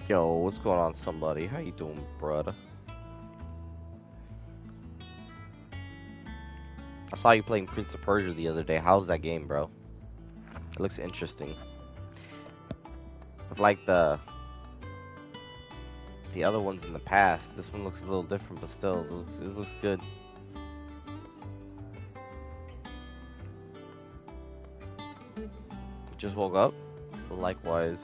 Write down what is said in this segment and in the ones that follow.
Yo, what's going on, somebody? How you doing, brother? I saw you playing Prince of Persia the other day. How's that game, bro? It looks interesting. But like the other ones in the past, this one looks a little different, but still, it looks good. Just woke up. Likewise.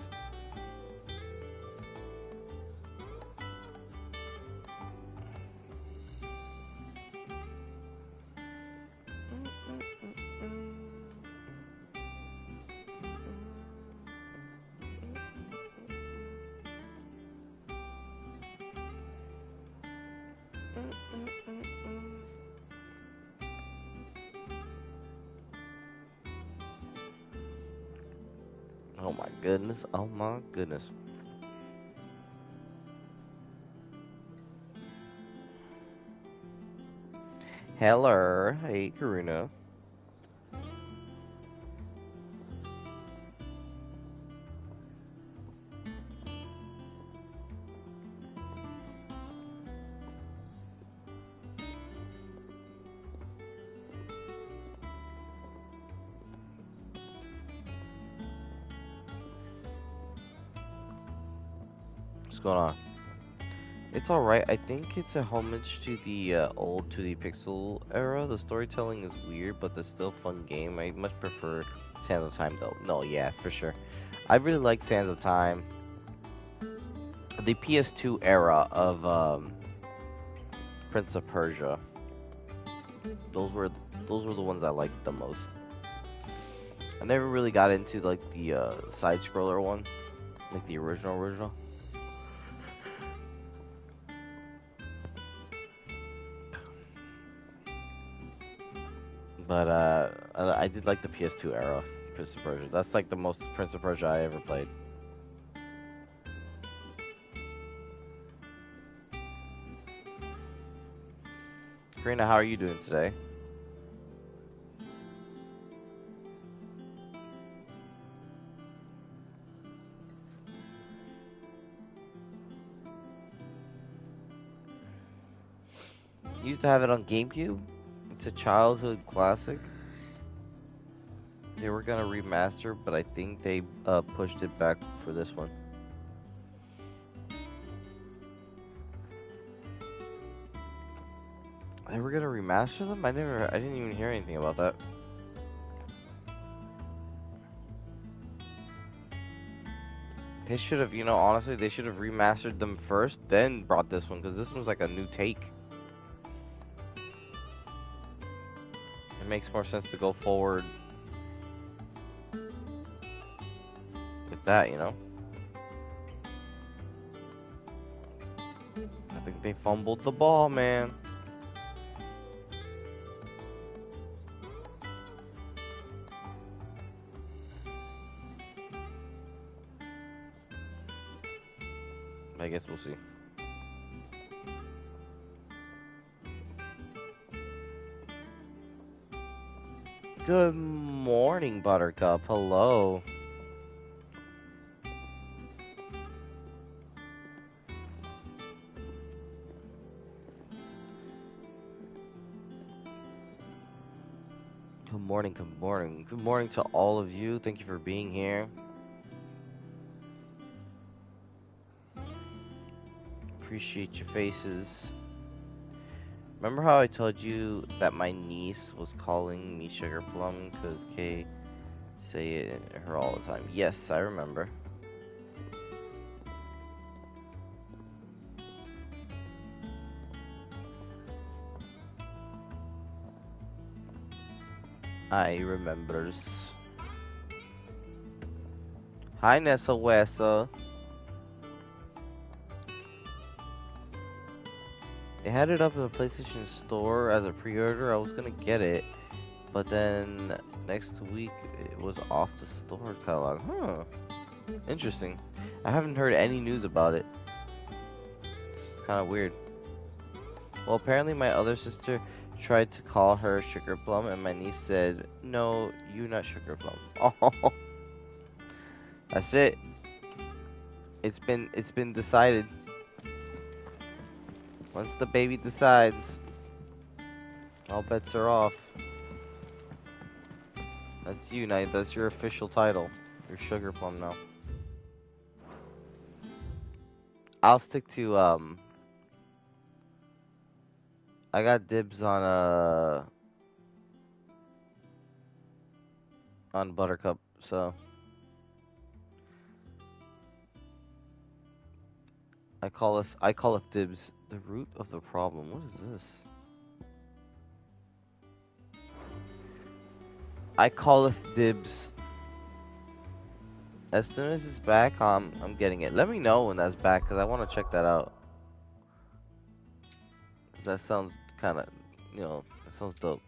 Oh my goodness. Oh my goodness. Hello. Hey, Karina. What's going on? It's alright. I think it's a homage to the old 2D Pixel era. The storytelling is weird, but it's still a fun game. I much prefer Sands of Time, though. No, yeah, for sure. I really like Sands of Time. The PS2 era of Prince of Persia. Those were those were the ones I liked the most. I never really got into like the side scroller one, like the original. But I did like the PS2 era Prince of Persia. That's like the most Prince of Persia I ever played. Karina, how are you doing today? You used to have it on GameCube. It's a childhood classic. They were gonna remaster, but I think they pushed it back for this one. They were gonna remaster them? I didn't even hear anything about that. They should have, honestly, they should have remastered them first, then brought this one, because this one's like a new take. It makes more sense to go forward with that. I think they fumbled the ball, man. I guess we'll see. Good morning, Buttercup. Hello. Good morning, good morning. Good morning to all of you. Thank you for being here. Appreciate your faces. Remember how I told you that my niece was calling me Sugar Plum because Kay say it in her all the time? Yes, I remember. I remembers. Hi, Nessa Wessa. They had it up in the PlayStation Store as a pre-order. I was gonna get it, but then next week it was off the store catalog. Huh. Interesting. I haven't heard any news about it. It's kind of weird. Well, apparently my other sister tried to call her Sugar Plum, and my niece said, "No, you not Sugar Plum." Oh, that's it. It's been decided. Once the baby decides, all bets are off. That's you, Knight. That's your official title. You're Sugar Plum now. I'll stick to I got dibs on Buttercup, so I call it dibs. The root of the problem. What is this? I call it dibs. As soon as it's back, I'm getting it. Let me know when that's back, cause I want to check that out. That sounds kind of, that sounds dope.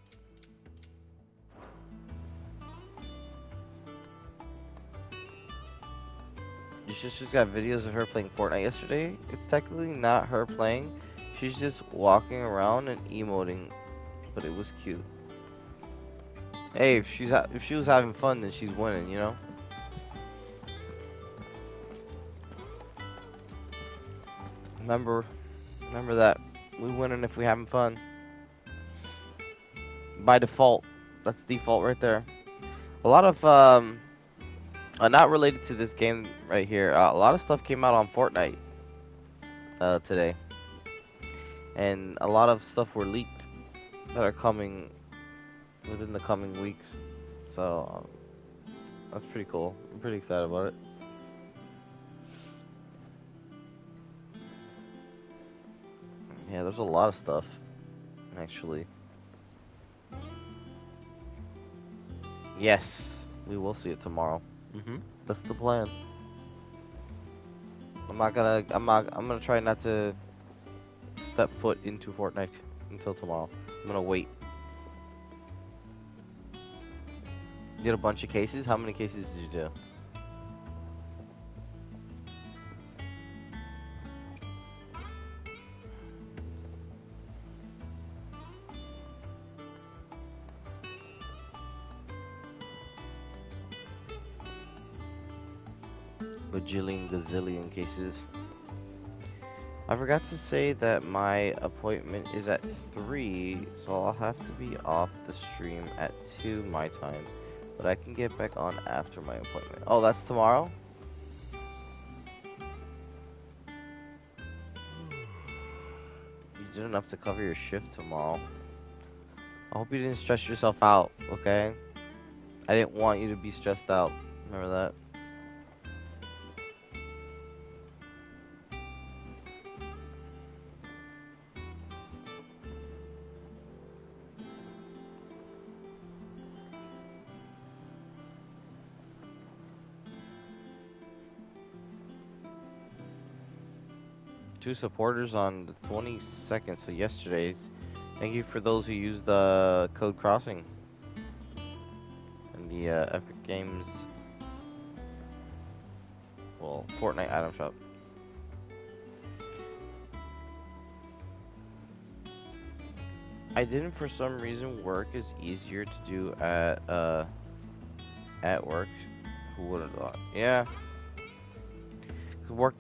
Your sister's got videos of her playing Fortnite yesterday. It's technically not her playing. She's just walking around and emoting, but it was cute. Hey, if she was having fun, then she's winning, you know. Remember, remember that we winning if we having fun. By default, that's default right there. A lot of not related to this game right here. A lot of stuff came out on Fortnite today, and a lot of stuff were leaked that are coming within the coming weeks. So that's pretty cool. I'm pretty excited about it. Yeah, there's a lot of stuff actually. Yes, we will see it tomorrow. That's the plan. I'm gonna try not to step foot into Fortnite until tomorrow. I'm gonna wait. You did a bunch of cases? How many cases did you do? Bajillion gazillion cases. I forgot to say that my appointment is at 3, so I'll have to be off the stream at 2 my time. But I can get back on after my appointment. Oh, that's tomorrow? You did enough to cover your shift tomorrow. I hope you didn't stress yourself out, okay? I didn't want you to be stressed out. Remember that? Two supporters on the 22nd, so yesterday's. Thank you for those who used the code crossing in the Epic Games, well, Fortnite item shop. I didn't, for some reason, work is easier to do at work. Who would have thought? Yeah. 'Cause work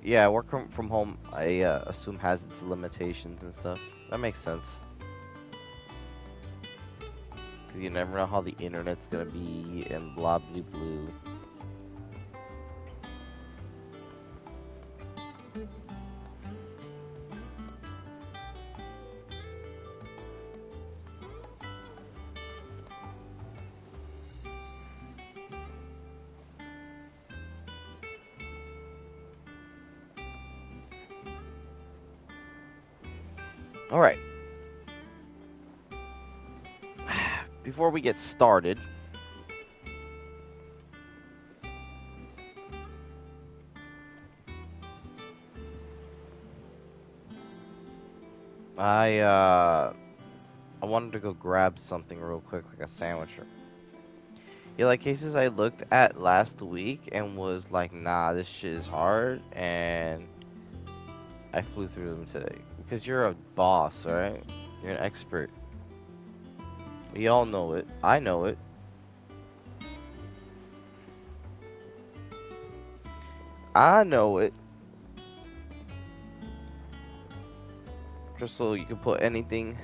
from home, I assume has its limitations and stuff. That makes sense. Cause you never know how the internet's gonna be and blah blah blue. All right. Before we get started, I wanted to go grab something real quick, like a sandwich. Yeah, like cases I looked at last week and was like, nah, this shit is hard, and I flew through them today. Because you're a boss, right? You're an expert. We all know it. I know it. I know it. Crystal, you can put anything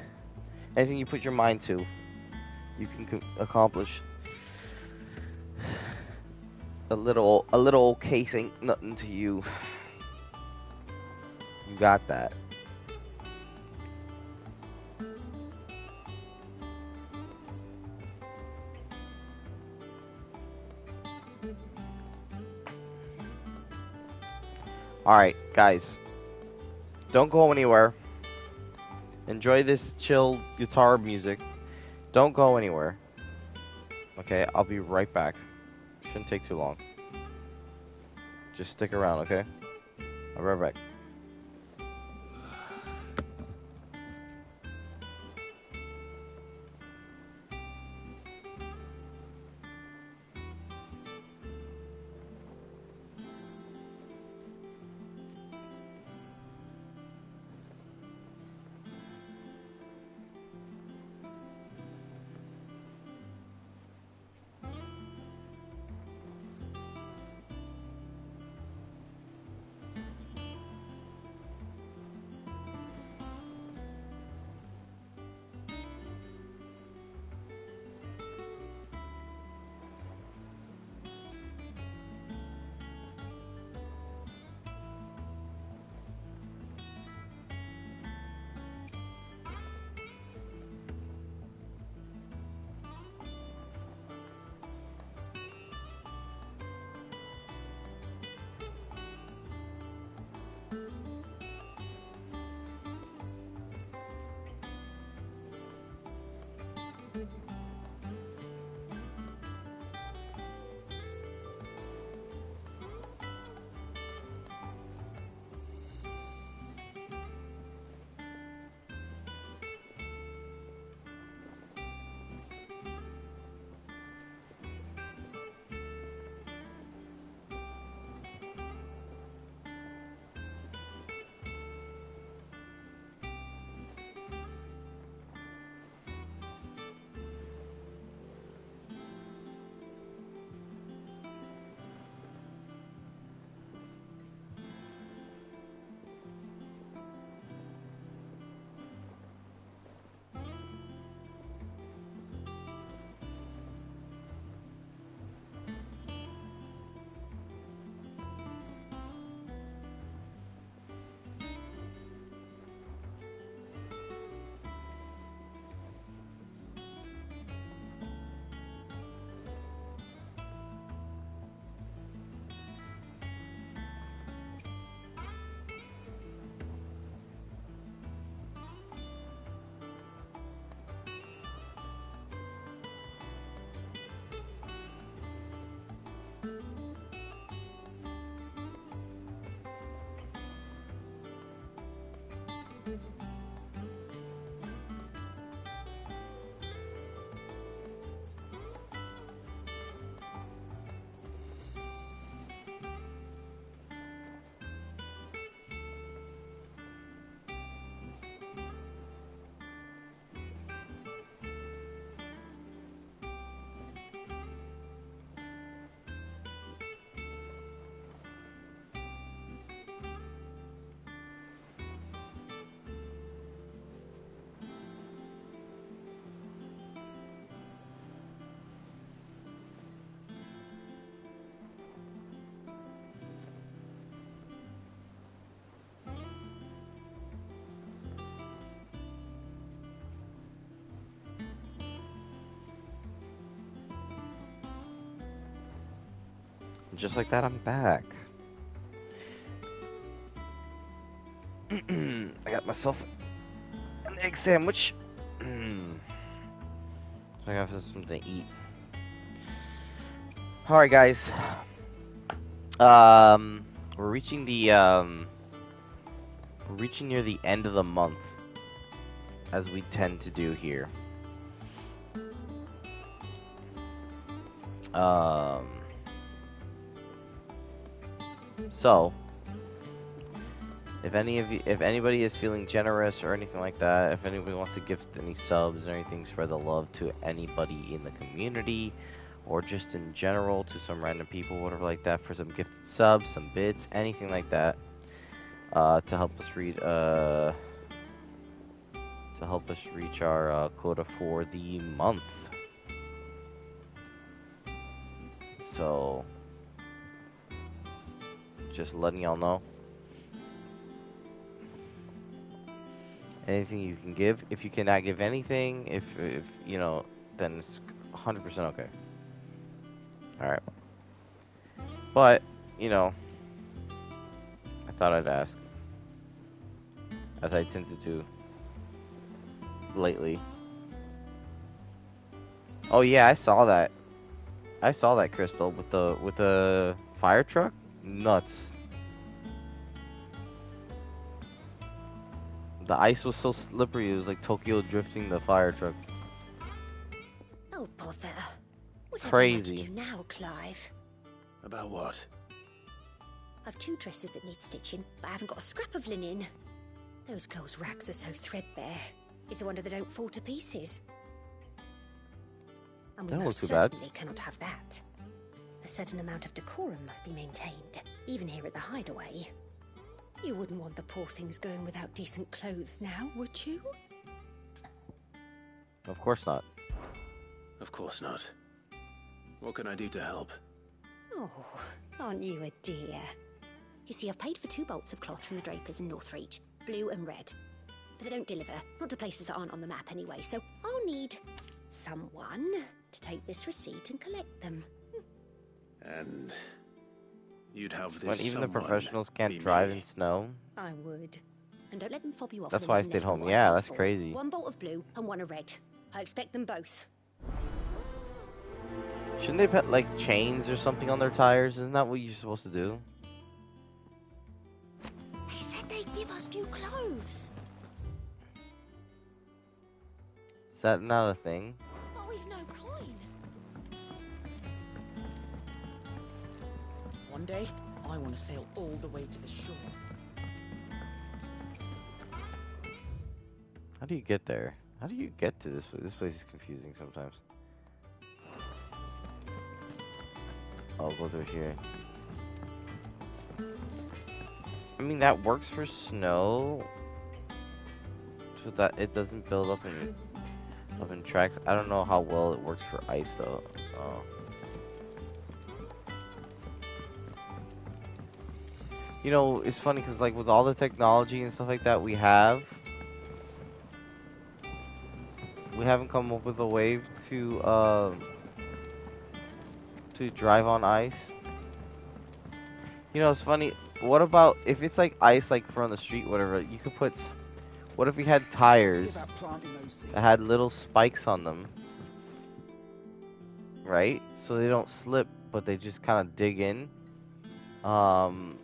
you put your mind to, you can accomplish. A little case ain't nothing to you. You got that. Alright, guys. Don't go anywhere. Enjoy this chill guitar music. Don't go anywhere. Okay, I'll be right back. Shouldn't take too long. Just stick around, okay? I'll be right back. Just like that, I'm back. I got myself an egg sandwich. So I got something to eat. Alright, guys. We're reaching near the end of the month, as we tend to do here. So, if anybody is feeling generous or anything like that, if anybody wants to gift any subs or anything, spread the love to anybody in the community, or just in general to some random people, whatever like that, for some gifted subs, some bits, anything like that, to help us read to help us reach our quota for the month. So, just letting y'all know. Anything you can give. If you cannot give anything, if you know, then it's 100% okay. Alright. But, you know, I thought I'd ask. As I tend to do lately. Oh yeah, I saw that. I saw that, Crystal, with the fire truck. Nuts. The ice was so slippery, it was like Tokyo drifting the fire truck. Oh, bother. Whatever Crazy. you want to do now, Clive? About what? I've 2 dresses that need stitching, but I haven't got a scrap of linen. Those girls' rags are so threadbare. It's a wonder they don't fall to pieces. And we That most looks too bad. certainly cannot have that. A certain amount of decorum must be maintained, even here at the Hideaway. You wouldn't want the poor things going without decent clothes now, would you? Of course not. Of course not. What can I do to help? Oh, aren't you a dear? You see, I've paid for 2 bolts of cloth from the drapers in Northreach, blue and red. But they don't deliver, not to places that aren't on the map anyway, so I'll need someone to take this receipt and collect them. And you'd have this When even the someone professionals can't be drive me. in snow. I would. And don't let them fob you off. That's with why I anything stayed less than home. what I Yeah, paid that's for. crazy. 1 bolt of blue and 1 of red. I expect them both. Shouldn't they put like chains or something on their tires? Isn't that what you're supposed to do? They said they'd give us new clothes. Is that not a thing? But we've no coin. One day, I want to sail all the way to the shore. How do you get there? How do you get to this place? This place is confusing sometimes. I'll go through here. I mean, that works for snow. So that it doesn't build up in tracks. I don't know how well it works for ice though. You know, it's funny because like with all the technology and stuff like that we haven't come up with a way to drive on ice. You know, it's funny. What about if it's like ice, like from the street, whatever? You could put. What if we had tires See about planting those seeds. that had little spikes on them, right? So they don't slip, but they just kind of dig in. And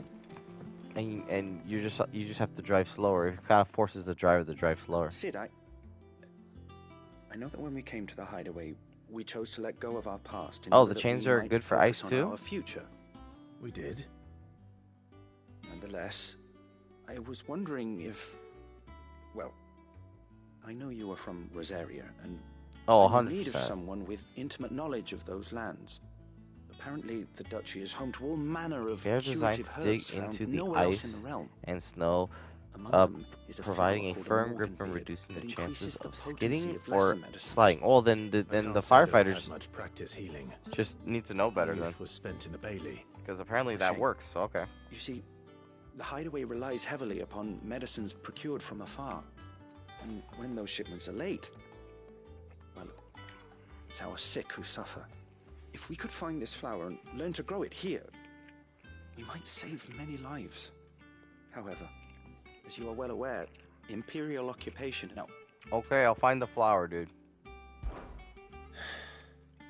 you just have to drive slower. It kind of forces the driver to drive slower. Sid, I know that when we came to the Hideaway, we chose to let go of our past. In Oh, order the that chains we are might good for focus ice on too? Our future. We did? Nonetheless, I was wondering if, well, I know you are from Rosaria, and Oh, I'm in need of 100%. someone with intimate knowledge of those lands. Apparently, the duchy is home to all manner of They're designed curative to dig herbs found into the nowhere else ice in the realm. and snow, Among them is a providing flower a called firm grip and morganbeard reducing that the increases chances the of potency skidding of or lesser medicines. sliding. Oh, then the I can't say that I've firefighters had much practice healing. just need to know better My then, youth was spent in the Bailey. because apparently A that shame. works. So okay. You see, the Hideaway relies heavily upon medicines procured from afar. And when those shipments are late, well, it's our sick who suffer. If we could find this flower and learn to grow it here, we might save many lives. However, as you are well aware, Imperial occupation... Now, Okay, I'll find the flower, dude.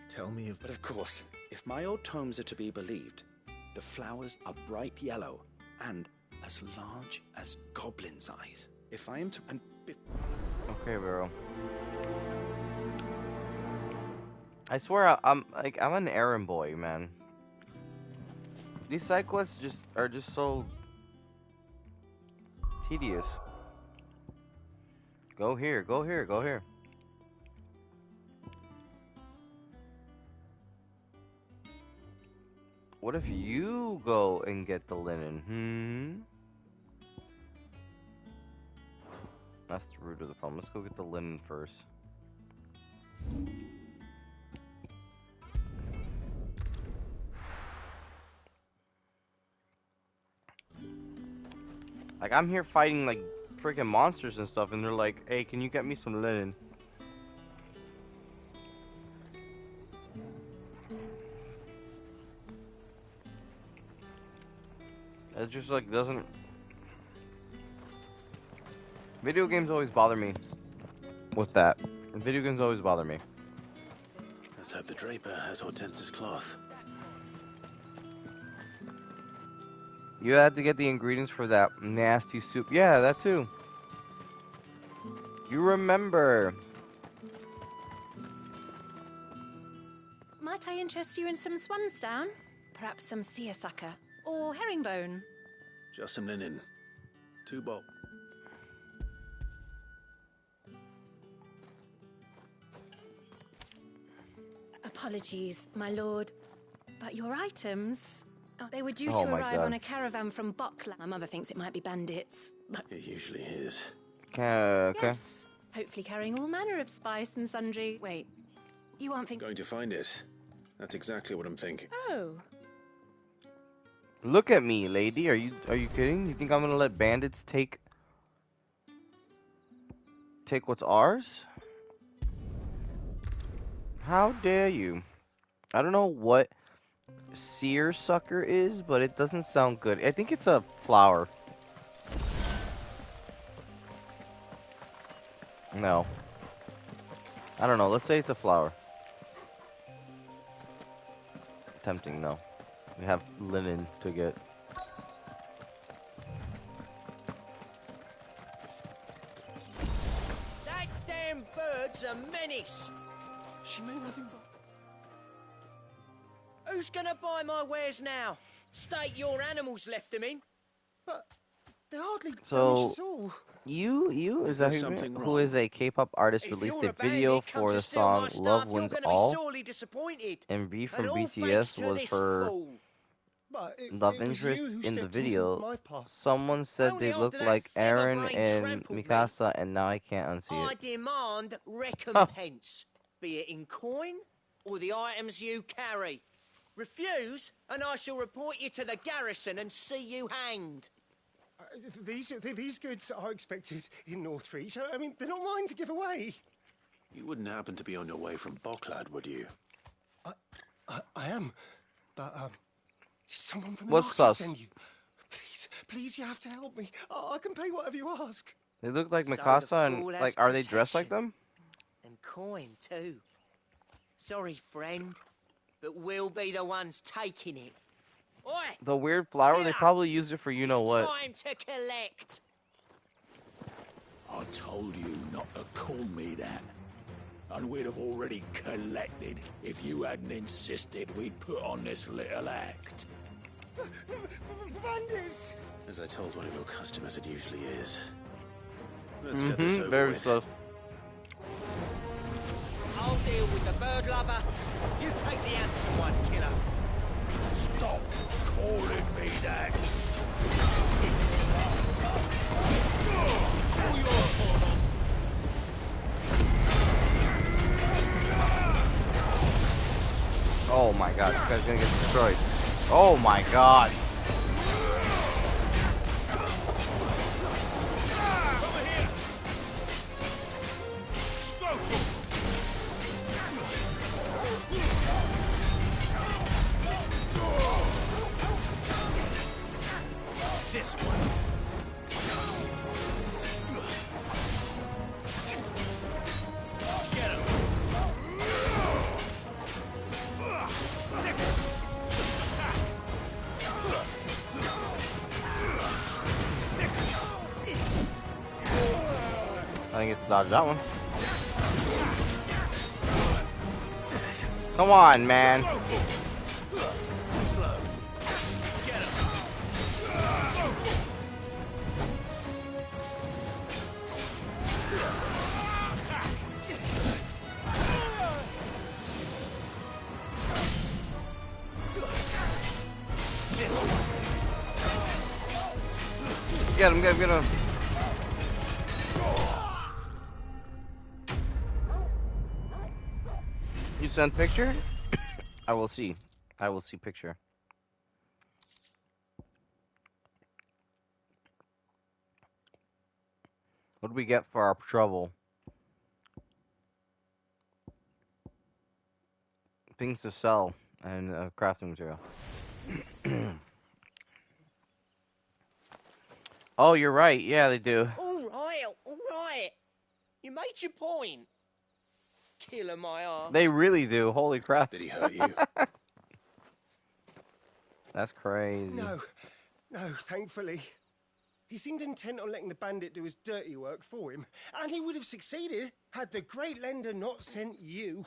Tell me if... but of course, if my old tomes are to be believed, the flowers are bright yellow and as large as goblins' eyes. If I am to... Okay, bro. I swear, I'm an errand boy, man. These side quests are just so tedious. Go here, go here, go here. What if you go and get the linen? That's the root of the problem. Let's go get the linen first. Like, I'm here fighting, like, freaking monsters and stuff, and they're like, hey, can you get me some linen? It just, like, doesn't... Video games always bother me with that. Video games always bother me. Let's hope the draper has Hortense's cloth. You had to get the ingredients for that nasty soup. Yeah, that too. You remember. Might I interest you in some swansdown? Perhaps some seersucker or herringbone? Just some linen. 2 bob. Apologies, my lord, but your items... Oh, they were due Oh to my arrive God. on a caravan from Bokla. My mother thinks it might be bandits. But It usually is. Okay. yes, hopefully carrying all manner of spice and sundry... Wait, you aren't thinking... Going to find it. That's exactly what I'm thinking. Oh, Look at me, lady. Are you kidding? You think I'm gonna let bandits take what's ours? How dare you? I don't know what seersucker is, but it doesn't sound good. I think it's a flower. No. I don't know. Let's say it's a flower. Tempting, no. We have linen to get. That damn bird's a menace. She meant nothing but... Who's gonna buy my wares now? State your animals left them in. But they hardly So- damaged us all. You Is is that there who, something who wrong? is a K-pop artist If released you're a a video bandit, come for to the steal song my stuff, Love you're Wins gonna All, be sorely disappointed. and V from And all BTS thanks to was this her fool. But love it was interest you who in the stepped into video. my path. Someone said Only they after looked that like Aaron feather-brained and trampled me. Mikasa, and now I can't unsee I it. demand recompense, be it in coin or the items you carry. Refuse, and I shall report you to the garrison and see you hanged. These goods are expected in Northreach. I mean, they're not mine to give away. You wouldn't happen to be on your way from Boklad, would you? I am, but did someone from the What's market sus? send you? Please, you have to help me. I can pay whatever you ask. They look like So the Mikasa, and fool has like, are they dressed like protection. them? And coin, too. Sorry, friend, but we'll be the ones taking it. Oi! The weird flower, they Killer! probably used it for you know It's what. time to collect. I told you not to call me that. And we'd have already collected if you hadn't insisted we'd put on this little act. Bandits! As I told one of your customers, it usually is. Let's get this over Very with. close. I'll deal with the bird lover. You take the handsome one, killer. Stop calling me that. Oh my god, this guy's gonna get destroyed. Oh my god. This one. Get him. I think it's dodge that one. Come on, man. Slow. Get him. This one. Get him, get him, get him. You send picture? I will see. I will see picture. What do we get for our trouble? Things to sell and crafting material. Oh, you're right. Yeah, they do. All right. You made your point. Killing my ass. They really do. Holy crap. Did he hurt you? That's crazy. No, thankfully. He seemed intent on letting the bandit do his dirty work for him, and he would have succeeded had the great lender not sent you.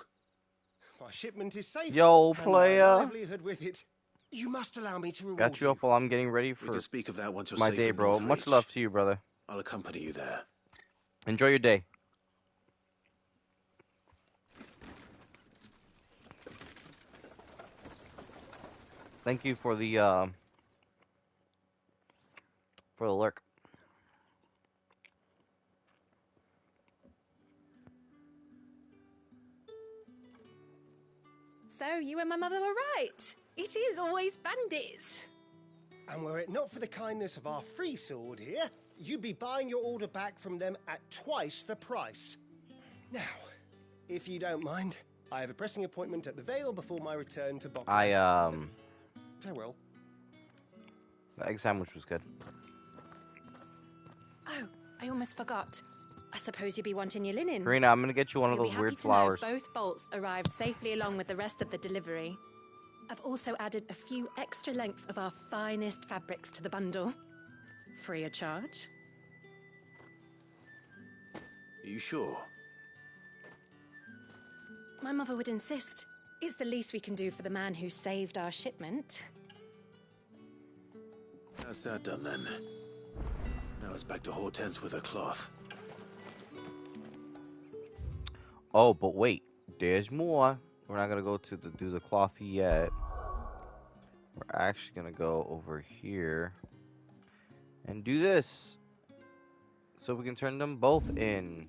My shipment is safe. Yo, and my player. livelihood with it. You must allow me to reward Got you up while I'm getting ready We for can speak of that once you're my safe day, in bro. Much Northreach. love to you, brother. I'll accompany you there. Enjoy your day. Thank you for the lurk. So you and my mother were right. It is always bandits. And were it not for the kindness of our free sword here, you'd be buying your order back from them at twice the price. Now, if you don't mind, I have a pressing appointment at the Vale before my return to Bocklet. Farewell. The egg sandwich was good. Oh, I almost forgot. I suppose you'd be wanting your linen. Karina, I'm gonna get you one of You'll be those happy weird to know flowers. both bolts arrived safely along with the rest of the delivery. I've also added a few extra lengths of our finest fabrics to the bundle. Free of charge. Are you sure? My mother would insist. It's the least we can do for the man who saved our shipment. That's that done then. Now it's back to Hortense with her cloth. Oh, but wait, there's more. We're not gonna go to do the cloth yet. We're actually gonna go over here and do this, so we can turn them both in.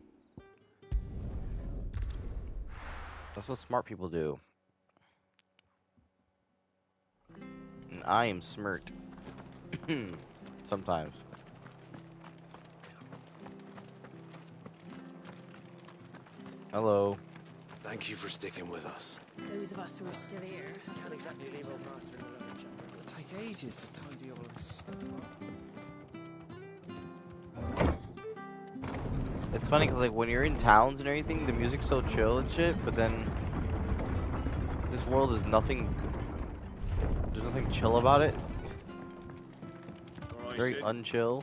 That's what smart people do. And I am smirked. Sometimes. Hello. Thank you for sticking with us. Those of us who are still here. Can't exactly leave old Martha in the lurch. It'll take ages to tidy all this stuff up. It's funny because like when you're in towns and everything, the music's so chill and shit, but then this world is nothing. There's nothing chill about it. All right, Very Sid. unchill.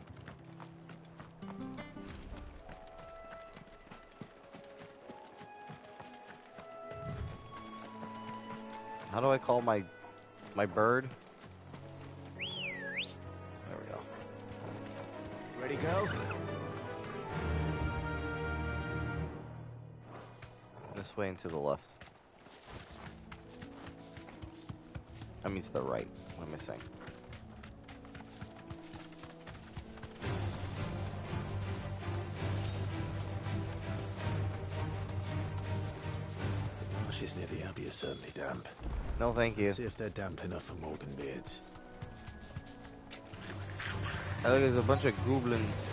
How do I call my bird? There we go. Ready, girl? This way and to the left. I mean to the right. What am I saying? The marshes near the Abbey are certainly damp. No, thank you. Let's see if they're damp enough for Morgan Beards. I think there's a bunch of goblins.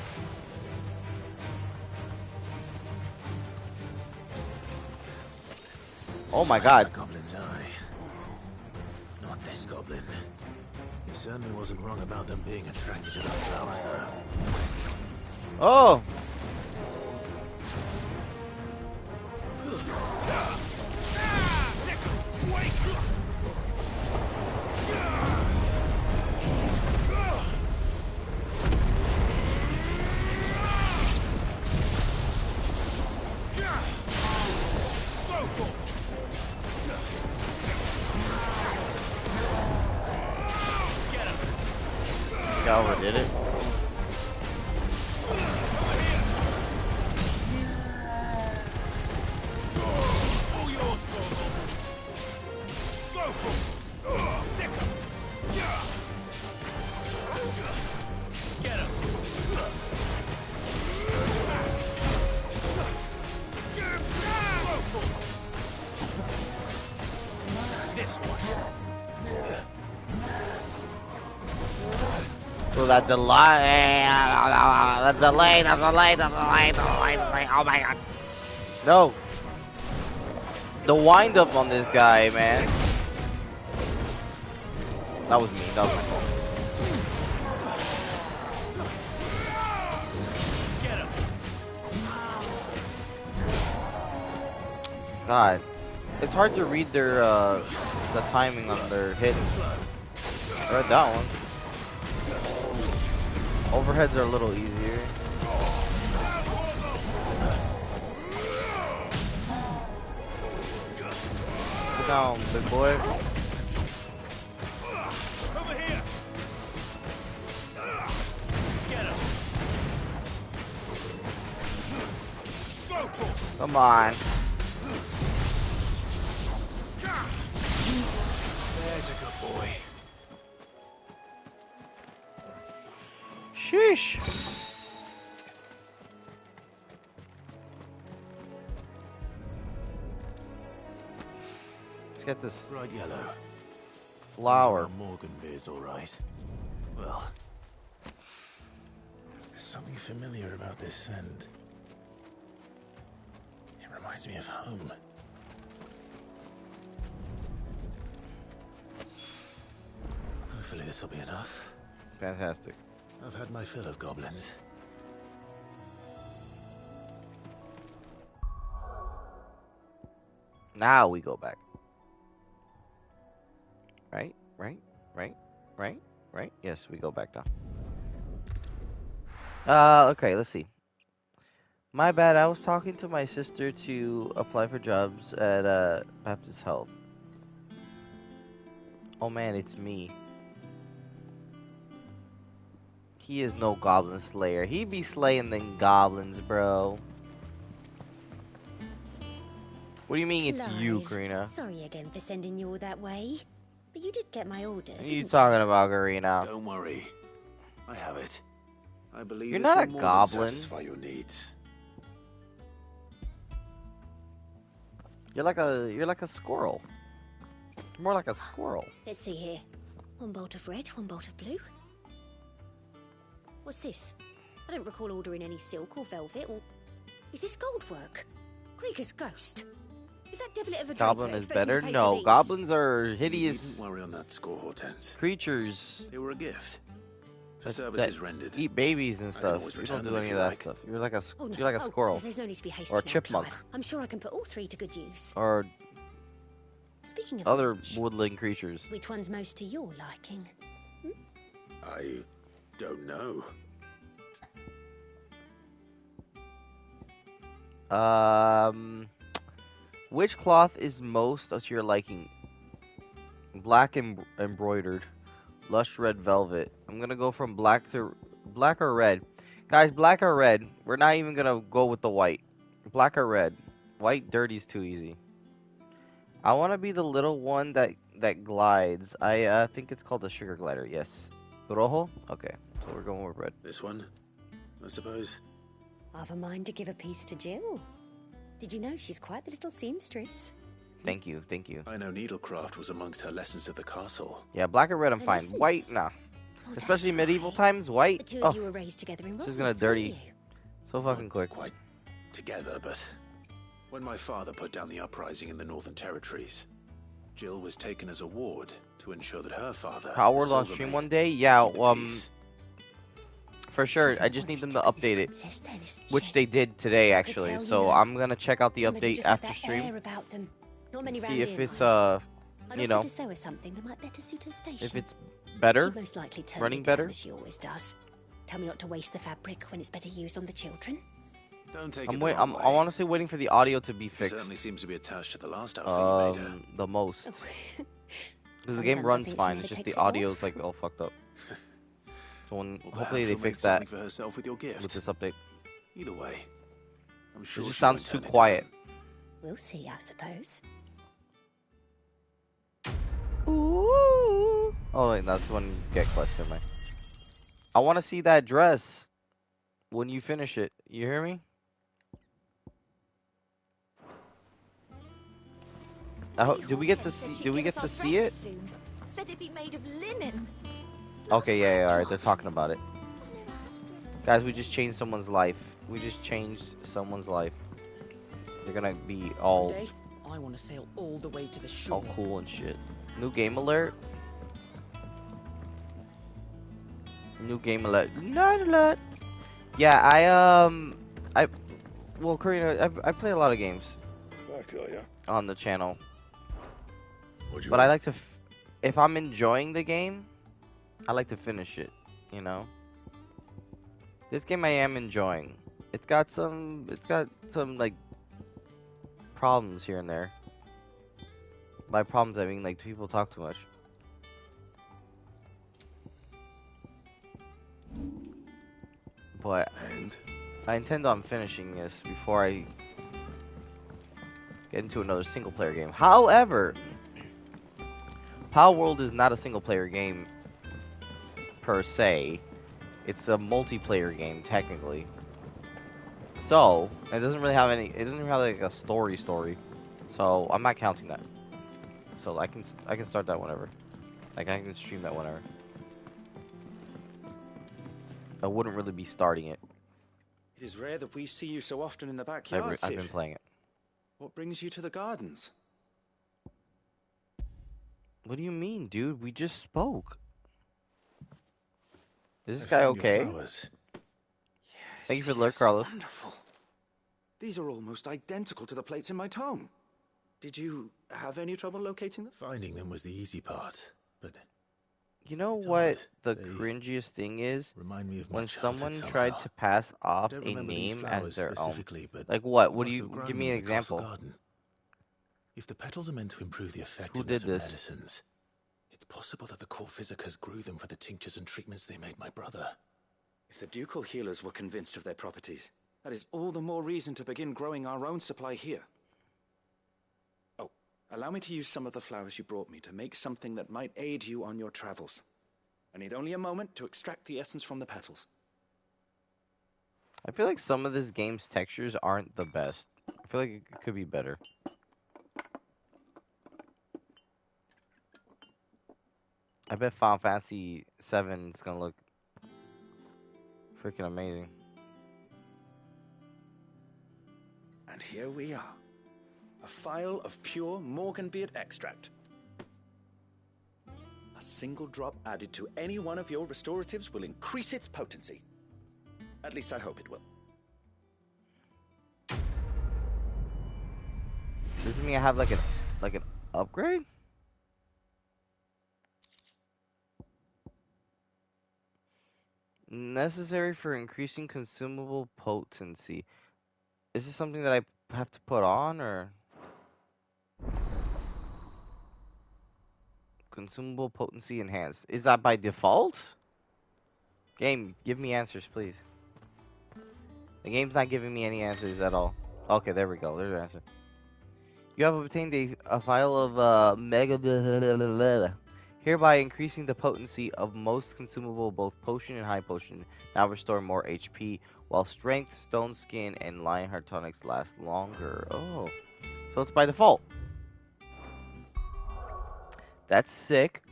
Oh my god. Goblin's eye. Not this goblin. He certainly wasn't wrong about them being attracted to the flowers, though. Oh! I overdid it. So that delay, the delay, the delay, the delay, the delay, the delay. Oh my god. No. The wind up on this guy, man. That was me. That was my fault. God, it's hard to read their the timing on their hits. I read that one. Overheads are a little easier. Sit down, big boy. Over here. Get him. Come on. There's a good boy. Sheesh. Let's get this Bright yellow. flower. Morgan beard's all right. Well, there's something familiar about this scent. It reminds me of home. Hopefully this will be enough. Fantastic. I've had my fill of goblins. Now we go back. Right. Yes, we go back now. Okay, let's see. My bad, I was talking to my sister to apply for jobs at Baptist Health. Oh man, it's me. He is no goblin slayer. He be slaying them goblins, bro. What do you mean it's you, Clive, Karina? Sorry again for sending you all that way. But you did get my order, What are didn't you talking about, Karina? Don't worry. I have it. I believe You're this not will a more than goblin. satisfy your needs. You're like a squirrel. You're more like a squirrel. Let's see here. One bolt of red, one bolt of blue. What's this? I don't recall ordering any silk or velvet or... Is this gold work? Krieger's ghost. If that devilet of a Goblin draper is expects me better? to pay No, for these- goblins are You hideous needn't worry on that score, Hortense. creatures They were a gift. For that services rendered. eat babies and I can stuff. always You return don't do them if any you of that like. stuff. You're like a Oh, no. you're like a Oh, squirrel there's no need to be hasty or a now, chipmunk Clive. I'm sure I can put all three to good use. or Speaking of other which, woodland creatures. which one's most to your liking? I don't know. Which cloth is most to your liking? Black embroidered, lush red velvet. I'm gonna go from black or red. Guys, black or red. We're not even gonna go with the white. Black or red. White dirty's too easy. I want to be the little one that glides. I think it's called the sugar glider. Yes. Rojo? Okay. So we're going with red. This one, I suppose. I've a mind to give a piece to Jill. Did you know she's quite the little seamstress? Thank you. Thank you. I know needlecraft was amongst her lessons at the castle. Yeah, black or red, I'm fine. Lessons? White, nah. Oh, Especially that's medieval right. times, The white. two Oh, of you were raised together in this is Rosmouth, gonna weren't dirty you? so fucking quick. Quite together, but when my father put down the uprising in the Northern Territories, Jill was taken as a ward to ensure that her father, Howard the on Silvermane, stream one day? Yeah, keep the peace. for sure. She's I a just need them honest to to goodness update it, princess then, isn't which she? they did today I could actually. tell, you So know. I'm gonna check out the Some of them update just have after that stream. air about them. Not many See round if here, it's mind. I'd you offer know, to sew her something that might better suit her station. if it's better, She'd most likely turn running me down, better. as she always does. Tell me not to waste the fabric when it's better used on the children. Don't take I'm it the wait. wrong I'm way. honestly waiting for the audio to be He fixed. certainly seems to be attached to the last outfit you made her. The most. Oh. Because the Sometimes game I runs think she fine. never It's just takes the it audio off. is like all fucked up. So when, Or hopefully perhaps they she'll make fix that something for herself with your gift. with this update. Either way, I'm It sure just she sounds won't too turn it quiet. down. We'll see, I suppose. Ooh. Oh, wait, that's when you get question, man. I want to see that dress when you finish it. You hear me? I hope. Do we get to see? Do we get to see it? Said they'd be made of linen. Okay, yeah, alright, they're talking about it. Guys, we just changed someone's life. We just changed someone's life. They're gonna be all One day, I want to sail all the way to the shore. all cool and shit. New game alert. New game alert. Not alert. Yeah, well, Karina, I play a lot of games on the channel. But I like to, if I'm enjoying the game, I like to finish it, you know? This game I am enjoying. It's got some like problems here and there. By problems I mean like people talk too much. But I intend on finishing this before I get into another single player game. However, Palworld is not a single player game per se. It's a multiplayer game technically. So, it doesn't really have any, it doesn't really have like a story. So, I'm not counting that. So, I can start that whenever. Like, I can stream that whenever. I wouldn't really be starting it. It is rare that we see you so often in the backyard, I've been playing it. What brings you to the gardens? What do you mean, dude? We just spoke. Is this guy okay? Yes, Thank you for the alert, Carlos. Wonderful. These are almost identical to the plates in my tome. Did you have any trouble locating them? Finding them was the easy part, but you know what the cringiest thing is? Remind me of when someone tried to pass off a name as their own. But like what? What do you give me an example? If the petals are meant to improve the Who did effectiveness of this? medicines, it's possible that the court physicers grew them for the tinctures and treatments they made my brother. If the ducal healers were convinced of their properties, that is all the more reason to begin growing our own supply here. Oh, allow me to use some of the flowers you brought me to make something that might aid you on your travels. I need only a moment to extract the essence from the petals. I feel like some of this game's textures aren't the best. I feel like it could be better. I bet Final Fantasy VII is gonna look freaking amazing. And here we are. A phial of pure Morganbeard extract. A single drop added to any one of your restoratives will increase its potency. At least I hope it will. Does it mean I have like an upgrade? Necessary for increasing consumable potency. Is this something that I have to put on, or consumable potency enhanced? Is that by default? Game, give me answers, please. The game's not giving me any answers at all. Okay, there we go. There's the answer. You have obtained a file of mega hereby increasing the potency of most consumable both potion and high potion. Now restore more HP, while strength, stone skin, and Lionheart tonics last longer. Oh, so it's by default. That's sick.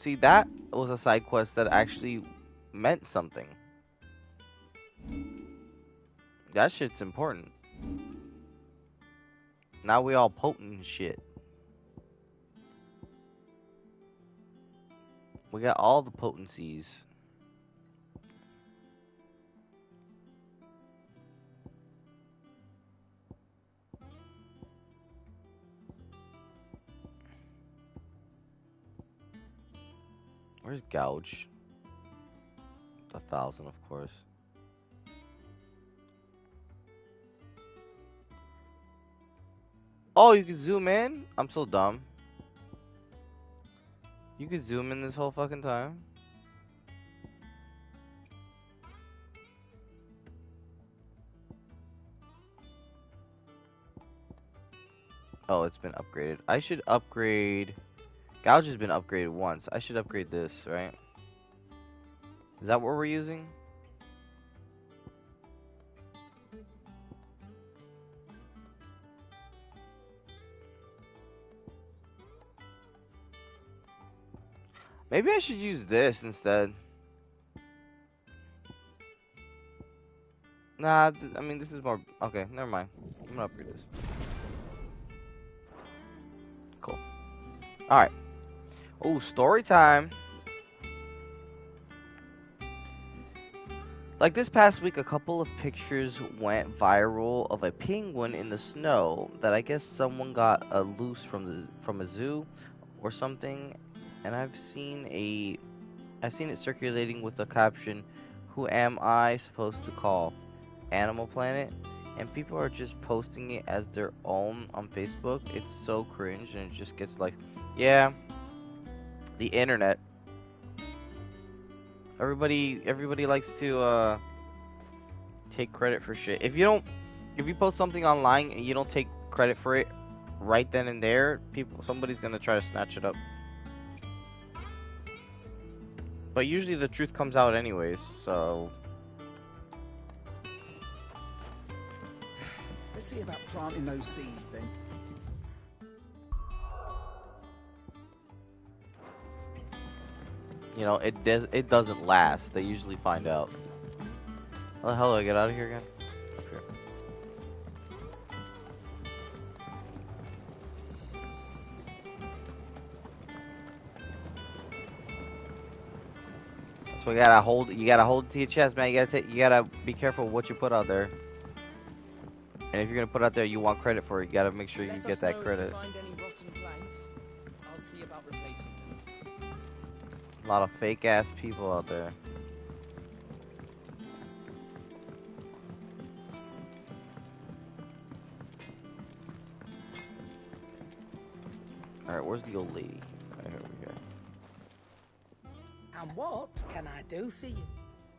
See, that was a side quest that actually meant something. That shit's important. Now we all potent and shit. We got all the potencies. Where's Gouge? 1,000, of course. Oh, you can zoom in? I'm so dumb. You could zoom in this whole fucking time? Oh, it's been upgraded. I should upgrade... Gouge has been upgraded once. I should upgrade this, right? Is that what we're using? Maybe I should use this instead. Nah, I mean, this is more... Okay, never mind. I'm gonna upgrade this. Cool. Alright. Oh, story time. Like this past week, a couple of pictures went viral of a penguin in the snow that I guess someone got loose from a zoo or something, and I've seen it circulating with the caption, "Who am I supposed to call? Animal Planet?" And people are just posting it as their own on Facebook. It's so cringe, and it just gets like, yeah, the internet. Everybody likes to take credit for shit. If you post something online and you don't take credit for it right then and there, somebody's gonna try to snatch it up. But usually the truth comes out anyways, so. Let's see about planting those seeds then. You know, it doesn't last. They usually find out. How the hell do I get out of here again? Sure. So you gotta hold it to your chest, man. You gotta be careful what you put out there. And if you're gonna put out there, you want credit for it. You gotta make sure you get that credit. Find any rotten planks. I'll see about replacing them. A lot of fake ass people out there. Alright, where's the old lady? Right over here. And what can I do for you?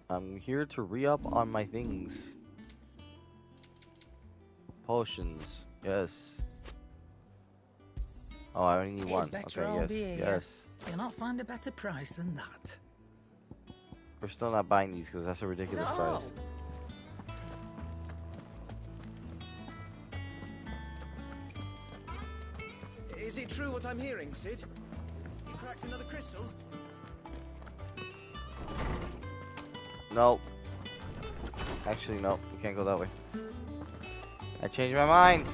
I'm here to re-up on my things. Potions, yes. Oh, I only need one. Okay, yes. You'll not find a better price than that. We're still not buying these because that's a ridiculous price. Is it true what I'm hearing, Sid? You cracked another crystal? Nope. Actually, nope. You can't go that way. I changed my mind.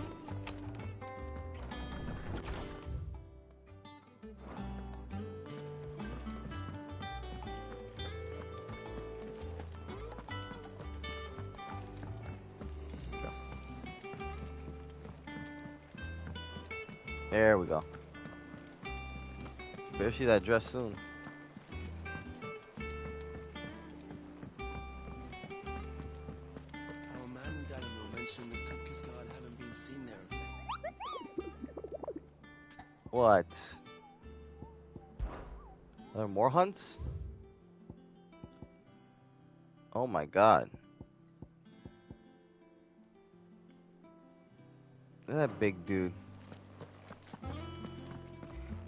There we go. Better see that dress soon. Our man Daniel mentioned the Cookies Guard haven't been seen there of late. What? Are there more hunts? Oh my god. Look at that big dude.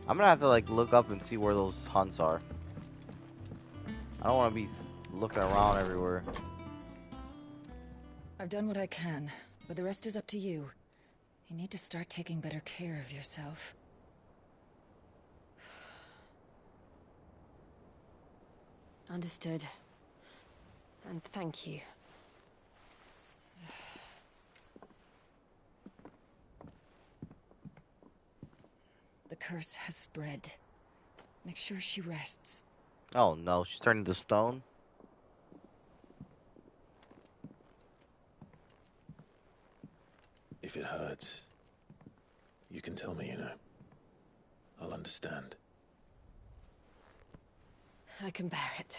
I'm gonna have to like look up and see where those hunts are. I don't want to be looking around everywhere. I've done what I can, but the rest is up to you. You need to start taking better care of yourself. Understood. And thank you. The curse has spread. Make sure she rests. Oh no, she's turning to stone. If it hurts, you can tell me, you know. I'll understand. I can bear it.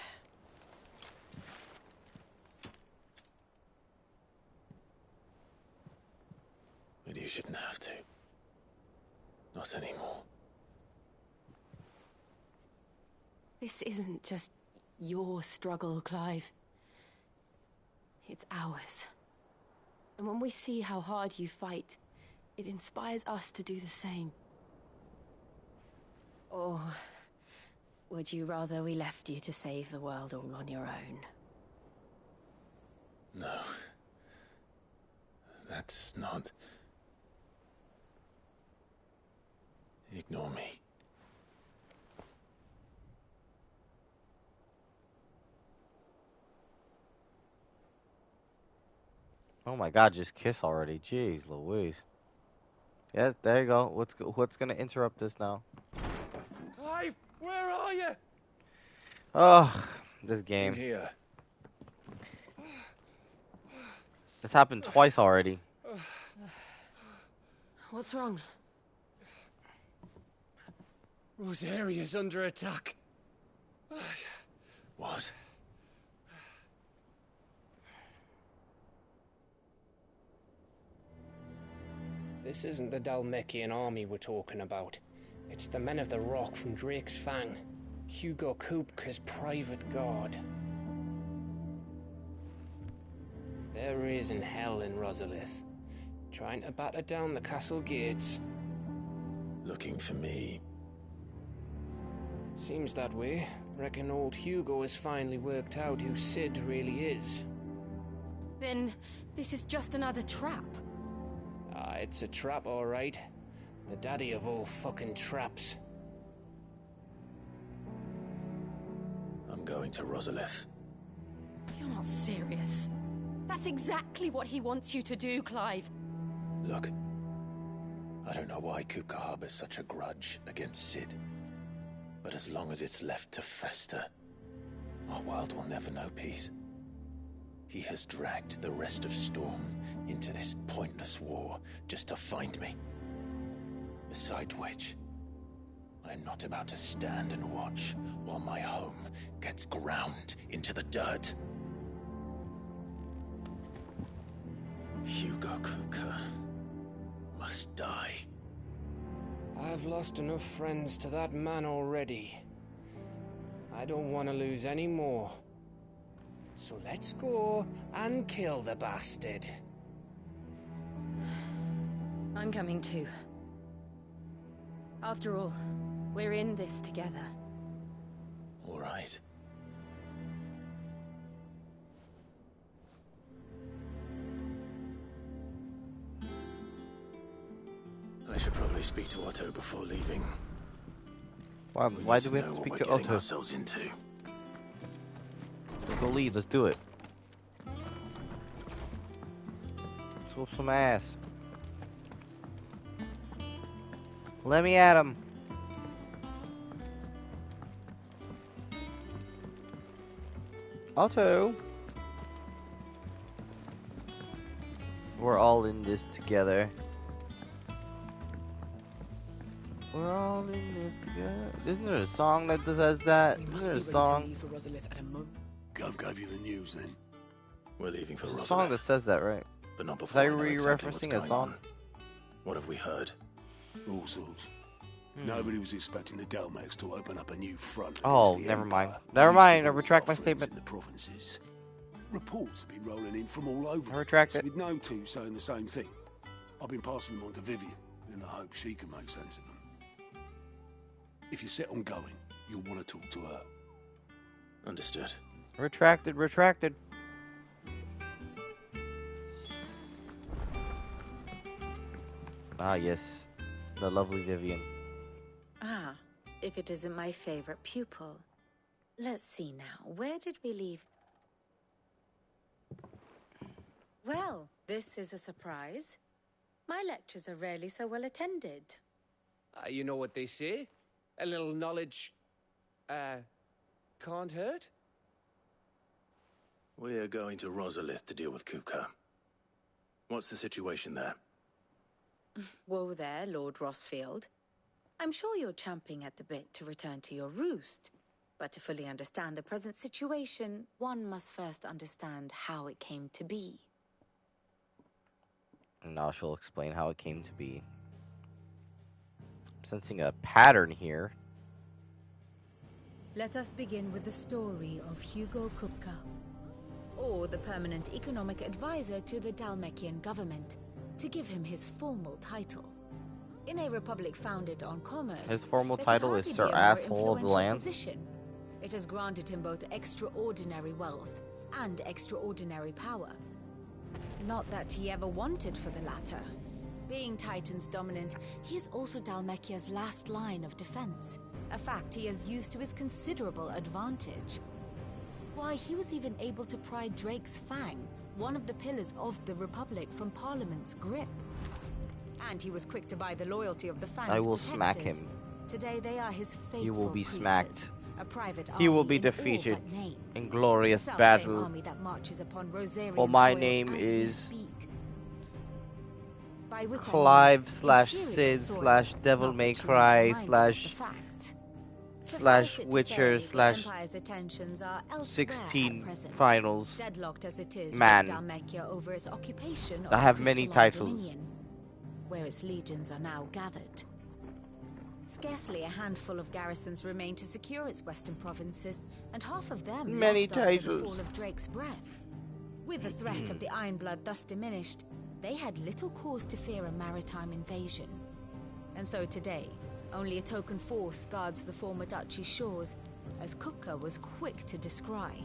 But you shouldn't have to. Not anymore. This isn't just your struggle, Clive. It's ours. And when we see how hard you fight, it inspires us to do the same. Or would you rather we left you to save the world all on your own? No. That's not... Ignore me. Oh my God, just kiss already. Jeez Louise. Yes, there you go. What's gonna interrupt this now? Clive, where are you? Oh, this game. In here. This happened twice already. What's wrong? Rosaria's under attack. What? This isn't the Dhalmekian army we're talking about. It's the Men of the Rock from Drake's Fang. Hugo Kupka's private guard. There is in hell in Rosalith, trying to batter down the castle gates. Looking for me. Seems that way. Reckon old Hugo has finally worked out who Sid really is. Then this is just another trap. Ah, it's a trap, all right. The daddy of all fucking traps. I'm going to Rosalith. You're not serious. That's exactly what he wants you to do, Clive. Look, I don't know why Kupka harbors such a grudge against Sid. But as long as it's left to fester, our world will never know peace. He has dragged the rest of Storm into this pointless war just to find me. Besides which, I'm not about to stand and watch while my home gets ground into the dirt. Hugo Kupka must die. I've lost enough friends to that man already. I don't want to lose any more. So let's go and kill the bastard. I'm coming too. After all, we're in this together. All right. I should probably speak to Otto before leaving. Why do we have to speak to Otto? Ourselves into. Let's go leave. Let's do it. Let's whoop some ass. Let me at him. Otto. We're all in this together. We're all in this together. Isn't there a song that says that? Isn't there a song? Gov gave you the news then. We're leaving for There's Rosalith. a song that says that, right? But not before I know exactly what's referencing going a song? on. What have we heard? All sorts. Nobody was expecting the Dalmacs to open up a new front. Oh, against the never mind. Empire. Never Used to mind. I rule retract our my friends statement. in the provinces. Reports have been rolling in from all over. I retract the it. place, with known two saying the same thing. I've been passing them on to Vivian in the hope she can make sense of them. If you're set on going, you'll want to talk to her. Understood. Retracted, retracted. Ah, yes. The lovely Vivian. Ah, if it isn't my favorite pupil. Let's see now. Where did we leave? Well, this is a surprise. My lectures are rarely so well attended. You know what they say? A little knowledge, can't hurt? We're going to Rosalith to deal with Kupka. What's the situation there? Whoa there, Lord Rossfield. I'm sure you're champing at the bit to return to your roost. But to fully understand the present situation, one must first understand how it came to be. And now she'll explain how it came to be. I'm sensing a pattern here. Let us begin with the story of Hugo Kupka, Or the permanent economic advisor to the Dhalmekian government, to give him his formal title. In a republic founded on commerce, His formal there could title is hardly Sir be a more Asshole of the influential Land. position. It has granted him both extraordinary wealth and extraordinary power. Not that he ever wanted for the latter. Being Titan's dominant, he is also Dhalmekia's last line of defense, a fact he has used to his considerable advantage. Why, he was even able to pry Drake's Fang, one of the pillars of the Republic from Parliament's grip. And he was quick to buy the loyalty of the Fang's I will protectors. smack him. Today they are his faithful He will be creatures, smacked. a private He will army be in all defeated but name. in glorious The selfsame battle. army that marches upon Rosarian Well, my soil name as we is speak. By which I Clive mean slash Imperial Sid soil, slash Devil not May that you Cry need to mind slash the fact. slash Suffice it to Witcher say, the slash Empire's attentions are elsewhere 16 at present, finals deadlocked as it is man. with Dhalmekia over its occupation of I have the many Crystalline titles. Dominion, where its legions are now gathered. Scarcely a handful of garrisons remain to secure its western provinces, and half of them Many left after the titles. fall of Drake's Breath. With the threat of the Ironblood thus diminished, they had little cause to fear a maritime invasion. And so today, only a token force guards the former duchy's shores, as Kupka was quick to descry.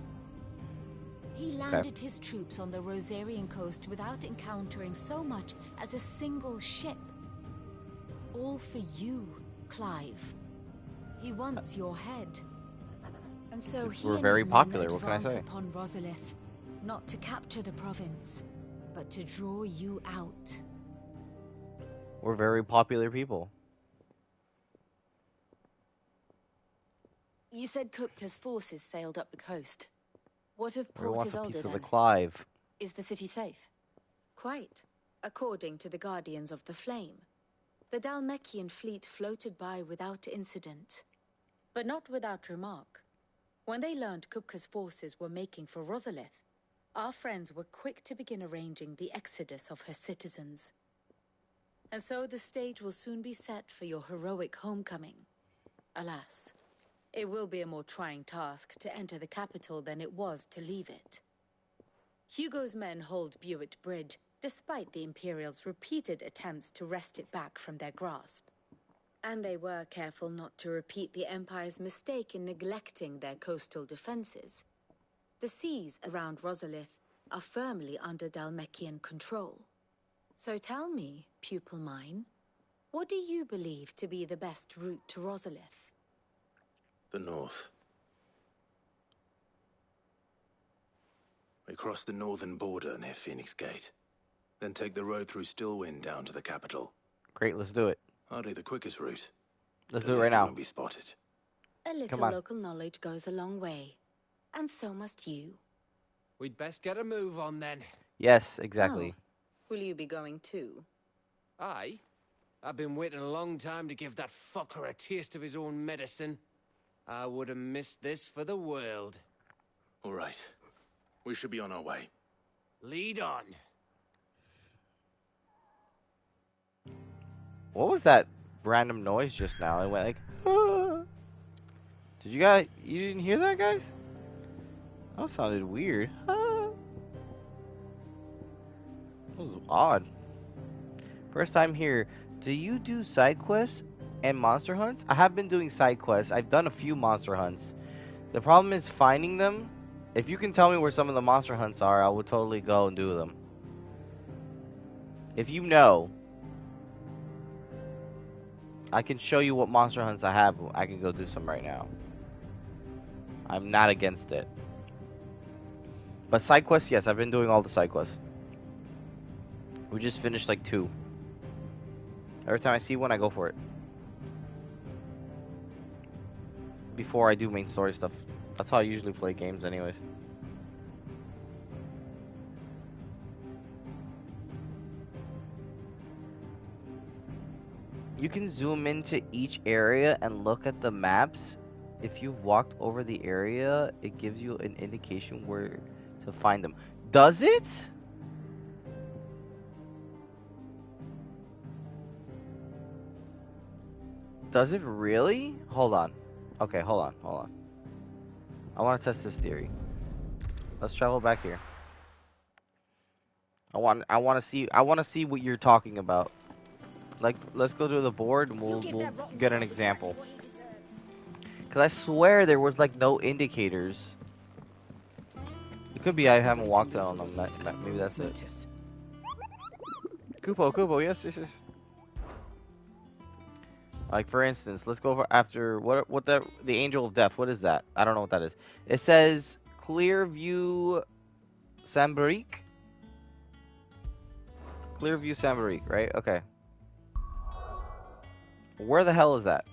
He landed his troops on the Rosarian coast without encountering so much as a single ship. All for you, Clive. He wants your head. And so he We're and very his men popular, what can I advance say? upon Rosalith, not to capture the province, but to draw you out. We're very popular people. You said Kupka's forces sailed up the coast. What of We Port want a Isolde piece of then? the Clive. Is the city safe? Quite, according to the Guardians of the Flame. The Dhalmekian fleet floated by without incident, but not without remark. When they learned Kupka's forces were making for Rosalith, our friends were quick to begin arranging the exodus of her citizens. And so the stage will soon be set for your heroic homecoming. Alas, it will be a more trying task to enter the capital than it was to leave it. Hugo's men hold Buett Bridge, despite the Imperials' repeated attempts to wrest it back from their grasp. And they were careful not to repeat the Empire's mistake in neglecting their coastal defenses. The seas around Rosalith are firmly under Dhalmekian control. So tell me, pupil mine, what do you believe to be the best route to Rosalith? The north. We cross the northern border near Phoenix Gate. Then take the road through Stillwind down to the capital. Great, let's do it. Hardly the quickest route. Let's but do at it right least now. won't be spotted. A little local knowledge goes a long way. And so must you. We'd best get a move on then. Yes, exactly. Will you be going too? Aye. I've been waiting a long time to give that fucker a taste of his own medicine. I would have missed this for the world. All right. We should be on our way. Lead on. What was that random noise just now? It went like, ah. You didn't hear that, guys? That sounded weird. Ah. That was odd. First time here. Do you do side quests and monster hunts? I have been doing side quests. I've done a few monster hunts. The problem is finding them. If you can tell me where some of the monster hunts are, I will totally go and do them. If you know, I can show you what monster hunts I have. I can go do some right now. I'm not against it. But side quests, yes, I've been doing all the side quests. We just finished like 2. Every time I see one, I go for it. Before I do main story stuff. That's how I usually play games anyways. You can zoom into each area and look at the maps. If you've walked over the area, it gives you an indication where to find them. Does it? Does it really? Hold on. Okay, hold on. I want to test this theory. Let's travel back here. I want to see what you're talking about. Like, let's go to the board and we'll get an example. Cause I swear there was like no indicators. It could be I haven't walked on them. Maybe that's it. Kupo, yes. Like for instance, let's go after what the Angel of Death. What is that? I don't know what that is. It says Clearview Sambrique. Clearview, San Marique, right? Okay. Where the hell is that?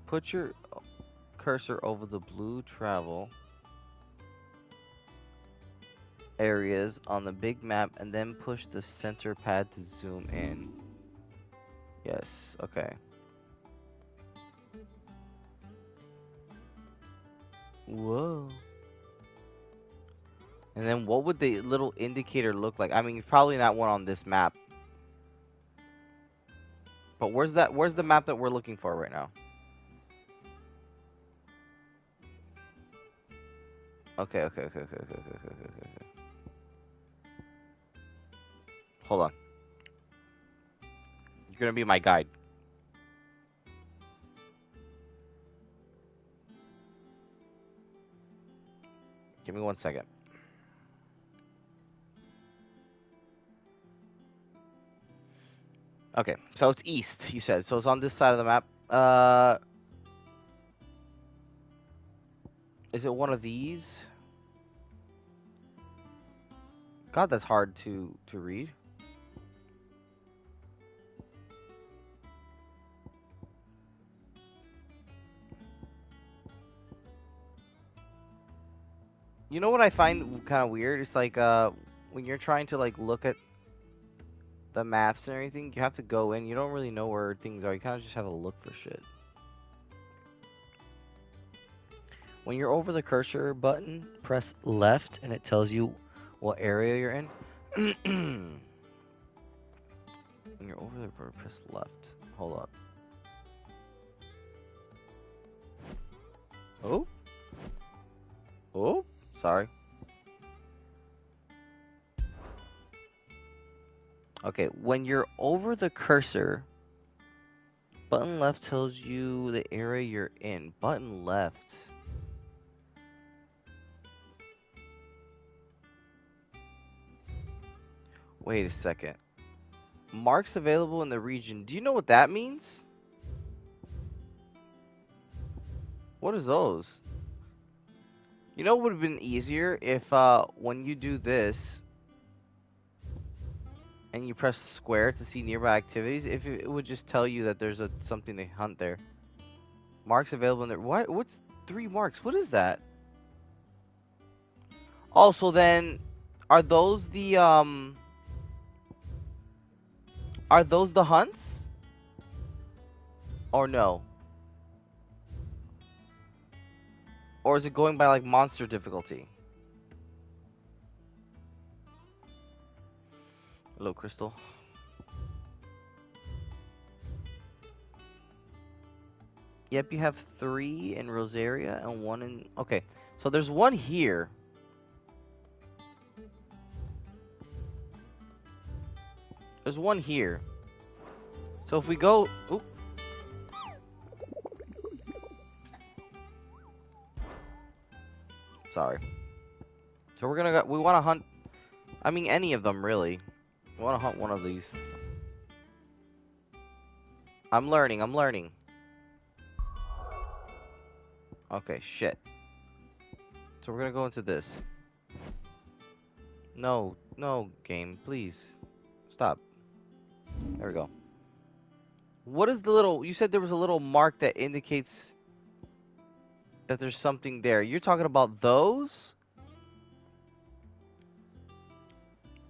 Put your cursor over the blue travel areas on the big map and then push the center pad to zoom in. Yes, okay. Whoa. And then what would the little indicator look like? I mean, probably not one on this map. But where's the map that we're looking for right now? Okay. Hold on. You're gonna be my guide. Give me 1 second. Okay, so it's east, he said. So it's on this side of the map. Is it one of these? God, that's hard to read. You know what I find kind of weird? It's like when you're trying to like look at the maps and everything, you have to go in. You don't really know where things are. You kind of just have to look for shit. When you're over the cursor button, press left and it tells you what area you're in. When you're over there, press left. Hold up. Oh? Oh? Sorry. Okay, when you're over the cursor, button left tells you the area you're in. Button left. Wait a second. Marks available in the region. Do you know what that means? What is those? You know what would have been easier if when you do this and you press square to see nearby activities, if it would just tell you that there's something to hunt there. Marks available in there. What's 3 marks? What is that? Oh, so then are those the hunts? Or no? Or is it going by like monster difficulty? Hello, Crystal. Yep, you have 3 in Rosaria and 1 in... Okay, so there's 1 here. There's 1 here. So if we go... Oop. Sorry. So we're gonna go... We want to hunt... I mean, any of them, really. We want to hunt one of these. I'm learning. Okay, shit. So we're gonna go into this. No, game, please. Stop. There we go. What is the little... You said there was a little mark that indicates that there's something there. You're talking about those?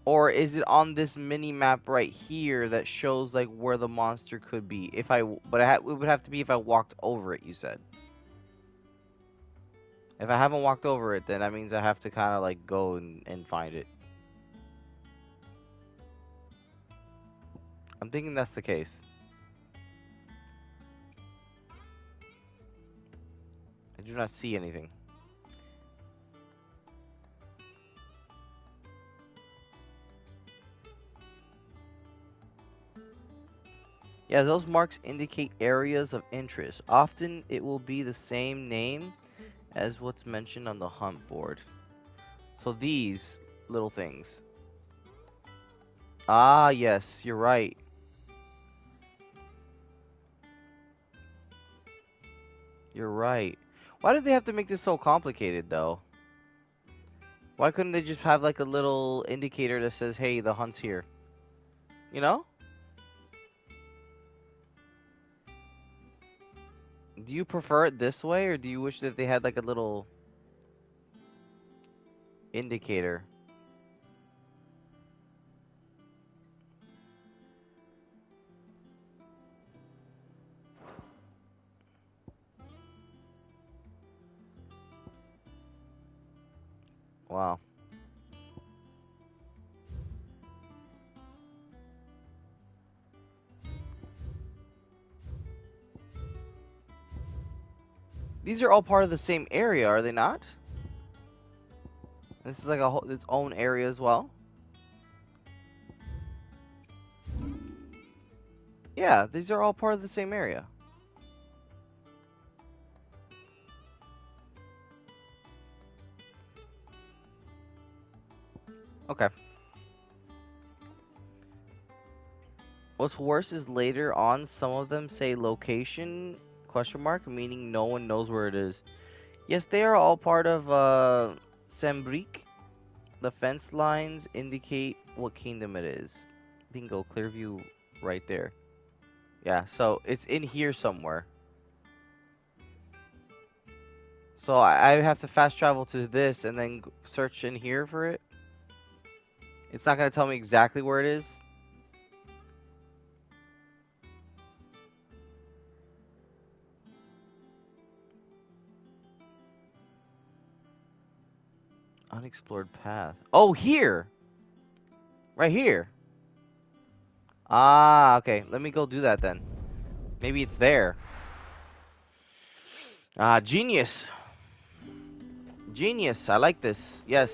Or is it on this mini map right here that shows like where the monster could be? It would have to be if I walked over it, you said. If I haven't walked over it, then that means I have to kind of like go and find it. I'm thinking that's the case. I do not see anything. Yeah, those marks indicate areas of interest. Often it will be the same name as what's mentioned on the hunt board. So these little things. Ah, yes, you're right. You're right. Why did they have to make this so complicated, though? Why couldn't they just have like a little indicator that says, hey, the hunt's here? You know? Do you prefer it this way, or do you wish that they had like a little indicator? Wow. These are all part of the same area, are they not? This is like a whole, its own area as well. Yeah, these are all part of the same area. Okay. What's worse is later on, some of them say location, question mark, meaning no one knows where it is. Yes, they are all part of Sembrique. The fence lines indicate what kingdom it is. Bingo, Clearview right there. Yeah, so it's in here somewhere. So I have to fast travel to this and then search in here for it. It's not going to tell me exactly where it is. Unexplored path. Oh, here! Right here. Ah, okay. Let me go do that then. Maybe it's there. Ah, genius. Genius. I like this. Yes.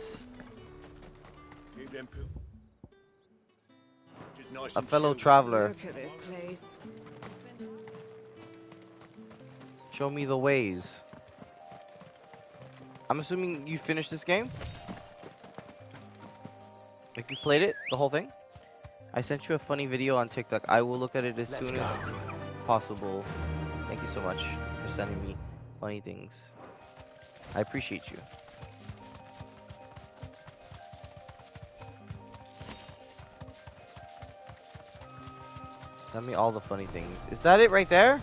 A fellow traveler. Look at this place. Show me the ways. I'm assuming you finished this game? Like you played it? The whole thing? I sent you a funny video on TikTok. I will look at it as soon as possible. Thank you so much for sending me funny things. I appreciate you. Send me all the funny things. Is that it right there?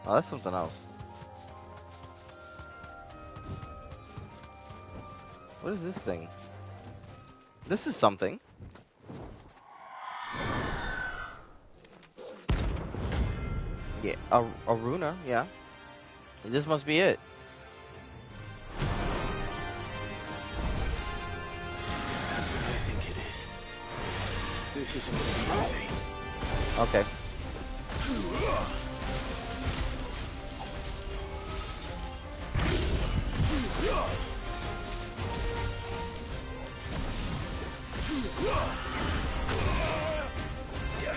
Oh, that's something else. What is this thing? This is something. Yeah, a runa, yeah. This must be it. That's what I think it is. This isn't gonna be easy. Okay.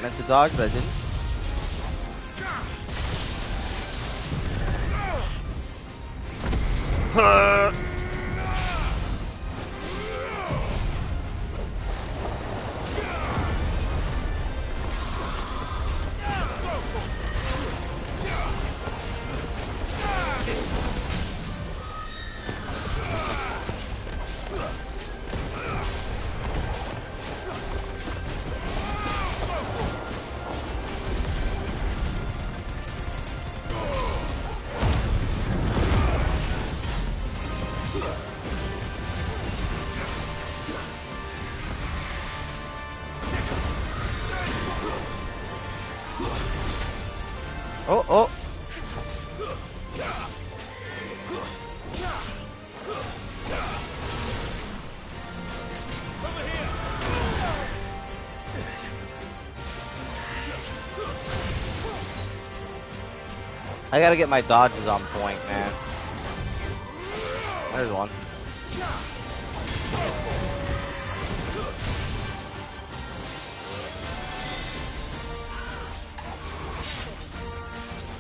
Meant to dodge, but I didn't. Oh, oh. I gotta get my dodges on point, man. There's one.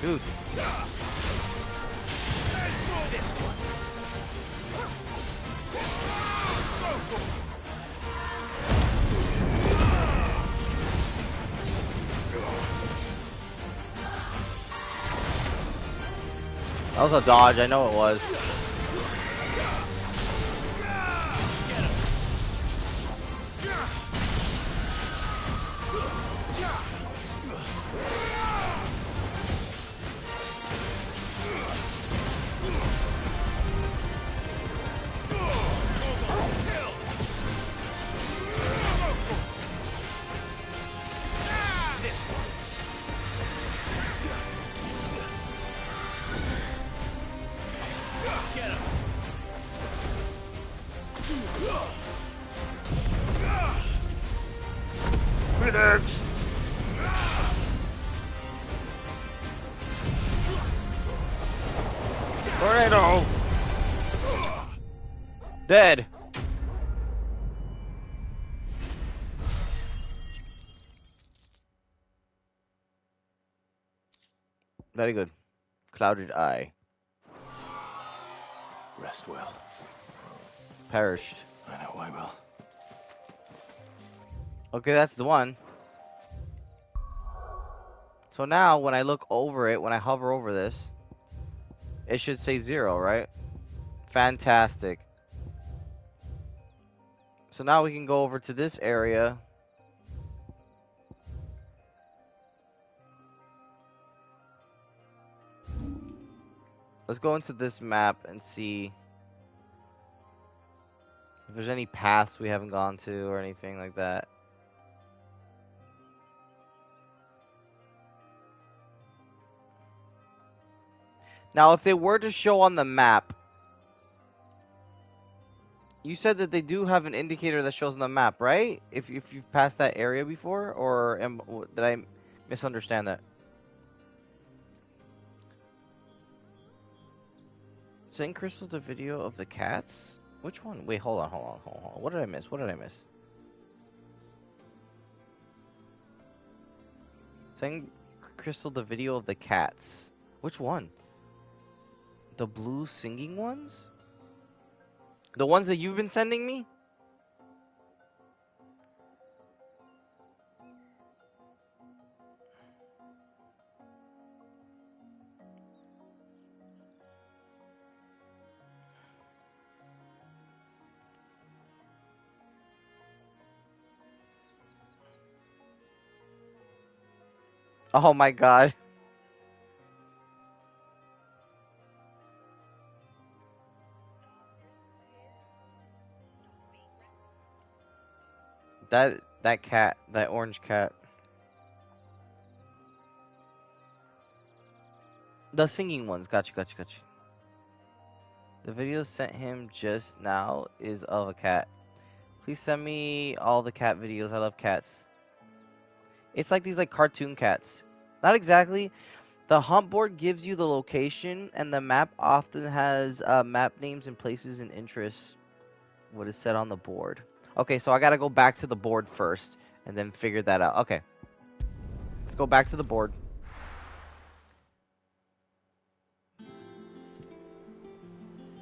Dude. That was a dodge, I know it was. medics! Tornado! Dead! Very good. Clouded eye. Rest well. Perished. I know I will. Okay, that's the one. So now, when I look over it, when I hover over this, it should say 0, right? Fantastic. So now we can go over to this area. Let's go into this map and see if there's any paths we haven't gone to or anything like that. Now, if they were to show on the map, you said that they do have an indicator that shows on the map, right? If you've passed that area before, or did I misunderstand that? Send Crystal the video of the cats? Which one? Wait, hold on. What did I miss? Send Crystal the video of the cats. Which one? The blue singing ones? The ones that you've been sending me? Oh my god. That cat, that orange cat. The singing ones, gotcha. The video sent him just now is of a cat. Please send me all the cat videos. I love cats. It's like these cartoon cats. Not exactly. The hump board gives you the location, and the map often has map names and places and interests. What is said on the board. Okay, so I gotta go back to the board first, and then figure that out. Okay. Let's go back to the board.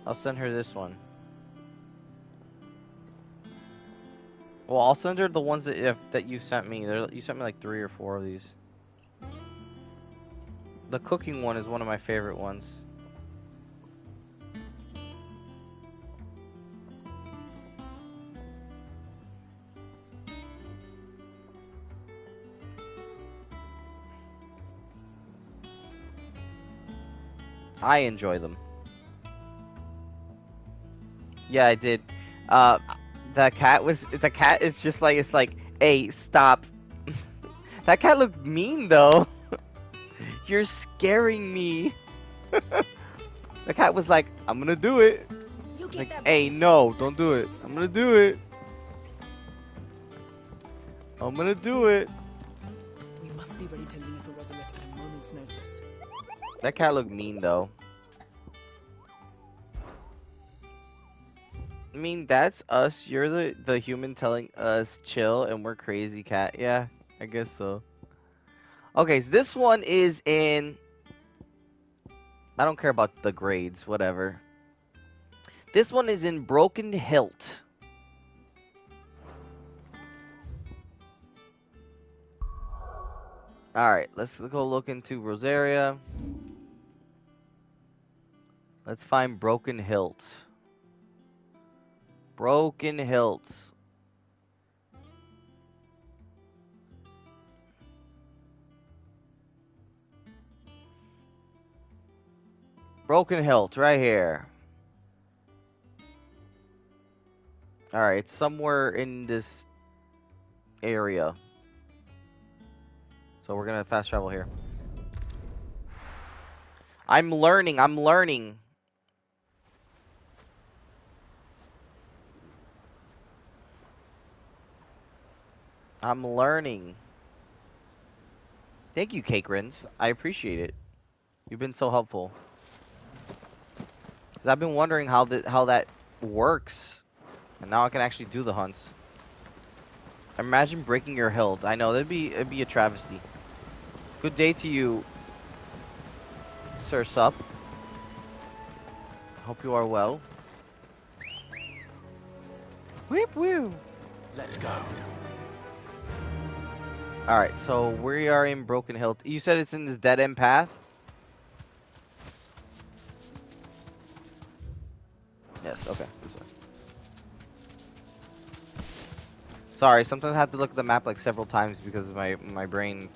I'll send her this one. Well, I'll send her the ones that you sent me. You sent me like 3 or 4 of these. The cooking one is one of my favorite ones. I enjoy them. Yeah, I did. The cat is just like, it's like, hey, stop. That cat looked mean though. You're scaring me. The cat was like, I'm gonna do it. Like, hey, no, don't do it. I'm gonna do it. I'm gonna do it. We must be ready to leave for Rosalith at a moment's notice. That cat looked mean though. I mean, that's us. You're the human telling us chill, and we're crazy cat. Yeah, I guess so. Okay, so this one is in... I don't care about the grades, whatever. This one is in Broken Hilt. Alright, let's go look into Rosaria. Let's find Broken Hilt. Broken Hilt. Broken Hilt, right here. Alright, it's somewhere in this area. So we're gonna fast travel here. I'm learning. I'm learning. Thank you, Cake Rins. I appreciate it. You've been so helpful. 'Cause I've been wondering how that works, and now I can actually do the hunts. Imagine breaking your hilt. I know it'd be a travesty. Good day to you, Sir Sup. Hope you are well. Whip woo. Let's go. All right, so we are in Broken Hilt. You said it's in this dead end path. Yes. Okay. This way. Sorry, sometimes I have to look at the map like several times because my brain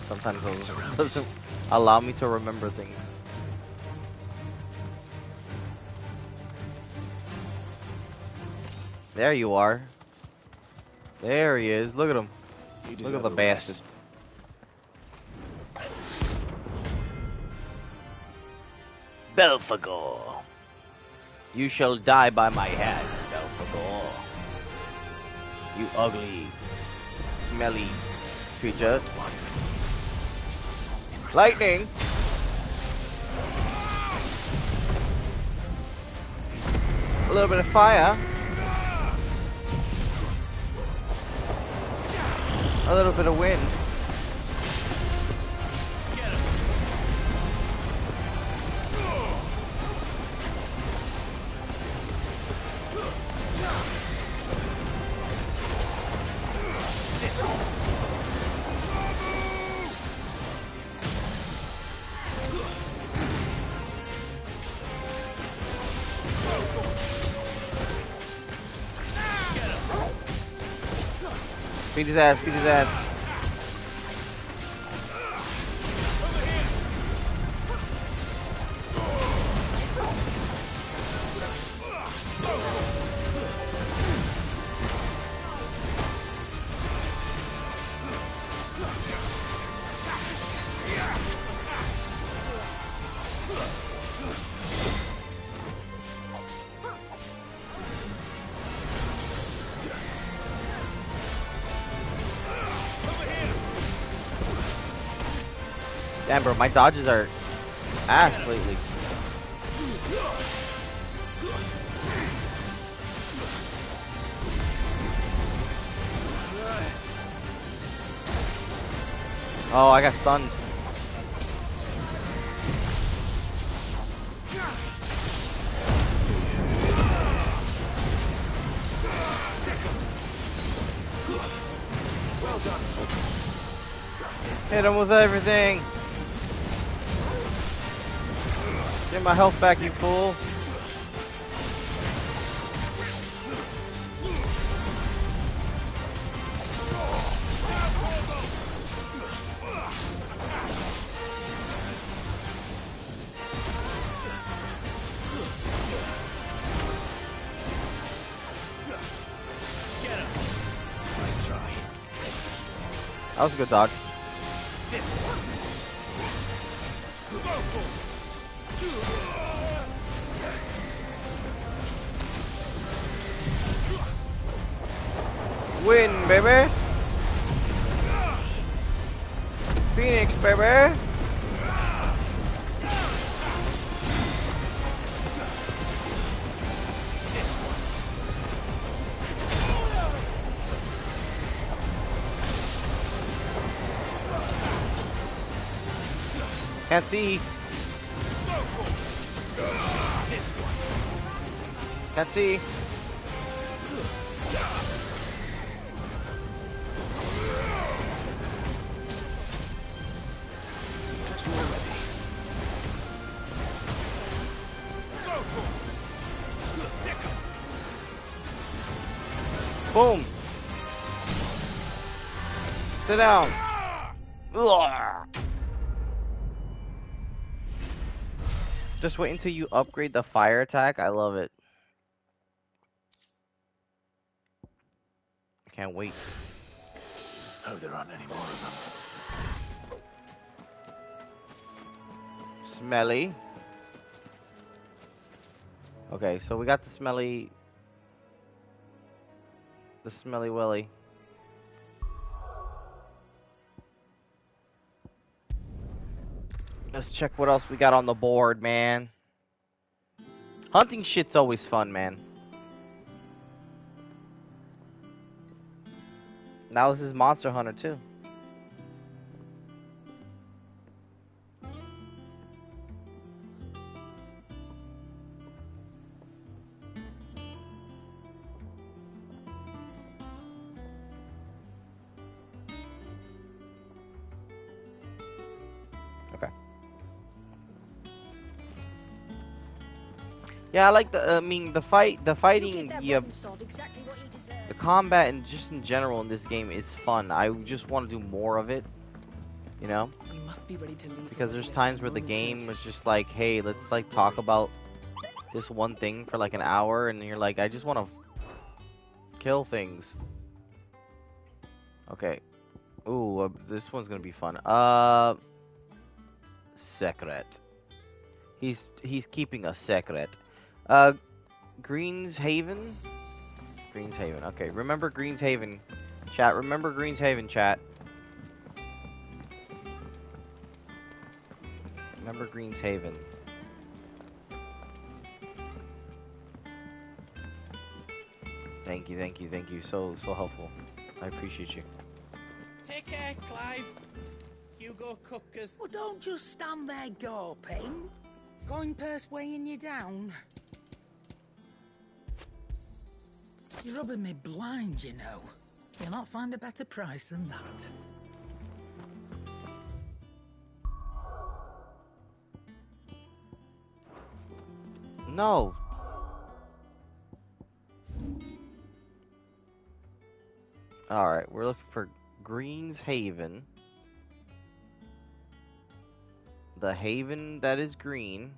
sometimes doesn't allow me to remember things. There you are. There he is. Look at him. Look at the bastard. Belphegor. You shall die by my hand, Belphegor. You ugly, smelly creature. Lightning! A little bit of fire. A little bit of wind. Beat his ass, beat his ass. Damn, bro, my dodges are ass lately. Oh, I got stunned. Well done. Hit him with everything. Get my health back, you fool. Nice try. That was a good dodge. This one. Win, baby. Phoenix, baby. Can't see. Can't see. Boom. Sit down. Ugh. Just wait until you upgrade the fire attack. I love it. I can't wait. Hope there aren't any more of them. Smelly. Okay, so we got the smelly willy. Let's check what else we got on the board, man. Hunting shit's always fun, man. Now this is Monster Hunter too. Okay. Yeah, I like the. I mean, the fighting. Yeah. The combat and just in general in this game is fun. I just want to do more of it, you know? We must be ready to leave because there's times where the game was just like, hey, let's like talk about this one thing for like an hour, and you're like, I just want to kill things. Okay. Ooh, this one's gonna be fun. Secret. He's keeping a secret. Greenshaven. Greenshaven. Okay, remember Greenshaven, chat. Remember Greenshaven, chat. Remember Greenshaven. Thank you, thank you, thank you. So helpful. I appreciate you. Take care, Clive. Hugo Kupka's. Well, don't just stand there gawping. Coin purse weighing you down. You're rubbing me blind, you know. You'll not find a better price than that. No. Alright, we're looking for Greenshaven. The haven that is green.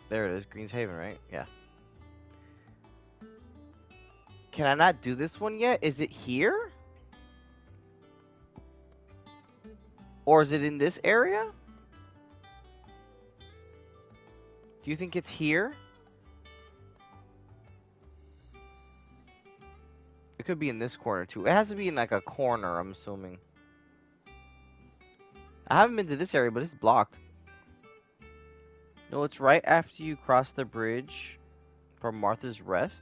There it is, Greenshaven, right? Yeah. Can I not do this one yet? Is it here? Or is it in this area? Do you think it's here? It could be in this corner too. It has to be in like a corner, I'm assuming. I haven't been to this area, but it's blocked. No, it's right after you cross the bridge from Martha's Rest.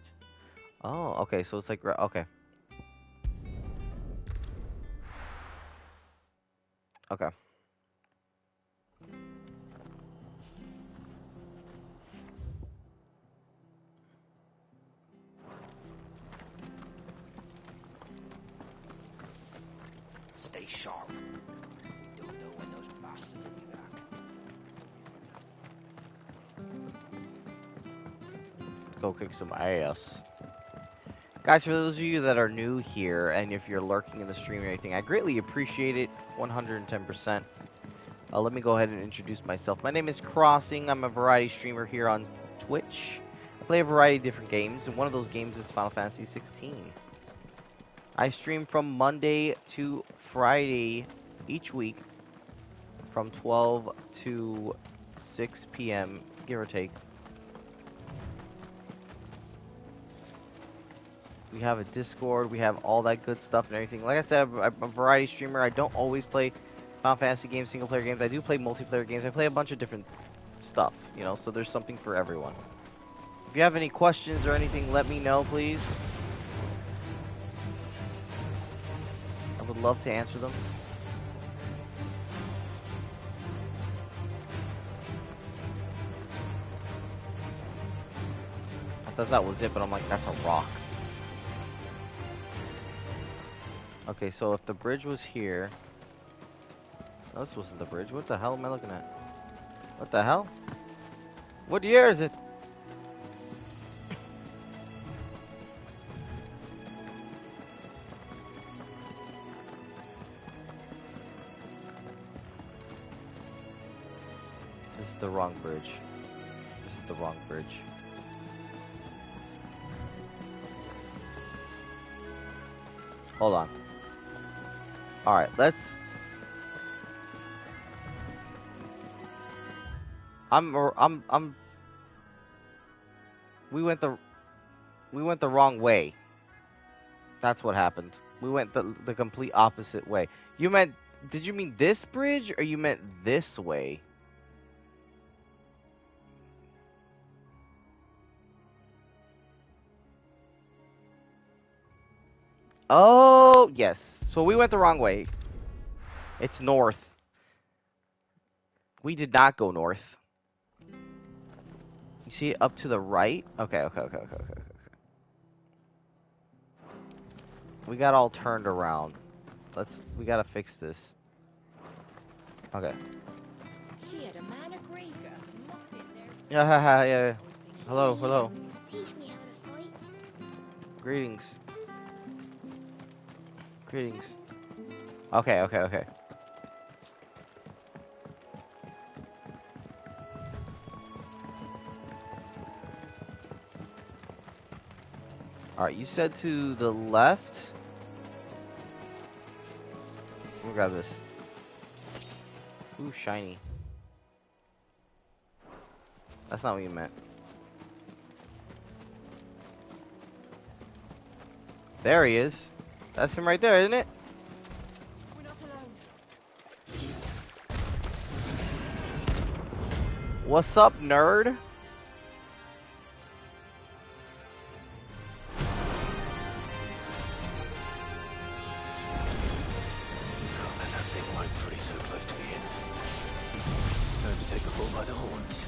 Oh, okay, so it's like, okay. Okay. Stay sharp. Don't know when those bastards will be back. Let's go kick some ass. Guys, for those of you that are new here, and if you're lurking in the stream or anything, I greatly appreciate it, 110%. Let me go ahead and introduce myself. My name is Crossing. I'm a variety streamer here on Twitch. I play a variety of different games, and one of those games is Final Fantasy 16. I stream from Monday to Friday each week from 12 to 6 p.m., give or take. We have a Discord, we have all that good stuff and everything. Like I said, I'm a variety streamer. I don't always play Final Fantasy games, single player games. I do play multiplayer games. I play a bunch of different stuff, you know, so there's something for everyone. If you have any questions or anything, let me know, please. I would love to answer them. I thought that was it, but I'm like, that's a rock. Okay, so if the bridge was here... No, this wasn't the bridge. What the hell am I looking at? What the hell? What year is it? This is the wrong bridge. This is the wrong bridge. Hold on. Alright, let's... I'm We went the wrong way. That's what happened. We went the complete opposite way. Did you mean this bridge or you meant this way? Oh, yes. So we went the wrong way. It's north. We did not go north. You see it up to the right? Okay. We got all turned around. We gotta fix this. Okay. She had a man of Greek. Yeah. Hello. Teach me how to fight. Greetings. Okay. Alright, you said to the left. We'll grab this. Ooh, shiny. That's not what you meant. There he is. That's him right there, isn't it? We're not alone. What's up, nerd? Pretty so close to the end. Time to take the bull by the horns.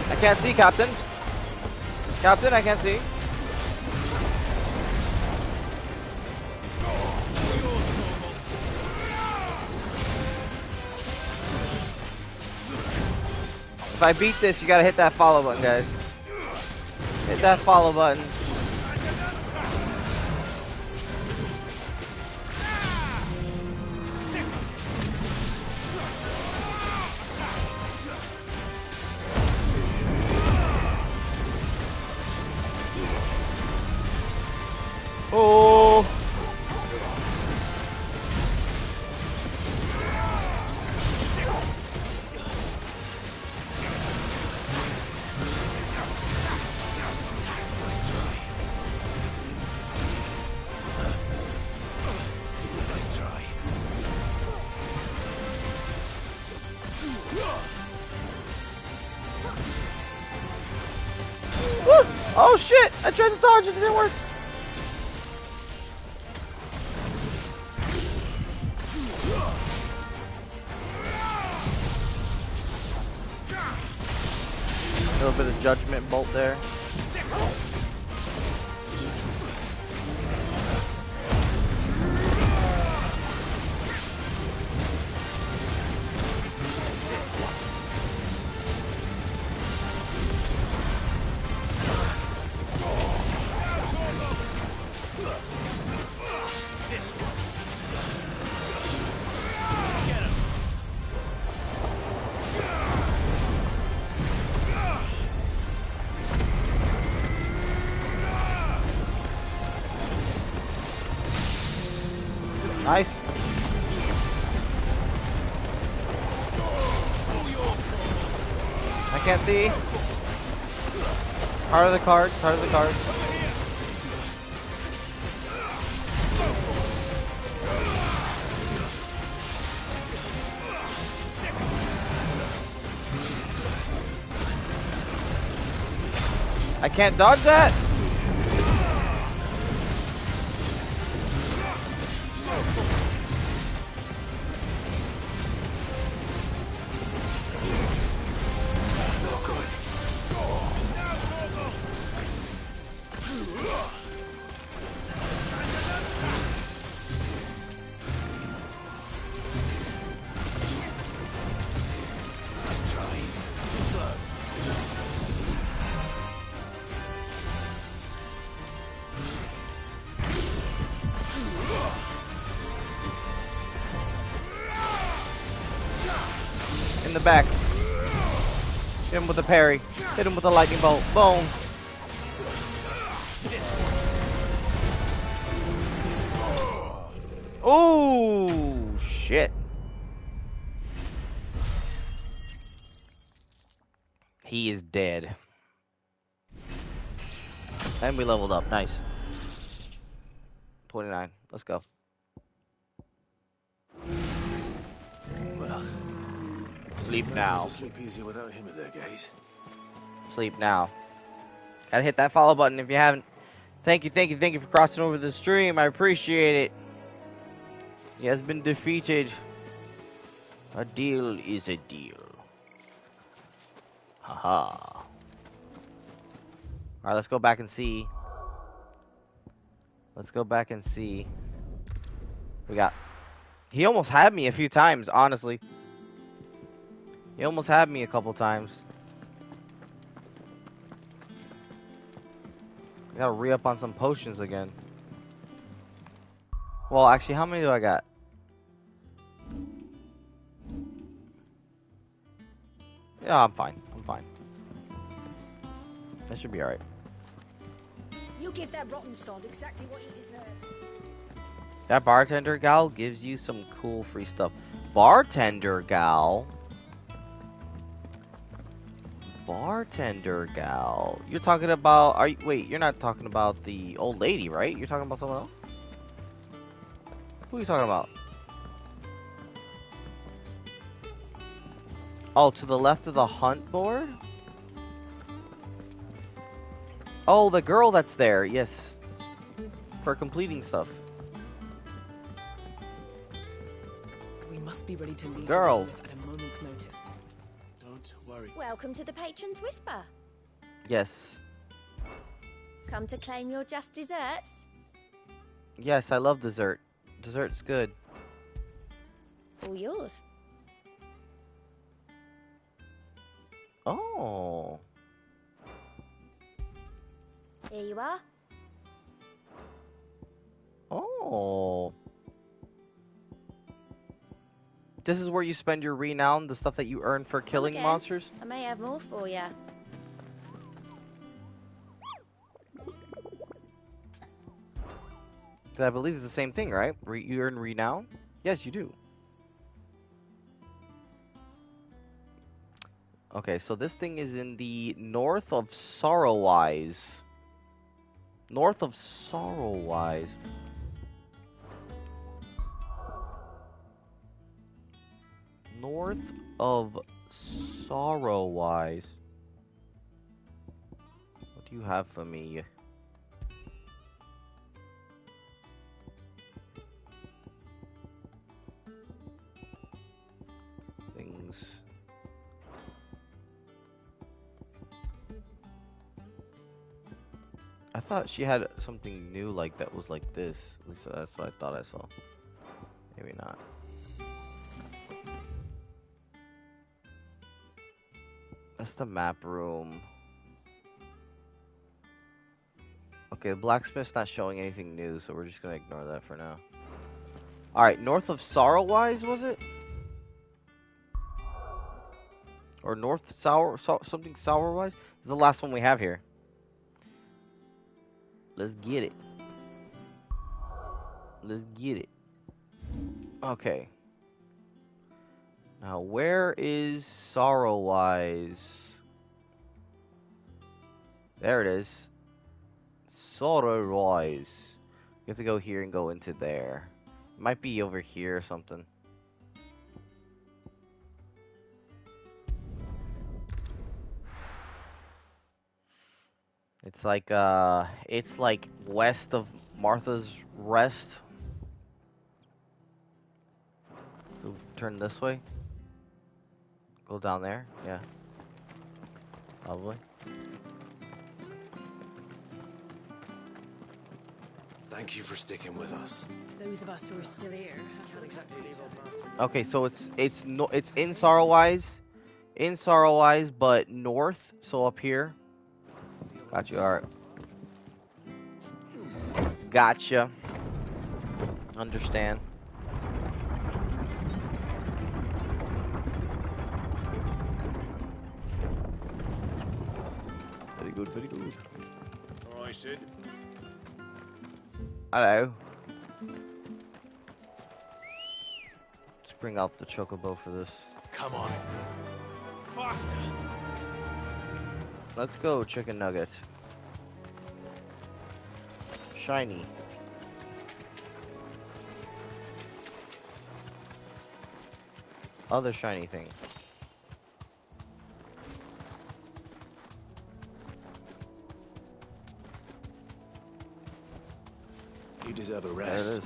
I can't see, Captain. Captain, I can't see. If I beat this, you gotta hit that follow button, guys. Hit that follow button. Oh! Nice try. Woo! Oh shit! I tried to dodge it, it didn't work. A little bit of judgment bolt there. Nice. I can't see. Heart of the card, heart of the card. I can't dodge that. in the back. Hit him with a parry. Hit him with a lightning bolt. Boom. Oh shit. He is dead. And we leveled up. Nice. 29. Let's go. Well, Sleep now. Sleep easier without him at their gate. Sleep now. Gotta hit that follow button if you haven't. Thank you for crossing over the stream. I appreciate it. He has been defeated. A deal is a deal. Haha. Alright, let's go back and see. Let's go back and see. We got... He almost had me a few times, honestly. He almost had me a couple times. I gotta re-up on some potions again. Well, actually, how many do I got? Yeah, I'm fine. I'm fine. That should be alright. You give that rotten sod exactly what he deserves. That bartender gal gives you some cool free stuff. Bartender gal? Bartender gal? You're talking about... Wait, you're not talking about the old lady, right? You're talking about someone else? Who are you talking about? Oh, to the left of the hunt board? Oh, the girl that's there, yes. For completing stuff. We must be ready to leave Girl. Elizabeth at a moment's notice. Don't worry. Welcome to the Patron's Whisper. Yes. Come to claim your just desserts? Yes, I love dessert. Dessert's good. All yours. Oh. Here you are. Oh. This is where you spend your renown, the stuff that you earn for killing again. monsters? I may have more for you. I believe it's the same thing, right? You earn renown? Yes, you do. Okay, so this thing is in the north of Sorrowwise. North of Sorrowwise. North of Sorrowwise. What do you have for me? Things. I thought she had something new like that was like this. At least that's what I thought I saw. Maybe not. That's the map room. Okay, the blacksmith's not showing anything new, so we're just gonna ignore that for now. Alright, north of Sorrowwise, was it? Or north something Sourwise? This is the last one we have here. Let's get it. Let's get it. Okay. Now, where is Sorrowwise? There it is. Sorrowwise. You have to go here and go into there. It might be over here or something. It's like west of Martha's Rest. So turn this way. Go down there, yeah. Probably. Thank you for sticking with us. Those of us who are still here. Can't exactly leave old Martin. Okay, so it's in Sorrowwise, but north, so up here. Got you, alright. Gotcha. Understand. good, very good. Alright, Sid. Hello. Let's bring out the chocobo for this. Come on. Faster. Let's go, chicken nugget. Shiny. Other shiny thing. You deserve a There it rest. is.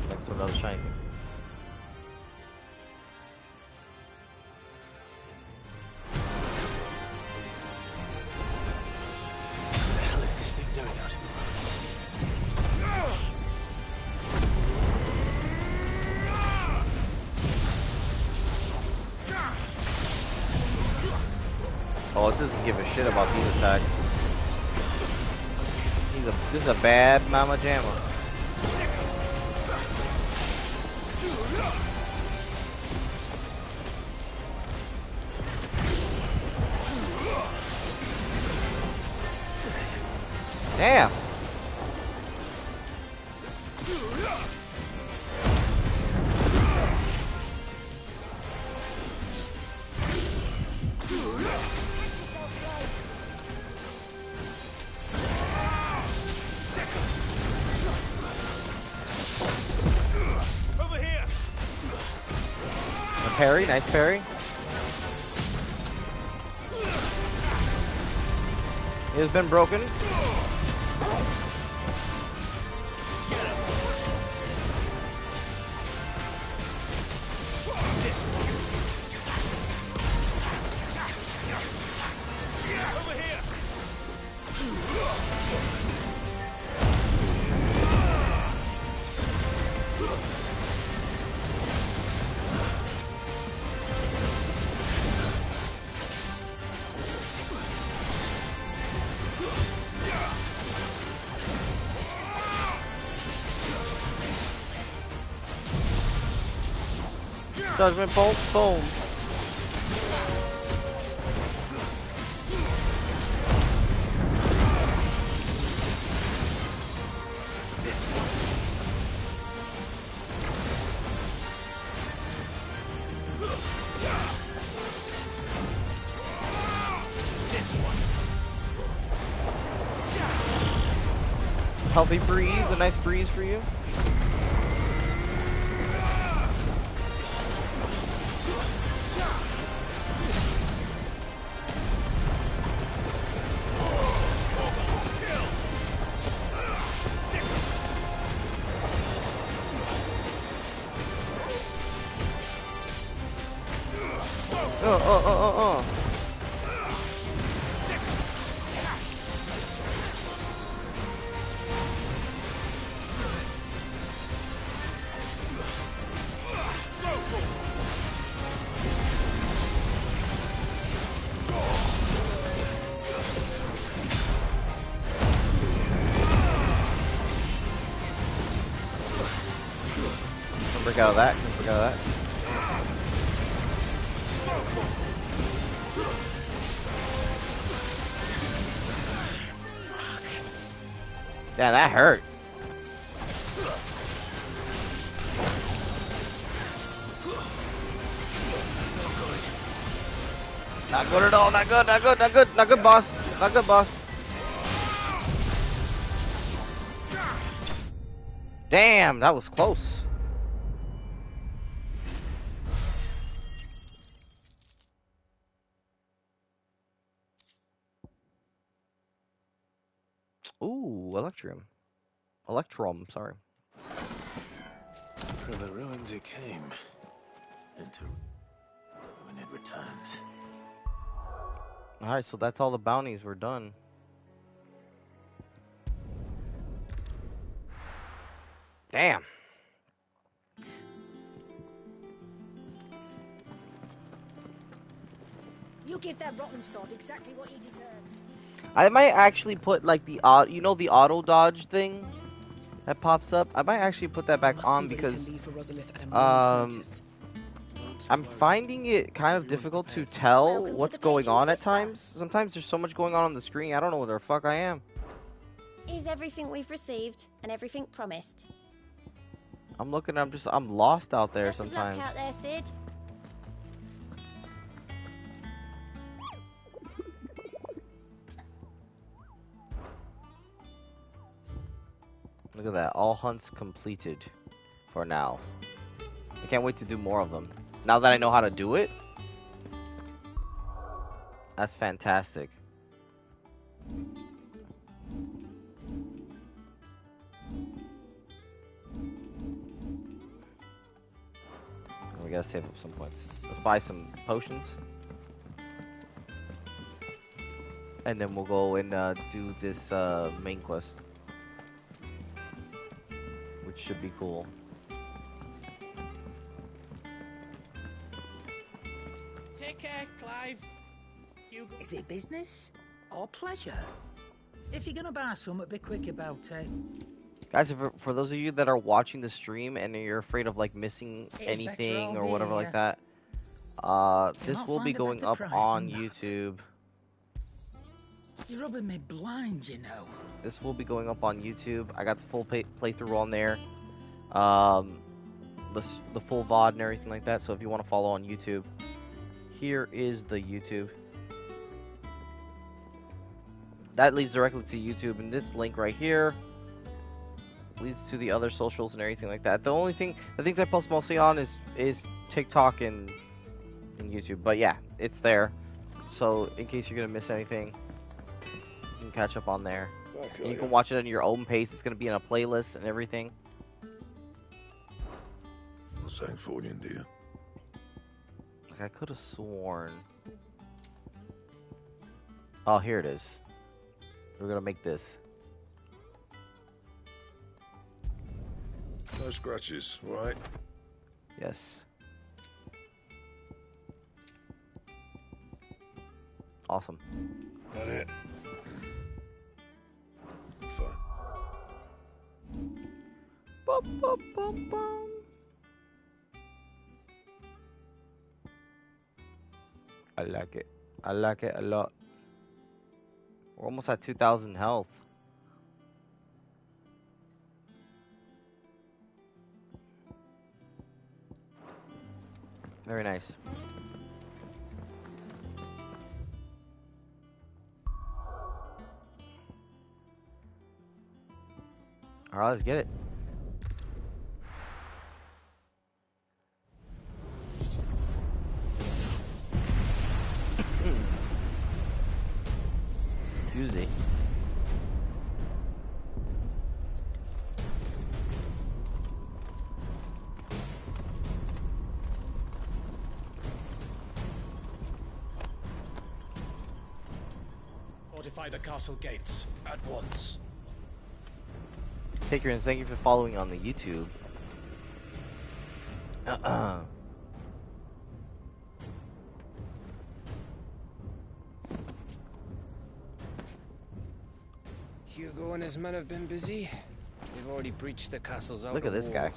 Next to another shiny thing. What the hell is this thing doing out in the Oh, it doesn't give a shit about these attacks. This is a bad mama jamma. Damn. Over here. A parry, nice parry. It has been broken. Judgment bolt, boom. Healthy breeze, a nice breeze for you. Break out of that, break out of that. Yeah, that hurt. Not good at all, not good, not good, not good, not good, boss. Not good, boss. Damn, that was close. Ooh, Electrum, sorry. From the ruins it came, and to ruin it returns. Alright, so that's all the bounties were done. Damn. You give that rotten sod exactly what he deserves. I might actually put like the you know the auto dodge thing that pops up. I might actually put that back on because I'm finding it kind of difficult to tell what's going on at times. Sometimes there's so much going on the screen, I don't know where the fuck I am. Is everything we've received and everything promised? I'm looking, I'm lost out there Best of luck sometimes. out there, Sid. Look at that, all hunts completed for now. I can't wait to do more of them. Now that I know how to do it, that's fantastic. We gotta save up some points. Let's buy some potions. And then we'll go and do this main quest. Which should be cool. Take care, Clive. Is it business or pleasure? If you're gonna buy something, be quick about it. Guys, for those of you that are watching the stream and you're afraid of like missing It's anything better or I'll whatever be like that, this not will be find a going better up price on than that. YouTube. You're rubbing me blind, you know. This will be going up on YouTube. I got the full playthrough on there. The full VOD and everything like that. So if you want to follow on YouTube, here is the YouTube. That leads directly to YouTube, and this link right here leads to the other socials and everything like that. The things I post mostly on is TikTok and YouTube. But yeah, it's there. So in case you're gonna miss anything, you can catch up on there. And you can watch it at your own pace. It's gonna be in a playlist and everything. Something for you, dear. Like I could have sworn. Oh, here it is. We're gonna make this. No scratches, right? Yes. Awesome. That it. Fine. Bum, bum, bum, bum. I like it. I like it a lot. We're almost at 2,000 health. Very nice. Alright, let's get it. Excuse me. Fortify the castle gates at once. Taker, and thank you for following on the YouTube. Hugo and his men have been busy. They've already breached the castle's outer Look at this wall. guy.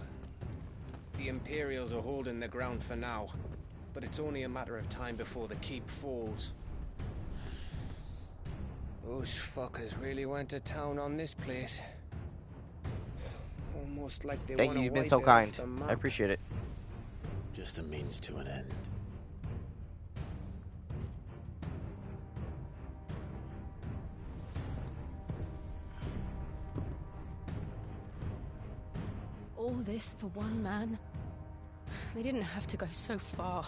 The Imperials are holding the ground for now, but it's only a matter of time before the keep falls. Those fuckers really went to town on this place. Almost like they Thank want you, to you've been wipe so it kind. off the I map. appreciate it. Just a means to an end. All this for one man? They didn't have to go so far.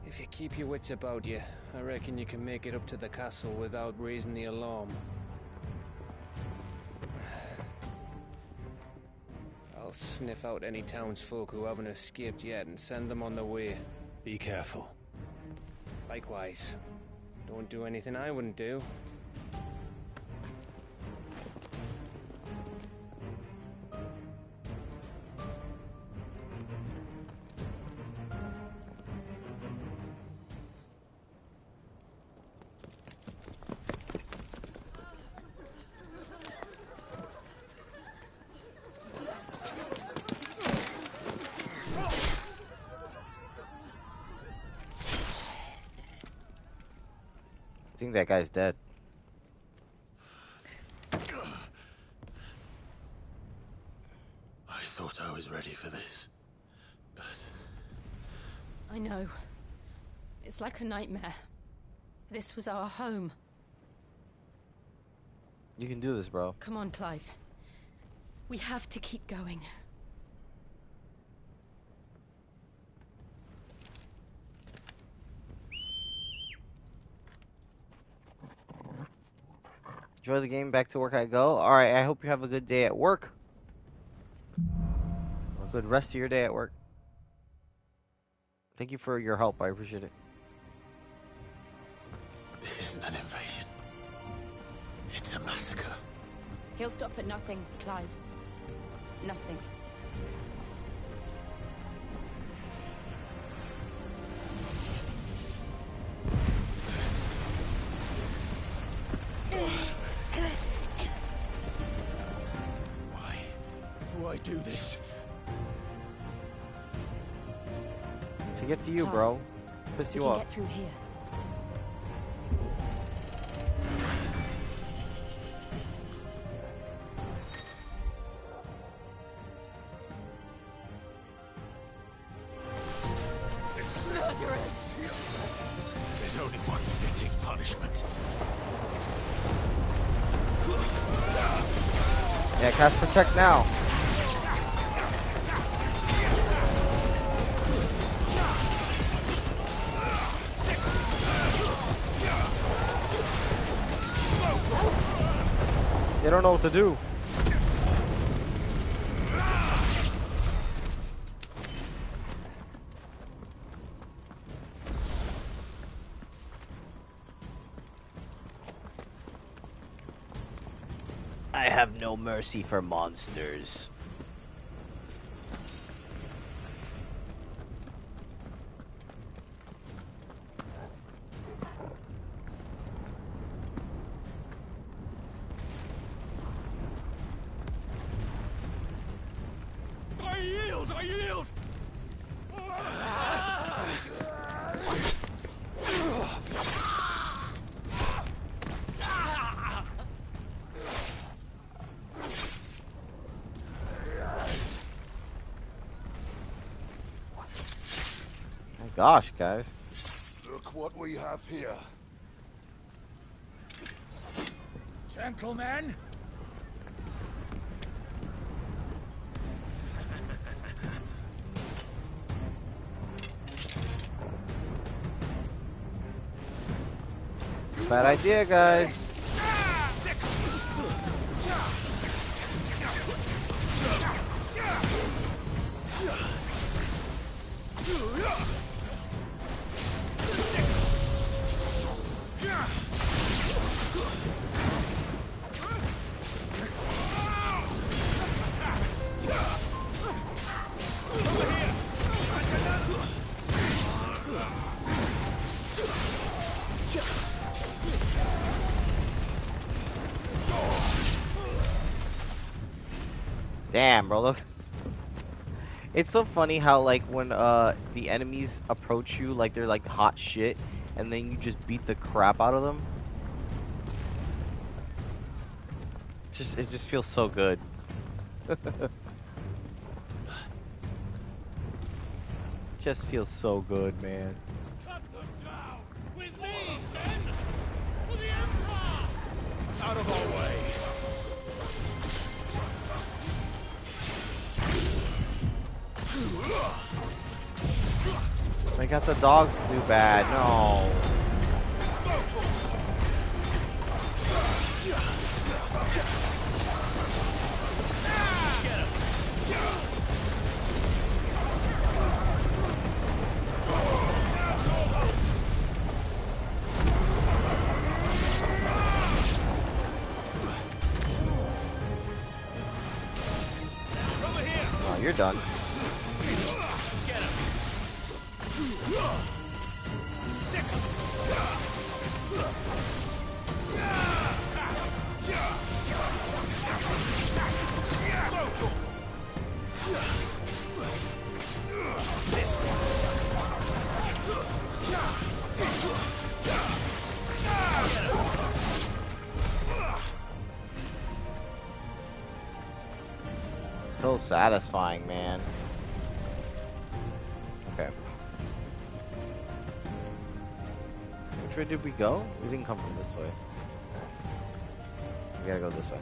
If you keep your wits about you, I reckon you can make it up to the castle without raising the alarm. I'll sniff out any townsfolk who haven't escaped yet and send them on their way. Be careful. Likewise. Don't do anything I wouldn't do. think that guy's dead. I thought I was ready for this, but... I know. It's like a nightmare. This was our home. You can do this, bro. Come on, Clive. We have to keep going. Enjoy the game. Back to work I go. Alright, I hope you have a good day at work. Or a good rest of your day at work. Thank you for your help. I appreciate it. This isn't an invasion. It's a massacre. He'll stop at nothing, Clive. Nothing. Why do this? To get to you, Clive, bro. Piss we you can off. get through here. Murderers! There's only one fitting punishment. Yeah, cast protect now. They don't know what to do. I have no mercy for monsters. I yield! I yield! My gosh, guys. Look what we have here. Gentlemen, Bad idea, guys. Damn, bro, look. It's so funny how, like, when the enemies approach you, like, they're, like, hot shit, and then you just beat the crap out of them. It just feels so good. Just feels so good, man. Cut them down! With me, men! For the Emperor! Out of our way! They got the dogs too bad. No. Oh, you're done. so satisfying, man. Okay. Which way did we go? We didn't come from this way. We gotta go this way.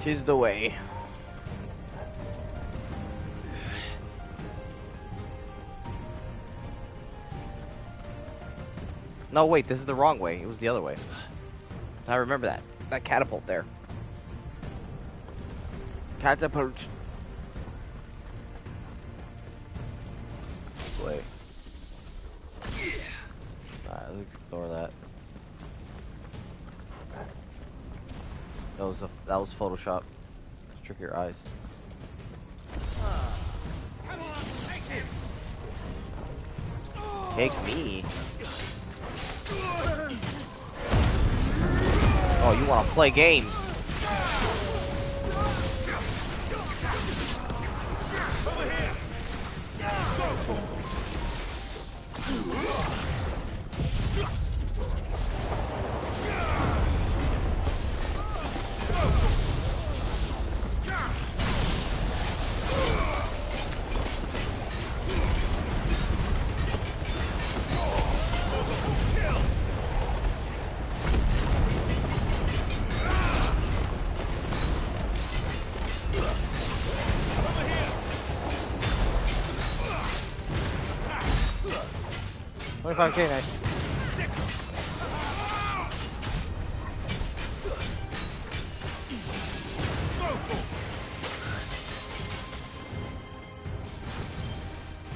'Tis the way. No, wait, this is the wrong way. It was the other way. I remember that. That catapult there. Catapult. Wait. Alright, let's ignore that. That was Photoshop. Let's trick your eyes. Come on, take him! Take me? Oh, you wanna play games? Over here! $25K, nice.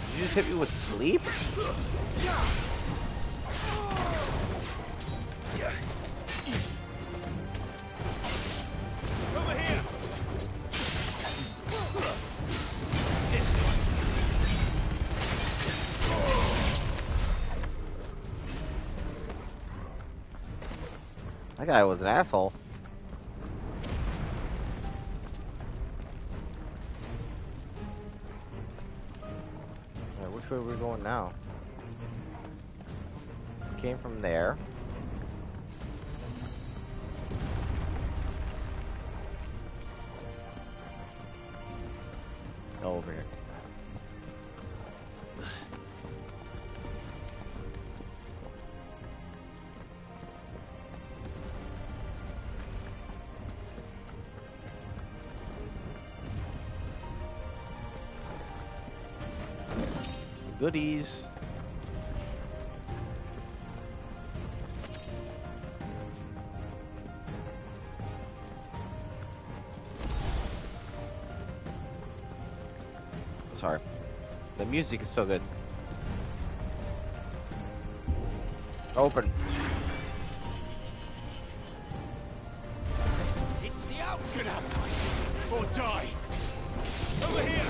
Did you just hit me with sleep? Over here! That guy was an asshole. Alright, which way are we going now? We came from there. Oh, over here. Goodies. Sorry. The music is so good. Open. It's the out! Get out of my city or die! Over here!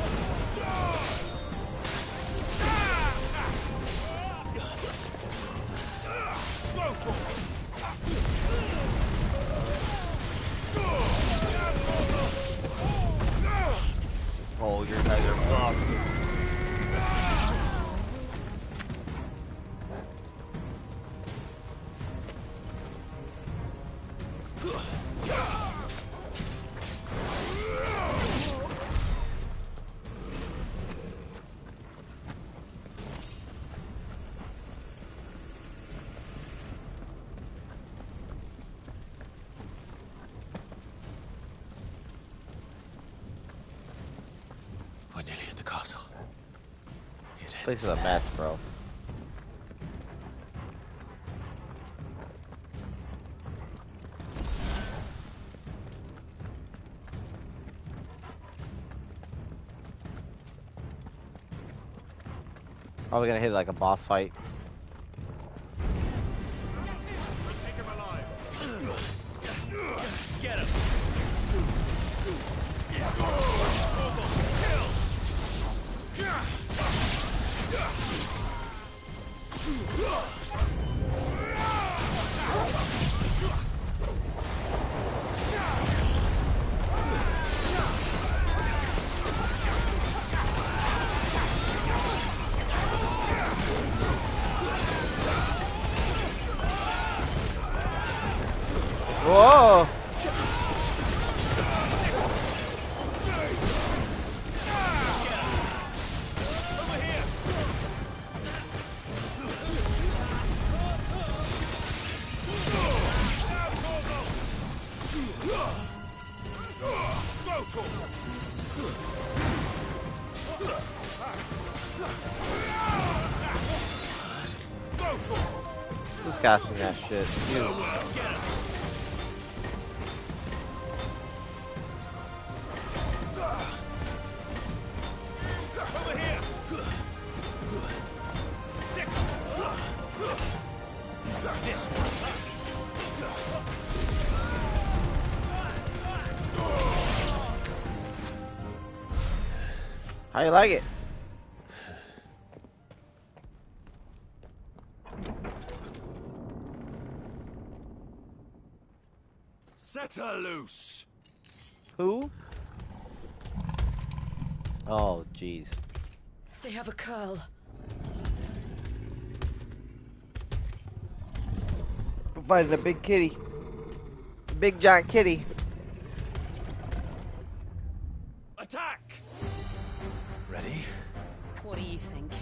Oh, your guys are fucked. We're nearly at the castle. This place is a mess, bro. Probably gonna hit like a boss fight. Take him alive. Get him. Who's casting that shit? You. How you like it? Set her loose. Who? Oh, jeez. They have a curl. We're fighting a big kitty. Big giant kitty. Attack! Ready? What do you think?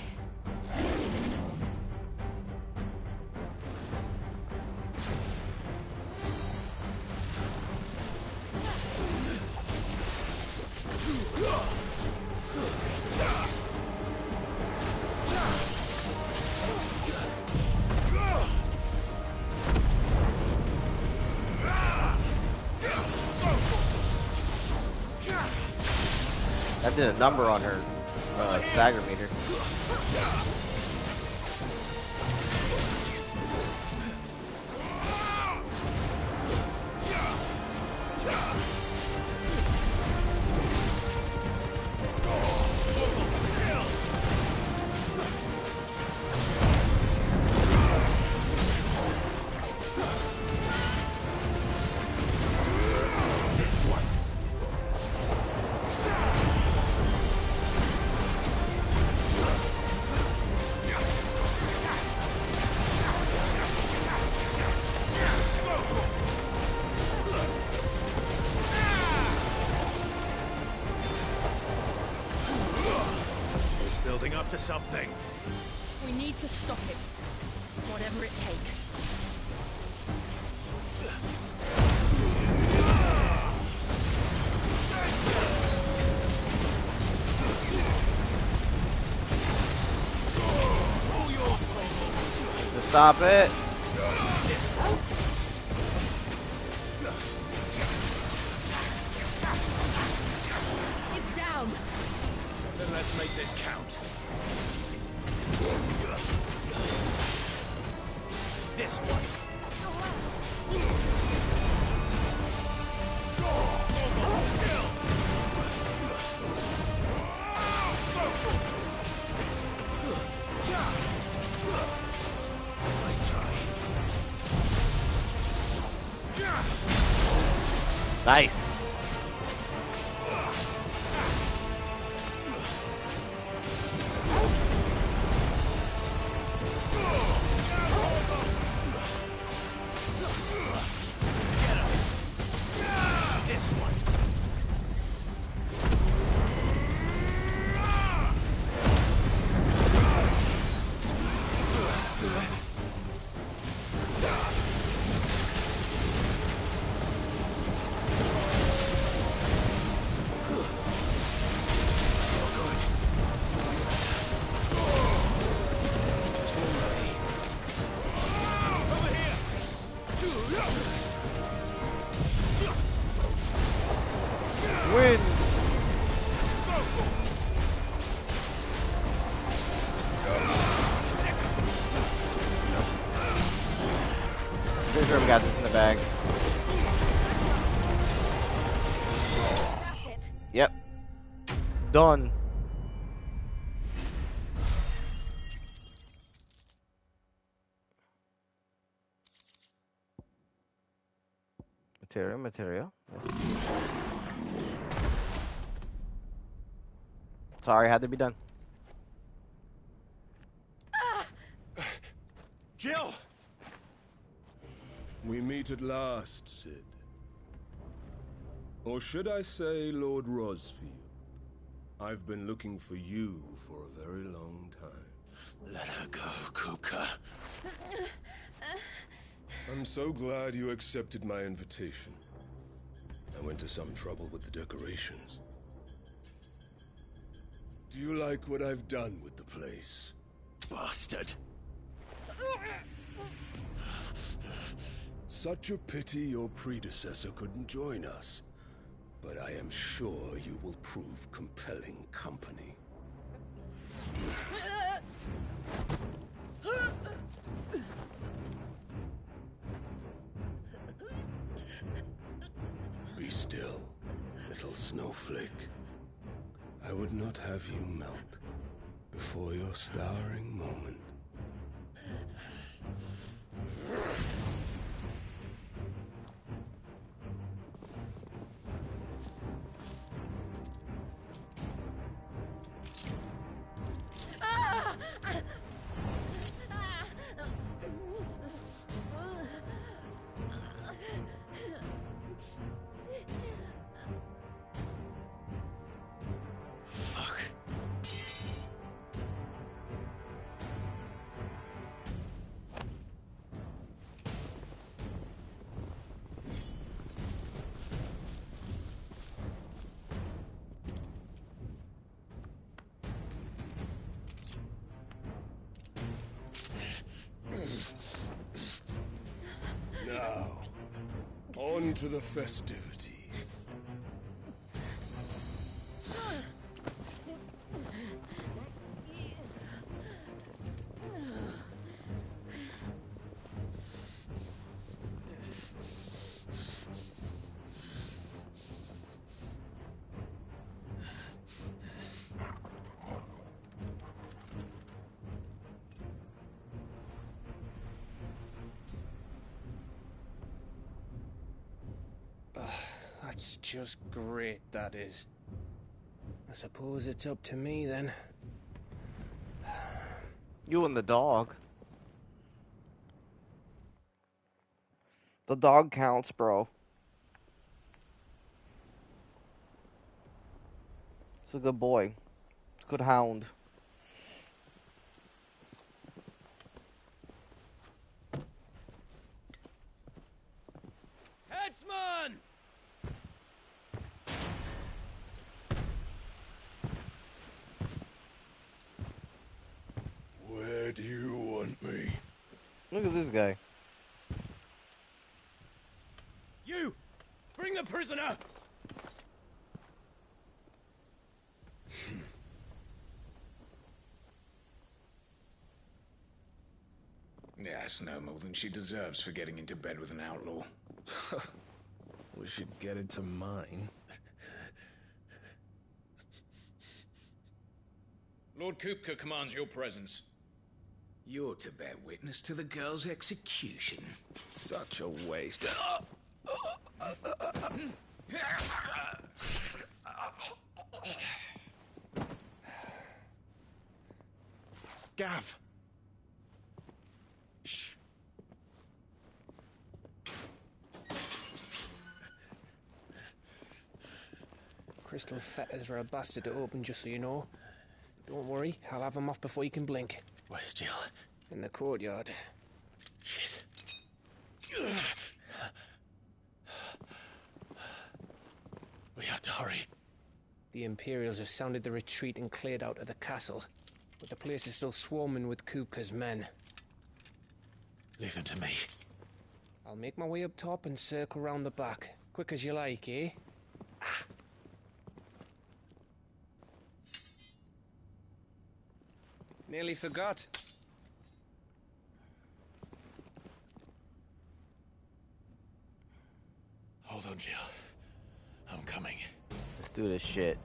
That did a number on her stagger meter. Building up to something. We need to stop it. Whatever it takes. To stop it. It's down. Then let's make this count. This one. Nice try. Nice. This one. Win. Pretty sure we got this in the bag. Yep. Done. Material. Yes. Sorry, had to be done. Jill! We meet at last, Cid. Or should I say, Lord Rosfield? I've been looking for you for a very long time. Let her go, Kupka. I'm so glad you accepted my invitation. I went to some trouble with the decorations. Do you like what I've done with the place? Bastard! Such a pity your predecessor couldn't join us. But I am sure you will prove compelling company. Be still, little snowflake. I would not have you melt before your starring moment. Now, on to the festivities. That's just great, that is. I suppose it's up to me then. You and the dog. The dog counts, bro. It's a good boy. It's a good hound. Headsman! Where do you want me? Look at this guy. You! Bring the prisoner! Yes, no more than she deserves for getting into bed with an outlaw. We should get into mine. Lord Kupka commands your presence. You're to bear witness to the girl's execution. Such a waste. Gav! Shh. Crystal fetters are a bastard to open, just so you know. Don't worry, I'll have them off before you can blink. Where's Jill? In the courtyard. Shit. We have to hurry. The Imperials have sounded the retreat and cleared out of the castle, but the place is still swarming with Kupka's men. Leave them to me. I'll make my way up top and circle round the back. Quick as you like, eh? Nearly forgot. Hold on, Jill. I'm coming. Let's do this shit.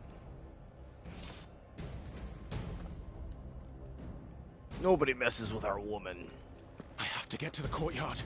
Nobody messes with our woman. I have to get to the courtyard.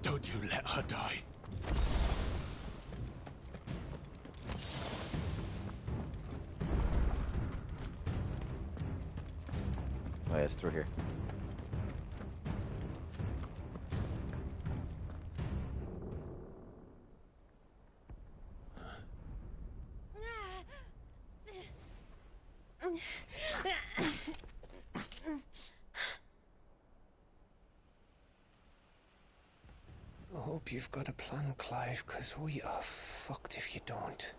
Don't you let her die. it's through here. I hope you've got a plan, Clive, because we are fucked if you don't.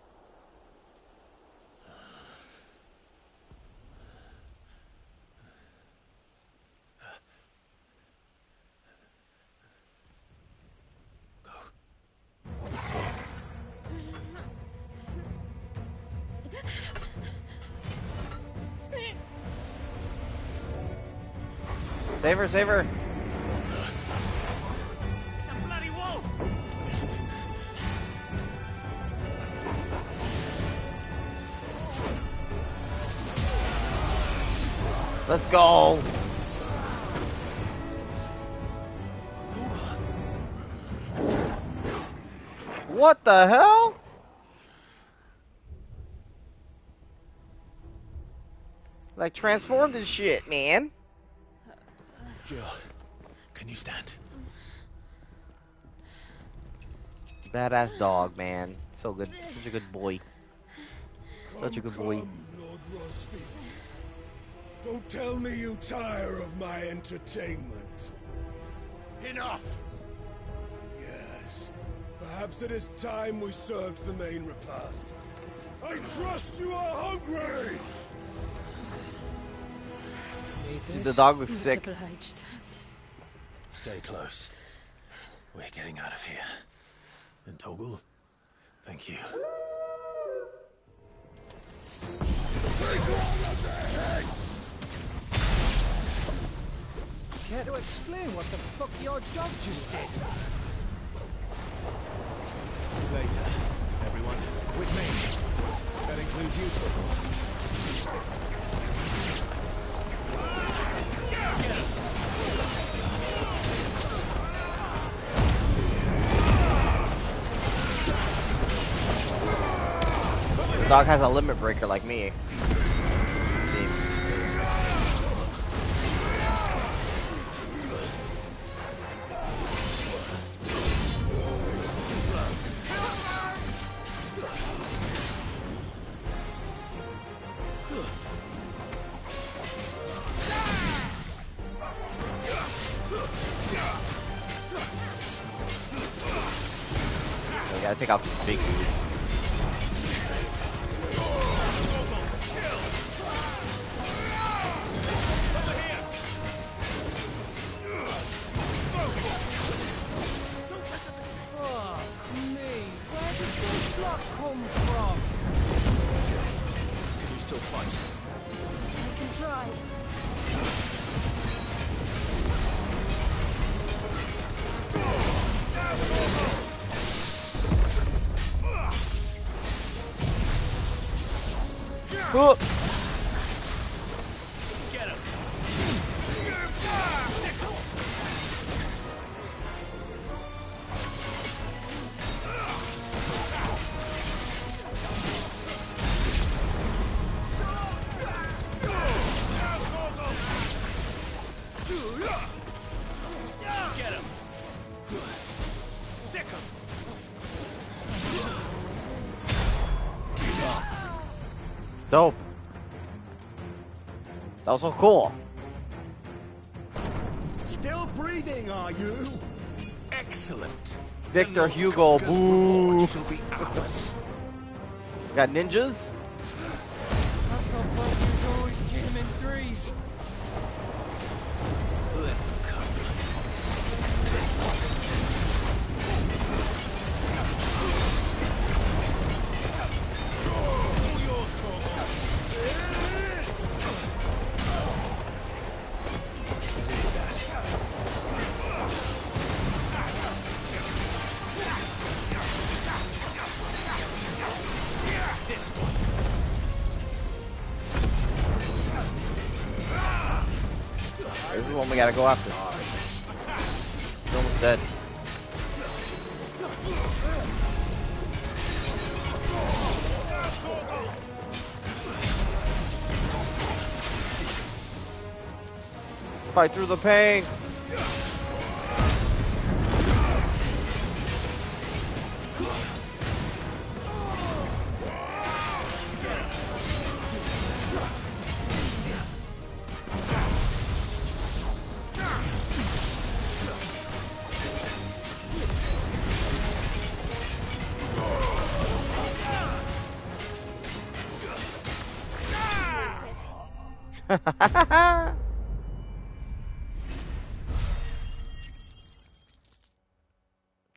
Save her, save her! It's a bloody wolf! Let's go! What the hell? Like transformed and shit, man. Jill, can you stand? Badass dog, man. So good. Such a good boy. Such a good boy. Come, Lord Rosfield. Don't tell me you tire of my entertainment. Enough! Yes. Perhaps it is time we served the main repast. I trust you are hungry! The dog was sick. Obliged. Stay close. We're getting out of here. And Toggle, thank you. Take all of their heads! Care to explain what the fuck your dog just did? Later, everyone. With me. That includes you, Toggle. The dog has a limit breaker like me. We gotta take out this big dude. Oh. Get him! Get him! Sick him! Dope. That was so cool. Still breathing, are you? Excellent. Victor Hugo, boo. Shall be ours. Got ninjas? I thought Vikings always came in threes. Let them come. All yours, Torvald. This one. This is one we gotta go after. He's almost dead. Fight through the pain.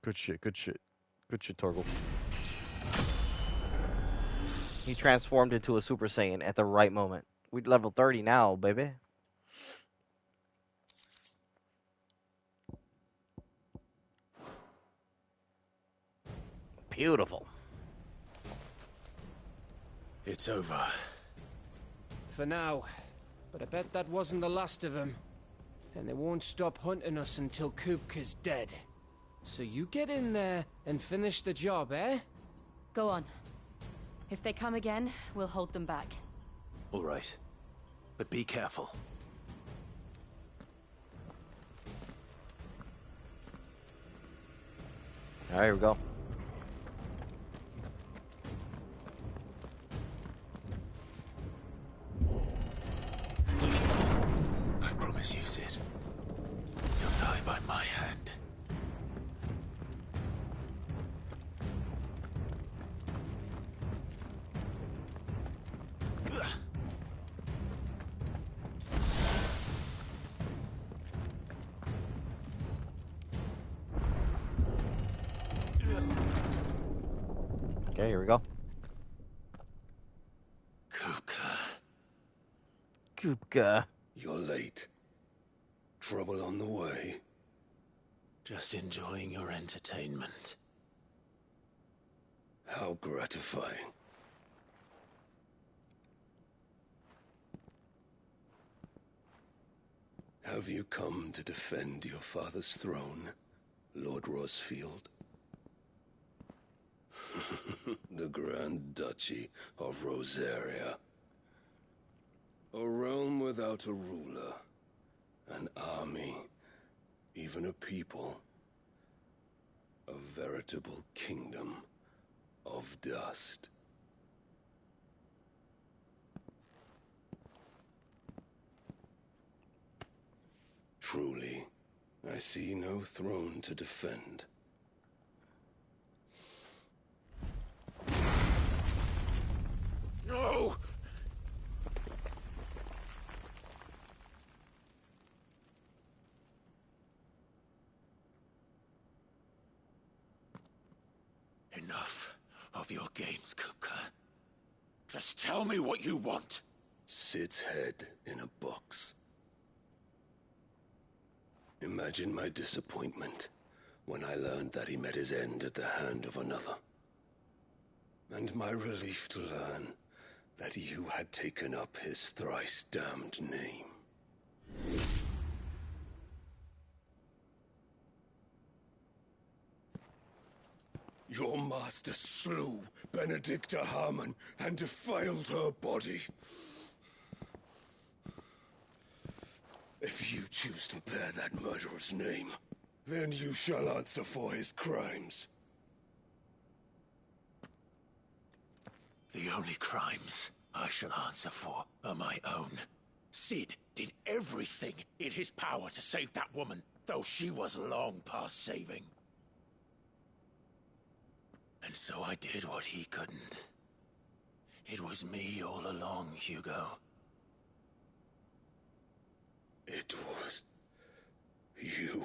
Good shit, good shit. Good shit, Torgal. He transformed into a Super Saiyan at the right moment. We're level 30 now, baby. Beautiful. It's over. For now. But I bet that wasn't the last of them. And they won't stop hunting us until Kupka's dead. So you get in there and finish the job, eh? Go on. If they come again, we'll hold them back. All right. But be careful. All right, here we go. I promise you, Sid. You'll die by my hand. Okay, here we go. Kupka. You're late. Trouble on the way. Just enjoying your entertainment. How gratifying. Have you come to defend your father's throne, Lord Rosfield? The Grand Duchy of Rosaria. A realm without a ruler, an army, even a people. A veritable kingdom of dust. Truly, I see no throne to defend. No! Enough of your games, Kupka. Just tell me what you want. Sid's head in a box. Imagine my disappointment when I learned that he met his end at the hand of another. And my relief to learn that you had taken up his thrice-damned name. Your master slew Benedicta Harmon and defiled her body. If you choose to bear that murderer's name, then you shall answer for his crimes. The only crimes I shall answer for are my own. Sid did everything in his power to save that woman, though she was long past saving. And so I did what he couldn't. It was me all along, Hugo. It was you.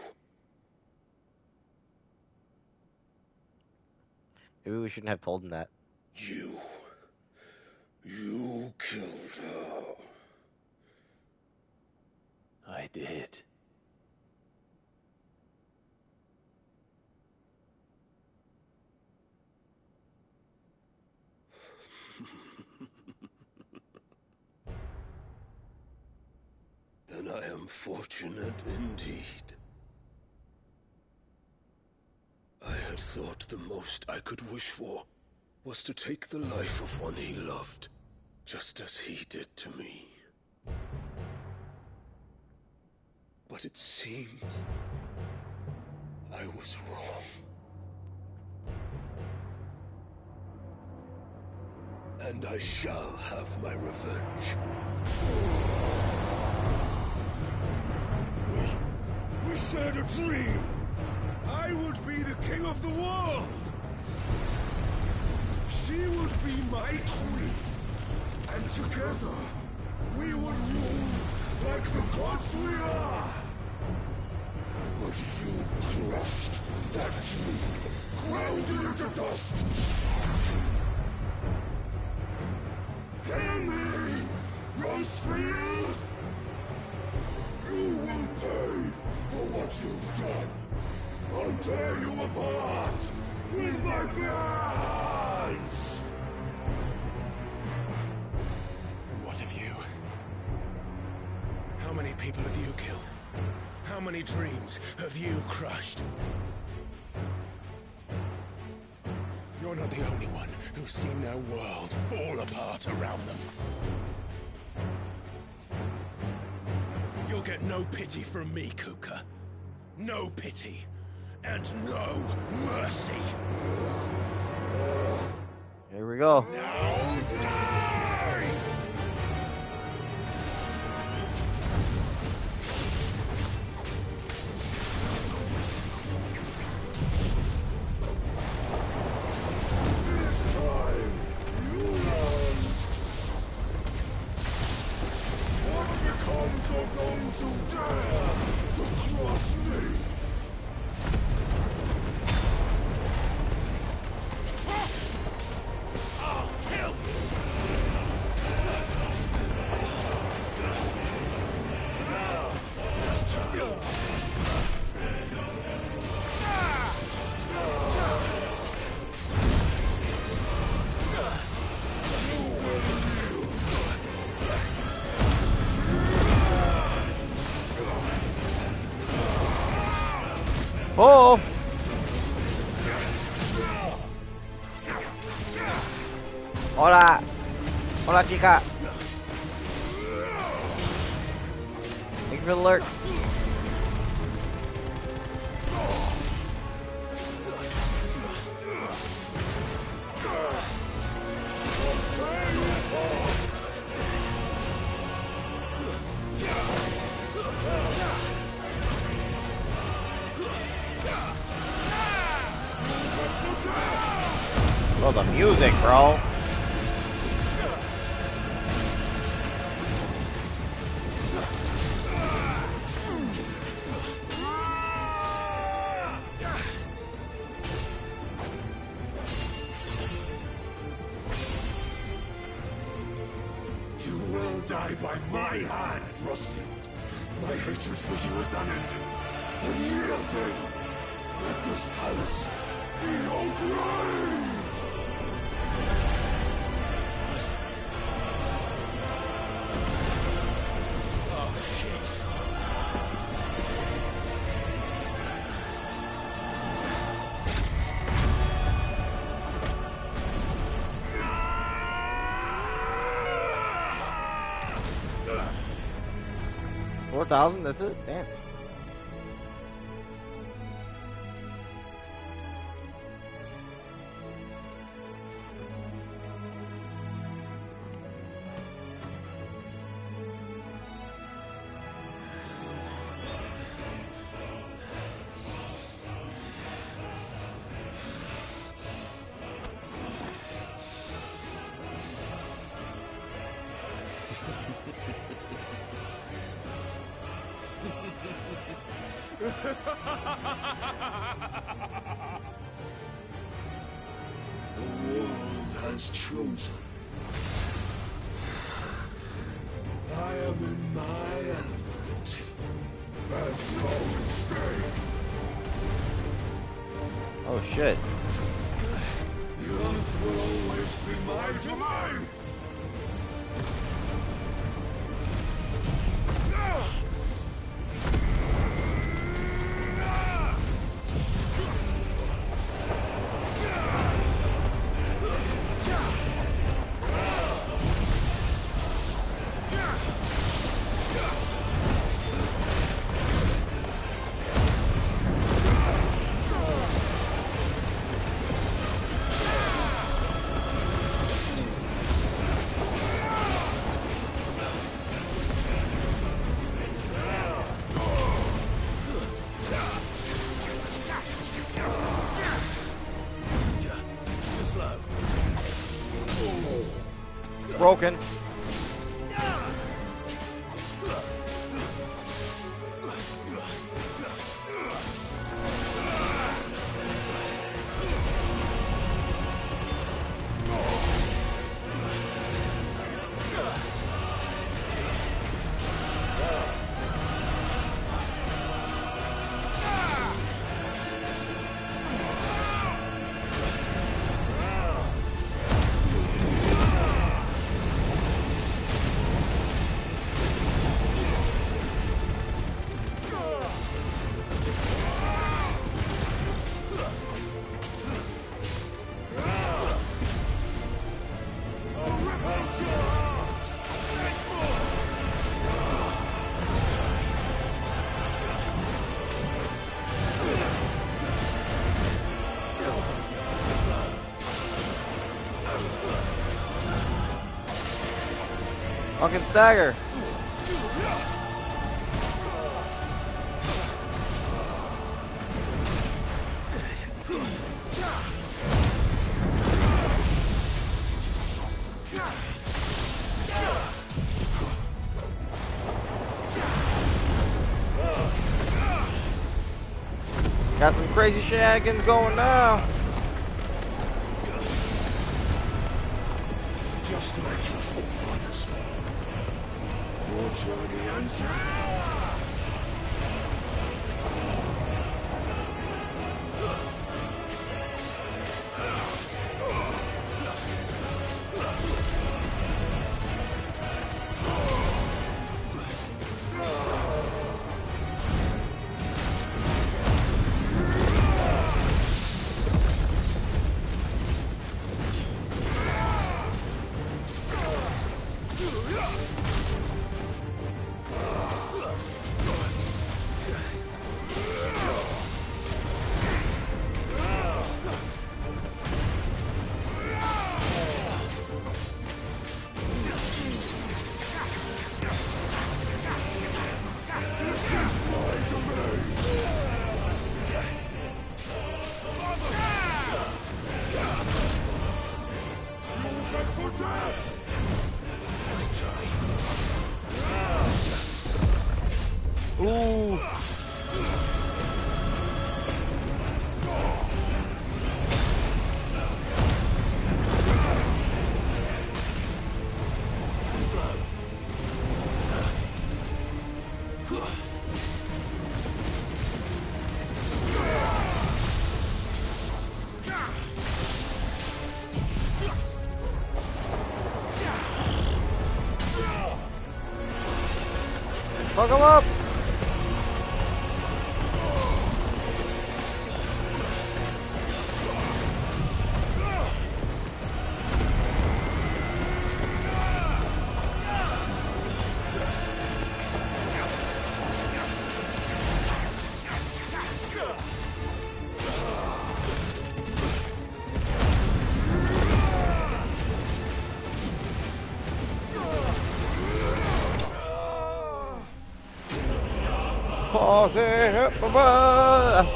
Maybe we shouldn't have told him that. You killed her. I did. Then I am fortunate indeed. I had thought the most I could wish for was to take the life of one he loved, just as he did to me. But it seems I was wrong. And I shall have my revenge. We shared a dream. I would be the king of the world. She would be my queen. And together, we would rule like the gods we are. But you crushed that dream, ground it into dust. Hear me, Rosefield! You will pay for what you've done. I'll tear you apart with my bare hands! And what of you? How many people have you killed? How many dreams have you crushed? You're not the only one who's seen their world fall apart around them. You'll get no pity from me, Kupka. No pity. And no mercy. Here we go. Now die! Oh! Hola! Hola, chica! Thank you for the alert. Oh, the music, bro. You will die by my hand, Rosefield. My hatred for you is unending. And yield then. Let this palace be your grave! Oh, shit. $4,000, that's it? Damn. The world has chosen. I am in my element. There's no escape. Oh shit. The earth will always be my domain. broken. Fucking stagger. Got some crazy shenanigans going now. Just like your forefathers. Your journey ends now. Ooh. Fuck him up!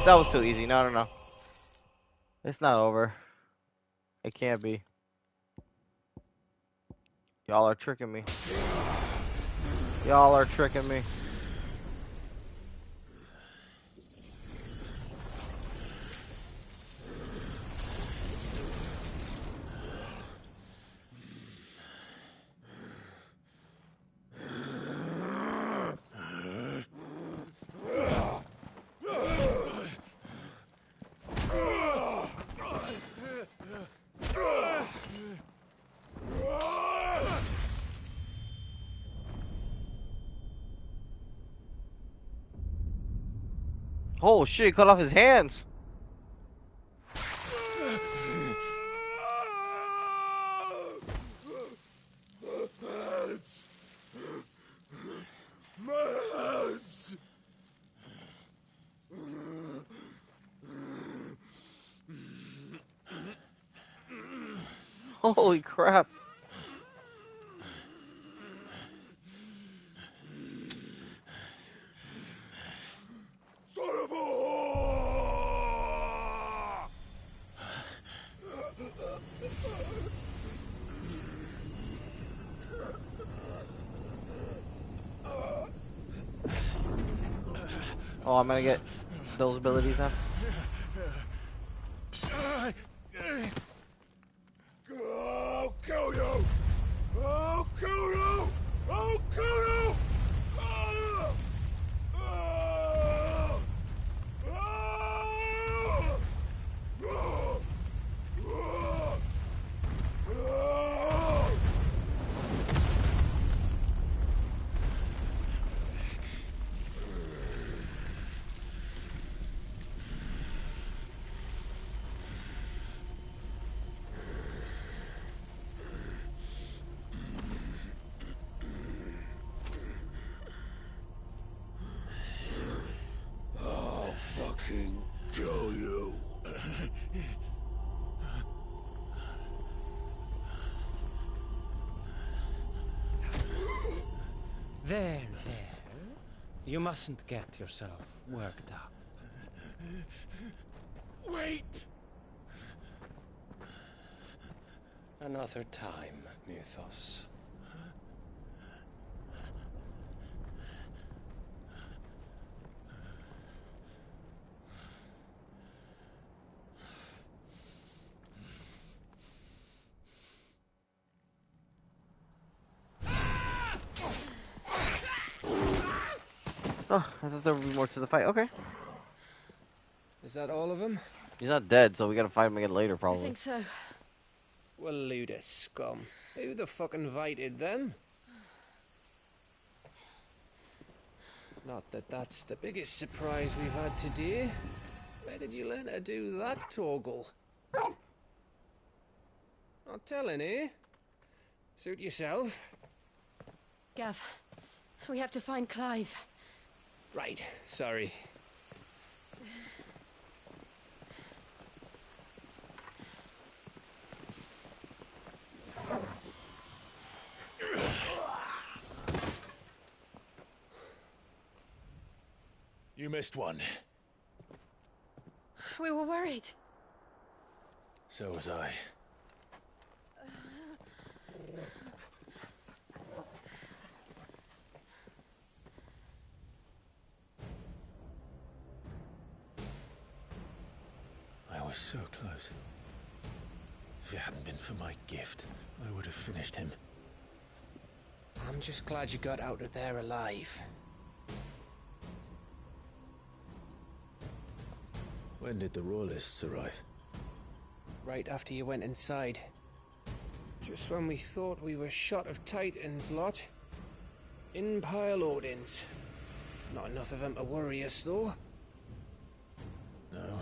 That was too easy. No. It's not over. It can't be. Y'all are tricking me. Y'all are tricking me. Oh shit, he cut off his hands. My house. Holy crap. Son of a whore! Oh, I'm gonna get those abilities now. I'll kill you! I'll kill you! I'll kill you! Ah! Ah! Ah! Ah! Ah! I'll fucking kill you. There. You mustn't get yourself worked up. Wait! Another time, Mythos. Oh, I thought there would be more to the fight. Okay. Is that all of them? He's not dead, so we gotta fight him again later, I probably. think so. Well, load of scum. Who the fuck invited them? Not that that's the biggest surprise we've had today. Where did you learn to do that, Torgal? Not telling, eh? Suit yourself. Gav, we have to find Clive. Right, sorry. You missed one. We were worried. So was I. I was so close. If it hadn't been for my gift, I would have finished him. I'm just glad you got out of there alive. When did the Royalists arrive? Right after you went inside. Just when we thought we were shot of Titans, lot. In pile Odins. Not enough of them to worry us, though. No.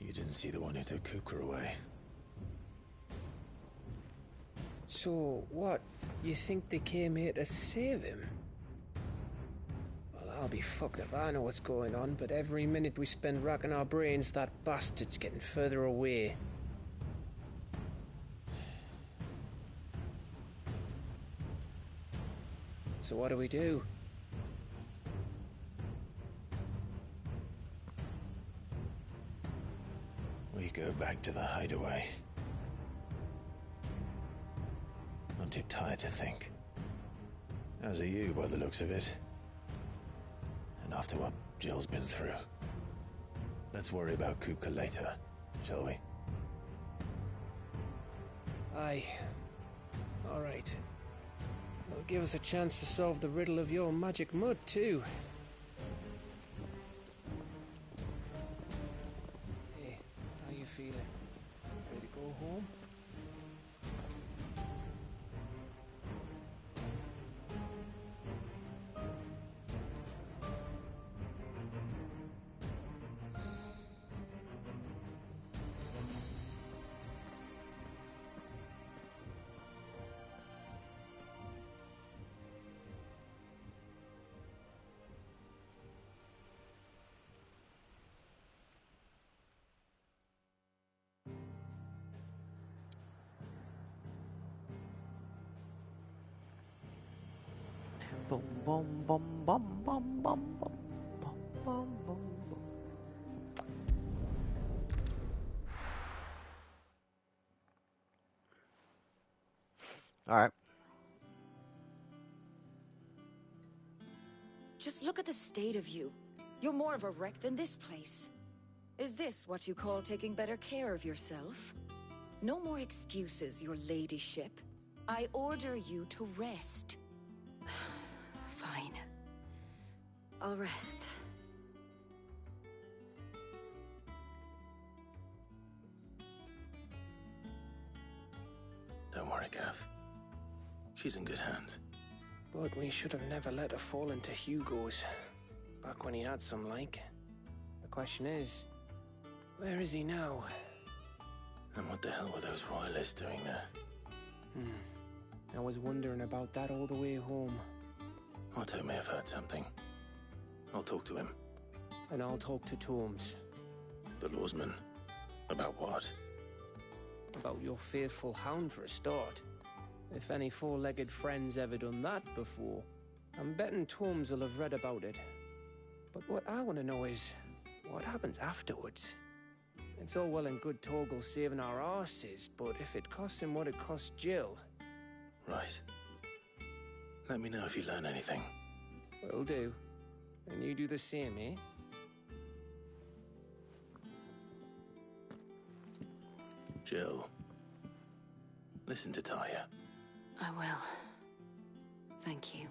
You didn't see the one who took Kupka away. So, what? You think they came here to save him? Well, I'll be fucked if I know what's going on, but every minute we spend racking our brains, that bastard's getting further away. So what do we do? We go back to the hideaway. I'm too tired to think. As are you, by the looks of it. And after what Jill's been through. Let's worry about Kupka later, shall we? Aye. Alright. It'll give us a chance to solve the riddle of your magic mud, too. Hey, how you feeling? Ready to go home? Boom, boom, boom, boom, boom, boom, boom, boom, boom, boom. Just look Look at the state of you. You're more of a wreck than this place. Is this what you call taking better care of yourself? No more excuses, your ladyship. I order you to rest. Fine. I'll rest. Don't worry, Gav. She's in good hands. But we should have never let her fall into Hugo's. Back when he had some like. The question is, where is he now? And what the hell were those royalists doing there? I was wondering about that all the way home. Otto may have heard something. I'll talk to him. And I'll talk to Torms. The lawsman. About what? About your faithful hound for a start. If any four-legged friend's ever done that before, I'm betting Torms will have read about it. But what I want to know is, what happens afterwards? It's all well and good Torgal saving our arses, but if it costs him what it cost Jill... Right. Let me know if you learn anything. Will do. And you do the same, eh? Jill. Listen to Taya. I will. Thank you.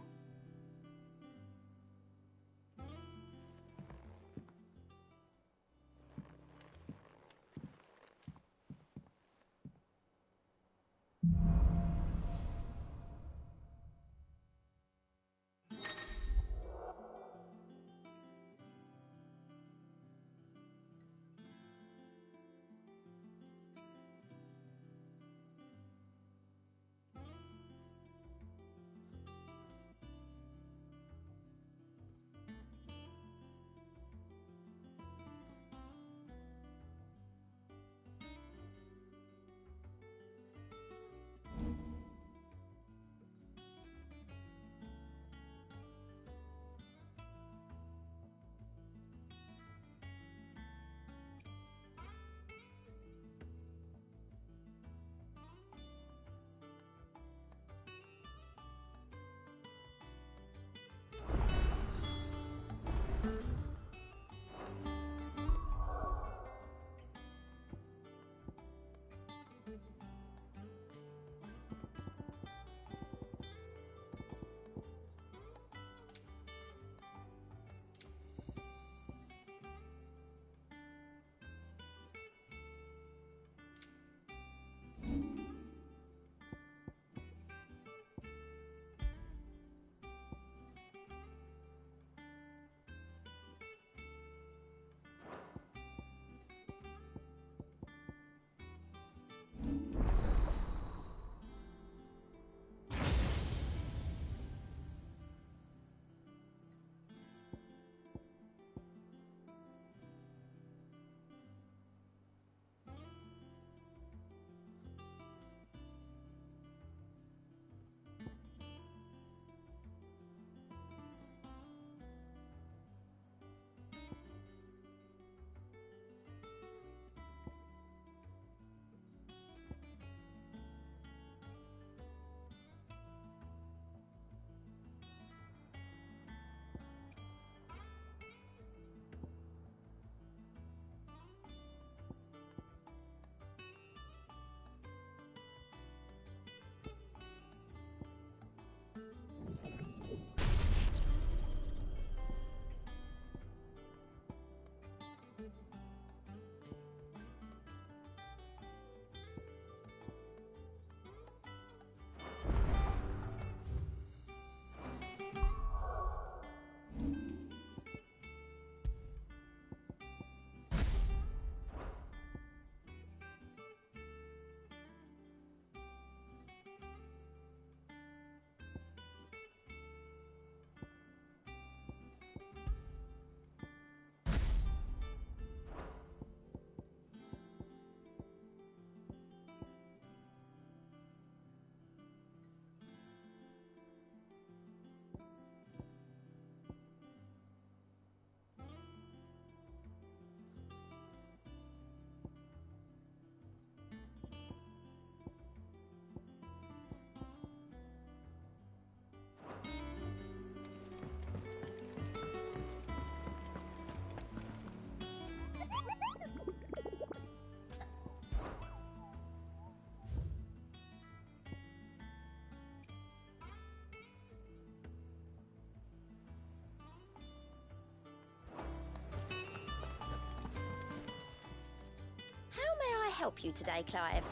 help you today, Clive?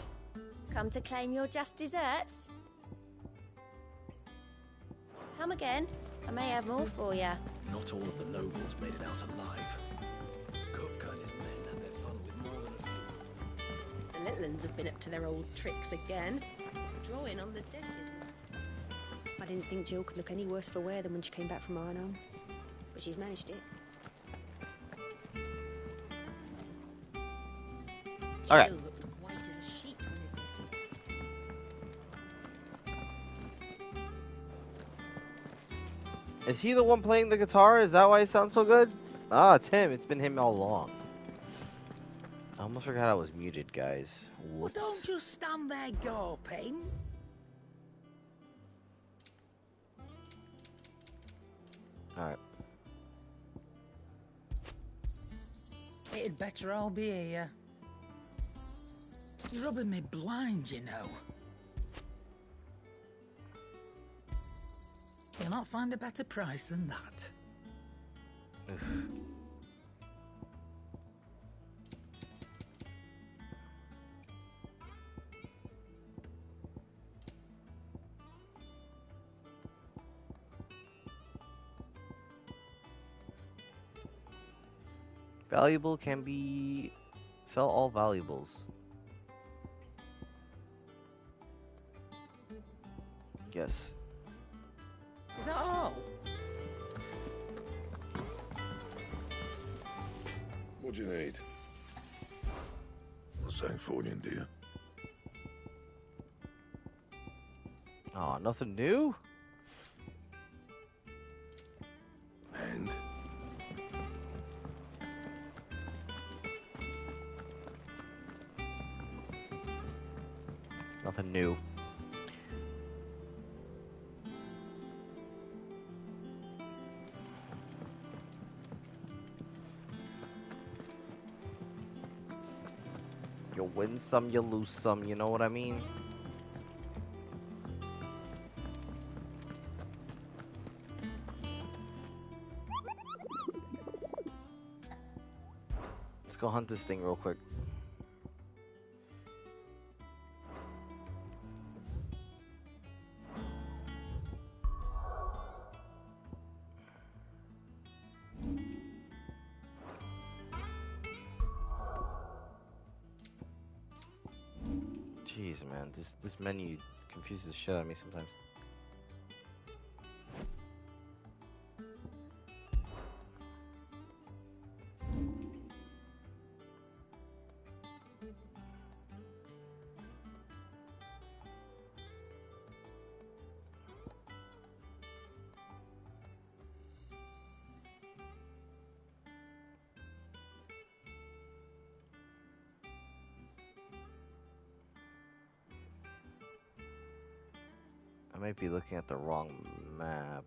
Come to claim your just desserts? Come again. I may have more for you. Not all of the nobles made it out alive. Kupka and his men had their fun with more than a few. The little uns have been up to their old tricks again. Drawing on the Deckins. I didn't think Jill could look any worse for wear than when she came back from Arnhem. But she's managed it. Okay. Jill looked white as a sheet when it Is he the one playing the guitar? Is that why it sounds so good? Ah, it's him. It's been him all along. I almost forgot I was muted, guys. Well, Whoops. don't just stand there gawping. Alright. It'd better all be here. You're rubbing me blind, you know. You'll not find a better price than that. Oof. Valuable can be... Sell all valuables. Yes. Is that all? What do you need? A Sancthornian, do you? Aw, nothing new? And? Nothing new. You win some, you lose some, you know what I mean? Let's go hunt this thing real quick. Jeez, man, this menu confuses the shit out of me sometimes. I might be looking at the wrong map.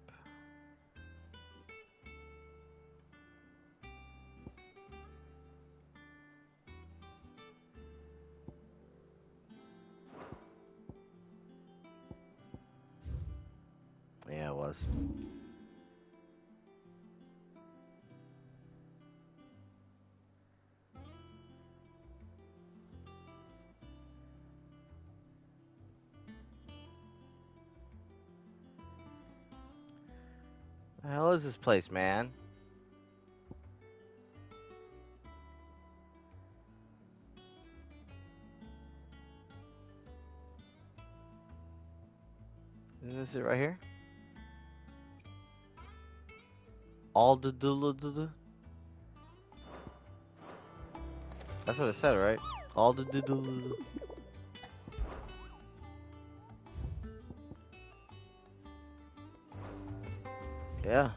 Yeah, it was. The hell is this place, man? Is this it right here? All the do. That's what it said, right? All the do. Yeah.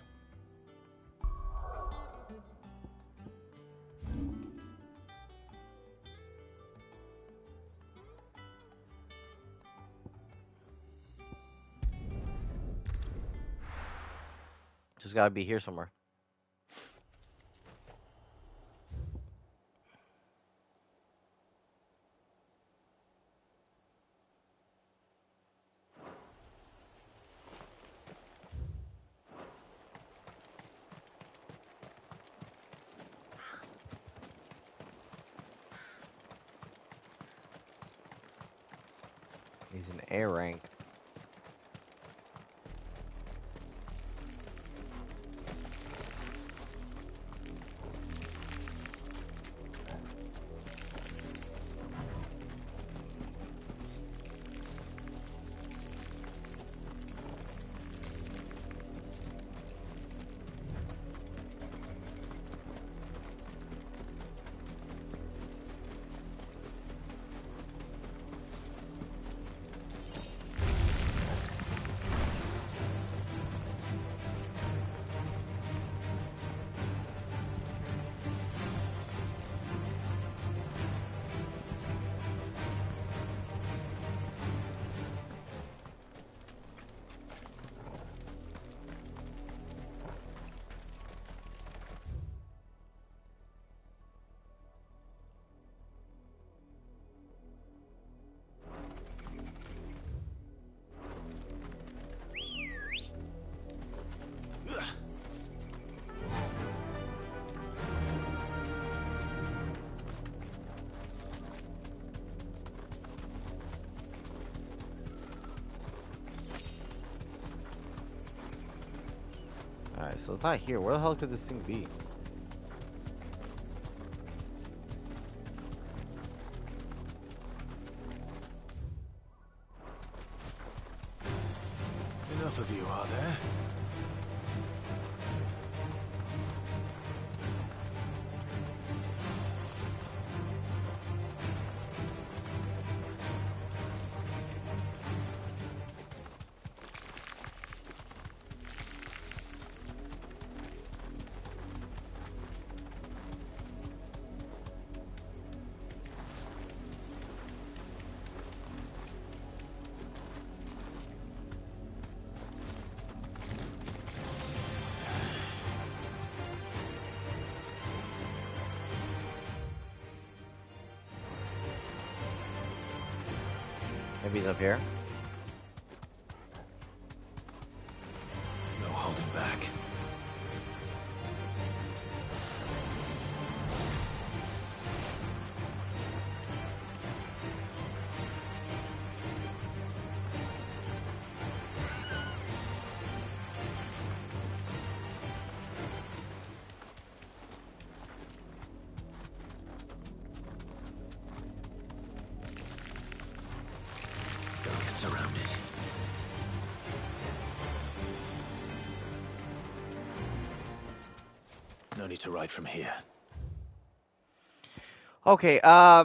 Just gotta be here somewhere. He's an A rank. Alright, so it's not here. Where the hell could this thing be? Enough of you, are there? Maybe he's up here. No holding back. Don't get surrounded. No need to ride from here. Okay, I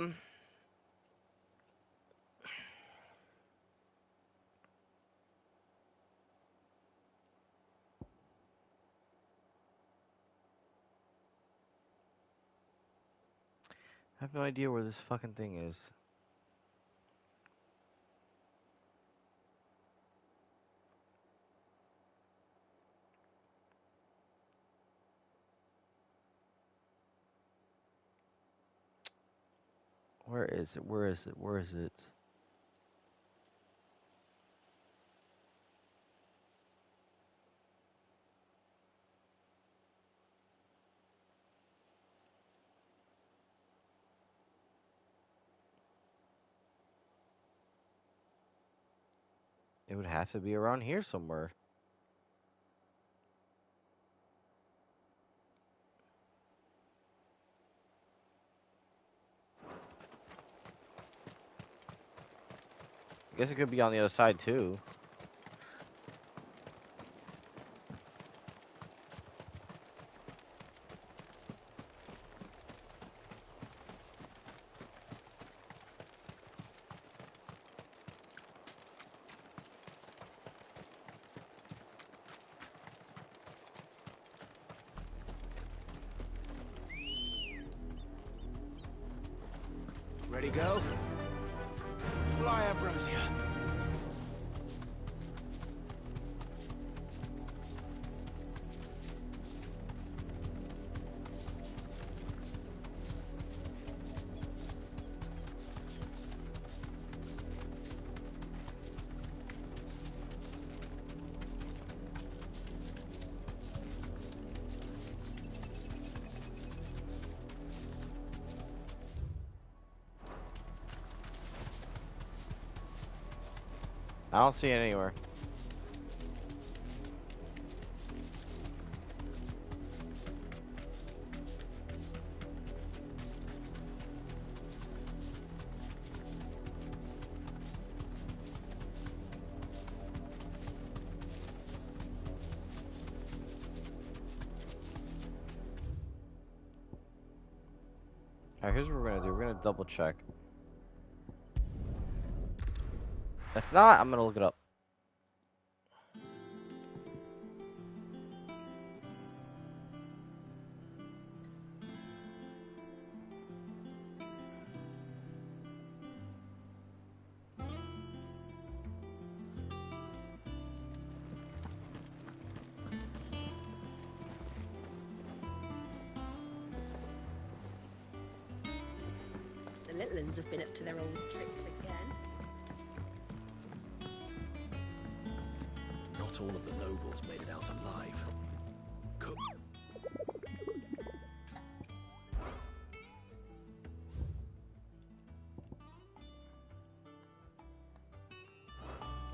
have no idea where this fucking thing is. Where is it? Where is it? Where is it? It would have to be around here somewhere. I guess it could be on the other side too. Ready, go? Fly, Ambrosia. I don't see it anywhere. Alright, here's what we're gonna do. We're gonna double check. If not, I'm gonna look it up. The little uns have been up to their old tricks again. Not all of the nobles made it out alive.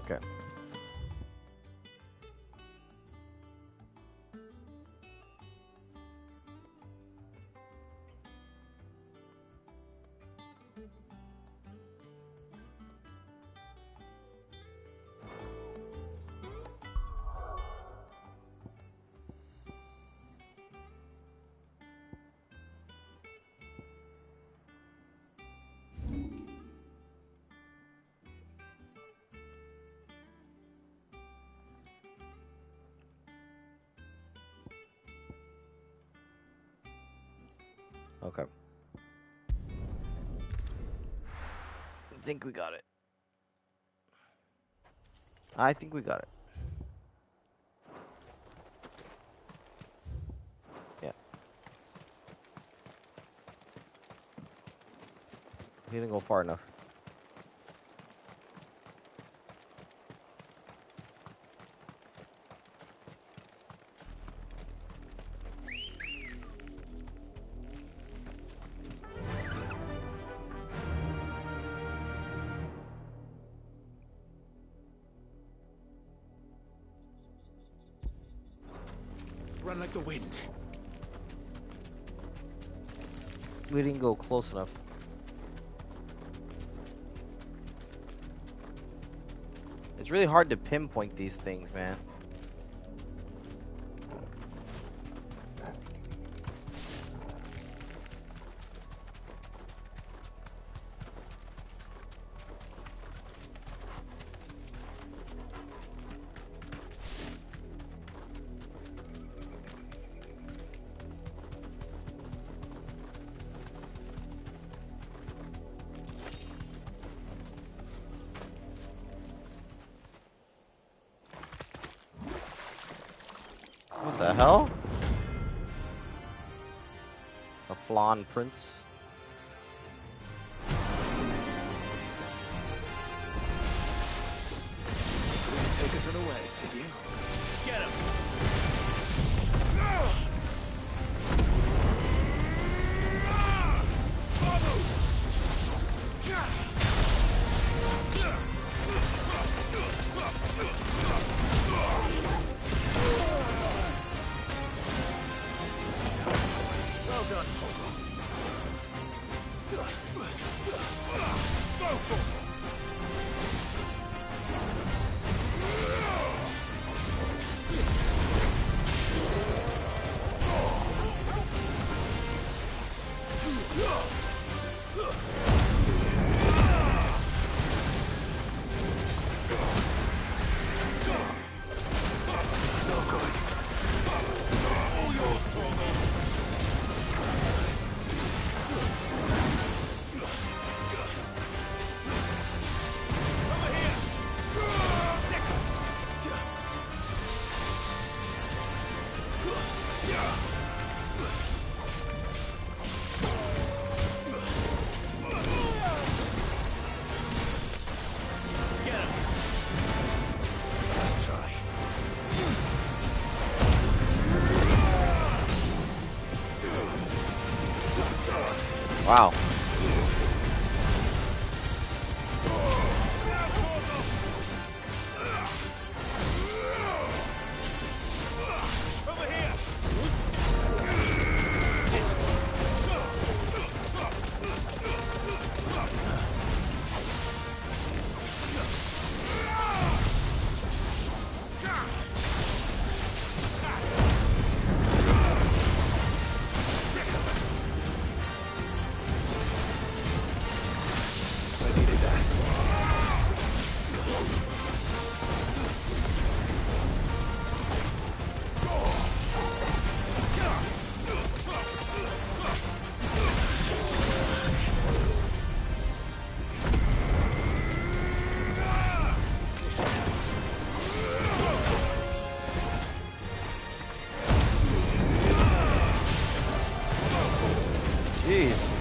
Okay. Okay. I think we got it. I think we got it. Yeah. He didn't go far enough. Run like the wind. We didn't go close enough. It's really hard to pinpoint these things, man. What the hell? A Flan Prince? You take us unawares, did you? Get him! Well done, Torgal. Go, Torgal! Wow. Jeez.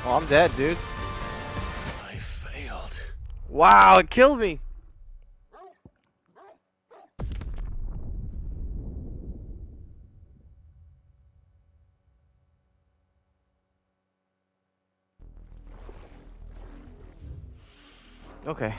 Oh, I'm dead, dude. I failed. Wow, it killed me. Okay.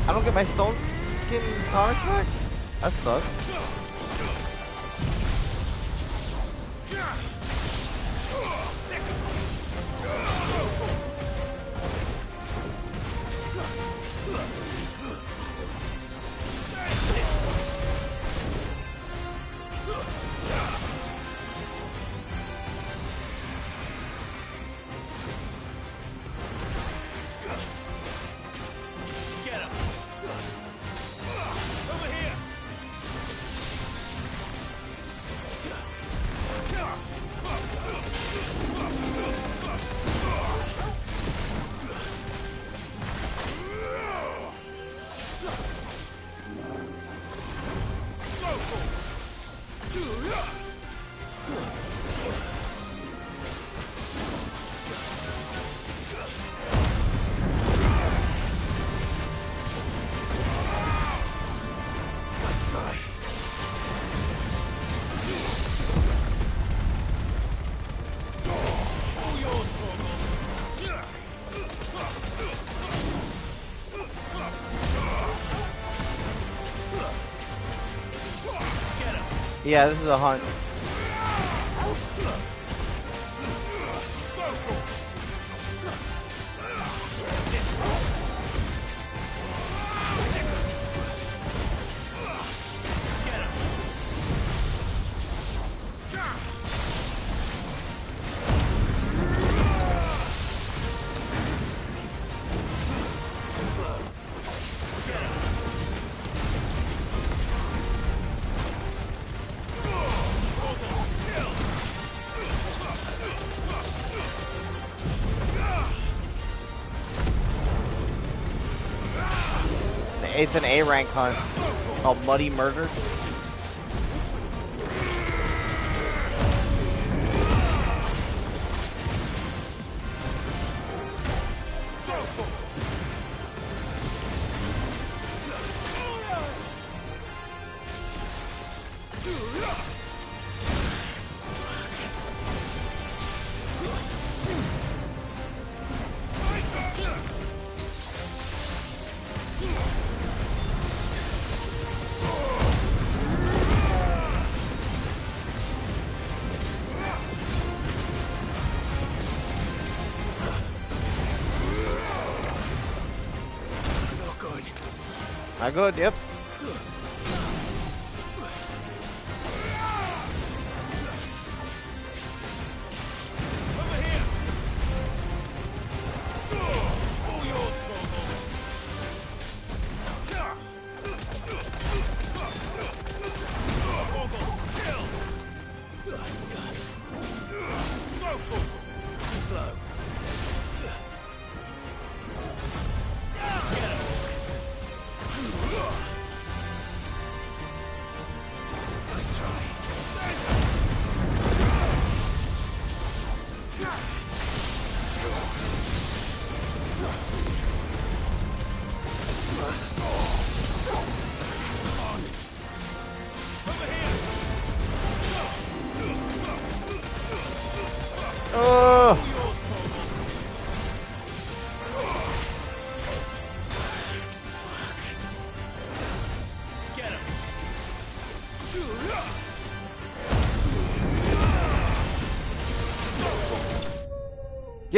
I don't get my stone skin comics back? That sucks. Yeah, this is a hunt. It's an A rank hunt called Muddy Murder. Not good, yep.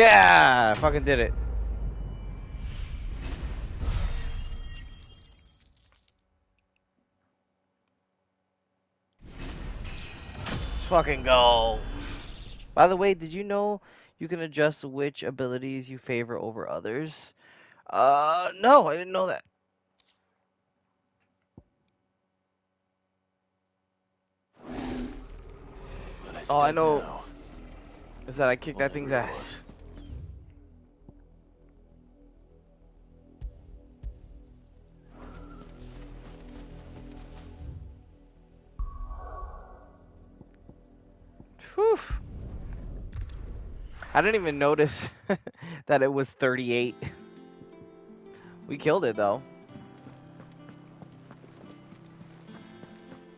Yeah, I fucking did it. Let's fucking go. By the way, did you know you can adjust which abilities you favor over others? No, I didn't know that. All I know is that I kicked that thing's ass. Whew. I didn't even notice that it was 38. We killed it though.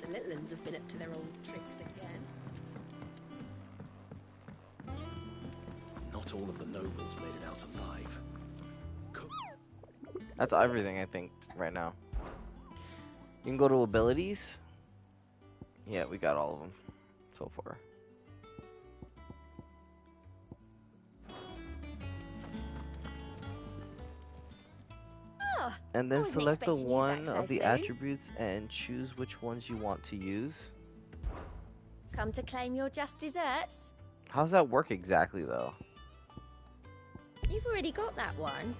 The little uns have been up to their old tricks again. Not all of the nobles made it out alive. That's everything I think right now. You can go to abilities. Yeah, we got all of them so far. Oh, And then wasn't select the expecting you one back so of the soon. attributes and choose which ones you want to use. Come to claim your just desserts? How's that work exactly though? You've already got that one.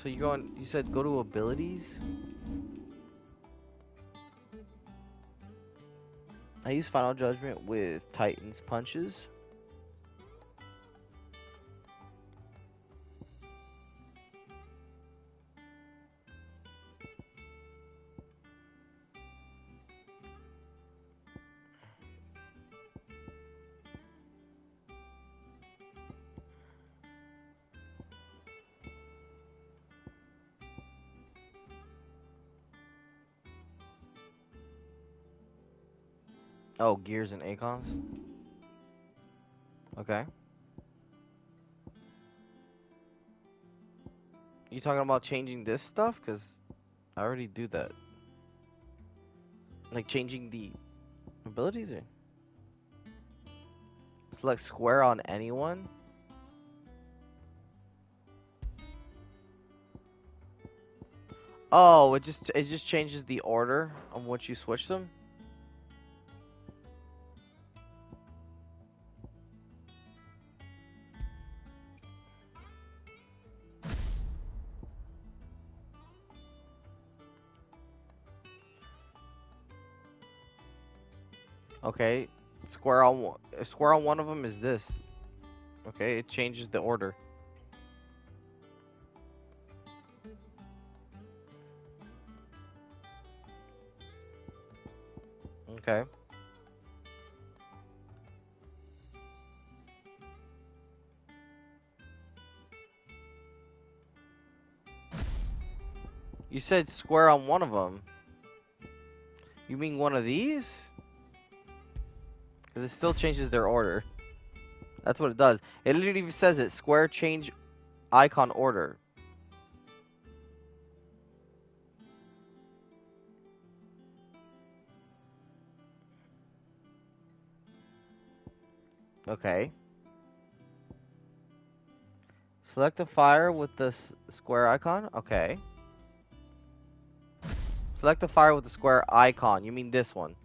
So you said go to abilities? I use Final Judgment with Titan's Punches. Oh, gears and icons? Okay. You talking about changing this stuff? Because I already do that. Like changing the abilities? Or? Select square on anyone? Oh, it just changes the order on which you switch them? Okay, square on one of them is this. Okay, it changes the order. Okay. You said square on one of them. You mean one of these? Because it still changes their order. That's what it does. It literally says it. Square change icon order. Okay. Select the fire with the square icon. Okay. Select the fire with the square icon. You mean this one?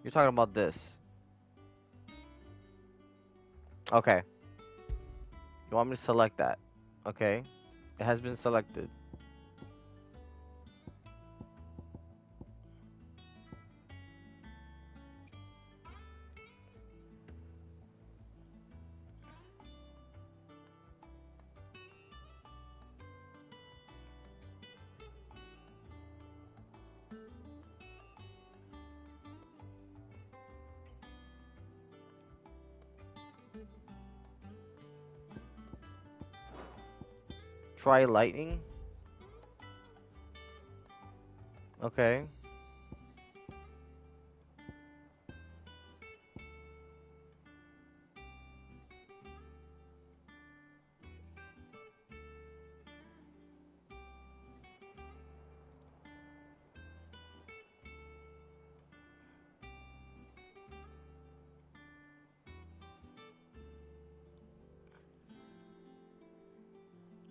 You're talking about this. Okay. You want me to select that? Okay. It has been selected. Try lightning. Okay.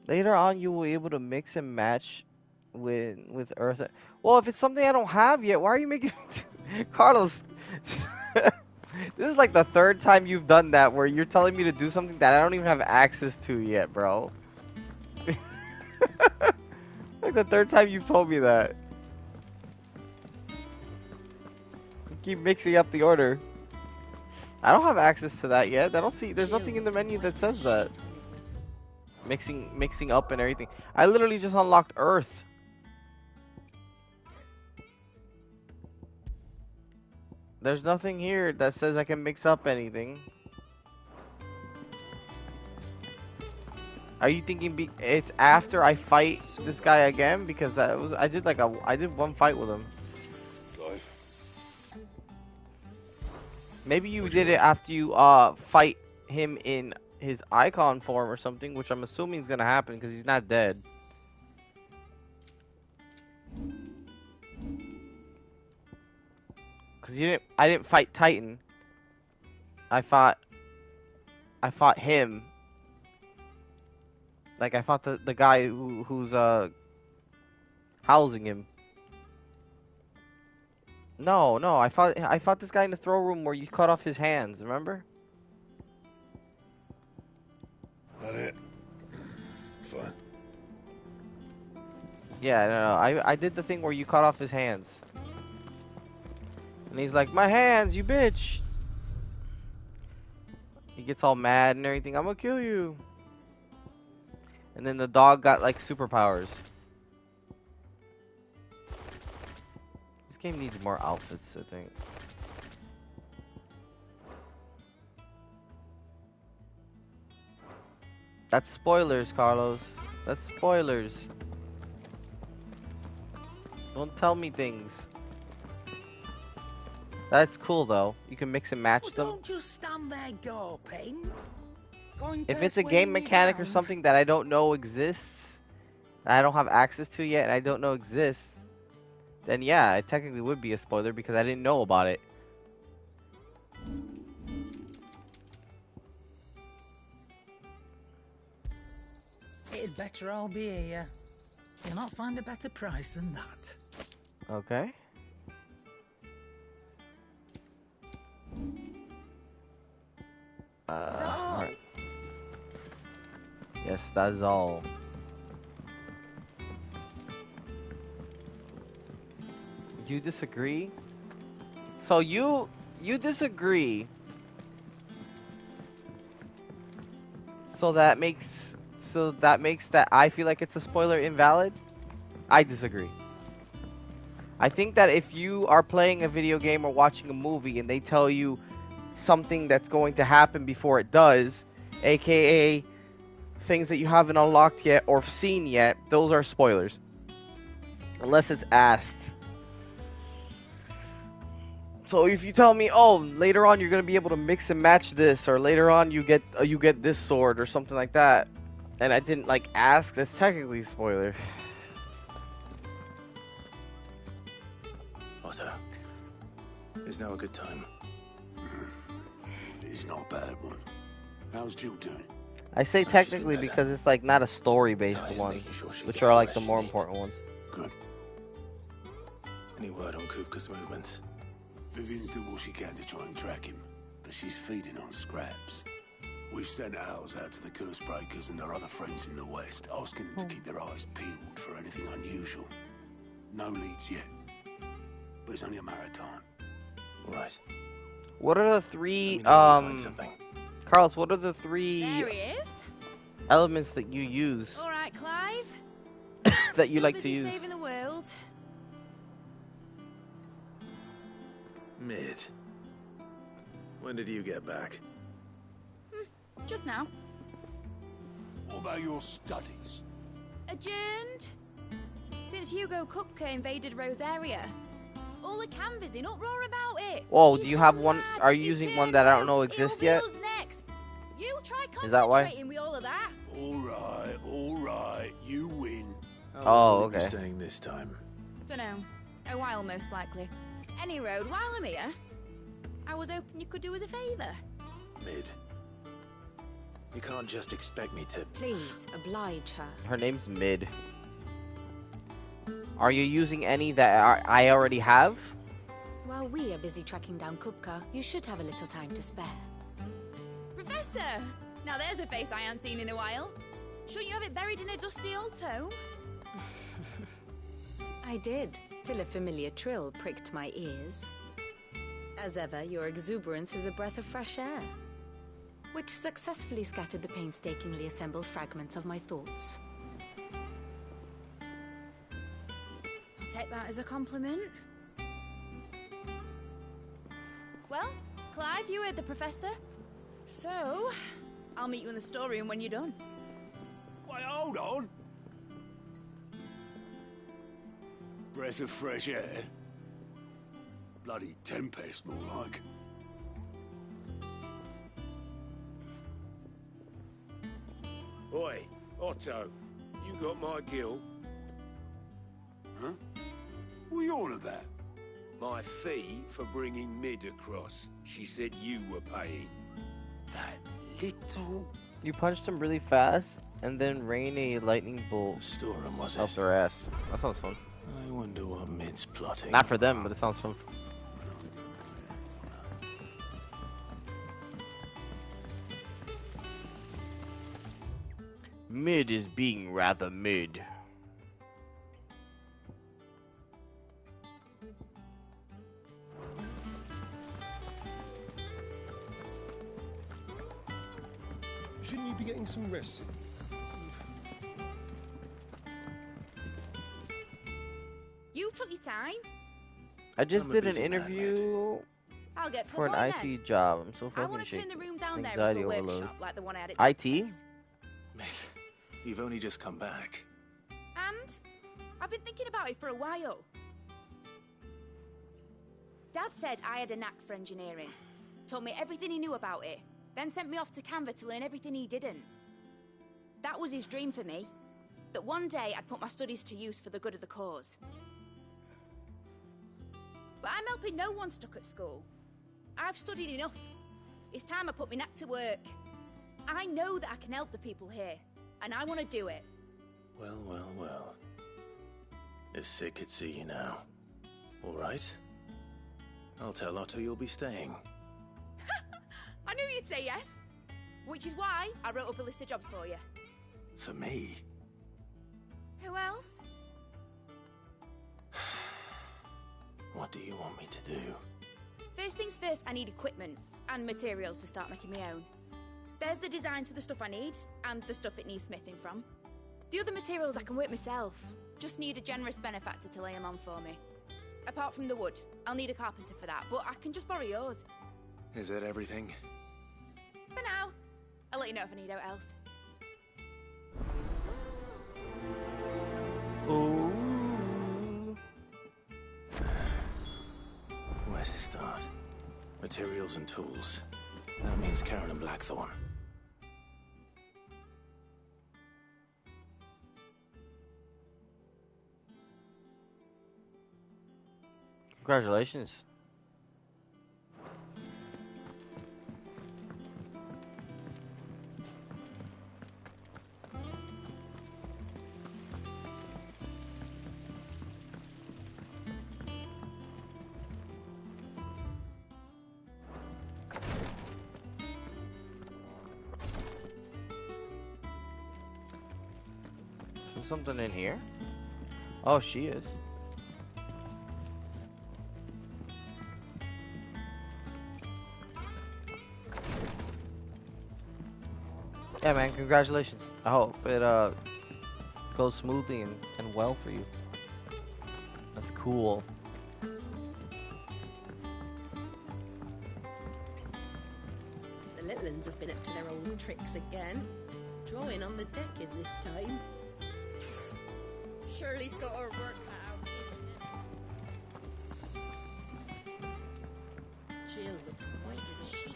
Later on, you will be able to mix and match with Earth. Well, if it's something I don't have yet, why are you making Carlos? This is like the third time you've done that, where you're telling me to do something that I don't even have access to yet, bro. Like the third time you've told me that. You keep mixing up the order. I don't have access to that yet. I don't see. There's nothing in the menu that says that. Mixing up and everything. I literally just unlocked Earth. There's nothing here that says I can mix up anything. Are you thinking it's after I fight this guy again? Because I did one fight with him. Clive. Maybe you did it after you fight him in his icon form or something, which I'm assuming is gonna happen because he's not dead. Because I didn't fight Titan. I fought him. Like I fought the guy who's housing him. No, I fought this guy in the throw room where you cut off his hands. Remember? That it? Fine. Yeah, no. I did the thing where you cut off his hands. And he's like, my hands, you bitch. He gets all mad and everything. I'm gonna kill you. And then the dog got like superpowers. This game needs more outfits, I think. That's spoilers, Carlos. That's spoilers. Don't tell me things. That's cool though. You can mix and match them. Don't just stand there gawping. If it's a game mechanic or something that I don't know exists, I don't have access to yet, and I don't know exists, then yeah, it technically would be a spoiler because I didn't know about it. It'd better all be here. You'll not find a better price than that. Okay. Alright. Yes, that is all. You disagree? So you disagree. So that makes that I feel like it's a spoiler invalid? I disagree. I think that if you are playing a video game or watching a movie and they tell you something that's going to happen before it does, aka things that you haven't unlocked yet or seen yet, those are spoilers. Unless it's asked. So if you tell me, oh, later on you're going to be able to mix and match this, or later on you get this sword or something like that, and I didn't like ask, that's technically a spoiler. Otto, is now a good time? It's not a bad one. How's Jill doing? I say technically because it's like not a story-based one, which are like the more important ones. Good. Any word on Kupka's movements? Vivian's doing what she can to try and track him, but she's feeding on scraps. We've sent ours out to the Cursebreakers and their other friends in the West, asking them to keep their eyes peeled for anything unusual. No leads yet, but it's only a matter of time. Right. What are the three, Carlos, what are the three There he is. elements that you use All right, Clive. that you Still like to busy use? saving the world. Mid. When did you get back? Just now. What about your studies? Adjourned. Since Hugo Kupka invaded Rosaria. All the canvas in uproar about it. Whoa, do you have one? Are you using one that I don't know exists yet? Next. You try Is that why? concentrating with all of that. All right, you win. Oh, How long will you okay. be staying this time? Dunno. A while, most likely. Any road, while I'm here, I was hoping you could do us a favour. Mid. You can't just expect me to... Please, oblige her. Her name's Mid. Are you using any that I already have? While we are busy tracking down Kupka, you should have a little time to spare. Professor! Now there's a face I ain't seen in a while. Shouldn't you have it buried in a dusty old tome? I did, till a familiar trill pricked my ears. As ever, your exuberance is a breath of fresh air, which successfully scattered the painstakingly assembled fragments of my thoughts. I'll take that as a compliment. Well, Clive, you heard the Professor. So, I'll meet you in the storeroom when you're done. Wait, hold on. Breath of fresh air. Bloody tempest, more like. Oi, Otto, you got my gill? Huh? What are you on about? My fee for bringing Mid across. She said you were paying. That little... You punched him really fast, and then rain a lightning bolt storeroom was up their ass. That sounds fun. I wonder what Mid's plotting. Not for them, but it sounds fun. Mid is being rather mid. Shouldn't you be getting some rest? You took your time. I just did an interview I'll get to the for an point IT job. I'm so I fucking want to turn shaky. the room down there Anxiety into a overload. workshop like the one I had at IT? Dad's place. Mate, you've only just come back. And I've been thinking about it for a while. Dad said I had a knack for engineering. Told me everything he knew about it. Then sent me off to Canva to learn everything he didn't. That was his dream for me. That one day I'd put my studies to use for the good of the cause. But I'm helping no one stuck at school. I've studied enough. It's time I put my knack to work. I know that I can help the people here, and I want to do it. Well, well, well. If Sid could see you now. All right. I'll tell Otto you'll be staying. I knew you'd say yes. Which is why I wrote up a list of jobs for you. For me? Who else? What do you want me to do? First things first, I need equipment and materials to start making my own. There's the designs for the stuff I need and the stuff it needs smithing from. The other materials I can work myself. Just need a generous benefactor to lay them on for me. Apart from the wood, I'll need a carpenter for that, but I can just borrow yours. Is that everything? For now. I'll let you know if I need out else. Ooh. Where to start? Materials and tools. That means Karen and Blackthorn. Congratulations. Is something in here? Oh, she is. Yeah, man, congratulations. I hope it goes smoothly and well for you. That's cool. The little uns have been up to their old tricks again. Drawing on the decking this time. Shirley's got her work cut out. Jill looks white as a sheet.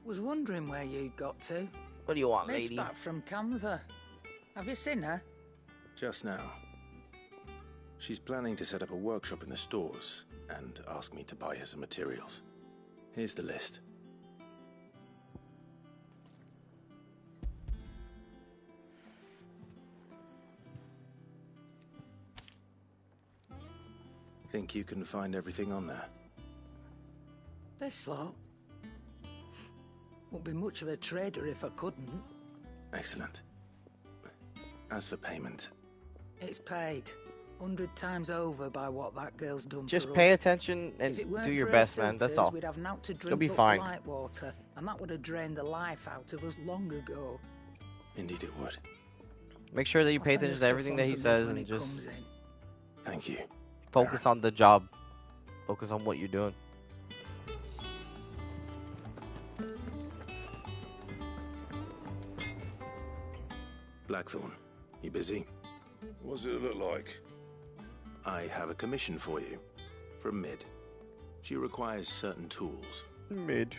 Was wondering where you got to. What do you want, Mid's lady? back from Canva. Have you seen her? Just now. She's planning to set up a workshop in the stores and ask me to buy her some materials. Here's the list. Think you can find everything on there? This lot? Won't be much of a trader if I couldn't. Excellent. As for payment... It's paid 100 times over by what that girl's done Just for us. pay attention and If it weren't do your for best, her man. That's filters, all. We'd have naught to You'll drink be but fine. light water, and that would have drained the life out of us long ago. Indeed it would. Make sure that you I'll pay send the attention to stuff everything on that to he Ned says when and he just comes in. Thank you. focus on the job. Focus on what you're doing. Blackthorn, you busy? What's it look like? I have a commission for you. From Mid. She requires certain tools. Mid.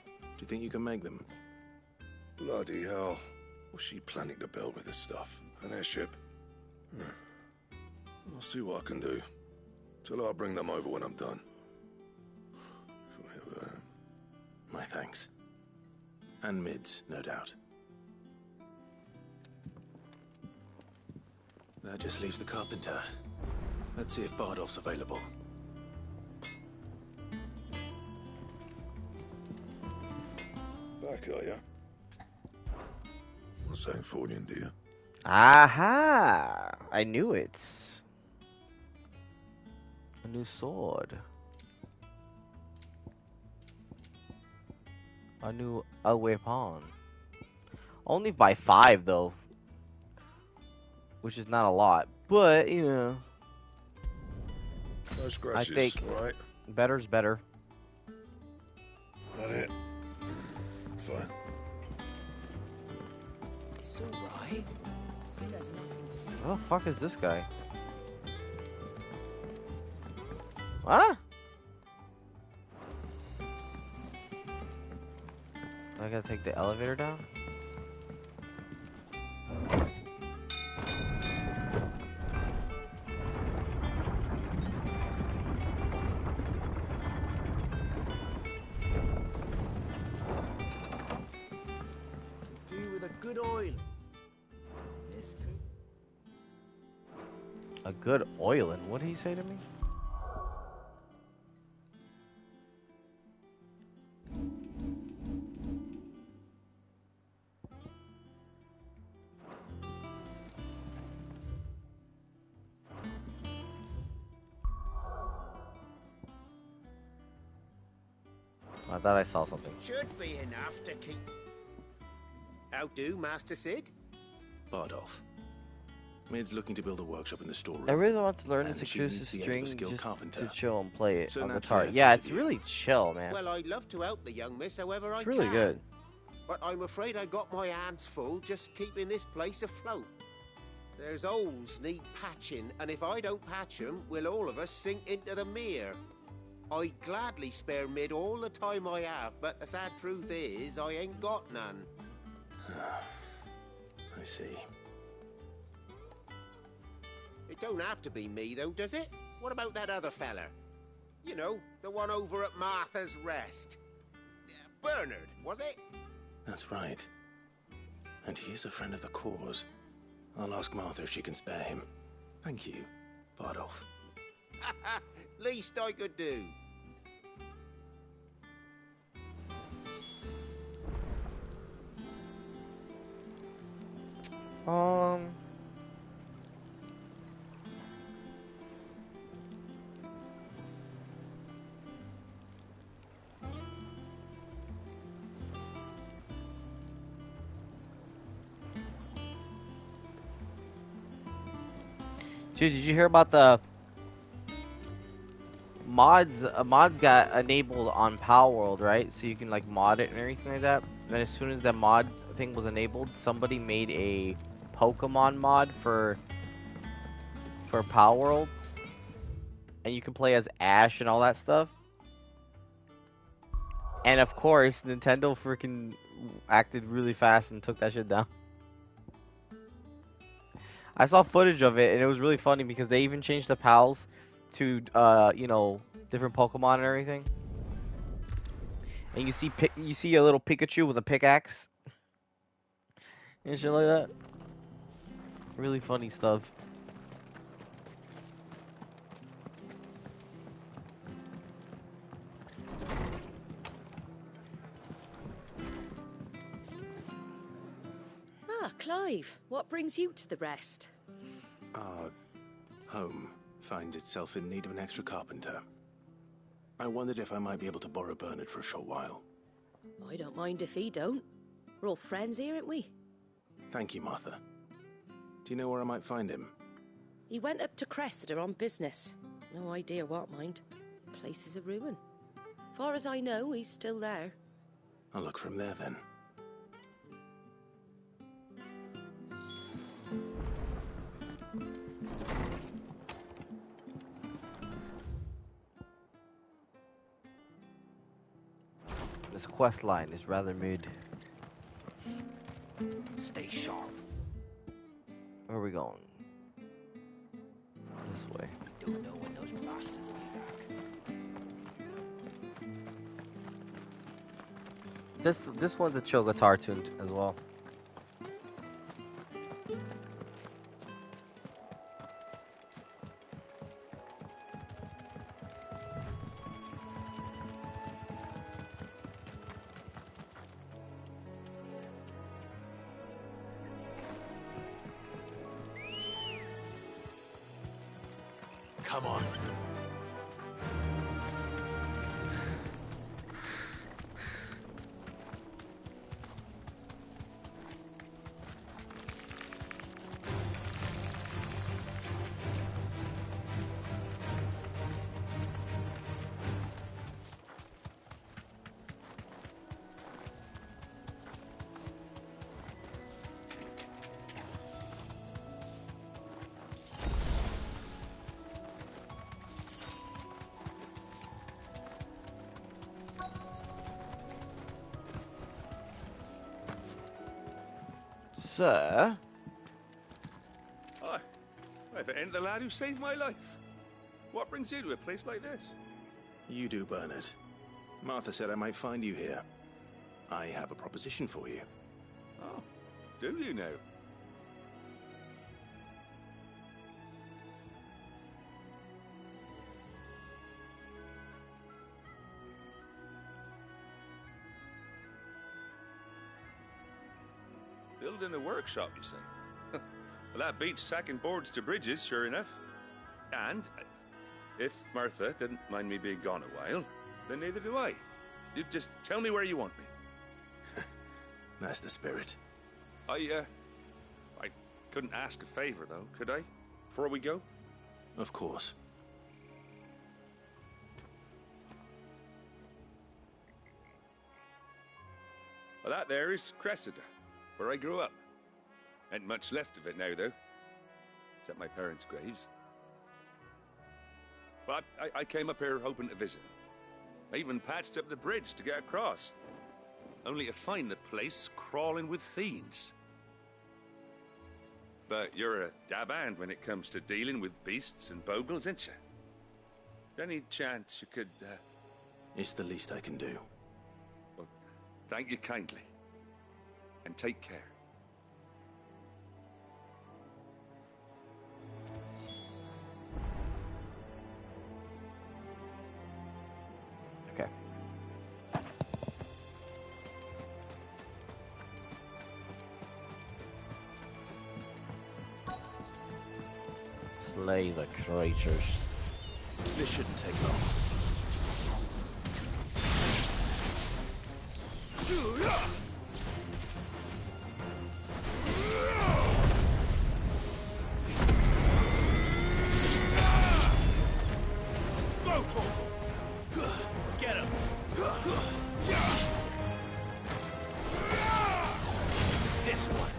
Do you think you can make them? Bloody hell. What's she planning to build with this stuff? An airship? I'll see what I can do. Tell her I'll bring them over when I'm done. My thanks. And Mid's, no doubt. That just leaves the carpenter. Let's see if Bardolph's available. Back, are ya? What's that for you, dear? Aha! I knew it. A new sword. A new weapon. Only by 5 though. Which is not a lot. But, you know. No scratches, I think right? better's better. That it? Fine. It's alright. Sid has nothing to fear. What the fuck is this guy? What? I gotta take the elevator down? Do with a good oil. Yes. A good oiling? What did he say to me? I thought I saw something. Should be enough to keep... How do, Master Sid? Bardolph. Mid's looking to build a workshop in the storeroom. I really want to learn and this she acoustic needs the aid of string a skilled just carpenter. to chill and play it So on the naturally, guitar. I Yeah, thought it's of you. really chill, man. Well, I'd love to help the young miss however I It's can. really good. But I'm afraid I got my hands full just keeping this place afloat. There's holes need patching, and if I don't patch 'em, we'll all of us sink into the mere. I'd gladly spare Mid all the time I have, but the sad truth is, I ain't got none. I see. It don't have to be me, though, does it? What about that other fella? You know, the one over at Martha's Rest. Bernard, was it? That's right. And he is a friend of the cause. I'll ask Martha if she can spare him. Thank you, Bardolph. Least I could do. Dude, did you hear about the mods? Mods got enabled on Palworld, right? So you can like mod it and everything like that. And as soon as that mod thing was enabled, somebody made a Pokemon mod for Palworld. and you can play as Ash and all that stuff. And of course, Nintendo freaking acted really fast and took that shit down. I saw footage of it, and it was really funny because they even changed the pals to, you know, different Pokemon and everything. And you see a little Pikachu with a pickaxe and shit like that. Really funny stuff. Ah, Clive, what brings you to the rest? Our home finds itself in need of an extra carpenter. I wondered if I might be able to borrow Bernard for a short while. I don't mind if he don't. We're all friends here, aren't we? Thank you, Martha. Do you know where I might find him? He went up to Cressida on business. No idea what, mind. Place is a ruin. Far as I know, he's still there. I'll look for him there then. This quest line is rather mid. Stay sharp. Where are we going? This way. Don't know when those bastards will be back. This one's a chill guitar tune as well. Come on. Sir? Hi. I've entered the lad who saved my life. What brings you to a place like this? You do, Bernard. Martha said I might find you here. I have a proposition for you. Oh, do you now? Building a workshop, you say? Well, that beats tacking boards to bridges, sure enough. And if Martha didn't mind me being gone a while, then neither do I. You just tell me where you want me. That's the spirit. I couldn't ask a favor, though, could I? Before we go? Of course. Well, that there is Cressida, where I grew up. Ain't much left of it now, though. Except my parents' graves. But I came up here hoping to visit. I even patched up the bridge to get across. Only to find the place crawling with fiends. But you're a dab hand when it comes to dealing with beasts and bogles, ain't you? Any chance you could, It's the least I can do. Well, thank you kindly. And take care. Okay. Slay the creatures. This shouldn't take long. Get him! This one.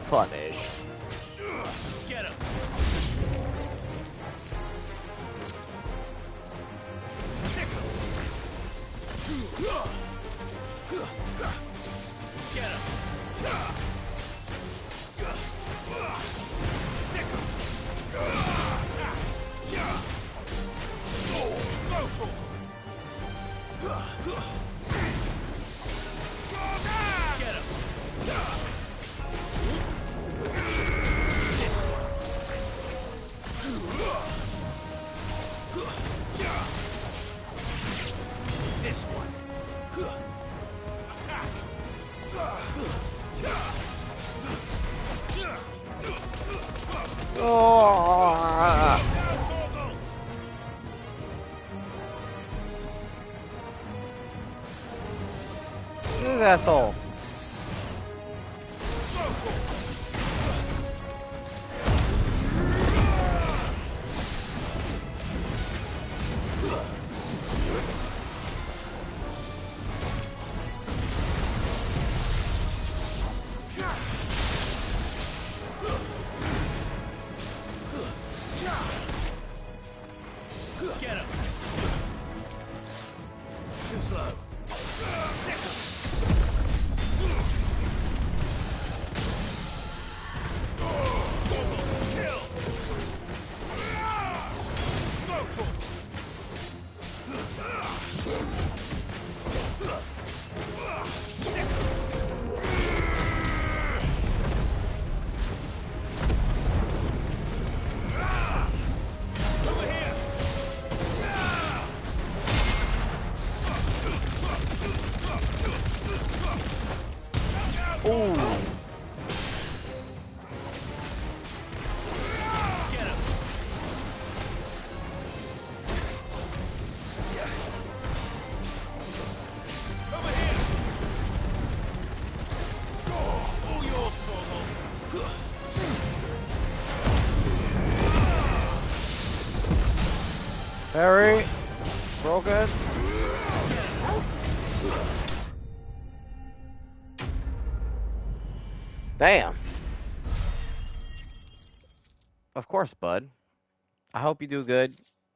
Punish. Get him! This one. Attack. Oh. This asshole. Get him. Too slow. Kill. Smoke torch. Over here. Ooh. Get him. Over here. All yours, Torgal. Harry. Broken. Damn. Of course, bud. I hope you do good.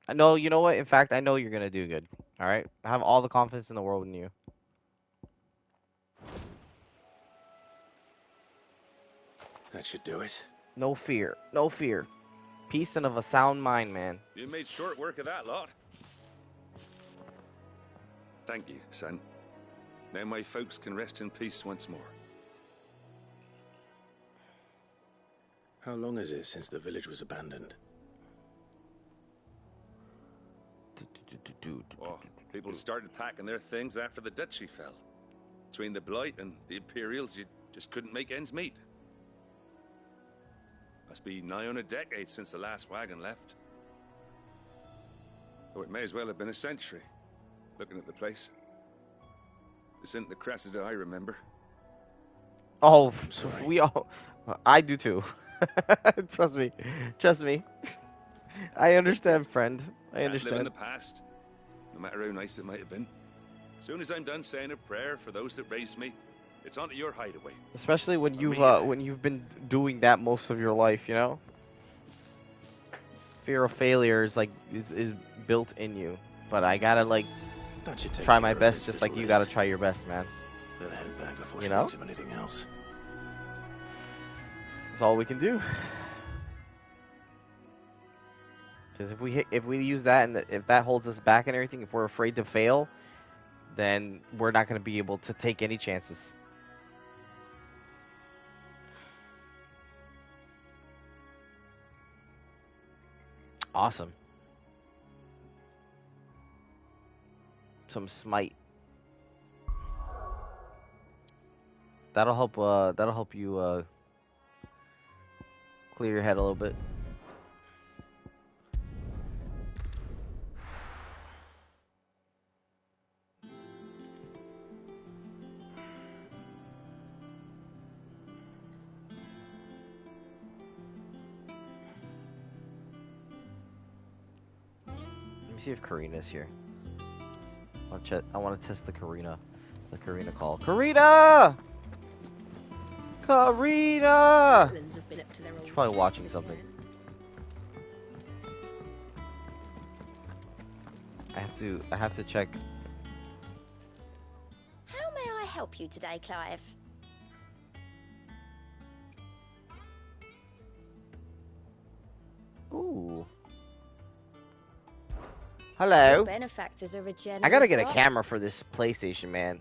I know, you know what? In fact, I know you're gonna do good. Alright? I have all the confidence in the world in you. That should do it. No fear. No fear. Peace and of a sound mind, man. You made short work of that lot. Thank you, son. Now my folks can rest in peace once more. How long is it since the village was abandoned? Oh, people started packing their things after the duchy fell. Between the Blight and the Imperials, you just couldn't make ends meet. Must be nigh on a decade since the last wagon left. Oh, it may as well have been a century, looking at the place. This isn't the Cressida I remember. Oh, we all... I do too. Trust me. Trust me. I understand, friend. I Can't live in understand. the past, no matter how nice it might have been. As soon as I'm done saying a prayer for those that raised me, it's onto your hideaway. Especially when you've been doing that most of your life, you know? Fear of failure is like is built in you. But I gotta like try my best just like you gotta try your best, man. Then head back before You she know? thinks of anything else. That's all we can do. Because if we use that and if that holds us back and everything, if we're afraid to fail, then we're not going to be able to take any chances. Awesome. Some smite. That'll help you clear your head a little bit. Let me see if Karina's here. I want to test the Karina call. Karina! Karina! She's probably watching something. I have to check. How may I help you today, Clive? Ooh. Hello. Your benefactors are a generous I gotta get a lot. camera for this PlayStation, man.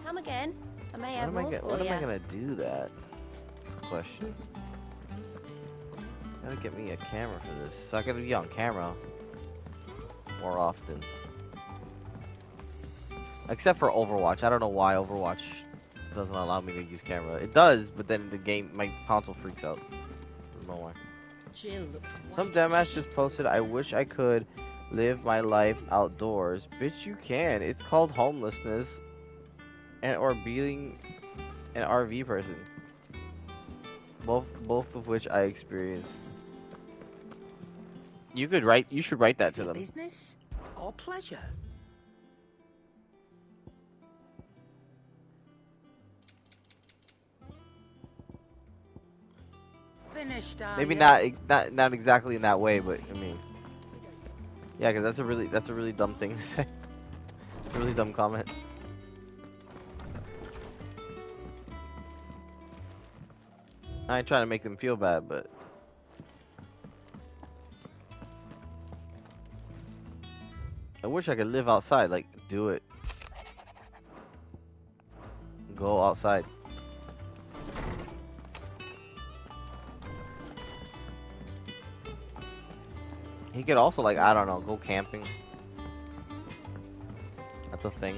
Come again. I may What have am I more gonna, for what am I you. gonna do that? That's the question. Gotta get me a camera for this. So I gotta be on camera more often. Except for Overwatch. I don't know why Overwatch doesn't allow me to use camera. It does, but then the game, my console freaks out. I don't know why. Jill looked Some dumbass just posted, I wish I could live my life outdoors. Bitch, you can. It's called homelessness and or being an RV person. Both of which I experienced. You should write that to them. Business or pleasure? Finished, Maybe are ya? not exactly in that way, but I mean, yeah, because that's a really dumb thing to say. It's a really dumb comment. I ain't trying to make them feel bad, but I wish I could live outside. Like, do it. Go outside. He could also, like, I don't know, go camping. That's a thing.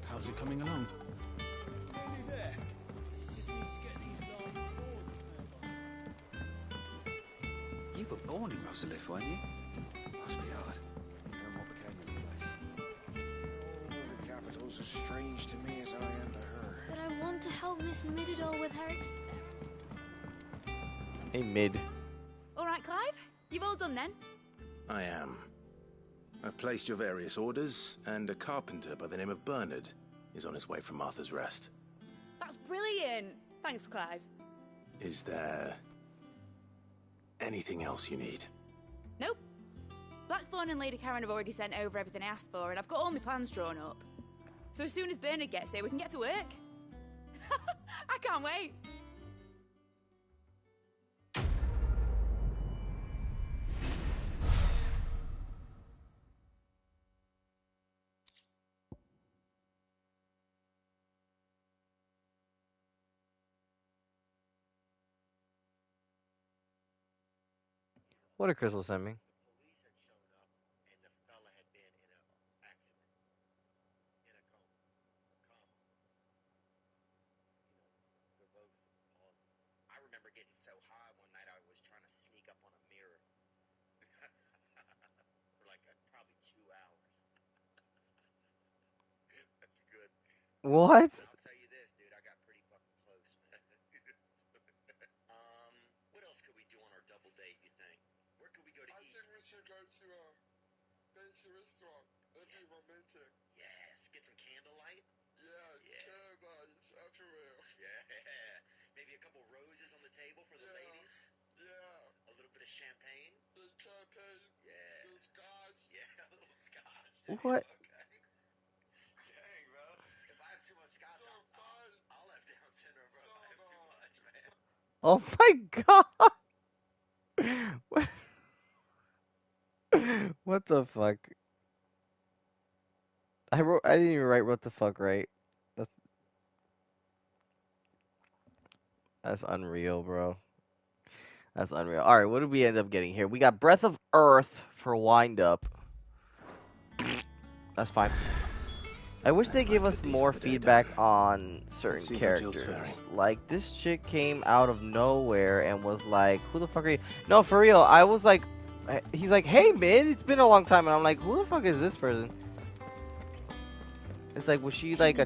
How's it coming along? Nearly there. Just need to get these last boards. You were born in Rosalith, weren't you? Must be hard. Hearing what became of the place. Oh, the capital's as strange to me as I am to her. But I want to help Miss Mididol with her experiment. Hey, Mid. All right, Clive? You've all done then? I am. I've placed your various orders, and a carpenter by the name of Bernard is on his way from Arthur's Rest. That's brilliant. Thanks, Clive. Is there anything else you need? Nope. Blackthorn and Lady Karen have already sent over everything I asked for, and I've got all my plans drawn up. So as soon as Bernard gets here, we can get to work. I can't wait. What did Crystal send me? What? What? Oh my god! What? What the fuck? I didn't even write what the fuck right. That's unreal, bro. That's unreal. Alright, what did we end up getting here? We got Breath of Earth for wind up. That's fine. I wish they gave us more feedback on certain characters. Like, this chick came out of nowhere and was like, who the fuck are you? No, for real, I was like, he's like, hey, Mid, it's been a long time. And I'm like, who the fuck is this person? It's like, was she like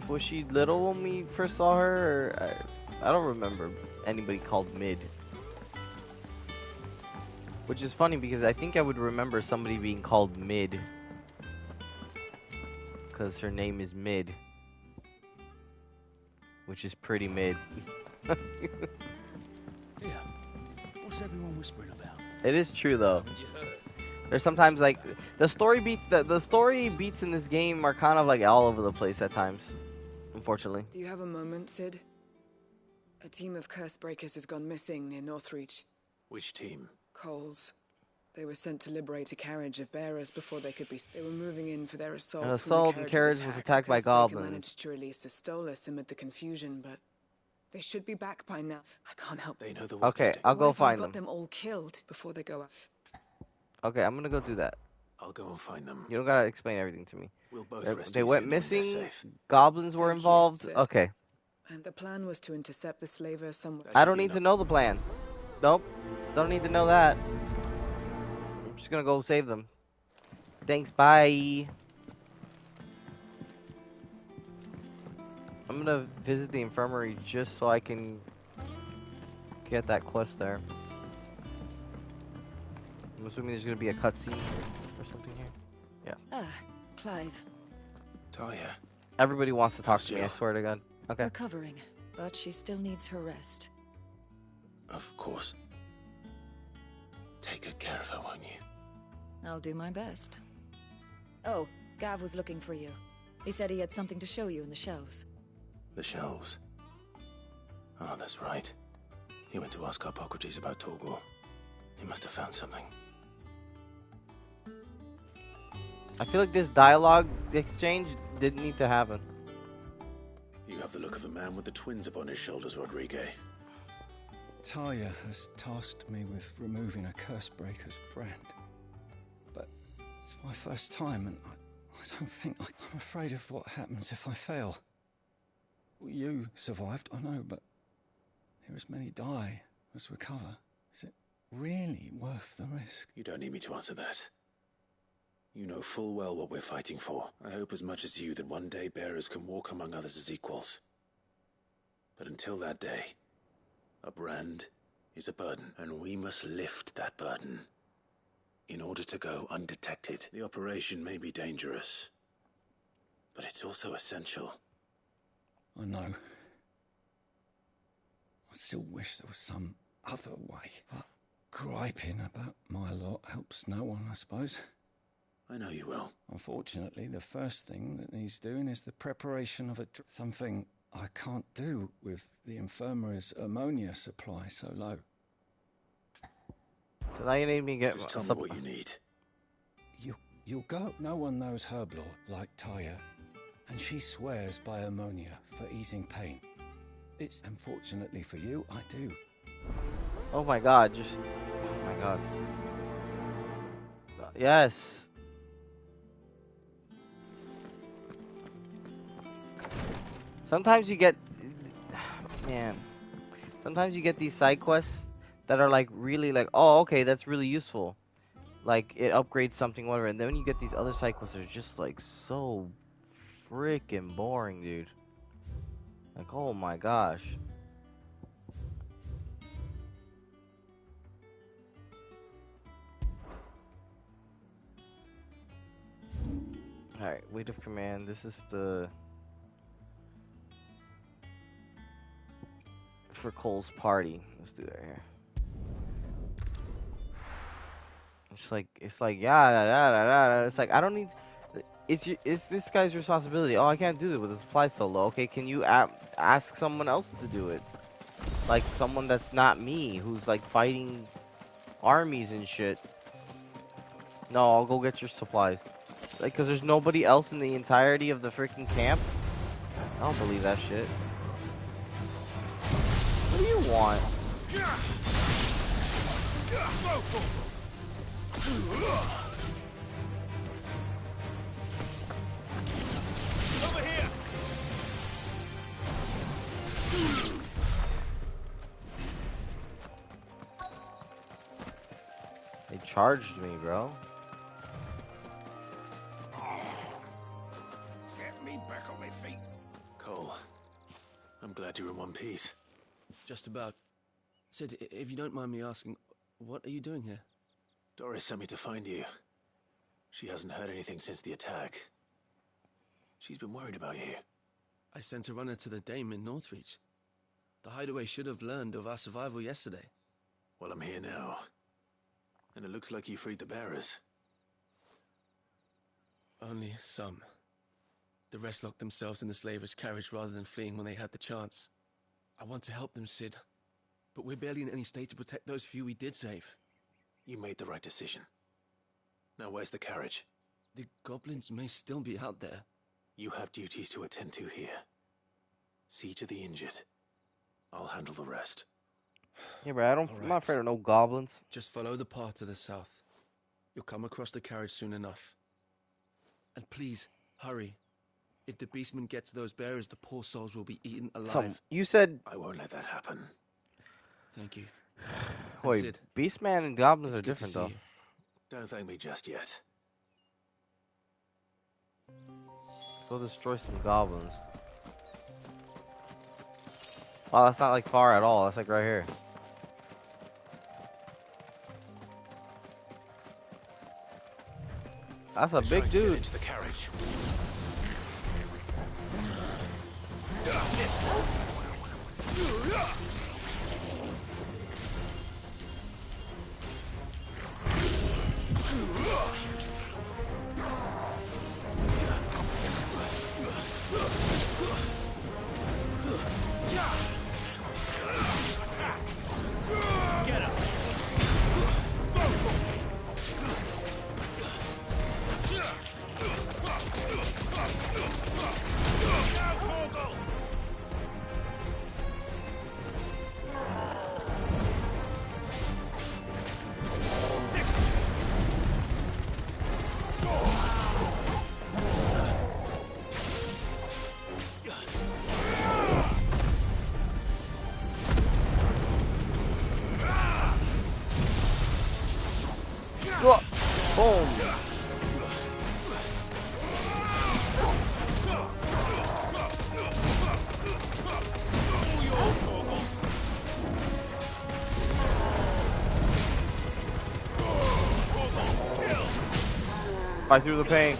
was she little when we first saw her? Or, I don't remember anybody called Mid. Which is funny because I think I would remember somebody being called Mid. Because her name is Mid. Which is pretty mid. Yeah. What's everyone whispering about? It is true though. There's sometimes like the story beats in this game are kind of like all over the place at times. Unfortunately. Do you have a moment, Sid? A team of curse breakers has gone missing near Northreach. Which team? Coles. They were sent to liberate a carriage of bearers before they could be... They were moving in for their assault. An assault and carriage was attacked by Cursebreaker goblins. managed to release the Stolas amid the confusion, but they should be back by now. I can't help. They know the Okay, I'll go find them. Got them all killed before they go out. Okay, I'm gonna go do that. I'll go and find them. You don't gotta explain everything to me. We'll both rest They easy went knowing they're missing. safe. Goblins were Thank you, involved. Sid. Okay. And the plan was to intercept the slaver somewhere. I don't need to know the plan. Nope. Don't need to know that. I'm just gonna go save them. Thanks, bye. I'm gonna visit the infirmary just so I can get that quest there. I'm assuming there's gonna be a cutscene or something here. Yeah. Ah, Clive. Talia. Everybody wants to talk to me, I swear to God. Okay. Recovering, but she still needs her rest. Of course. Take good care of her, won't you? I'll do my best. Oh, Gav was looking for you. He said he had something to show you in the shelves. The shelves. Oh, that's right. He went to ask Harpocrates about Torgor. He must have found something. I feel like this dialogue exchange didn't need to happen. You have the look of a man with the twins upon his shoulders, Rodrigue. Talia has tasked me with removing a Cursebreaker's brand. But it's my first time, and I don't think... I'm afraid of what happens if I fail. You survived, I know, but here as many die as recover. Is it really worth the risk? You don't need me to answer that. You know full well what we're fighting for. I hope as much as you that one day bearers can walk among others as equals. But until that day, a brand is a burden, and we must lift that burden in order to go undetected. The operation may be dangerous, but it's also essential. I know. I still wish there was some other way, but griping about my lot helps no one, I suppose. I know you will. Unfortunately, the first thing that needs doing is the preparation of something I can't do with the infirmary's ammonia supply so low. So now you need me to get... Just tell me what you need. You'll go. No one knows Herblore like Talia, and she swears by ammonia for easing pain. It's unfortunately for you, I do. Oh my God, just... Oh my God. Yes. Sometimes you get... Man. Sometimes you get these side quests that are like really like, oh, okay, that's really useful. Like, it upgrades something, whatever. And then when you get these other side quests that are just like so freaking boring, dude. Like, oh my gosh. Alright, weight of command. This is the... for Cole's party. Let's do that here. It's like yeah. It's like I don't need. It's this guy's responsibility. Oh, I can't do it with the supply so low. Okay, can you ask someone else to do it? Like someone that's not me, who's like fighting armies and shit. No, I'll go get your supplies. Like, cause there's nobody else in the entirety of the freaking camp. I don't believe that shit. What do you want? Over here. They charged me, bro. Get me back on my feet. Cole, I'm glad you're in one piece. Just about. Sid, if you don't mind me asking, what are you doing here? Doris sent me to find you. She hasn't heard anything since the attack. She's been worried about you. I sent a runner to the Dame in Northreach. The Hideaway should have learned of our survival yesterday. Well, I'm here now. And it looks like you freed the bearers. Only some. The rest locked themselves in the slaver's carriage rather than fleeing when they had the chance. I want to help them, Cid, but we're barely in any state to protect those few we did save. You made the right decision. Now where's the carriage? The goblins may still be out there. You have duties to attend to here. See to the injured. I'll handle the rest. Yeah, bro, I'm not afraid of no goblins. Just follow the path to the south. You'll come across the carriage soon enough. And please, hurry. If the beastmen get to those bearers, the poor souls will be eaten alive. You said... I won't let that happen. Thank you. Wait, Beastman and goblins are different, though. Don't thank me just yet. Go destroy some goblins. Wow, that's not like far at all. That's like right here. That's a big dude. Into the carriage. Get him. Boom. Fight through the pain.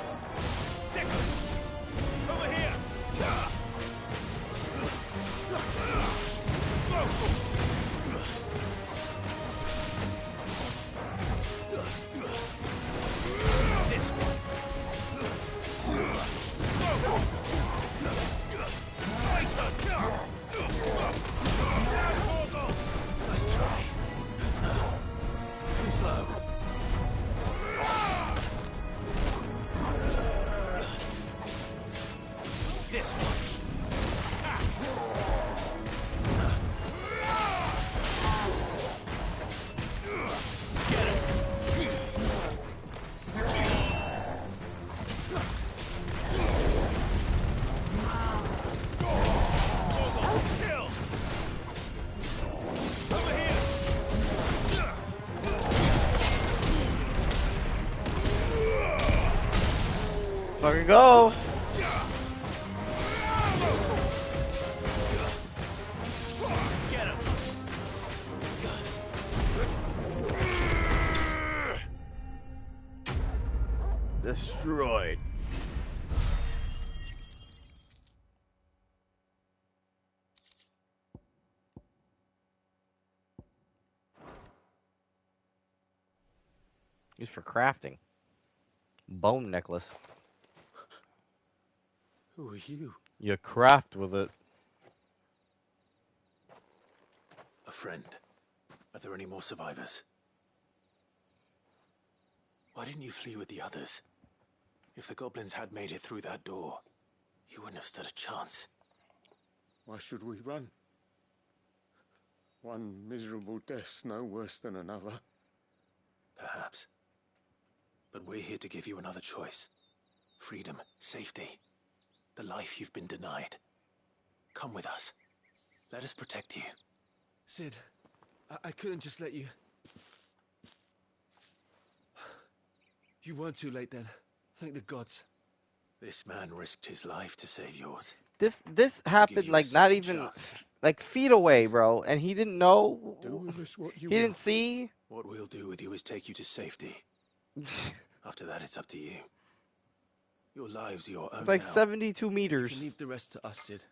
Nice try. Too slow. This one. Fucking go. Destroyed. Used for crafting. Bone necklace. Who are you? You craft with it. A friend. Are there any more survivors? Why didn't you flee with the others? If the goblins had made it through that door, you wouldn't have stood a chance. Why should we run? One miserable death's no worse than another. Perhaps. But we're here to give you another choice. Freedom, safety, the life you've been denied. Come with us. Let us protect you. Cid, I couldn't just let you... You weren't too late then. Thank the gods. This man risked his life to save yours. This happened like not even like feet away, bro, and he didn't know. Do with us what you He didn't see. What we'll do with you is take you to safety. After that, it's up to you. Your lives are your own. It's like now. 72 meters. You can leave the rest to us, Cid.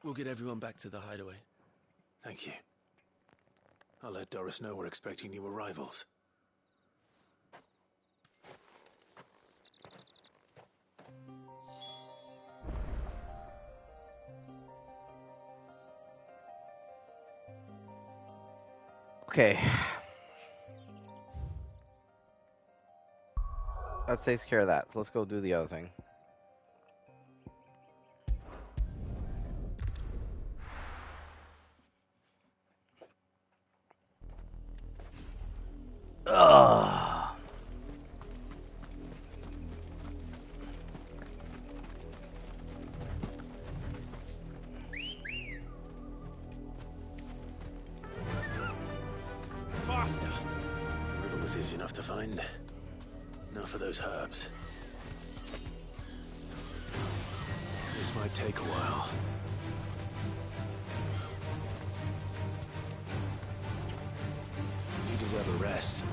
We'll get everyone back to the hideaway. Thank you. I'll let Doris know we're expecting new arrivals. Okay. That takes care of that. So let's go do the other thing. Ugh. Faster! River was easy enough to find. Now for those herbs. This might take a while. You deserve a rest.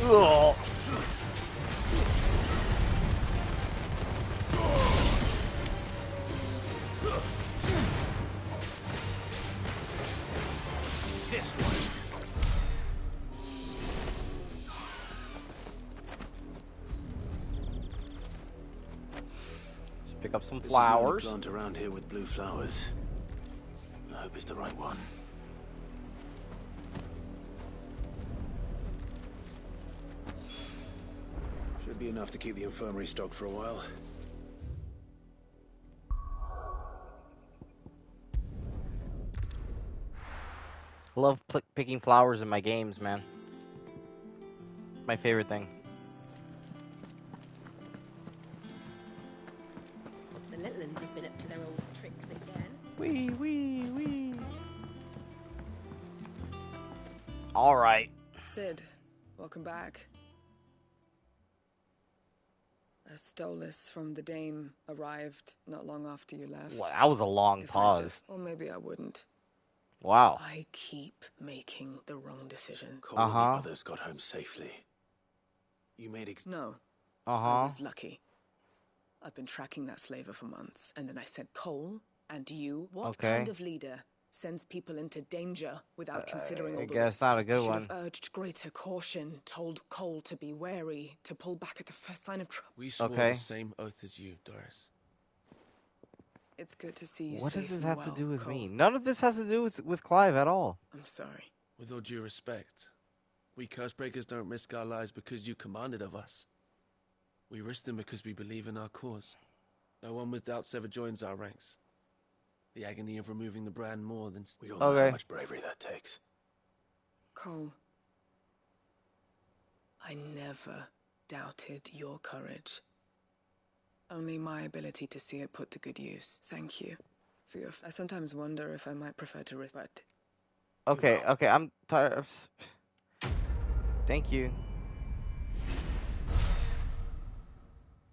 Ugh. This one. Let's pick up some This is the only flowers. plant around here with blue flowers. I hope it's the right one. Should be enough to keep the infirmary stocked for a while. I love picking flowers in my games, man. My favorite thing. The little ones have been up to their old tricks again. Wee, wee, wee. All right. Sid, welcome back. A Stolas from the Dame arrived not long after you left. Well, that was a long If pause. or maybe I wouldn't. Wow. I keep making the wrong decision. Cole and the others got home safely. You made No. Uh-huh. I was lucky. I've been tracking that slaver for months, and then I said, Cole, and you, what Okay. kind of leader sends people into danger without considering all I the guess risks? not a good Should one. have urged greater caution, told Cole to be wary, to pull back at the first sign of trouble. We swore Okay. the same oath as you, Doris. It's good to see you What safe does this and have well, to do with Cole. me? None of this has to do with Clive at all. I'm sorry. With all due respect, we Cursebreakers don't risk our lives because you commanded of us. We risk them because we believe in our cause. No one with doubts ever joins our ranks. The agony of removing the brand more than... We all know how much bravery that takes. Cole, I never doubted your courage. Only my ability to see it put to good use. Thank you for your... I sometimes wonder if I might prefer to risk, but... Okay, okay, I'm tired of... Thank you.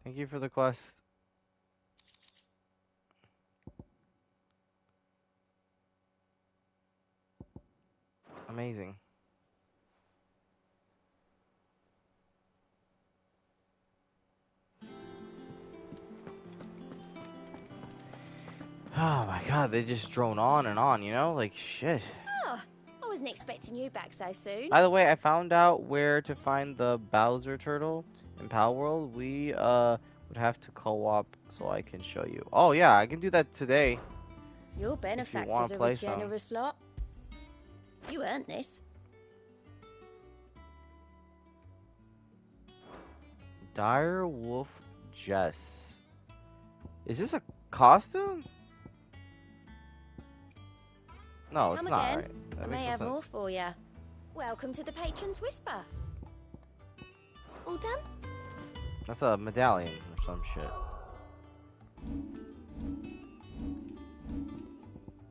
Thank you for the quest. Amazing. Oh my god, they just drone on and on, you know? Like, shit. Oh, I wasn't expecting you back so soon. By the way, I found out where to find the Bowser turtle in Pal World. We would have to co-op so I can show you. Oh yeah, I can do that today. Your wanna benefactors are play a some. generous lot. You earned this. Dire Wolf Jess. Is this a costume? No, Come it's not. again. Right? That I makes may no have sense. more for you. Welcome to the Patron's Whisper. All done? That's a medallion or some shit.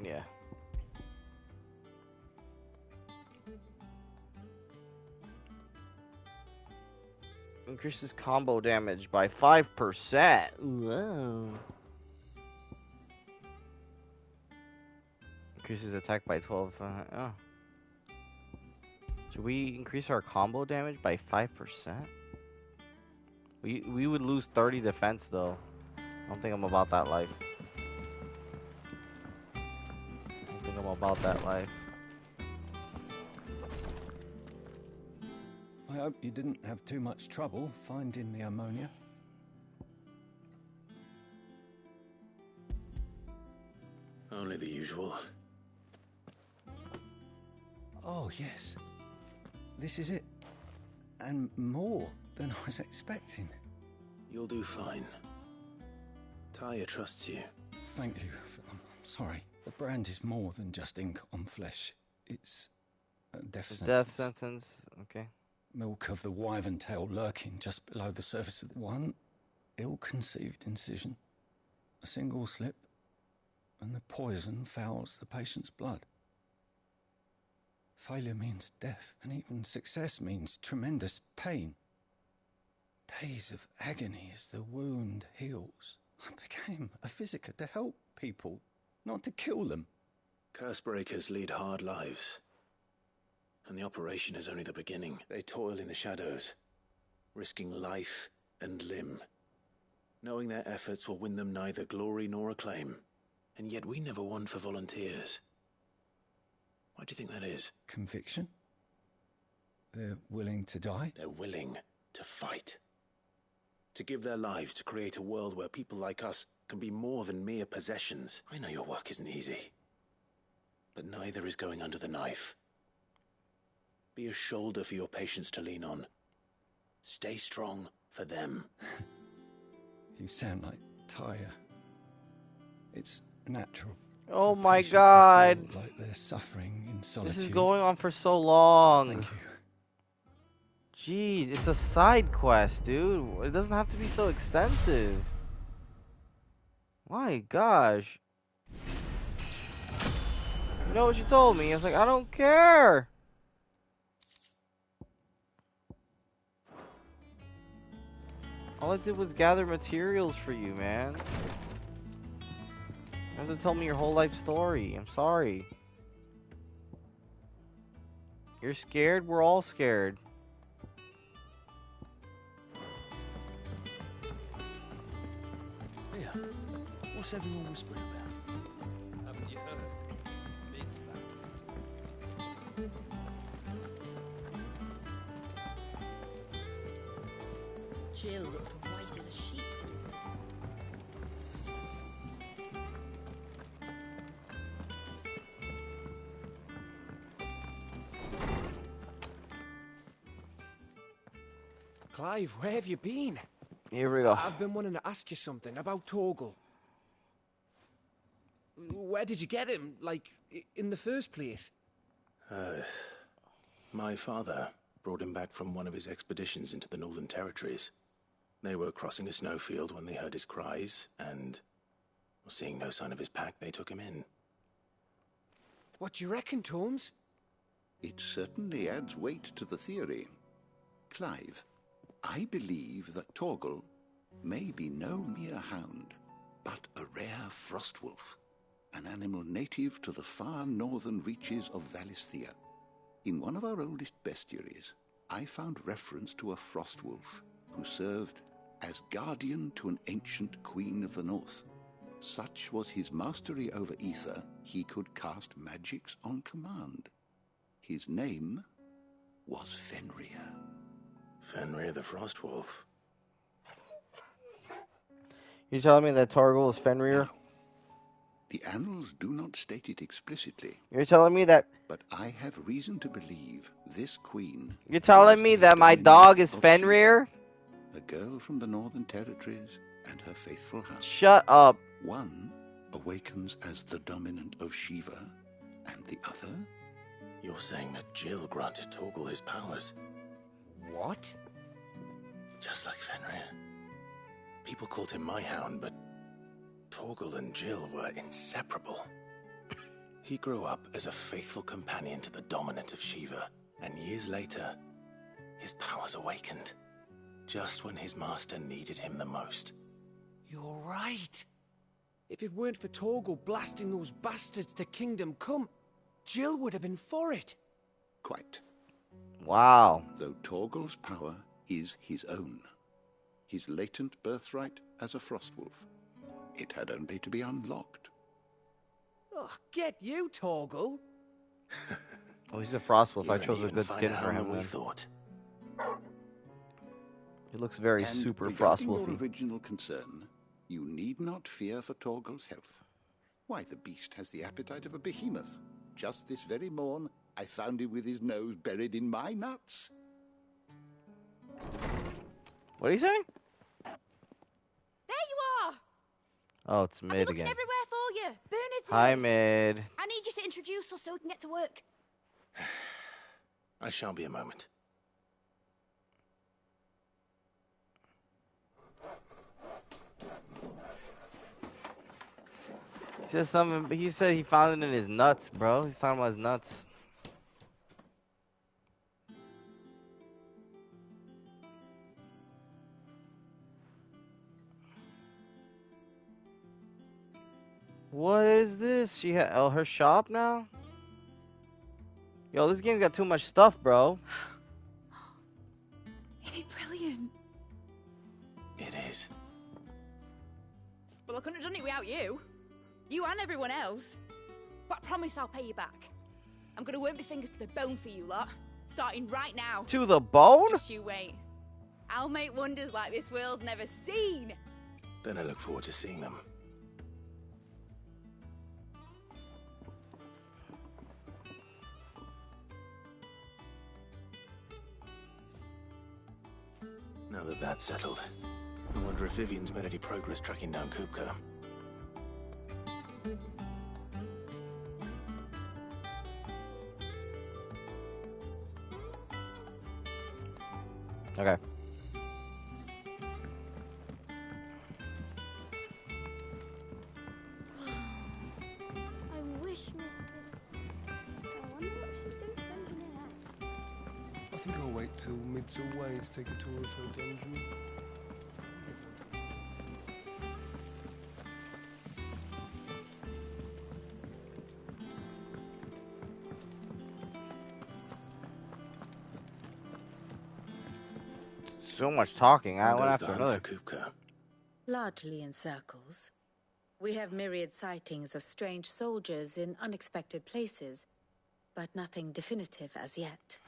Yeah. Increases combo damage by 5%. Whoa. Increases attack by 12. Oh. Should we increase our combo damage by 5%? We would lose 30 defense though. I don't think I'm about that life. I don't think I'm about that life. I hope you didn't have too much trouble finding the ammonia. Only the usual. Oh, yes. This is it. And more than I was expecting. You'll do fine. Tyre trusts you. Thank you. I'm sorry. The brand is more than just ink on flesh. It's a death sentence. Death sentence, okay. Milk of the wyvern tail lurking just below the surface of the one ill-conceived incision. A single slip, and the poison fouls the patient's blood. Failure means death, and even success means tremendous pain. Days of agony as the wound heals. I became a physiker to help people, not to kill them. Cursebreakers lead hard lives. And the operation is only the beginning. They toil in the shadows, risking life and limb, knowing their efforts will win them neither glory nor acclaim. And yet we never won for volunteers. Why do you think that is? Conviction? They're willing to die? They're willing to fight. To give their lives to create a world where people like us can be more than mere possessions. I know your work isn't easy, but neither is going under the knife. Be a shoulder for your patients to lean on. Stay strong for them. You sound like Tyre. It's natural. Oh my god. Like they're suffering in solitude. This is going on for so long. Thank you. Jeez, it's a side quest, dude. It doesn't have to be so extensive. My gosh. You know what you told me? I was like, I don't care. All I did was gather materials for you, man. You have to tell me your whole life story. I'm sorry. You're scared? We're all scared. Here, what's everyone whispering about? Haven't you heard? Big's back. Jill looked white as a sheet. Clive, where have you been? Here we go. I've been wanting to ask you something about Torgal. Where did you get him, like, in the first place? My father brought him back from one of his expeditions into the Northern Territories. They were crossing a snowfield when they heard his cries, and, seeing no sign of his pack, they took him in. What do you reckon, Torms? It certainly adds weight to the theory. Clive, I believe that Torgal may be no mere hound, but a rare frostwolf, an animal native to the far northern reaches of Valisthea. In one of our oldest bestiaries, I found reference to a frostwolf who served as guardian to an ancient queen of the north. Such was his mastery over ether, he could cast magics on command. His name was Fenrir. Fenrir the Frostwolf. You telling me that Torgal is Fenrir? No. The annals do not state it explicitly. You're telling me that... But I have reason to believe this queen... You're telling me that my dog is Fenrir? A girl from the Northern Territories and her faithful hound. Shut up. One awakens as the dominant of Shiva, and the other... You're saying that Jill granted Torgal his powers? What? Just like Fenrir. People called him my hound, but Torgal and Jill were inseparable. He grew up as a faithful companion to the dominant of Shiva, and years later, his powers awakened, just when his master needed him the most. You're right. If it weren't for Torgal blasting those bastards to Kingdom Come, Jill would have been for it. Quite. Wow. Though Torgal's power is his own, his latent birthright as a Frostwolf. It had only to be unlocked. Oh, get you, Torgal. Oh, he's a Frostwolf. You I ain't chose a even good find skin out for than him we then. thought. He looks very And super regarding your Frostwolfy. original concern, you need not fear for Torgal's health. Why, the beast has the appetite of a behemoth. Just this very morn, I found him with his nose buried in my nuts. What are you saying? There you are! Oh, it's I've been Mid looking again. everywhere for you. Bernard's Hi, here. Mid. I need you to introduce us so we can get to work. I shan't be a moment. He said something. He said he found it in his nuts, bro. He's talking about his nuts. What is this? She had her shop now? Yo, this game's got too much stuff, bro. Isn't it brilliant? It is. Well, I couldn't have done it without you. You and everyone else. But I promise I'll pay you back. I'm gonna work my fingers to the bone for you lot. Starting right now. To the bone? Just you wait. I'll make wonders like this world's never seen. Then I look forward to seeing them. Now that that's settled, I wonder if Vivian's made any progress tracking down Kupka. Okay. I wish Miss... I wonder what she's doing in there. I think I'll wait till Mid's away to take a tour of her dungeon. So much talking. I How went goes after the hunt another. for Kupka? Largely in circles. We have myriad sightings of strange soldiers in unexpected places, but nothing definitive as yet.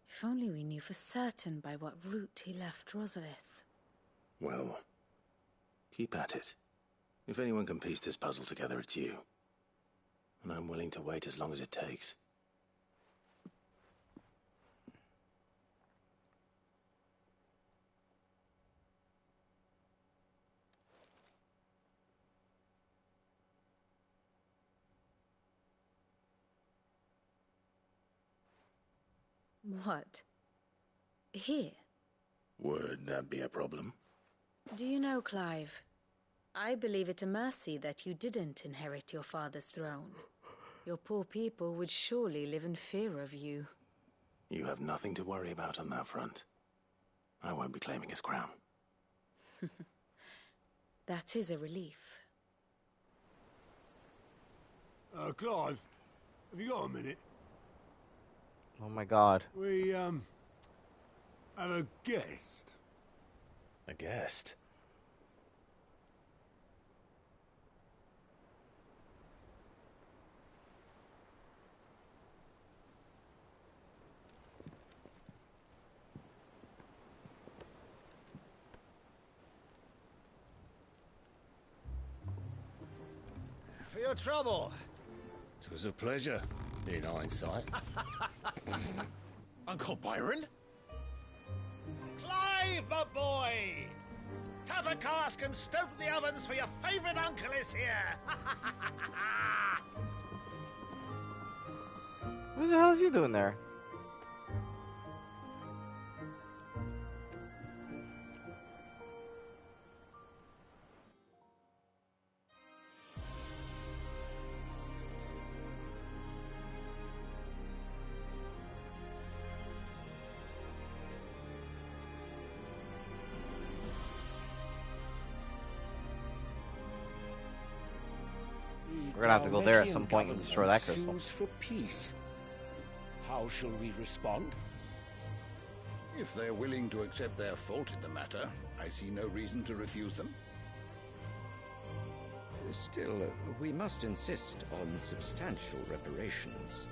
If only we knew for certain by what route he left Rosalith. Well, keep at it. If anyone can piece this puzzle together, it's you. And I'm willing to wait as long as it takes. What? Here? Would that be a problem? Do you know, Clive? I believe it a mercy that you didn't inherit your father's throne. Your poor people would surely live in fear of you. You have nothing to worry about on that front. I won't be claiming his crown. That is a relief. Clive, have you got a minute? Oh my god. We, have a guest. A guest? For your trouble. It was a pleasure, in hindsight. Uncle Byron? Clive, my boy! Tap a cask and stoke the ovens for your favourite uncle is here! What the hell is he doing there? We're gonna have to go there at some point and destroy that crystal. Sues for peace. How shall we respond? If they're willing to accept their fault in the matter, I see no reason to refuse them. Still, we must insist on substantial reparations.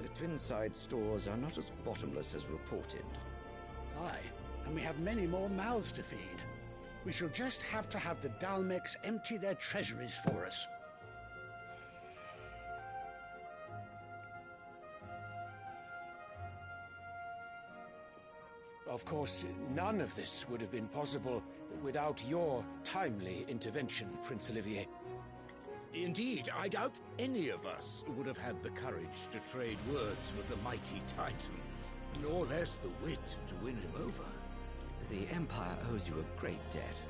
The Twinside stores are not as bottomless as reported. Aye, and we have many more mouths to feed. We shall just have to have the Dalmex empty their treasuries for us. Of course, none of this would have been possible without your timely intervention, Prince Olivier. Indeed, I doubt any of us would have had the courage to trade words with the mighty Titan, nor less the wit to win him over. The Empire owes you a great debt.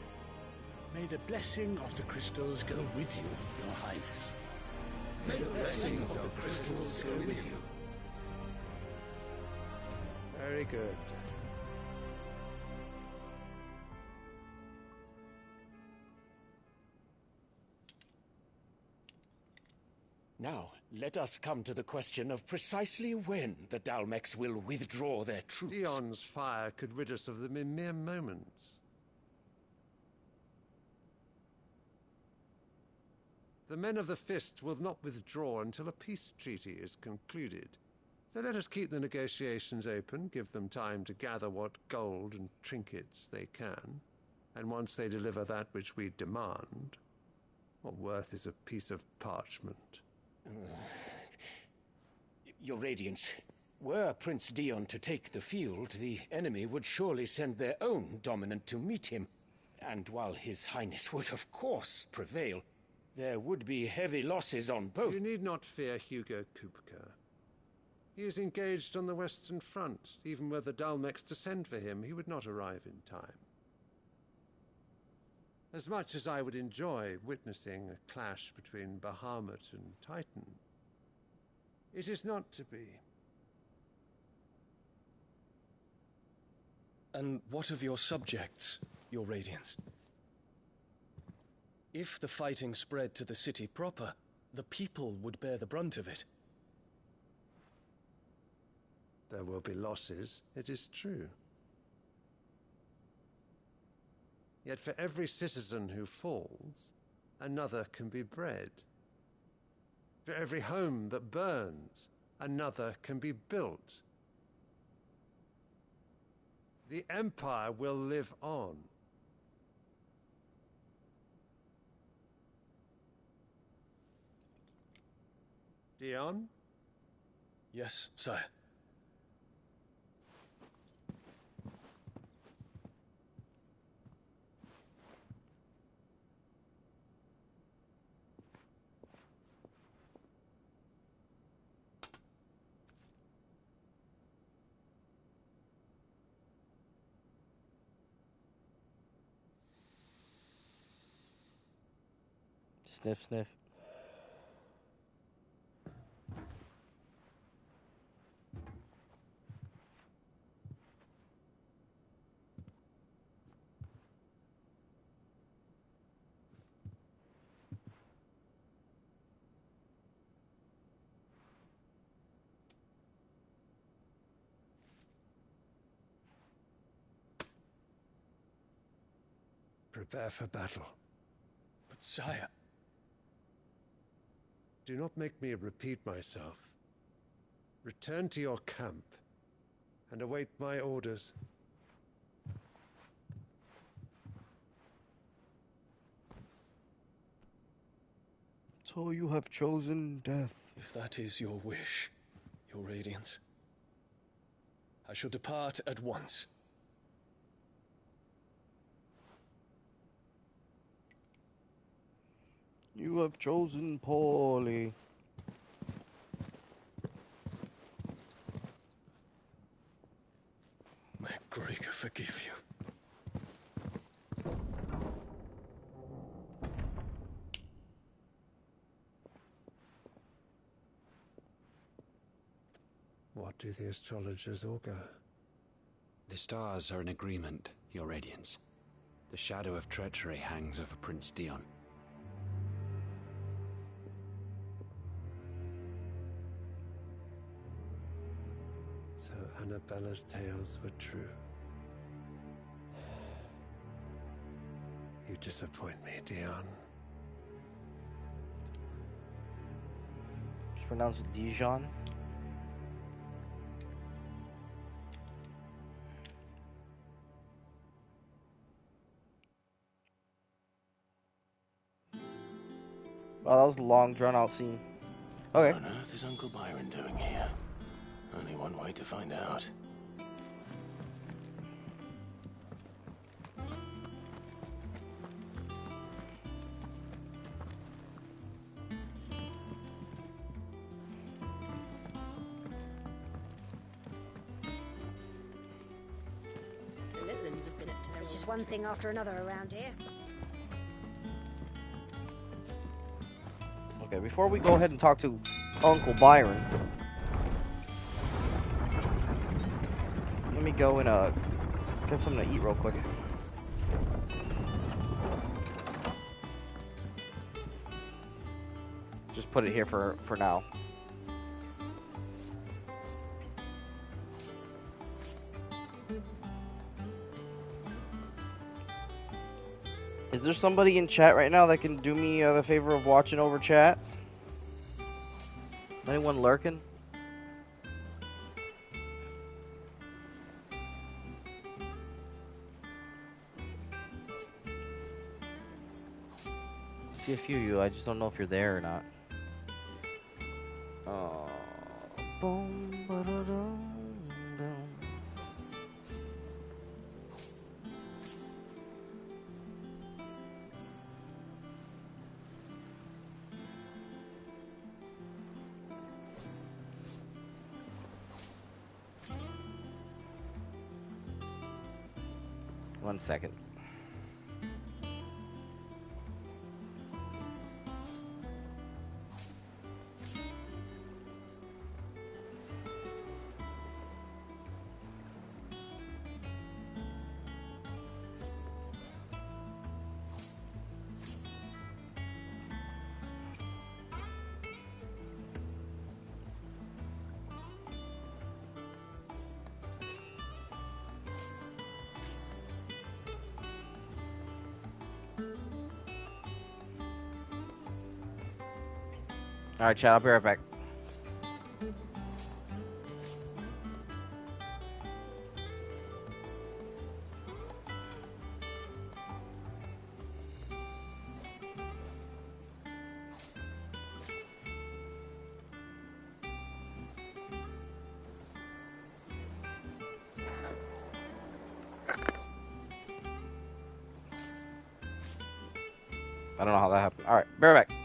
May the blessing of the crystals go with you, Your Highness. May the blessing of the crystals go with you. Very good. Now, let us come to the question of precisely when the Dalmex will withdraw their troops. Dion's fire could rid us of them in mere moments. The men of the Fist will not withdraw until a peace treaty is concluded. So let us keep the negotiations open, give them time to gather what gold and trinkets they can, and once they deliver that which we demand, what worth is a piece of parchment? Your Radiance, were Prince Dion to take the field, the enemy would surely send their own dominant to meet him. And while His Highness would of course prevail, there would be heavy losses on both. You need not fear Hugo Kupka. He is engaged on the Western Front. Even were the Dalmex to send for him, he would not arrive in time. As much as I would enjoy witnessing a clash between Bahamut and Titan, it is not to be. And what of your subjects, Your Radiance? If the fighting spread to the city proper, the people would bear the brunt of it. There will be losses, it is true. Yet for every citizen who falls, another can be bred. For every home that burns, another can be built. The Empire will live on. Dion? Yes, sire. Sniff, sniff. Prepare for battle. But sire... Do not make me repeat myself. Return to your camp and await my orders. So you have chosen death. If that is your wish, Your Radiance, I shall depart at once. You have chosen poorly. May Gregor forgive you. What do the astrologers augur? The stars are in agreement, Your Radiance. The shadow of treachery hangs over Prince Dion. So Annabella's tales were true. You disappoint me, Dion. Just pronounce it Dijon. Wow, that was a long, drawn-out scene. Okay. What on earth is Uncle Byron doing here? Only one way to find out. The little ones have been up to It's just one thing after another around here. Okay, before we go ahead and talk to Uncle Byron, let me go and get something to eat real quick. Just put it here for now. Is there somebody in chat right now that can do me the favor of watching over chat? Anyone lurking? See a few of you, I just don't know if you're there or not. Boom, ba-da-dum, dum. One second. Alright, chat, I'll be right back. I don't know how that happened. Alright, be right back.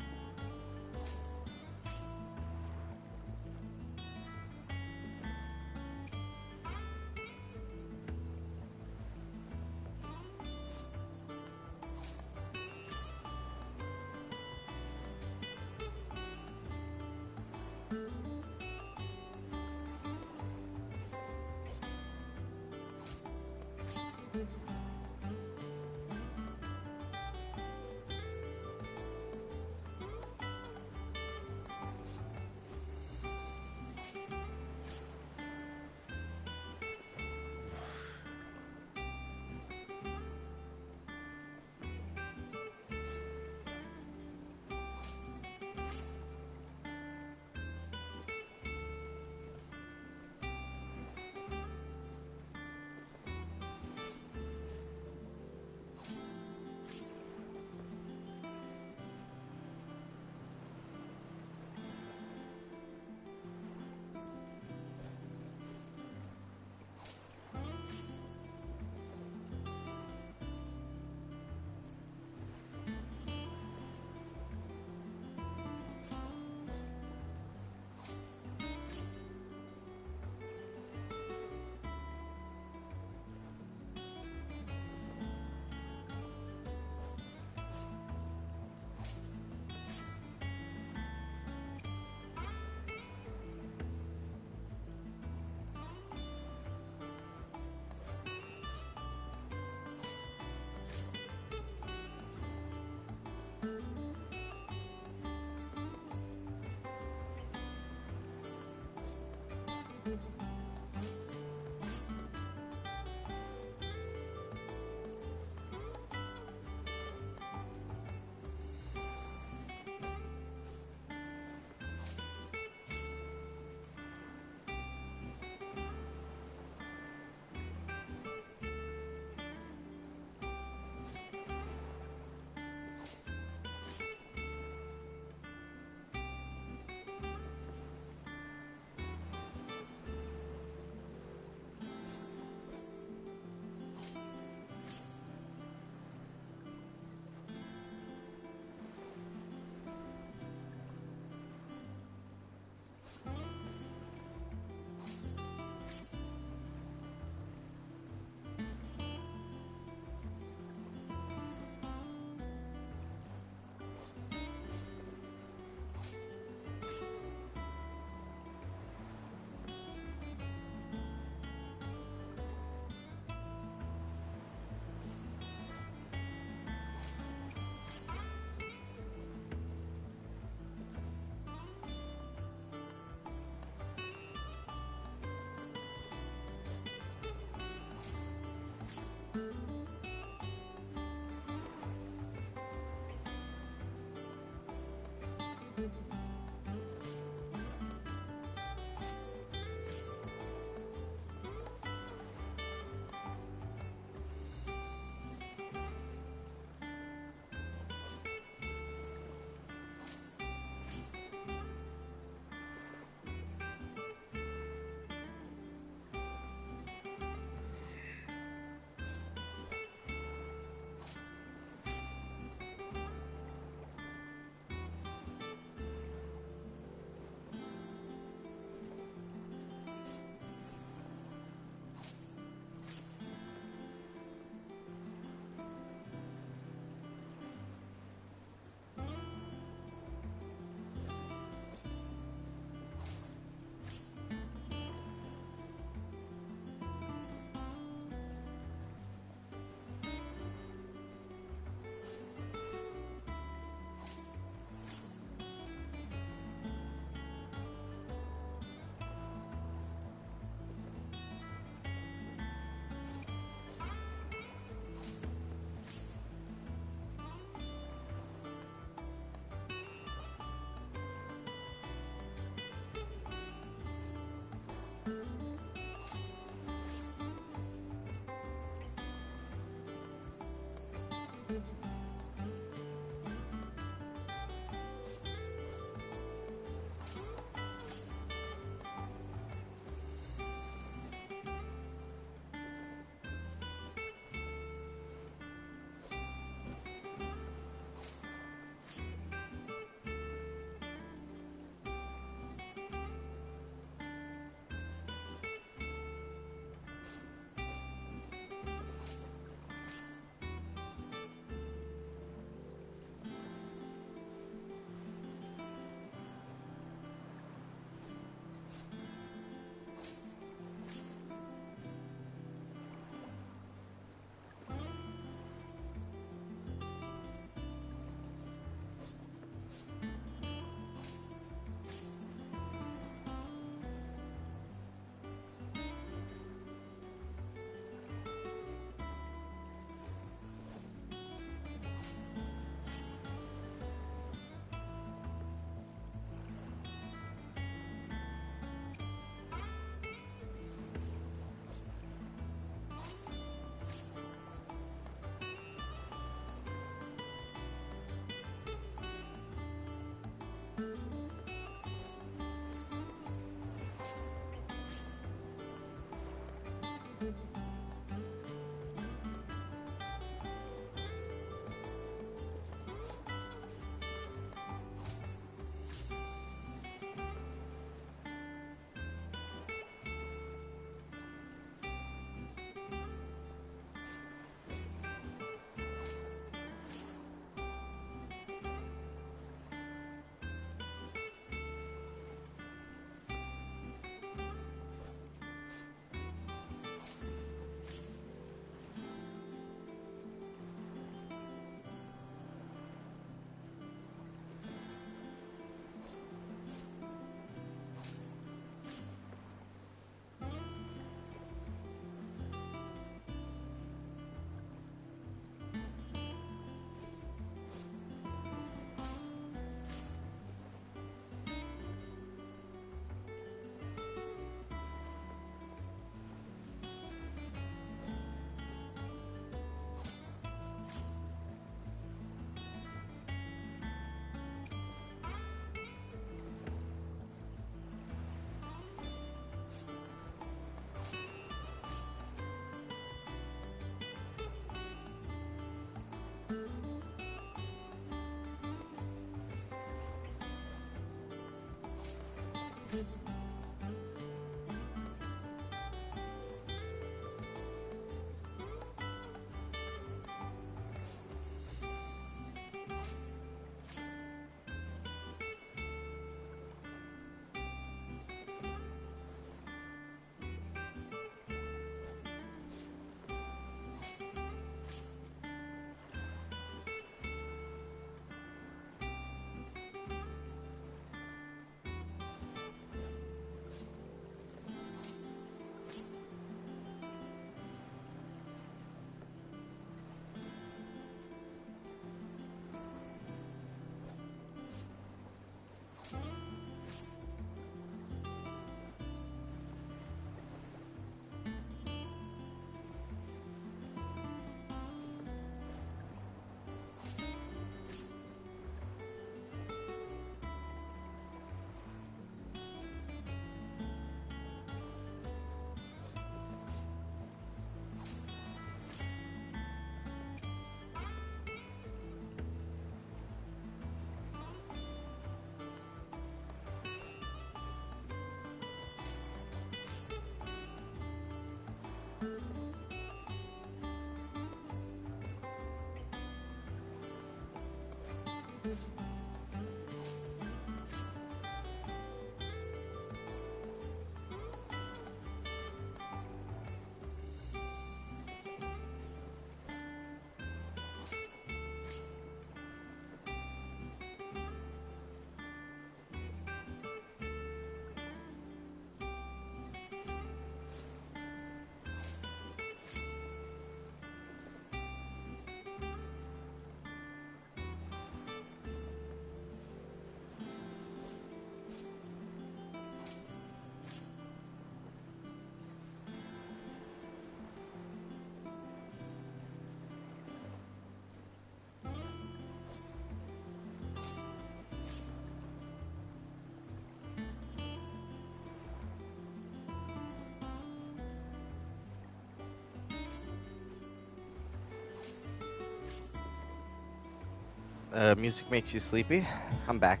Music makes you sleepy. I'm back.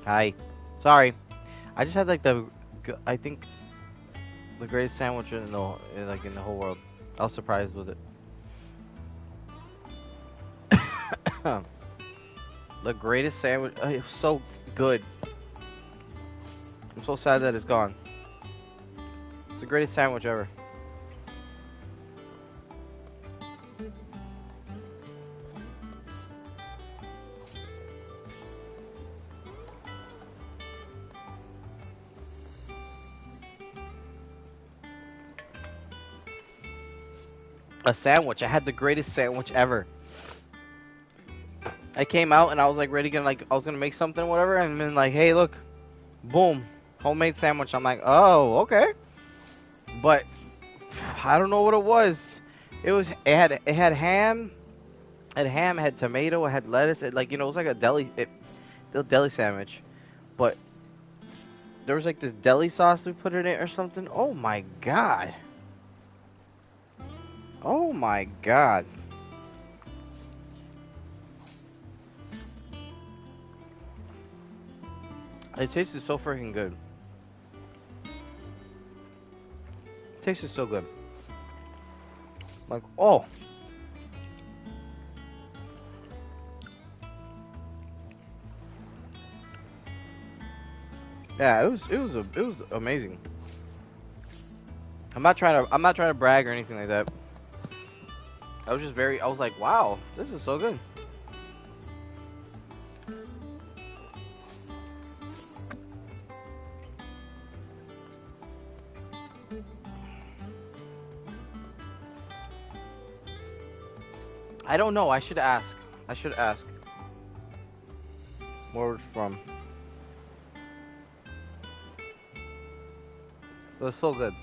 Hi. Sorry. I just had like I think the greatest sandwich in the whole world. I was surprised with it. The greatest sandwich. It was so good. I'm so sad that it's gone. It's the greatest sandwich ever. A sandwich. I had the greatest sandwich ever. I came out and I was like ready to I was gonna make something or whatever, and then like, hey, look, boom, homemade sandwich. I'm like, oh, okay. But I don't know what it was. It had ham, it had tomato, it had lettuce. It it was like a deli sandwich, but there was like this deli sauce we put in it or something. Oh my god. Oh my god. It tasted so freaking good. It tasted so good. Like, oh. Yeah, it was amazing. I'm not trying to brag or anything like that. I was like, wow, this is so good. I don't know. I should ask. Where it's from. It was so good.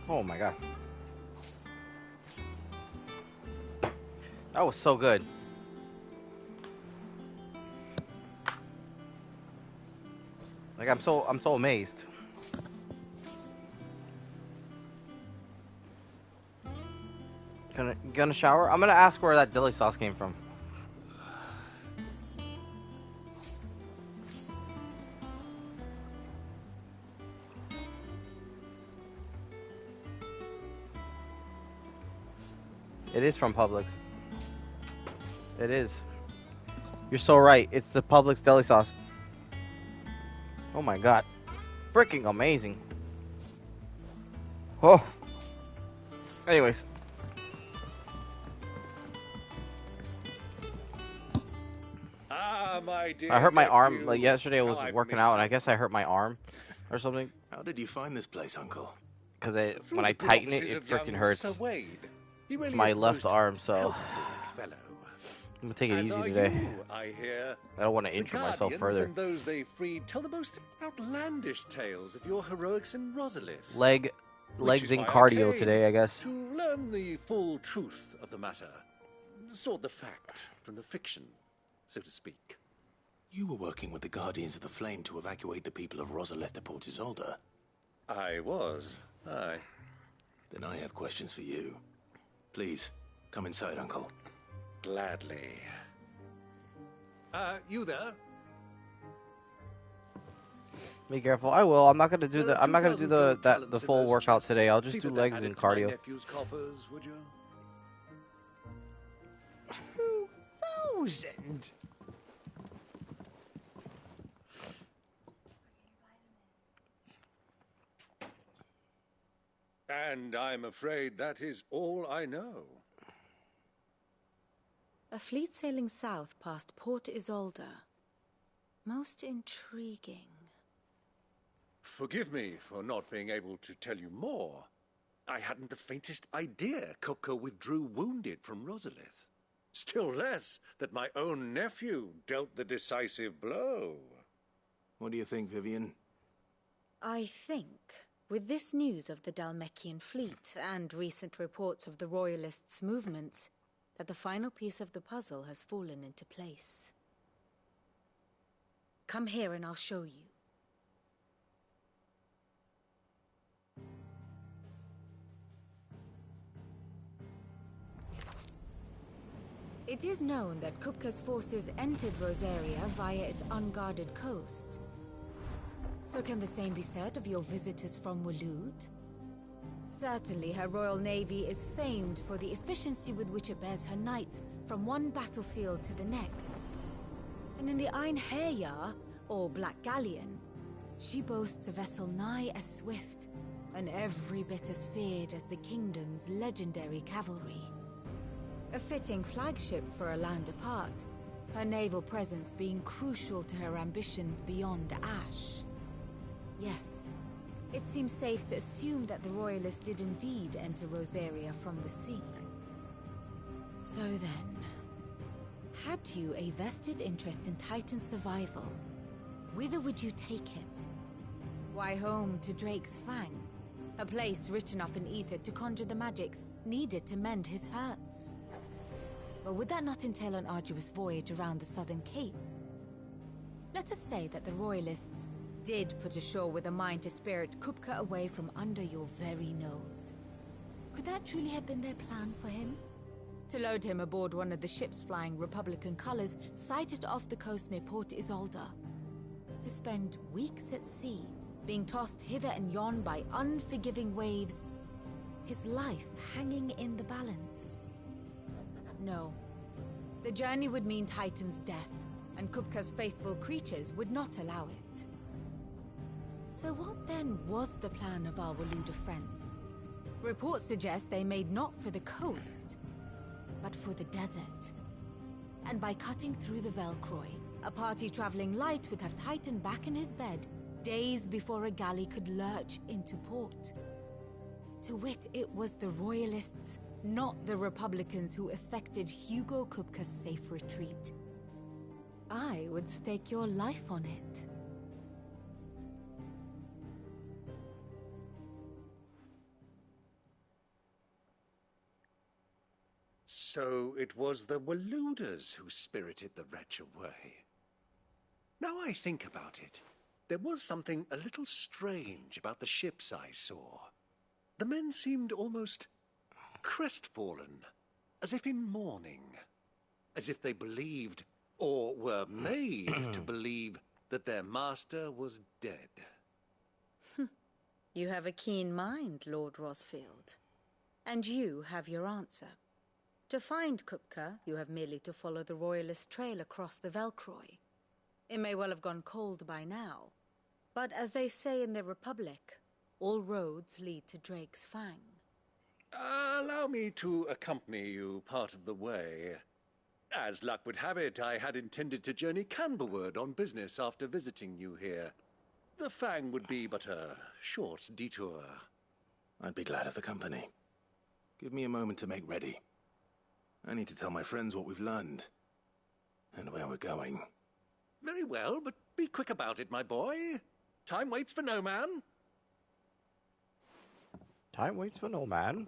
Oh my god. That was so good. Like I'm so amazed. Gonna shower? I'm gonna ask where that deli sauce came from. It is from Publix. It is. You're so right. It's the Publix deli sauce. Oh my god. Freaking amazing. Oh. Anyways. Ah, my dear. I hurt my arm. nephew. Like yesterday I was How I've working missed out and you. I guess I hurt my arm or something. How did you find this place, Uncle? Because when Through I the good tighten it, offices it of freaking young hurts. Sir Wade. He really My is the left most arm, so helpful fellow. I'm gonna take it As easy are today. you, I hear. I don't want to The injure myself Guardians further. and those they freed tell the most outlandish tales of your heroics in Rosalith. Legs Which and is why I cardio came today, I guess. To learn the full truth of the matter. Sort the fact from the fiction, so to speak. You were working with the Guardians of the Flame to evacuate the people of Rosalith to Port Isolde. I was, aye. Then I have questions for you. Please, come inside, Uncle. Gladly. You there? Be careful. I will. I'm not gonna do There are I'm not gonna do 2,000 gold talents the in full those workout chests. today. I'll just See do that they're legs added and to my cardio. nephew's coffers, would you? 2,000? And I'm afraid that is all I know. A fleet sailing south past Port Isolde. Most intriguing. Forgive me for not being able to tell you more. I hadn't the faintest idea Kopka withdrew wounded from Rosalith. Still less that my own nephew dealt the decisive blow. What do you think, Vivian? I think, with this news of the Dhalmekian fleet and recent reports of the Royalists' movements, that the final piece of the puzzle has fallen into place. Come here and I'll show you. It is known that Kupka's forces entered Rosaria via its unguarded coast. So can the same be said of your visitors from Waloed? Certainly, her royal navy is famed for the efficiency with which it bears her knights from one battlefield to the next. And in the Einherjar, or Black Galleon, she boasts a vessel nigh as swift, and every bit as feared as the kingdom's legendary cavalry. A fitting flagship for a land apart, her naval presence being crucial to her ambitions beyond Ash. Yes, it seems safe to assume that the Royalists did indeed enter Rosaria from the sea. So then, had you a vested interest in Titan's survival, whither would you take him? Why, home to Drake's Fang, a place rich enough in ether to conjure the magics needed to mend his hurts. But would that not entail an arduous voyage around the southern cape? Let us say that the Royalists did put ashore with a mind to spirit Kupka away from under your very nose. Could that truly have been their plan for him? To load him aboard one of the ships flying Republican colors sighted off the coast near Port Isolde. To spend weeks at sea, being tossed hither and yon by unforgiving waves, his life hanging in the balance. No. The journey would mean Titan's death, and Kupka's faithful creatures would not allow it. So what then was the plan of our Waloed friends? Reports suggest they made not for the coast, but for the desert. And by cutting through the Velcroy, a party traveling light would have Titan back in his bed days before a galley could lurch into port. To wit, it was the Royalists, not the Republicans, who effected Hugo Kupka's safe retreat. I would stake your life on it. So it was the Waloeders who spirited the wretch away. Now I think about it, there was something a little strange about the ships I saw. The men seemed almost crestfallen, as if in mourning, as if they believed, or were made to believe, that their master was dead. You have a keen mind, Lord Rosfield. And you have your answer. To find Kupka, you have merely to follow the Royalist trail across the Velcroy. It may well have gone cold by now, but as they say in the Republic, all roads lead to Drake's Fang. Allow me to accompany you part of the way. As luck would have it, I had intended to journey Canberward on business after visiting you here. The Fang would be but a short detour. I'd be glad of the company. Give me a moment to make ready. I need to tell my friends what we've learned, and where we're going. Very well, but be quick about it, my boy. Time waits for no man. Time waits for no man.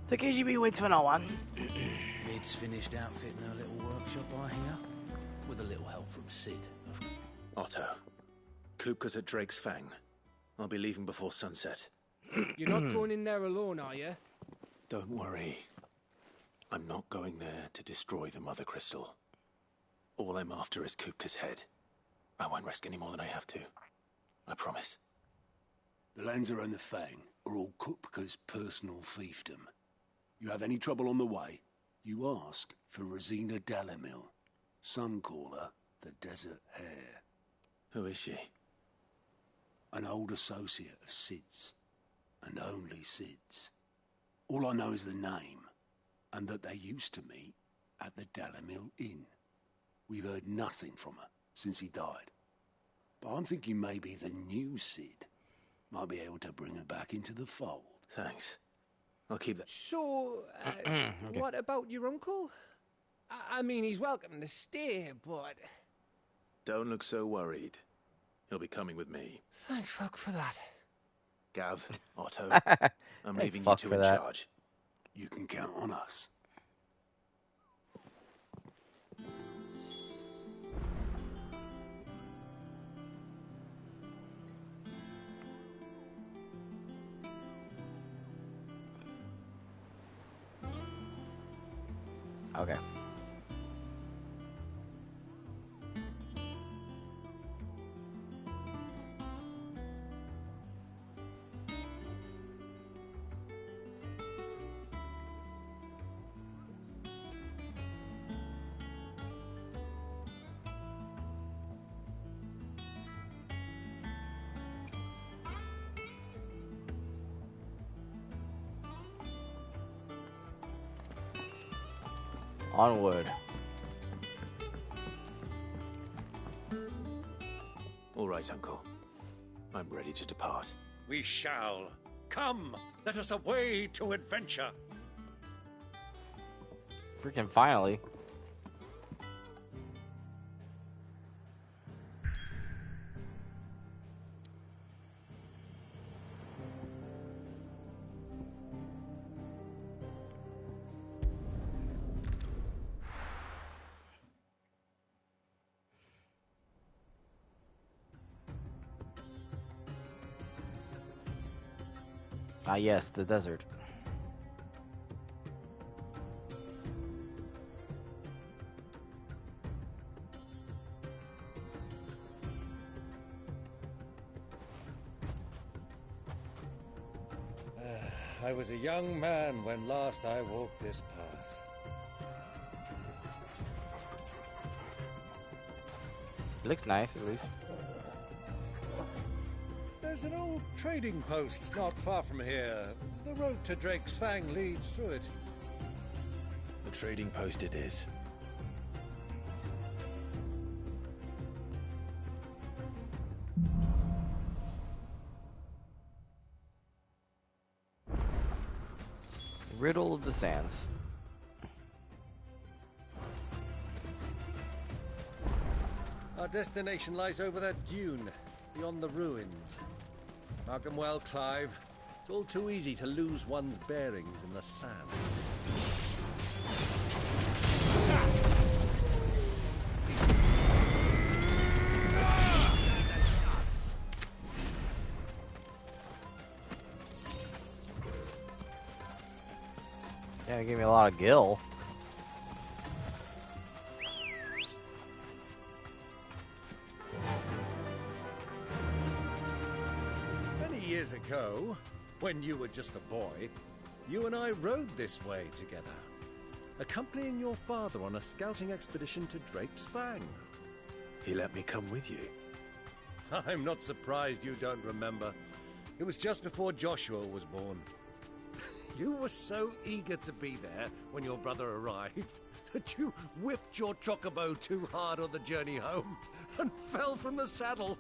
The KGB waits for no one. Mid's finished outfitting her little workshop, I hear. With a little help from Sid. Otto, Kupka's at Drake's Fang. I'll be leaving before sunset. You're not going in there alone, are you? Don't worry. I'm not going there to destroy the Mother Crystal. All I'm after is Kupka's head. I won't risk any more than I have to. I promise. The Lanza and the Fang are all Kupka's personal fiefdom. You have any trouble on the way, you ask for Rosina Dalimil. Some call her the Desert Hare. Who is she? An old associate of Sid's, and only Sid's. All I know is the name, and that they used to meet at the Dalimil Inn. We've heard nothing from her since he died. But I'm thinking maybe the new Sid might be able to bring her back into the fold. Thanks. I'll keep that. So, Okay. what about your uncle? I mean, he's welcome to stay, but... Don't look so worried. He'll be coming with me. Thank fuck for that. Gav, Otto, I'm Hey, leaving you fuck two for in that. charge. you can count on us. Okay. Onward. All right, Uncle. I'm ready to depart. We shall. Come, let us away to adventure. Freaking finally. Ah, yes, the desert. I was a young man when last I walked this path. It looks nice, at least. There's an old trading post not far from here. The road to Drake's Fang leads through it. The trading post it is. Riddle of the Sands. Our destination lies over that dune, beyond the ruins. Mark 'em well, Clive. It's all too easy to lose one's bearings in the sand. Yeah, it gave me a lot of gil. Many years ago, when you were just a boy, you and I rode this way together, accompanying your father on a scouting expedition to Drake's Fang. He let me come with you. I'm not surprised you don't remember. It was just before Joshua was born. You were so eager to be there when your brother arrived that you whipped your chocobo too hard on the journey home and fell from the saddle.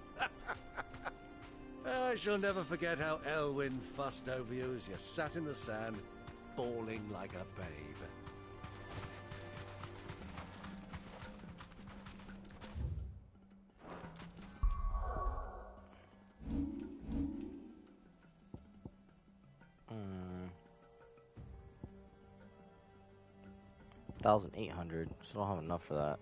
I shall never forget how Elwyn fussed over you as you sat in the sand, bawling like a babe. $1,800. Still don't have enough for that.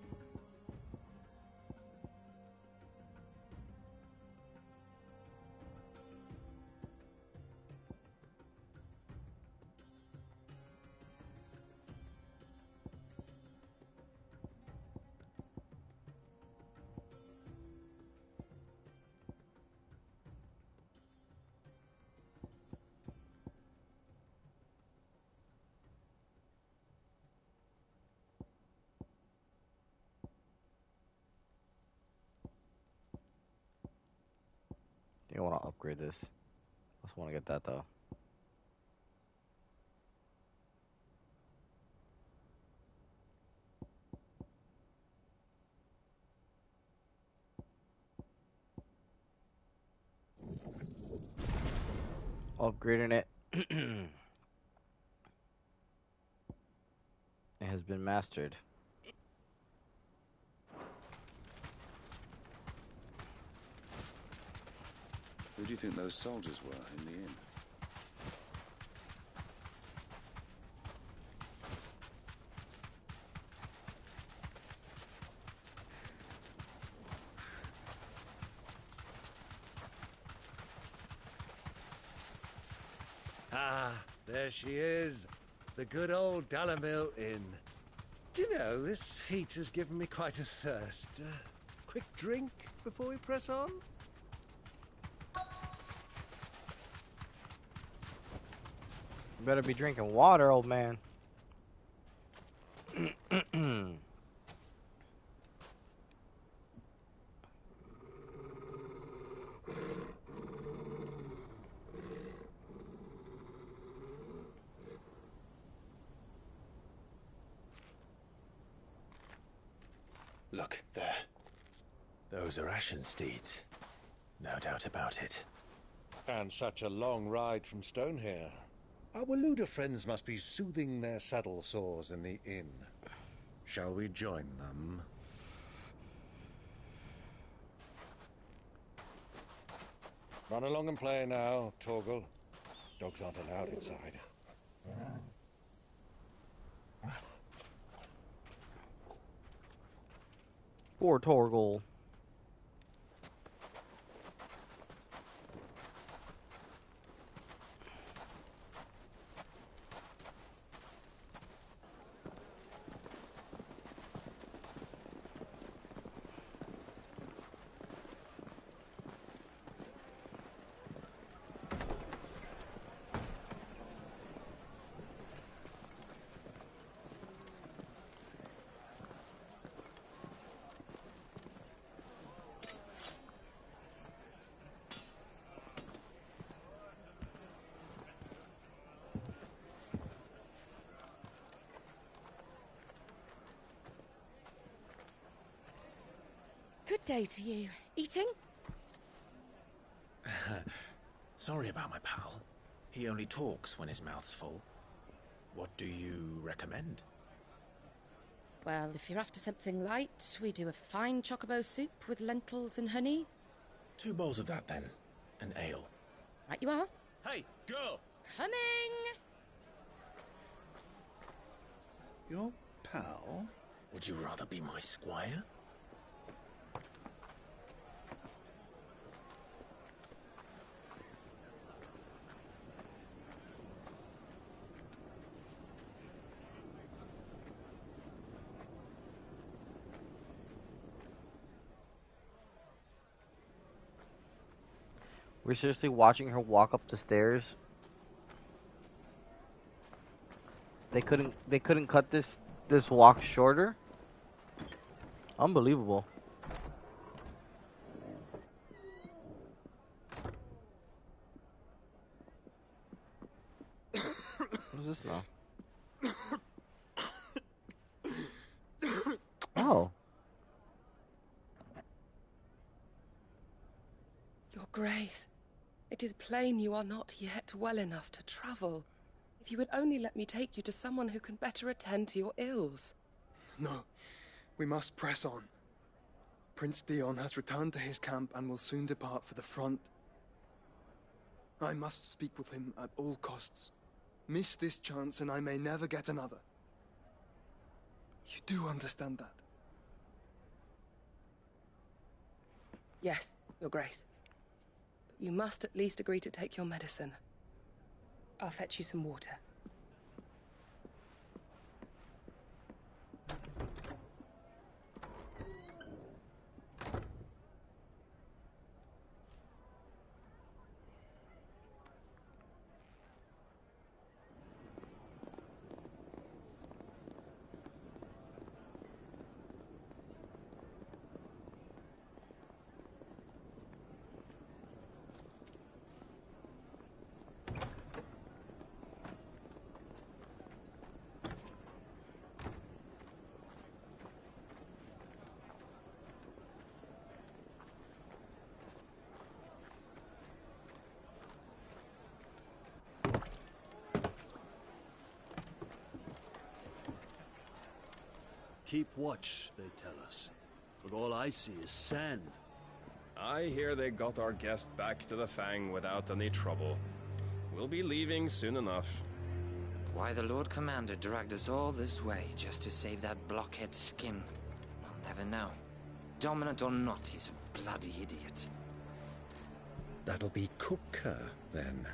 I want to upgrade this. I just want to get that though. Upgrading it. It has been mastered. Who do you think those soldiers were in the inn? Ah, there she is. The good old Dalamil Inn. Do you know, this heat has given me quite a thirst. Quick drink before we press on? You better be drinking water, old man. Look, there. Those are Ashen steeds. No doubt about it. And such a long ride from Stonehair. Our Waluda friends must be soothing their saddle sores in the inn. Shall we join them? Run along and play now, Torgal. Dogs aren't allowed inside. Poor Torgal. Good day to you. Eating? Sorry about my pal. He only talks when his mouth's full. What do you recommend? Well, if you're after something light, we do a fine chocobo soup with lentils and honey. 2 bowls of that, then. An ale. Right you are. Hey, girl! Coming! Your pal? Would you rather be my squire? We're seriously watching her walk up the stairs. They couldn't cut this walk shorter. Unbelievable. What's this now? Oh. Your Grace, it is plain you are not yet well enough to travel. If you would only let me take you to someone who can better attend to your ills. No, we must press on. Prince Dion has returned to his camp and will soon depart for the front. I must speak with him at all costs. Miss this chance and I may never get another. You do understand that? Yes, Your Grace. But you must at least agree to take your medicine. I'll fetch you some water. Keep watch, they tell us. But all I see is sand. I hear they got our guest back to the Fang without any trouble. We'll be leaving soon enough. Why the Lord Commander dragged us all this way just to save that blockhead skin, I'll never know. Dominant or not, he's a bloody idiot. That'll be Cooker, then.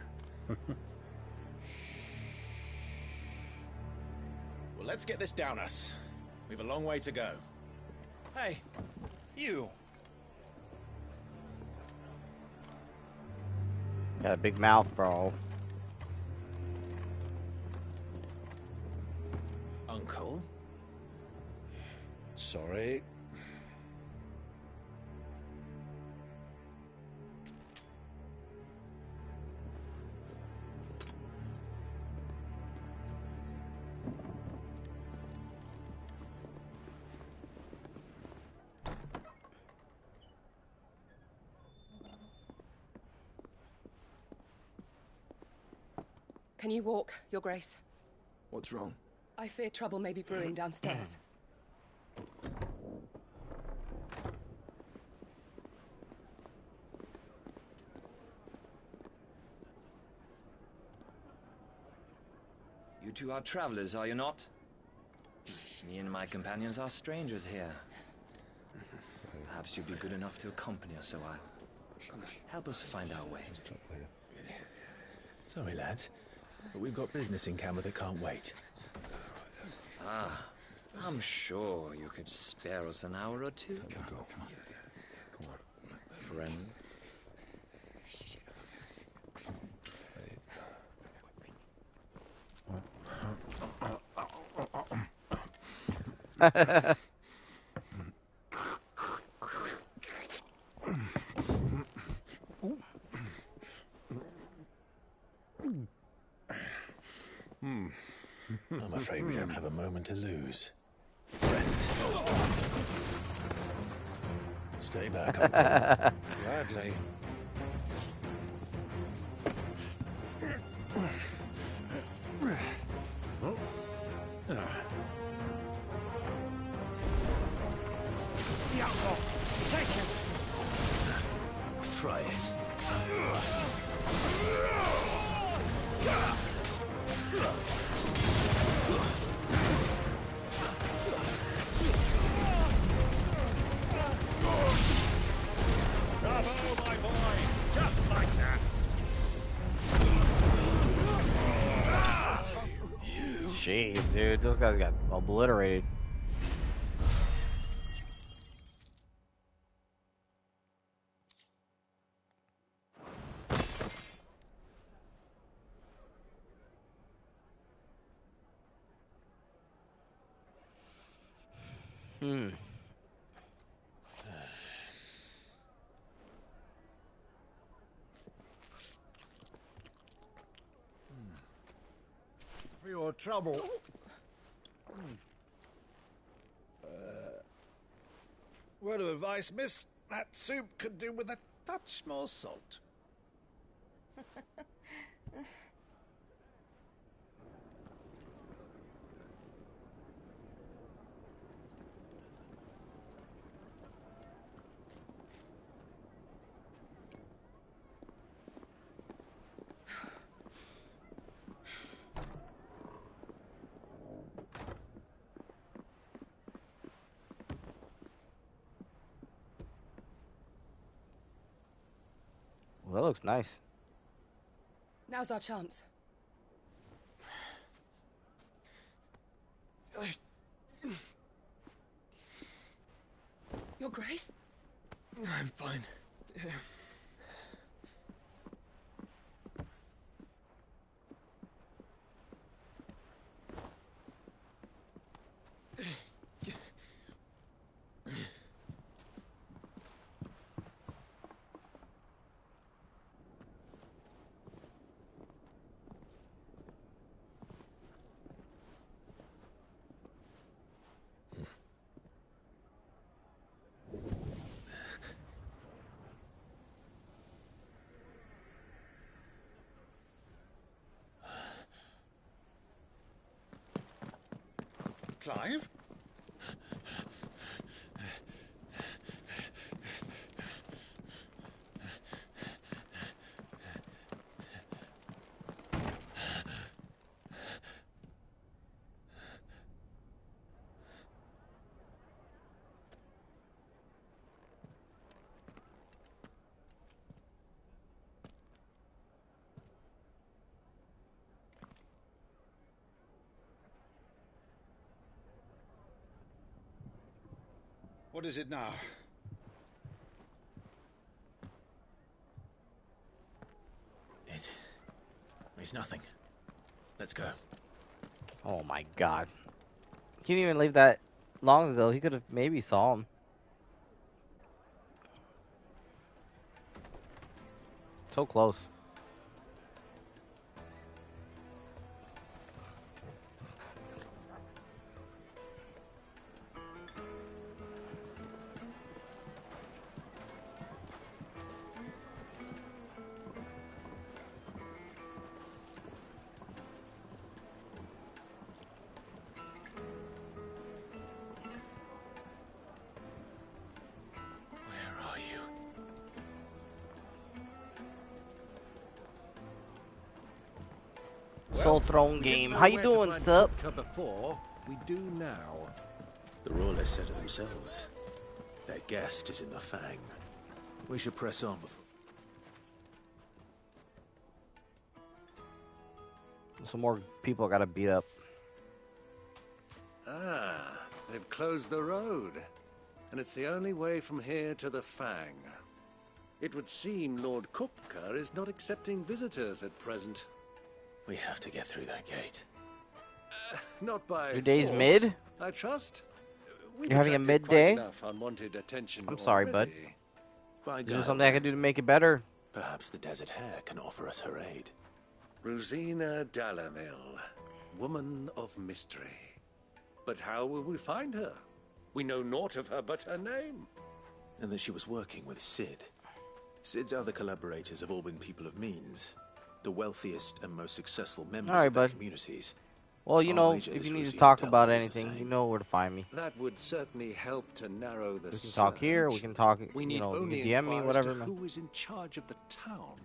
let's get this down us. We've a long way to go. Hey, you. Got a big mouth, bro. Uncle? Sorry. Can you walk, Your Grace? What's wrong? I fear trouble may be brewing downstairs. You two are travelers, are you not? Me and my companions are strangers here. Perhaps you'd be good enough to accompany us a while. Help us find our way. Sorry, lads, but we've got business in camera that can't wait. Ah, I'm sure you could spare us an hour or two. Friend. I'm afraid we don't have a moment to lose. Friend. Stay back, Uncle. Gladly. The outlaw! Take him! Try it. Bravo, my boy! Just like that! Jeez, dude, those guys got obliterated. For your trouble. Word of advice, miss. That soup could do with a touch more salt. Well, that looks nice. Now's our chance. Your Grace? I'm fine. Clive? What is it now? It's nothing. Let's go. Oh my god. He didn't even leave that long ago. He could have maybe saw him. So close. Soul Throne game. How you doing, sup? Before, we do now. The Rawlers said it themselves. Their guest is in the Fang. We should press on before... Some more people gotta beat up. Ah, they've closed the road. And it's the only way from here to the Fang. It would seem Lord Kupka is not accepting visitors at present. We have to get through that gate. Not by Your day's force, mid? I trust. You're having a attracted quite midday? enough unwanted attention I'm sorry, already. bud. Is there something I can do to make it better? Perhaps the Desert Hare can offer us her aid. Rosina Dalamil, woman of mystery. But how will we find her? We know naught of her but her name. And that she was working with Cid. Cid's other collaborators have all been people of means. The wealthiest and most successful members Alright, of their bud. communities. Well, you know, if you need to talk about anything, you know where to find me. That would certainly help to narrow the We can talk here, we can talk, We you need know, you only can DM me, inquire as whatever, to man. who is in charge of the town.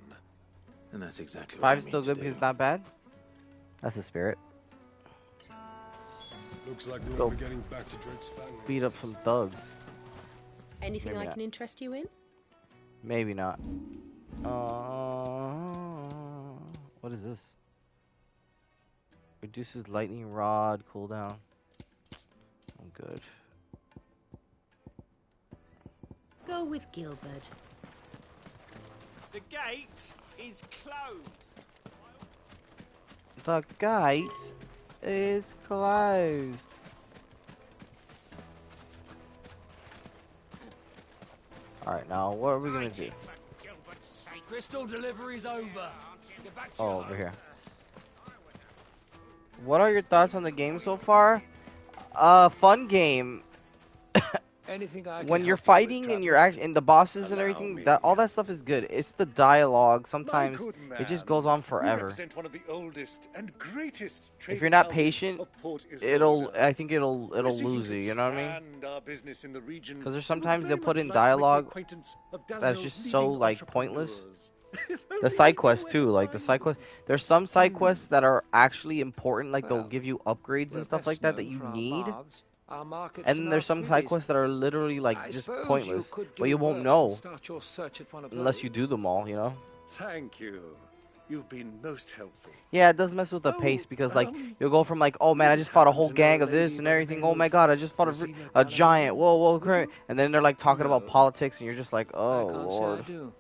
And that's exactly what I Five's mean still to good do. because it's not bad? That's the spirit. Looks like Go we'll be getting back to Drake's Fang. beat up some thugs. Anything Maybe I not. can interest you in? Maybe not. What is this? Reduces lightning rod cooldown. I'm good. Go with Gilbert. The gate is closed. The gate is closed. Alright, now what are we gonna do? Crystal delivery's over. Get back to Oh, your over home. here. What are your thoughts on the game so far? Fun game. Anything I can When you're help you with, fighting and you're and the bosses and everything, that all that stuff is good. It's the dialogue. Sometimes it just goes on We forever. represent one of the oldest and greatest If you're not trading houses patient, of Port I think it'll We're seeking lose to you. You know what I mean? expand our business in the region. Because there's and would sometimes very they'll put much in like to make the dialogue acquaintance of that's Dalamil's just so leading like pointless. entrepreneurs. The side quests too, like the side quests. There's some side quests that are actually important, like they'll give you upgrades and stuff like that that you need. And then there's some side quests that are literally like just pointless, but you won't know Start your search at one of unless those. you do them all. You know? Thank you. You've been most helpful. Yeah, it does mess with the pace because like you'll go from like, oh man, I just fought a whole gang of this and everything. Oh my god, I just fought a giant. Whoa, whoa, great. And then they're like talking about politics, and you're just like, oh Can't say I lord. do.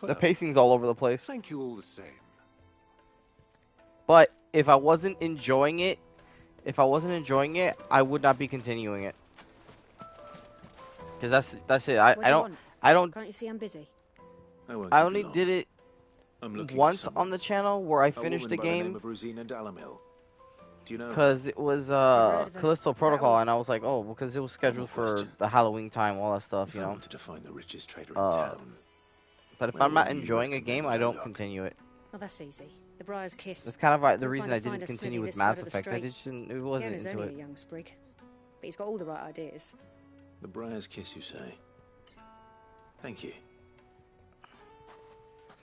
The pacing's all over the place. Thank you all the same. But if I wasn't enjoying it, I would not be continuing it. Cause that's it. What do you want? I don't. Can't you see I'm busy? I only did it I'm looking for once someone. on the channel where I A finished woman the by the name game of Rosina Dalamil. Do you know her? because it was heard of her. Callisto Is that Protocol, all? and I was like, oh, because it was scheduled for the Halloween time, all that stuff, If you I know. wanted to find the richest trader in Uh, town, But if where I'm not would you enjoying a recommend game, that I I don't look? continue it. Well, that's easy. The Briar's Kiss. That's kind of the You'll reason find I a find didn't a continue smithy with this Mass side of the Effect. I strait. just didn't, it wasn't Aaron's into only it. a young sprig, but he's got all the right ideas. the Briar's Kiss, you say? Thank you.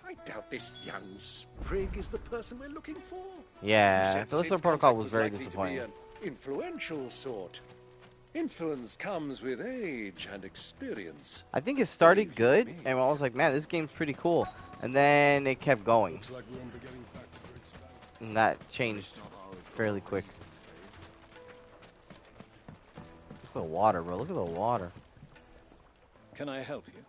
I doubt this young sprig is the person we're looking for. Yeah, You said Callisto Sid's Protocol contact was very likely disappointing. To be an influential sort. Influence comes with age and experience. I think it started good, and I was like, man, this game's pretty cool. And then it kept going. Looks like we won't be getting back to Drake's Fang. And that changed fairly quick. Look at the water, bro. Look at the water. Can I help you?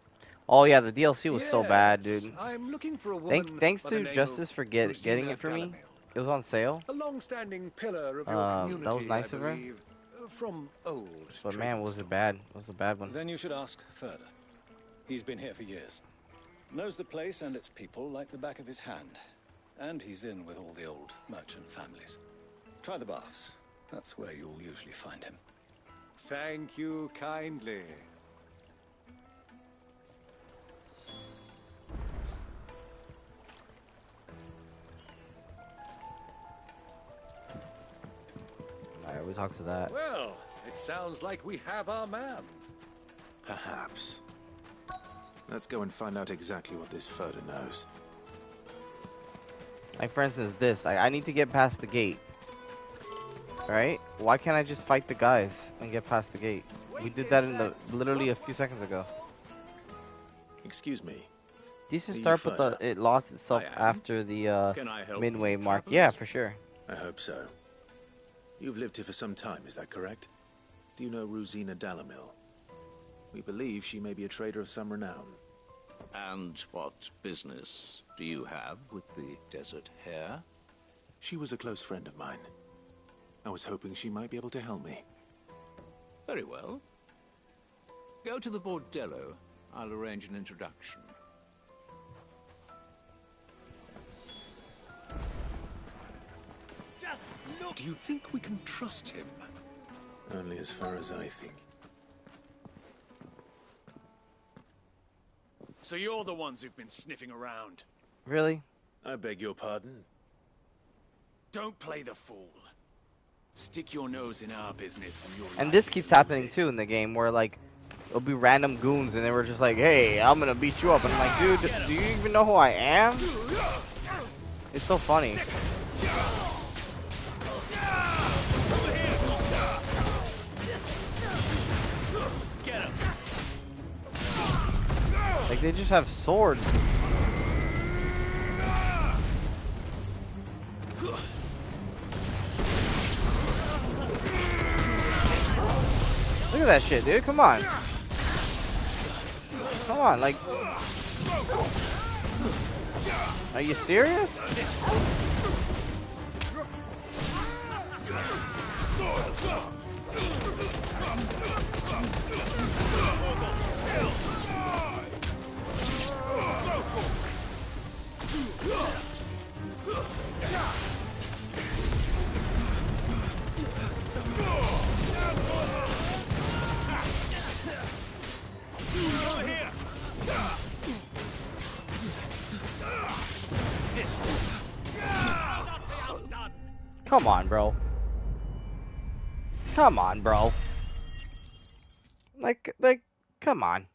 Oh yeah, the DLC was so bad, dude. I'm looking for a woman Thanks by the to name Justice of for getting it for me. It was on sale. A long-standing pillar of your community, that was nice I of her. believe, from old. But man, was it bad? It was a bad one. Then you should ask further. He's been here for years. Knows the place and its people like the back of his hand. And he's in with all the old merchant families. Try the baths. That's where you'll usually find him. Thank you kindly. Alright, we talk to that. Well, it sounds like we have our man. Perhaps. Let's go and find out exactly what this Furter knows. Like for instance, this. I need to get past the gate. Right? Why can't I just fight the guys and get past the gate? We did that in literally a few seconds ago. Excuse me. Decent start, but it lost itself after the midway mark. Yeah, for sure. I hope so. You've lived here for some time, is that correct? Do you know Rosina Dalamil? We believe she may be a trader of some renown. And what business do you have with the Desert Hare? She was a close friend of mine. I was hoping she might be able to help me. Very well. Go to the Bordello. I'll arrange an introduction. Just look. Do you think we can trust him? Only as far as I think. So you're the ones who've been sniffing around. Really? I beg your pardon? Don't play the fool. Stick your nose in our business and this keeps happening too in the game, where like it'll be random goons and they were just like, hey, I'm gonna beat you up, and I'm like, dude, do you even know who I am? It's so funny. Like they just have swords. Look at that shit, dude. Come on. Come on, like... Are you serious? Come on, bro. Come on, bro. Like, come on.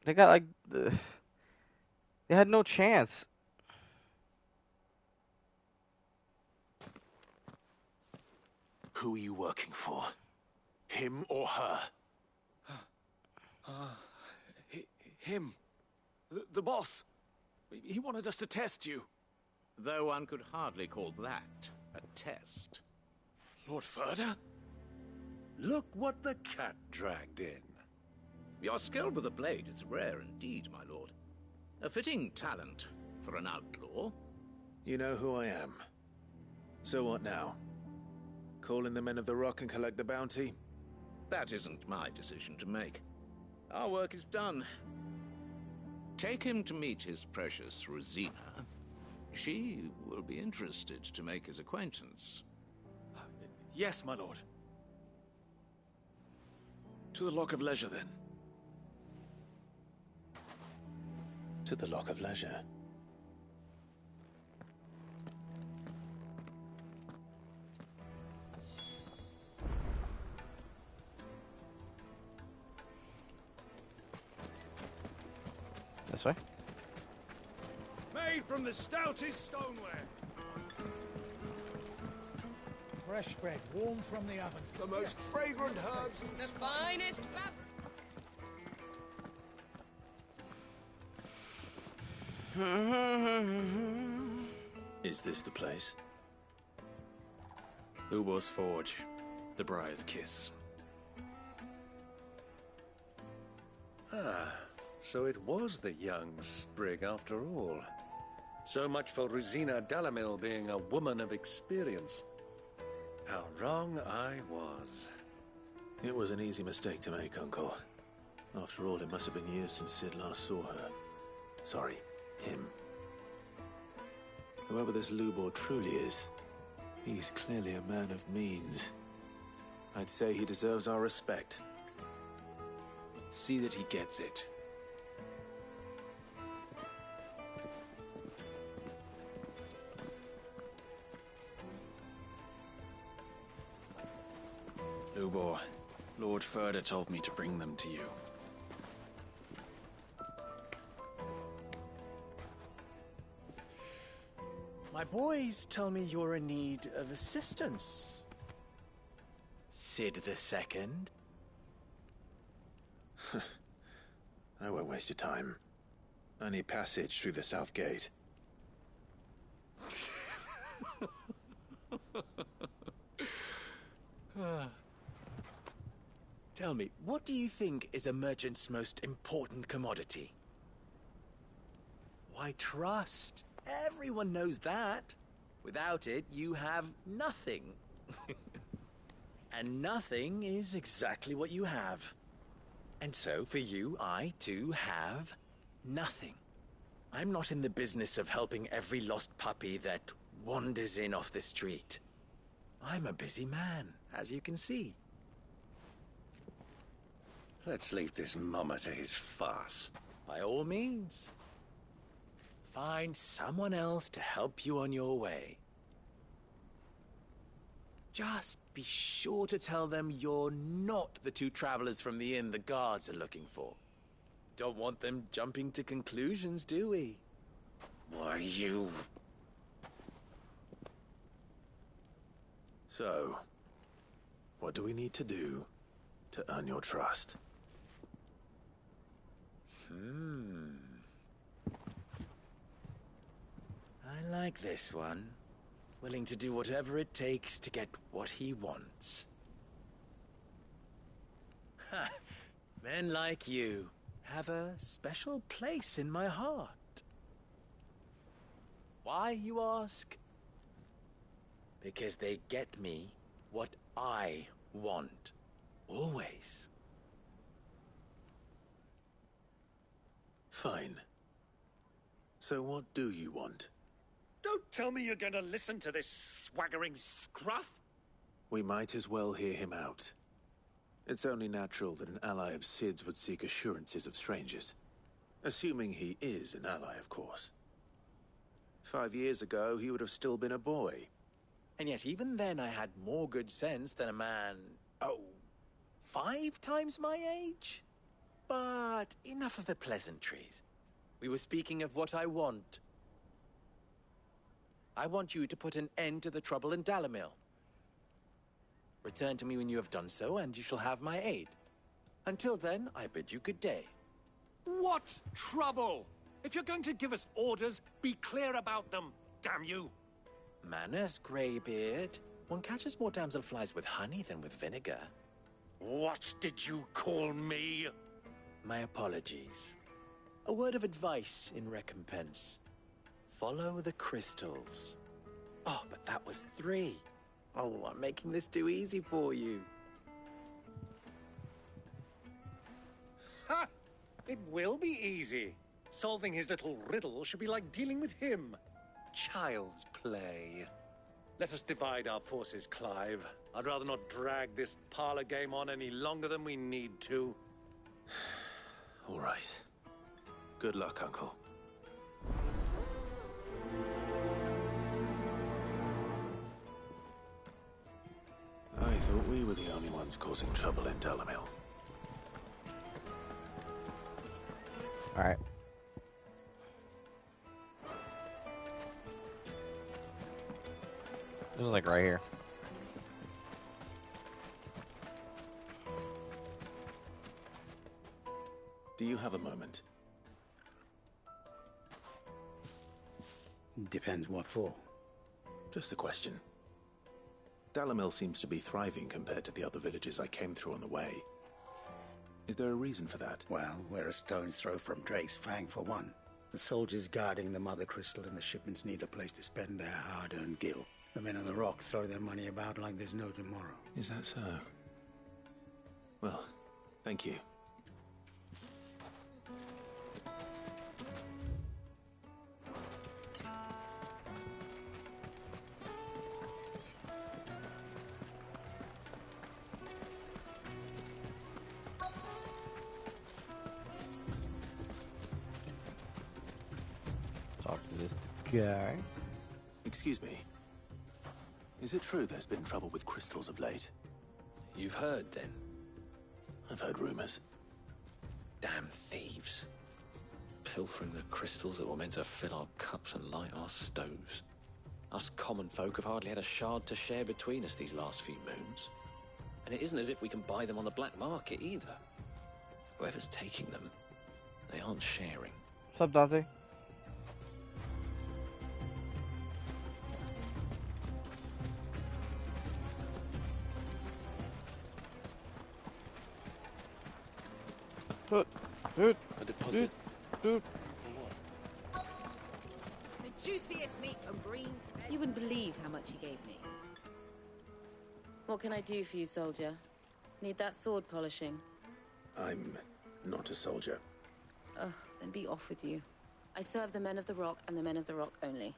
They got like, they had no chance. Who are you working for? Him or her? Him. The boss. He wanted us to test you. Though one could hardly call that a test. Lord Furter? Look what the cat dragged in. Your skill with a blade is rare indeed, my lord. A fitting talent for an outlaw. You know who I am. So what now? Call in the Men of the Rock and collect the bounty? That isn't my decision to make. Our work is done. Take him to meet his precious Rosina. She will be interested to make his acquaintance. Yes, my lord. To the Lock of Leisure, then. To the Lock of Leisure. This way? Made from the stoutest stoneware. Fresh bread, warm from the oven. The most fragrant herbs and The finest fabric. Is this the place? Ubor's Forge. The Briar's Kiss. Ah, so it was the young sprig after all. So much for Rosina Dalamil being a woman of experience. How wrong I was. It was an easy mistake to make, Uncle. After all, it must have been years since Cid last saw her. Sorry, him. Whoever this Lubor truly is, he's clearly a man of means. I'd say he deserves our respect. See that he gets it. Lubor, Lord Furder told me to bring them to you. My boys tell me you're in need of assistance. Cid II? I won't waste your time. I need passage through the south gate. Tell me, what do you think is a merchant's most important commodity? Why, trust. Everyone knows that. Without it, you have nothing. And nothing is exactly what you have. And so, for you, I, too, have nothing. I'm not in the business of helping every lost puppy that wanders in off the street. I'm a busy man, as you can see. Let's leave this mummer to his farce. By all means. Find someone else to help you on your way. Just be sure to tell them you're not the two travelers from the inn the guards are looking for. Don't want them jumping to conclusions, do we? Why, you... So, what do we need to do to earn your trust? I like this one. Willing to do whatever it takes to get what he wants. Ha! Men like you have a special place in my heart. Why, you ask? Because they get me what I want. Always. Fine. So what do you want? Don't tell me you're going to listen to this swaggering scruff! We might as well hear him out. It's only natural that an ally of Cid's would seek assurances of strangers. Assuming he is an ally, of course. 5 years ago, he would have still been a boy. And yet even then I had more good sense than a man, 5 times my age? But enough of the pleasantries. We were speaking of what I want. I want you to put an end to the trouble in Dalamil. Return to me when you have done so, and you shall have my aid. Until then, I bid you good day. What trouble? If you're going to give us orders, be clear about them, damn you! Manners, Greybeard. One catches more damselflies with honey than with vinegar. What did you call me? My apologies. A word of advice in recompense. Follow the crystals. Oh, but that was 3. Oh, I'm making this too easy for you. Ha! It will be easy. Solving his little riddle should be like dealing with him. Child's play. Let us divide our forces, Clive. I'd rather not drag this parlor game on any longer than we need to. All right. Good luck, Uncle. I thought we were the only ones causing trouble in Dalamil. Alright. This is like right here. Do you have a moment? Depends what for. Just a question. Dalamil seems to be thriving compared to the other villages I came through on the way. Is there a reason for that? Well, we're a stone's throw from Drake's Fang, for one. The soldiers guarding the Mother Crystal and the shipments need a place to spend their hard-earned gil. The men of the Rock throw their money about like there's no tomorrow. Is that so? Well, thank you. Talk to this guy. Excuse me. Is it true there's been trouble with crystals of late? You've heard, then? I've heard rumors. Damn thieves. Pilfering the crystals that were meant to fill our cups and light our stoves. Us common folk have hardly had a shard to share between us these last few moons. And it isn't as if we can buy them on the black market either. Whoever's taking them, they aren't sharing. What's up, Dante? A deposit? The juiciest meat from Green's. You wouldn't believe how much he gave me. What can I do for you, soldier? Need that sword polishing? I'm not a soldier. Ugh, then be off with you. I serve the men of the Rock and the men of the Rock only.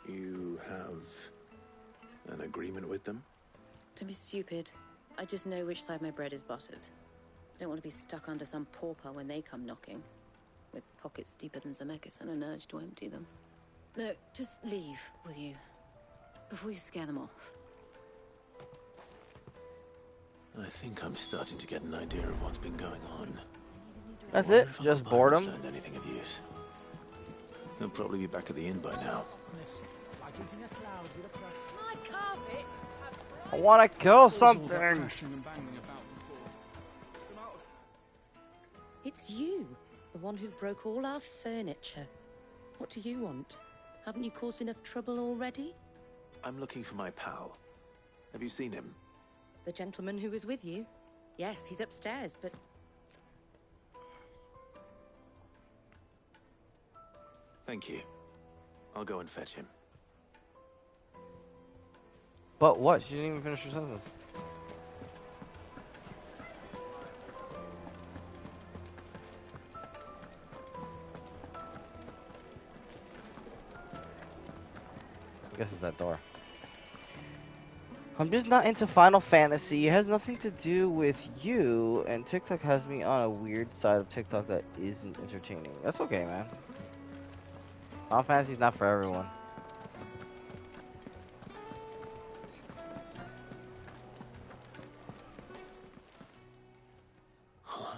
You have an agreement with them? Don't be stupid. I just know which side my bread is buttered. I don't want to be stuck under some pauper when they come knocking. With pockets deeper than Zemeckis and an urge to empty them. No, just leave, will you? Before you scare them off. I think I'm starting to get an idea of what's been going on. That's it? Just boredom? Learned anything of use. They'll probably be back at the inn by now. My carpet! I want to kill something. It's you, the one who broke all our furniture. What do you want? Haven't you caused enough trouble already? I'm looking for my pal. Have you seen him? The gentleman who was with you? Yes, he's upstairs, but... Thank you. I'll go and fetch him. But what? She didn't even finish her sentence. I guess it's that door. I'm just not into Final Fantasy. It has nothing to do with you, and TikTok has me on a weird side of TikTok that isn't entertaining. That's okay, man. Final Fantasy's not for everyone. Huh?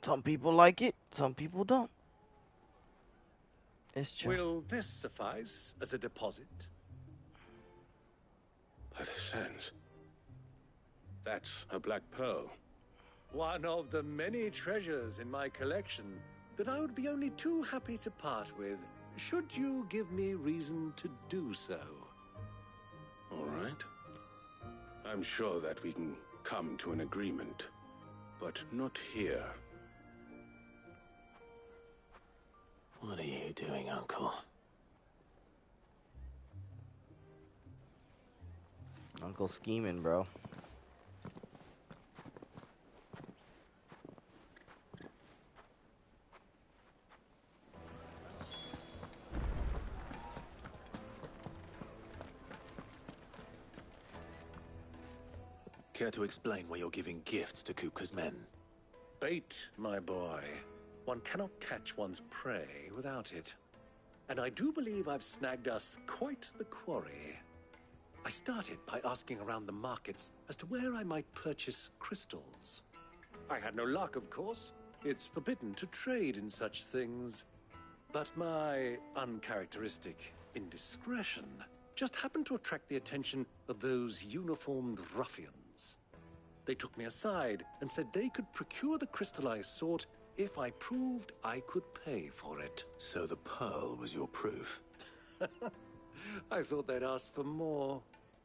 Some people like it, some people don't. It's true. Will this suffice as a deposit? By the sands. That's a black pearl. One of the many treasures in my collection that I would be only too happy to part with, should you give me reason to do so. All right. I'm sure that we can come to an agreement, but not here. What are you doing, Uncle? Uncle scheming, bro. Care to explain why you're giving gifts to Kupka's men? Bait, my boy. One cannot catch one's prey without it. And I do believe I've snagged us quite the quarry. I started by asking around the markets as to where I might purchase crystals. I had no luck, of course. It's forbidden to trade in such things. But my uncharacteristic indiscretion just happened to attract the attention of those uniformed ruffians. They took me aside and said they could procure the crystal I sought if I proved I could pay for it. So the pearl was your proof? I thought they'd asked for more.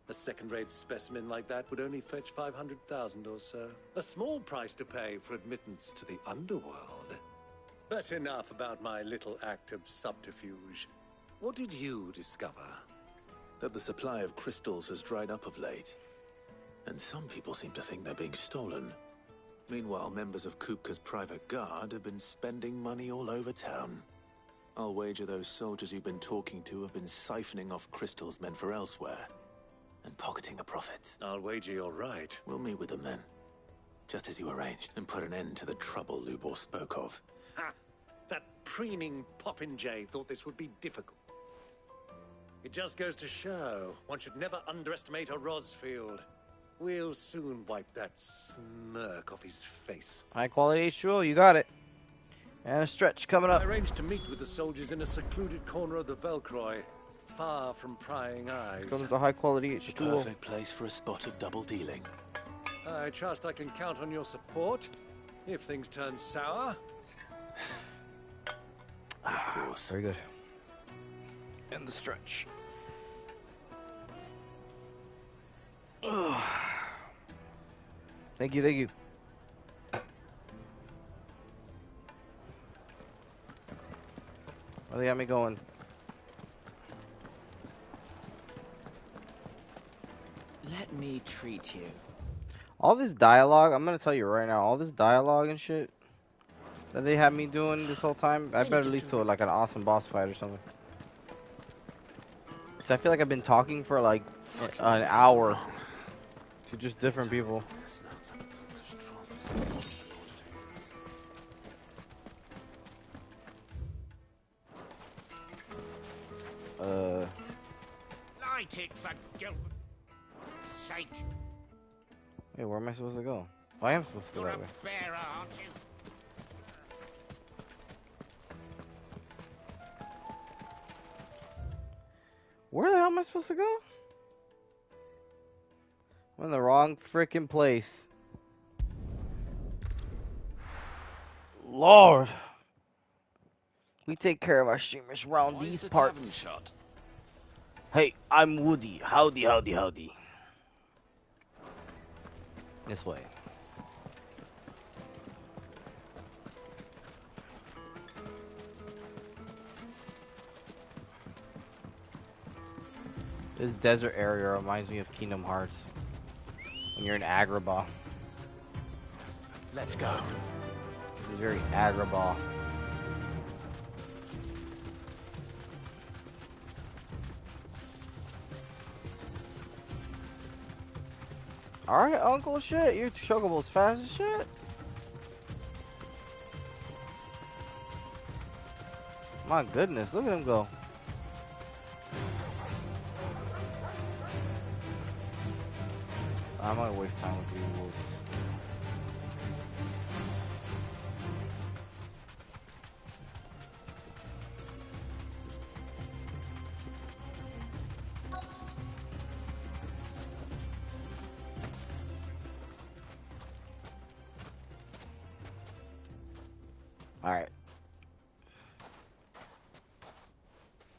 A second-rate specimen like that would only fetch 500,000 or so. A small price to pay for admittance to the underworld. But enough about my little act of subterfuge. What did you discover? That the supply of crystals has dried up of late. And some people seem to think they're being stolen. Meanwhile, members of Kupka's private guard have been spending money all over town. I'll wager those soldiers you've been talking to have been siphoning off crystals meant for elsewhere. And pocketing the profits. I'll wager you're right. We'll meet with them then. Just as you arranged, and put an end to the trouble Lubor spoke of. Ha! That preening popinjay thought this would be difficult. It just goes to show, one should never underestimate a Rosfield. We'll soon wipe that smirk off his face. High quality H2O, you got it. And a stretch coming up. I arranged to meet with the soldiers in a secluded corner of the Velcroy, far from prying eyes. Comes the high quality H2O. The perfect place for a spot of double dealing. I trust I can count on your support if things turn sour. Of course. Very good. And the stretch. Thank you, thank you. Oh, they got me going. Let me treat you. All this dialogue, I'm gonna tell you right now, all this dialogue and shit that they have me doing this whole time, I better lead to like an awesome boss fight or something. So I feel like I've been talking for like an hour to just different people. Light it for Gilbert's sake. Hey, where am I supposed to go? Oh, I am supposed to go You're that a way. bearer, aren't you? Where the hell am I supposed to go? I'm in the wrong freaking place. Lord. We take care of our streamers around these parts. Hey, I'm Woody. Howdy, howdy, howdy. This way. This desert area reminds me of Kingdom Hearts. When you're in Agrabah. Let's go. This is very Agrabah. Alright, Uncle, shit. Your Chocobo's fast as shit. My goodness, look at him go. I'm gonna waste time with these wolves. Alright.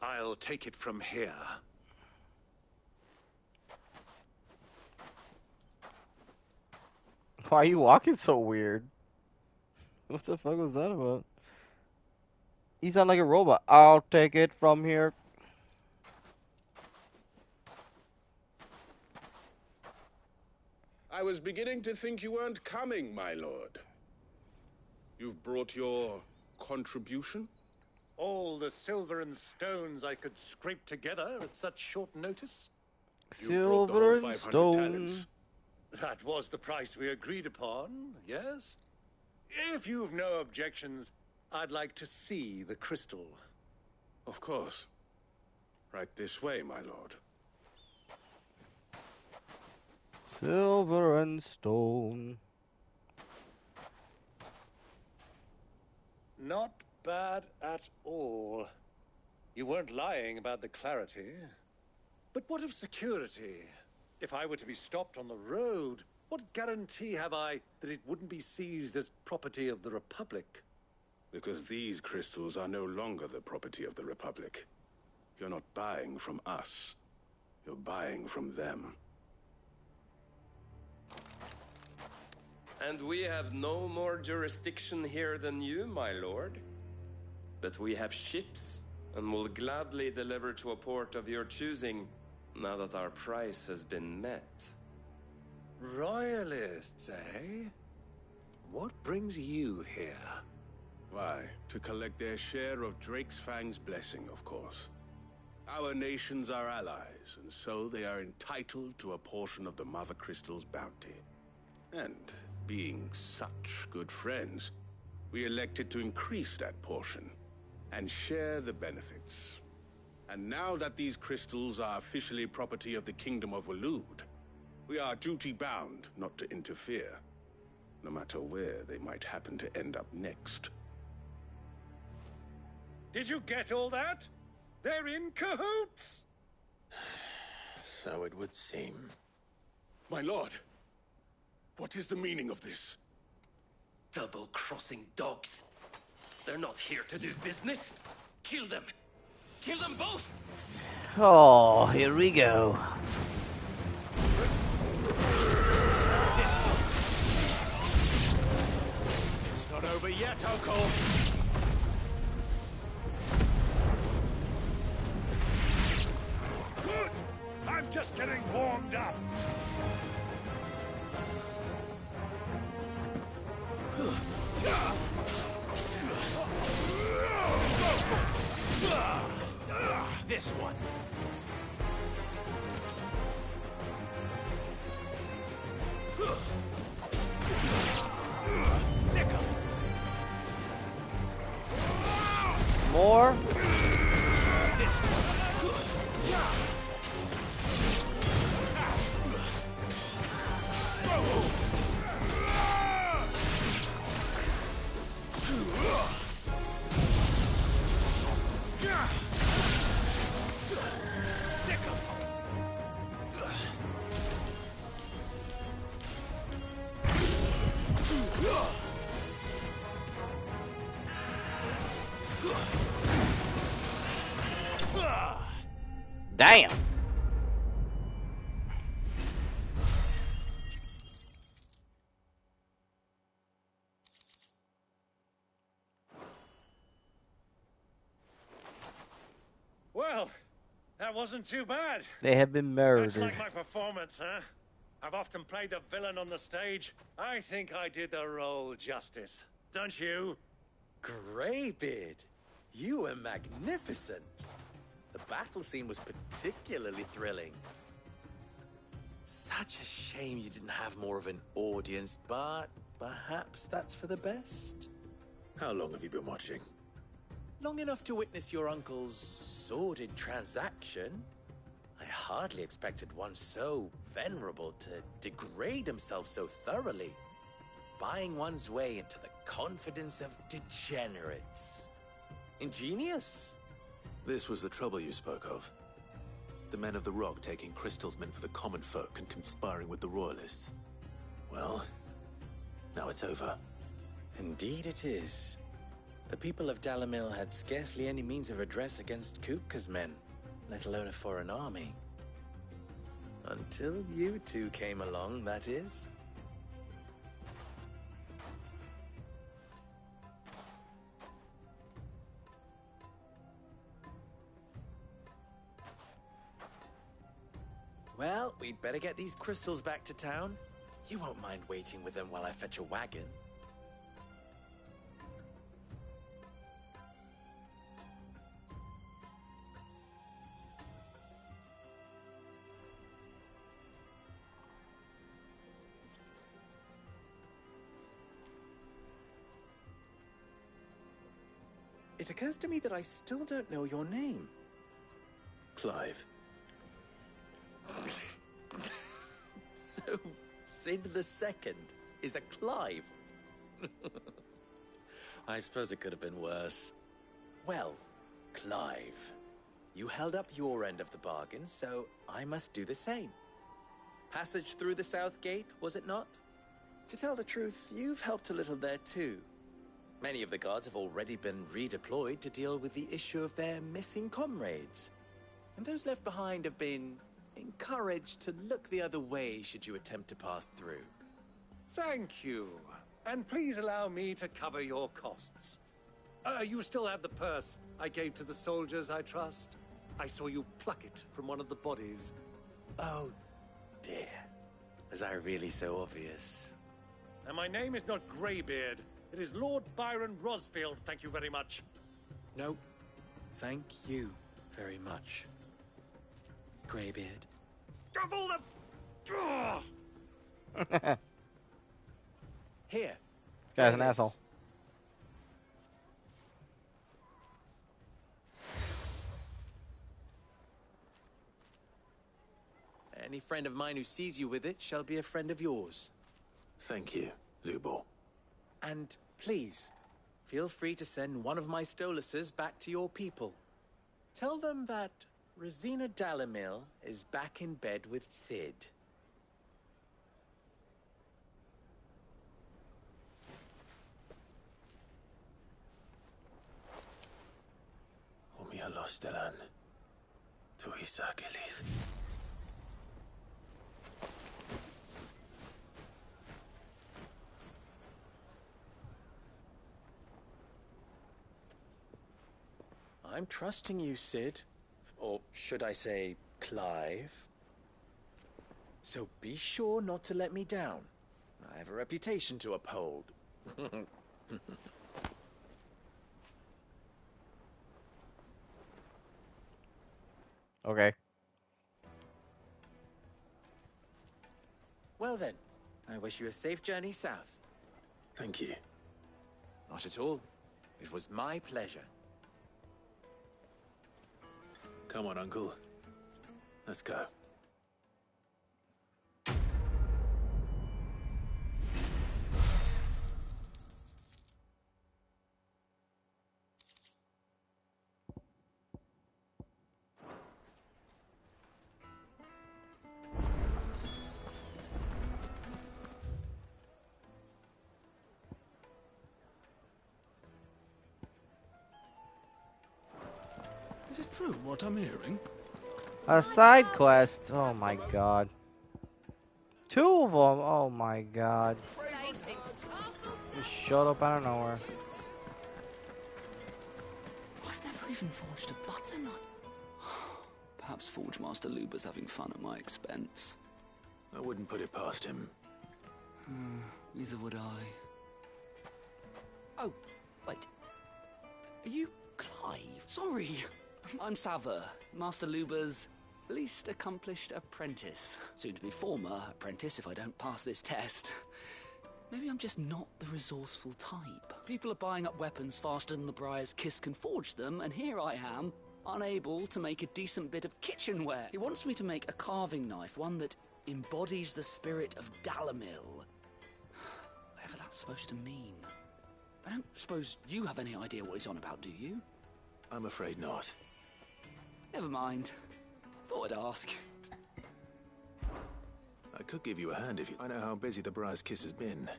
I'll take it from here. Why are you walking so weird? What the fuck was that about? You sound like a robot. I'll take it from here. I was beginning to think you weren't coming, my lord. You've brought your contribution? All the silver and stones I could scrape together at such short notice? Silver and stone. That was the price we agreed upon, yes? If you've no objections, I'd like to see the crystal. Of course. Right this way, my lord. Silver and stone. Not bad at all. You weren't lying about the clarity. But what of security? If I were to be stopped on the road, what guarantee have I that it wouldn't be seized as property of the Republic? Because these crystals are no longer the property of the Republic. You're not buying from us. You're buying from them. And we have no more jurisdiction here than you, my lord. But we have ships, and will gladly deliver to a port of your choosing, now that our price has been met. Royalists, eh? What brings you here? Why, to collect their share of Drake's Fang's blessing, of course. Our nations are allies, and so they are entitled to a portion of the Mother Crystal's bounty. And being such good friends, we elected to increase that portion and share the benefits. And now that these crystals are officially property of the Kingdom of Waloed, we are duty-bound not to interfere, no matter where they might happen to end up next. Did you get all that? They're in cahoots! So it would seem. My lord, what is the meaning of this? Double-crossing dogs. They're not here to do business. Kill them. Kill them both! Oh, here we go. It's not over yet, Uncle. Good! I'm just getting warmed up. This one. More? This one. Damn. Well, that wasn't too bad. They have been murdered. Much like my performance, huh? I've often played the villain on the stage. I think I did the role justice. Don't you? Greybeard, you were magnificent. The battle scene was particularly thrilling. Such a shame you didn't have more of an audience, but perhaps that's for the best. How long have you been watching? Long enough to witness your uncle's sordid transaction. I hardly expected one so venerable to degrade himself so thoroughly, buying one's way into the confidence of degenerates. Ingenious. This was the trouble you spoke of. The men of the Rock taking crystals meant for the common folk and conspiring with the Royalists. Well, now it's over. Indeed it is. The people of Dalimil had scarcely any means of redress against Kupka's men, let alone a foreign army. Until you two came along, that is. Well, we'd better get these crystals back to town. You won't mind waiting with them while I fetch a wagon. It occurs to me that I still don't know your name. Clive. So, Sid the Second is a Clive. I suppose it could have been worse. Well, Clive, you held up your end of the bargain, so I must do the same. Passage through the South Gate, was it not? To tell the truth, you've helped a little there too. Many of the guards have already been redeployed to deal with the issue of their missing comrades. And those left behind have been encouraged to look the other way should you attempt to pass through. Thank you. And please allow me to cover your costs. You still have the purse I gave to the soldiers, I trust? I saw you pluck it from one of the bodies. Oh, dear. Was I really so obvious? And my name is not Greybeard. It is Lord Byron Rosfield, thank you very much. No, thank you very much, Greybeard. Of all the... Here. This guy's an asshole. Any friend of mine who sees you with it shall be a friend of yours. Thank you, Lubor. And please, feel free to send one of my Stoluses back to your people. Tell them that Rosina Dalamil is back in bed with Cid. Omia los delan. Tu isakelis. I'm trusting you, Cid. Or should I say, Clive? So be sure not to let me down. I have a reputation to uphold. Okay. Well then, I wish you a safe journey south. Thank you. Not at all. It was my pleasure. Come on, Uncle. Let's go. Is it true what I'm hearing? A side quest. Oh my god. 2 of them. Oh my god. Just showed up out of nowhere. I've never even forged a button. Perhaps Forge Master Luber's having fun at my expense. I wouldn't put it past him. Neither would I. Oh, wait. Are you Clive? Sorry. I'm Sava, Master Luber's least accomplished apprentice. Soon to be former apprentice if I don't pass this test. Maybe I'm just not the resourceful type. People are buying up weapons faster than the Briar's Kiss can forge them, and here I am, unable to make a decent bit of kitchenware. He wants me to make a carving knife, one that embodies the spirit of Dalamil. Whatever that's supposed to mean. I don't suppose you have any idea what he's on about, do you? I'm afraid not. Never mind. Thought I'd ask. I could give you a hand if you... I know how busy the Briar's Kiss has been.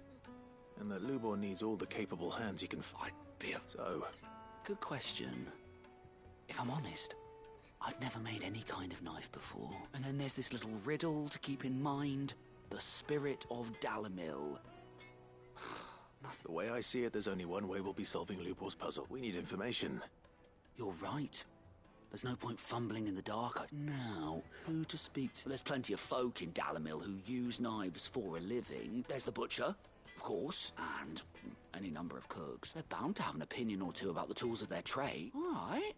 And that Lubor needs all the capable hands he can find. So... Good question. If I'm honest, I've never made any kind of knife before. And then there's this little riddle to keep in mind. The spirit of Dalamil. The way I see it, there's only one way we'll be solving Lubor's puzzle. We need information. You're right. There's no point fumbling in the dark. Now, who to speak to? There's plenty of folk in Dalamil who use knives for a living. There's the butcher, of course, and any number of cooks. They're bound to have an opinion or two about the tools of their trade. All right.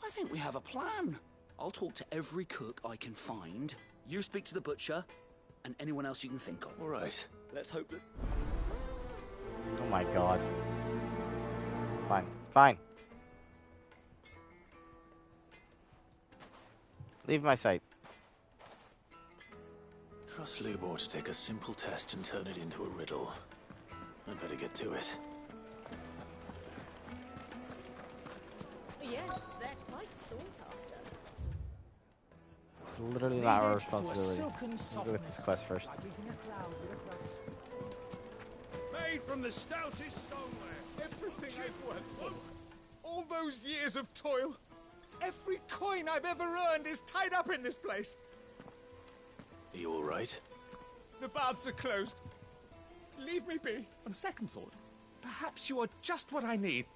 I think we have a plan. I'll talk to every cook I can find. You speak to the butcher, and anyone else you can think of. All right. Let's hope this... Oh my god. Fine. Fine. Leave my sight. Trust Lubor to take a simple test and turn it into a riddle. I'd better get to it. Yes, they're quite sought after. It's literally not our responsibility. We'll go with this quest first. Made from the stoutest stoneware. Everything I've worked for. All those years of toil. Every coin I've ever earned is tied up in this place. Are you all right? The baths are closed. Leave me be. On second thought, perhaps you are just what I need.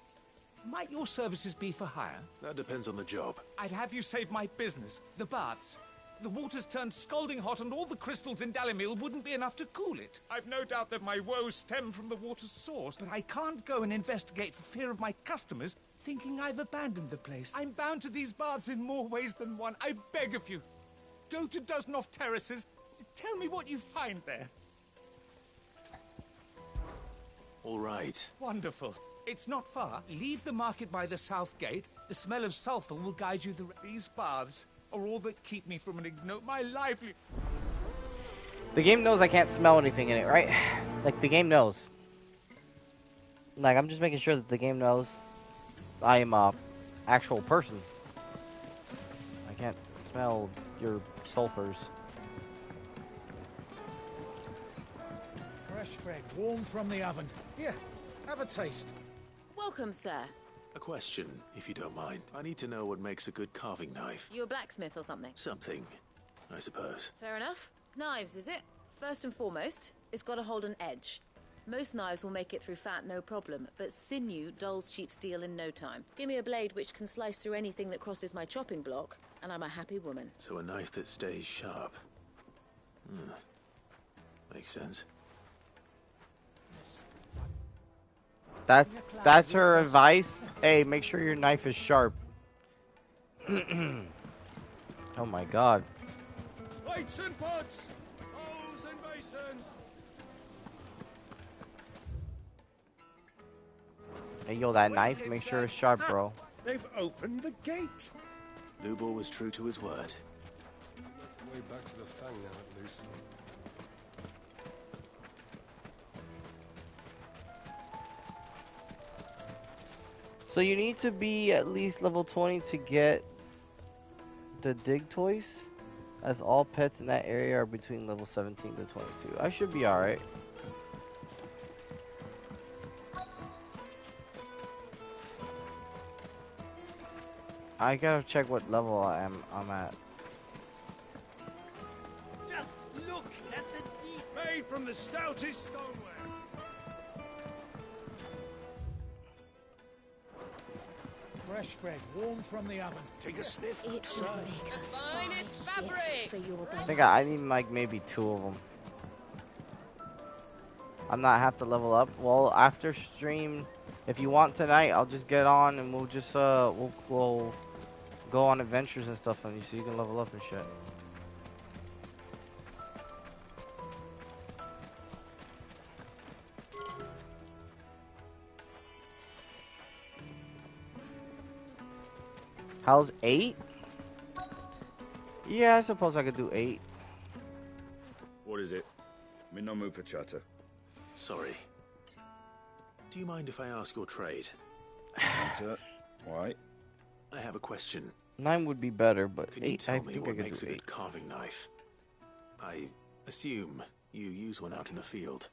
Might your services be for hire? That depends on the job. I'd have you save my business. The baths. The water's turned scalding hot and all the crystals in Dalimil wouldn't be enough to cool it. I've no doubt that my woes stem from the water's source, but I can't go and investigate for fear of my customers thinking I've abandoned the place. I'm bound to these baths in more ways than one. I beg of you. Go to Dusnoff Terraces. Tell me what you find there. All right. Wonderful. It's not far. Leave the market by the south gate. The smell of sulfur will guide you through. These baths are all that keep me from my lively. The game knows I can't smell anything in it, right? Like, the game knows. Like, I'm just making sure that the game knows I am a actual person. I can't smell your sulfurs. Fresh bread, warm from the oven. Here, have a taste. Welcome, sir. A question, if you don't mind. I need to know what makes a good carving knife. You a blacksmith or something? Something, I suppose. Fair enough. Knives, is it? First and foremost, it's got to hold an edge. Most knives will make it through fat, no problem, but sinew dulls cheap steel in no time. Give me a blade which can slice through anything that crosses my chopping block, and I'm a happy woman. So a knife that stays sharp. Makes sense. That's her advice. Hey, make sure your knife is sharp. Oh my god. Plates and pots! Bowls and basins! Hey, yo, that knife, make sure it's sharp, bro. They've opened the gate! Lubor was true to his word. Way back to the Fang now, at least. So you need to be at least level 20 to get the dig toys, as all pets in that area are between level 17 to 22. I should be alright. I gotta check what level I'm at. Just look at the teeth made from the stoutest stoneware. Fresh bread, warm from the oven. Take a sniff. It's the finest fabric for your I think I need like maybe 2 of them. I'm not have to level up. Well, after stream, if you want tonight, I'll just get on and we'll just we'll go on adventures and stuff on you, so you can level up and shit. How's 8? Yeah, I suppose I could do 8. What is it? I'm in no mood for chatter. Sorry. Do you mind if I ask your trade? Why? I have a question. 9 would be better, but Can 8, you tell I me think I what could makes do a 8. good carving knife? I assume you use one out in the field.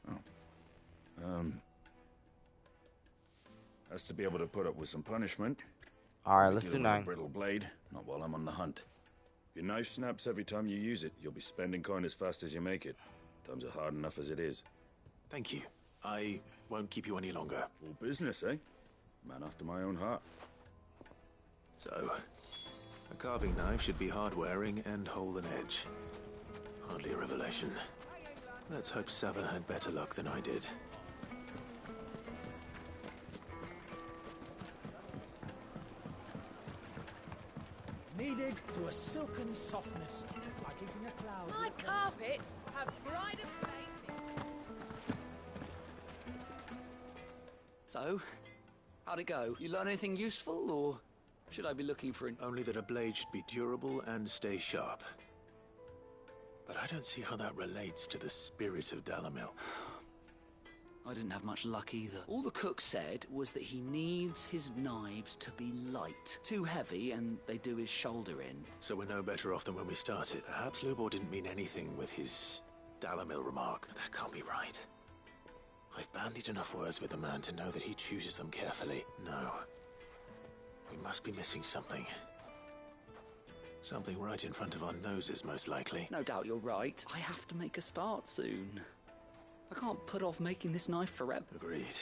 Has to be able to put up with some punishment. Alright, let's do Dealing with a 9. brittle blade, not while I'm on the hunt. If your knife snaps every time you use it, you'll be spending coin as fast as you make it. Times are hard enough as it is. Thank you. I won't keep you any longer. All business, eh? Man after my own heart. So, a carving knife should be hard-wearing and hold an edge. Hardly a revelation. Let's hope Sava had better luck than I did. Kneaded to a silken softness, like eating a cloud. My carpets have brighter places. So, how'd it go? You learn anything useful, or should I be looking for Only that a blade should be durable and stay sharp. But I don't see how that relates to the spirit of Dalimil. I didn't have much luck either. All the cook said was that he needs his knives to be light. Too heavy, and they do his shoulder in. So we're no better off than when we started. Perhaps Lubor didn't mean anything with his Dalimil remark. That can't be right. I've bandied enough words with the man to know that he chooses them carefully. No. We must be missing something. Something right in front of our noses, most likely. No doubt you're right. I have to make a start soon. I can't put off making this knife forever. Agreed.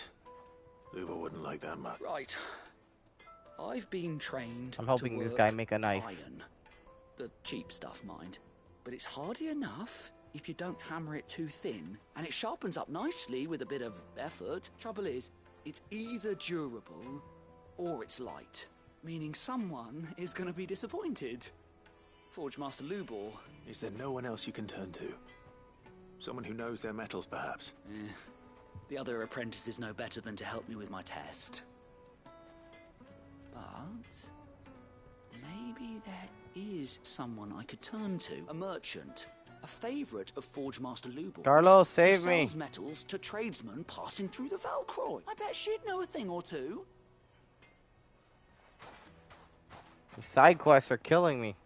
Luba wouldn't like that much. Right. I've been trained I'm helping to this work guy make a knife. iron. The cheap stuff, mind. But it's hardy enough if you don't hammer it too thin, and it sharpens up nicely with a bit of effort. Trouble is, it's either durable or it's light, meaning someone is going to be disappointed. Forge Master Lubor. Is there no one else you can turn to? Someone who knows their metals, perhaps? The other apprentices know better than to help me with my test. But maybe there is someone I could turn to. A merchant. A favourite of Forge Master Lubor. Carlos, save me. Sells metals to tradesmen passing through the Valcroy. I bet she'd know a thing or two. The side quests are killing me.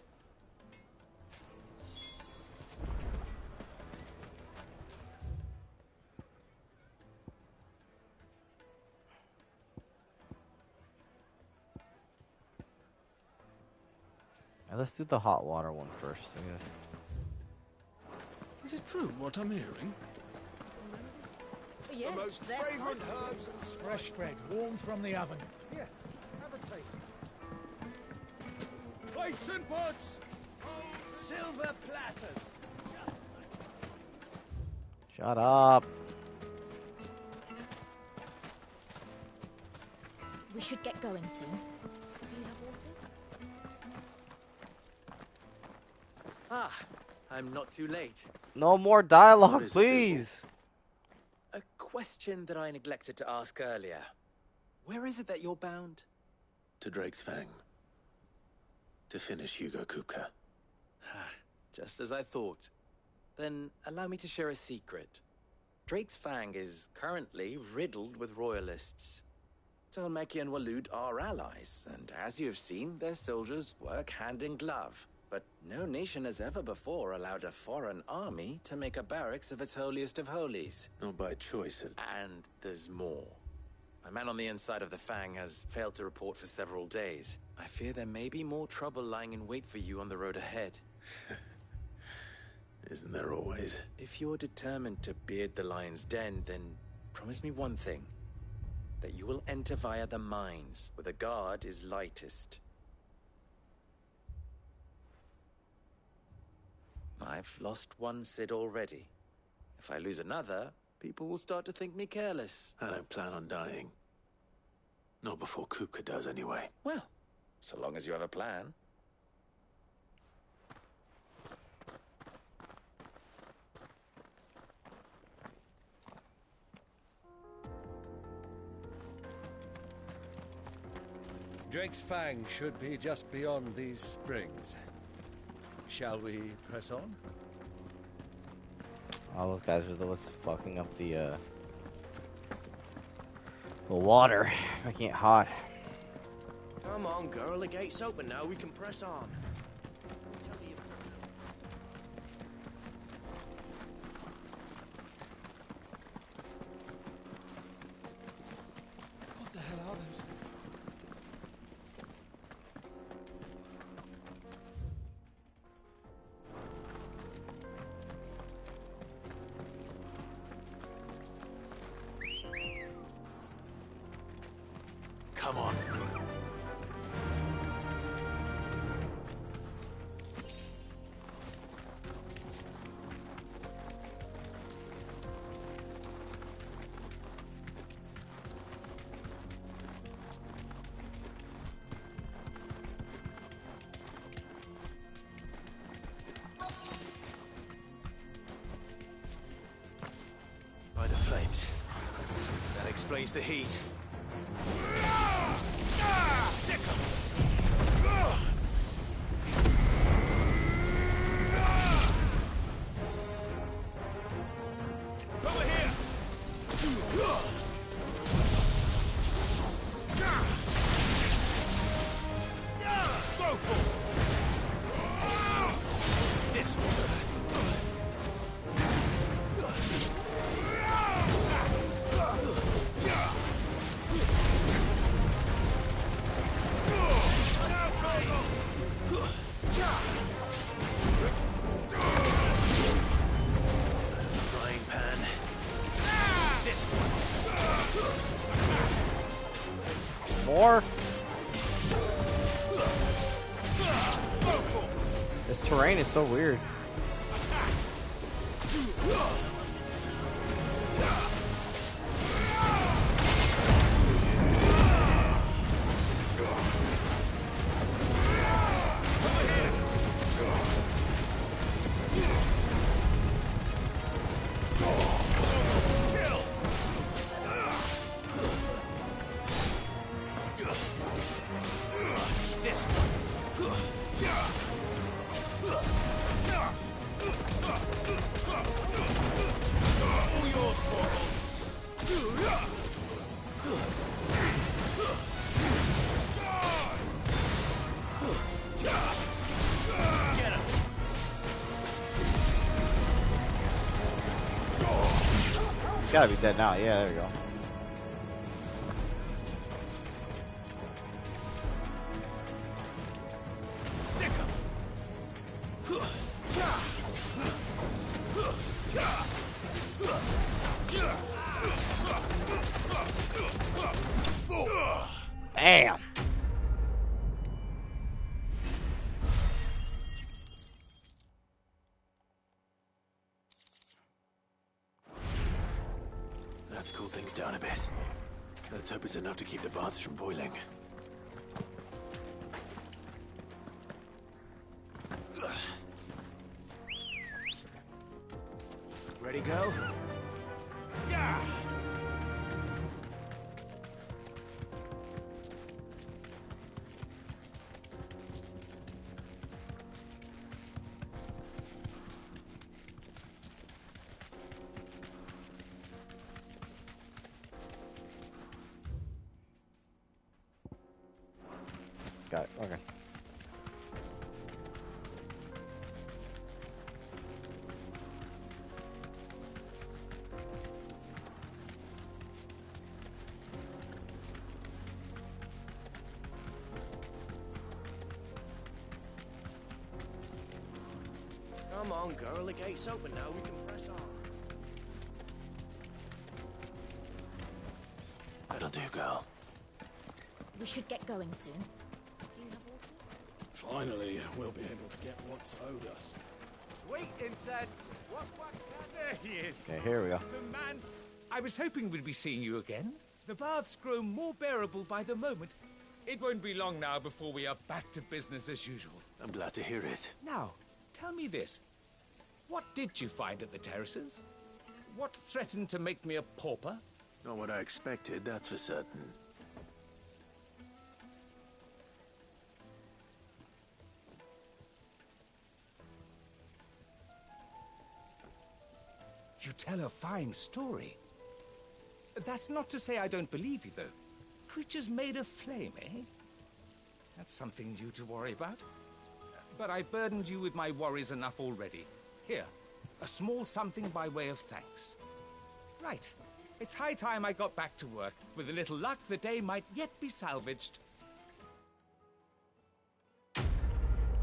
Let's do the hot water one first. Is it true what I'm hearing? Yes, the most fragrant herbs and fresh bread, warm from the oven. Here, have a taste. Plates and pots! Silver platters. Shut up. We should get going soon. Do you have water? Ah, I'm not too late. No more dialogue, please. A question that I neglected to ask earlier. Where is it that you're bound? To Drake's Fang. To finish Hugo Kupka. Just as I thought. Then allow me to share a secret. Drake's Fang is currently riddled with royalists. Talmeki and Waloed are allies, and as you have seen, their soldiers work hand in glove. But no nation has ever before allowed a foreign army to make a barracks of its holiest of holies. Not by choice. And there's more. My man on the inside of the Fang has failed to report for several days. I fear there may be more trouble lying in wait for you on the road ahead. Isn't there always? If you're determined to beard the lion's den, then promise me one thing. That you will enter via the mines, where the guard is lightest. I've lost one Cid already. If I lose another, people will start to think me careless. I don't plan on dying. Not before Kupka does, anyway. Well, so long as you have a plan. Drake's Fang should be just beyond these springs. Shall we press on? All those guys are the ones fucking up the water, making it hot. Come on, girl. The gate's open now. We can press on. What the hell are those? Come on. By the flames. That explains the heat. more. This terrain is so weird. It's gotta be dead now. Yeah, there we go. Damn. Let's cool things down a bit. Let's hope it's enough to keep the baths from boiling. Ready, go? Yeah! Got it. Okay. Come on, girl. The gate's open now. We can press on. That'll do, girl. We should get going soon. Finally, we'll be able to get what's owed us. Wait, incense. There he is. Okay, here we go. The man. I was hoping we'd be seeing you again. The baths grow more bearable by the moment. It won't be long now before we are back to business as usual. I'm glad to hear it. Now, tell me this. What did you find at the terraces? What threatened to make me a pauper? Not what I expected, that's for certain. You tell a fine story. That's not to say I don't believe you, though. Creatures made of flame, eh? That's something new to worry about. But I burdened you with my worries enough already. Here, a small something by way of thanks. Right. It's high time I got back to work. With a little luck, the day might yet be salvaged.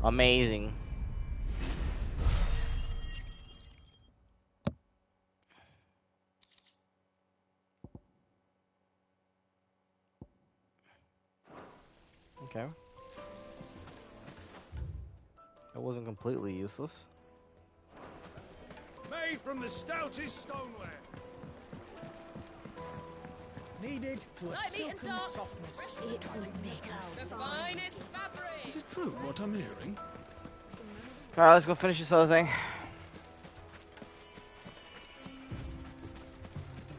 Amazing. Okay. It wasn't completely useless. Made from the stoutest stoneware. Needed to a Light meat and silken dark. softness. It would make a The finest fabric. Is it true what I'm hearing? Alright, let's go finish this other thing.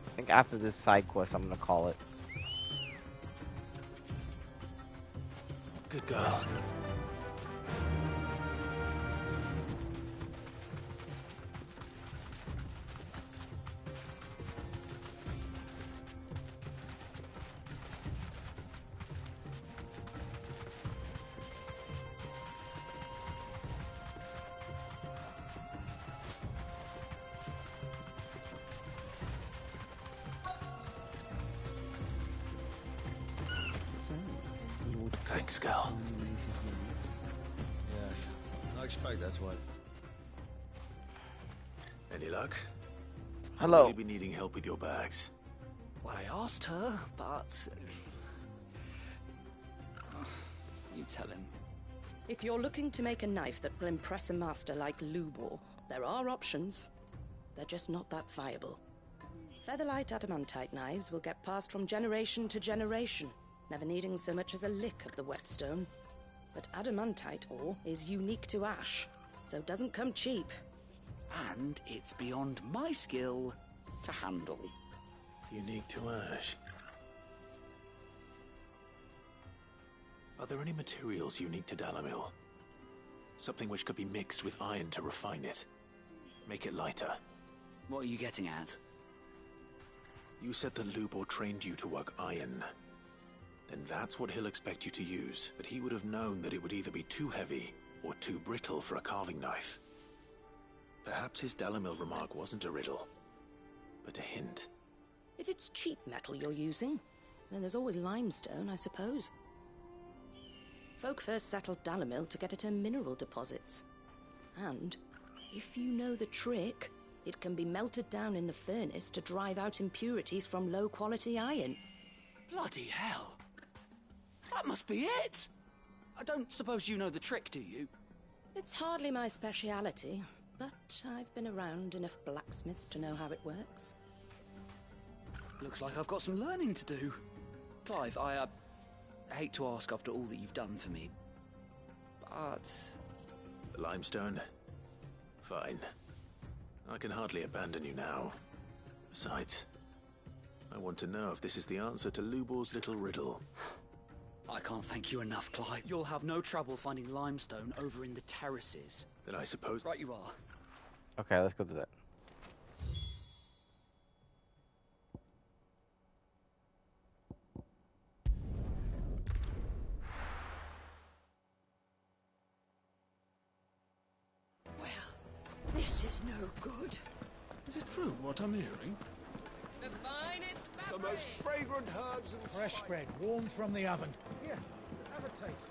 I think after this side quest, I'm gonna call it. Good girl. Thanks, girl. Yes, I expect that's what. Any luck? Hello. Will you be needing help with your bags? Well, I asked her, but You tell him. If you're looking to make a knife that will impress a master like Lubor, there are options. They're just not that viable. Featherlight adamantite knives will get passed from generation to generation, never needing so much as a lick of the whetstone. But adamantite ore is unique to ash, so doesn't come cheap. And it's beyond my skill to handle. Unique to ash. Are there any materials unique to Dalimil? Something which could be mixed with iron to refine it. Make it lighter. What are you getting at? You said that Lubor trained you to work iron. Then that's what he'll expect you to use. But he would have known that it would either be too heavy or too brittle for a carving knife. Perhaps his Dalimil remark wasn't a riddle, but a hint. If it's cheap metal you're using, then there's always limestone, I suppose. Folk first settled Dalimil to get at her mineral deposits. And, if you know the trick, it can be melted down in the furnace to drive out impurities from low-quality iron. Bloody hell! That must be it! I don't suppose you know the trick, do you? It's hardly my speciality, but I've been around enough blacksmiths to know how it works. Looks like I've got some learning to do. Clive, I hate to ask after all that you've done for me, but... The limestone? Fine. I can hardly abandon you now. Besides, I want to know if this is the answer to Lubor's little riddle. I can't thank you enough, Clive. You'll have no trouble finding limestone over in the terraces. Then I suppose... Right you are. Okay, let's go do that. This is no good. Is it true what I'm hearing? The finest The most fragrant herbs and fresh bread, warm from the oven. Here, have a taste.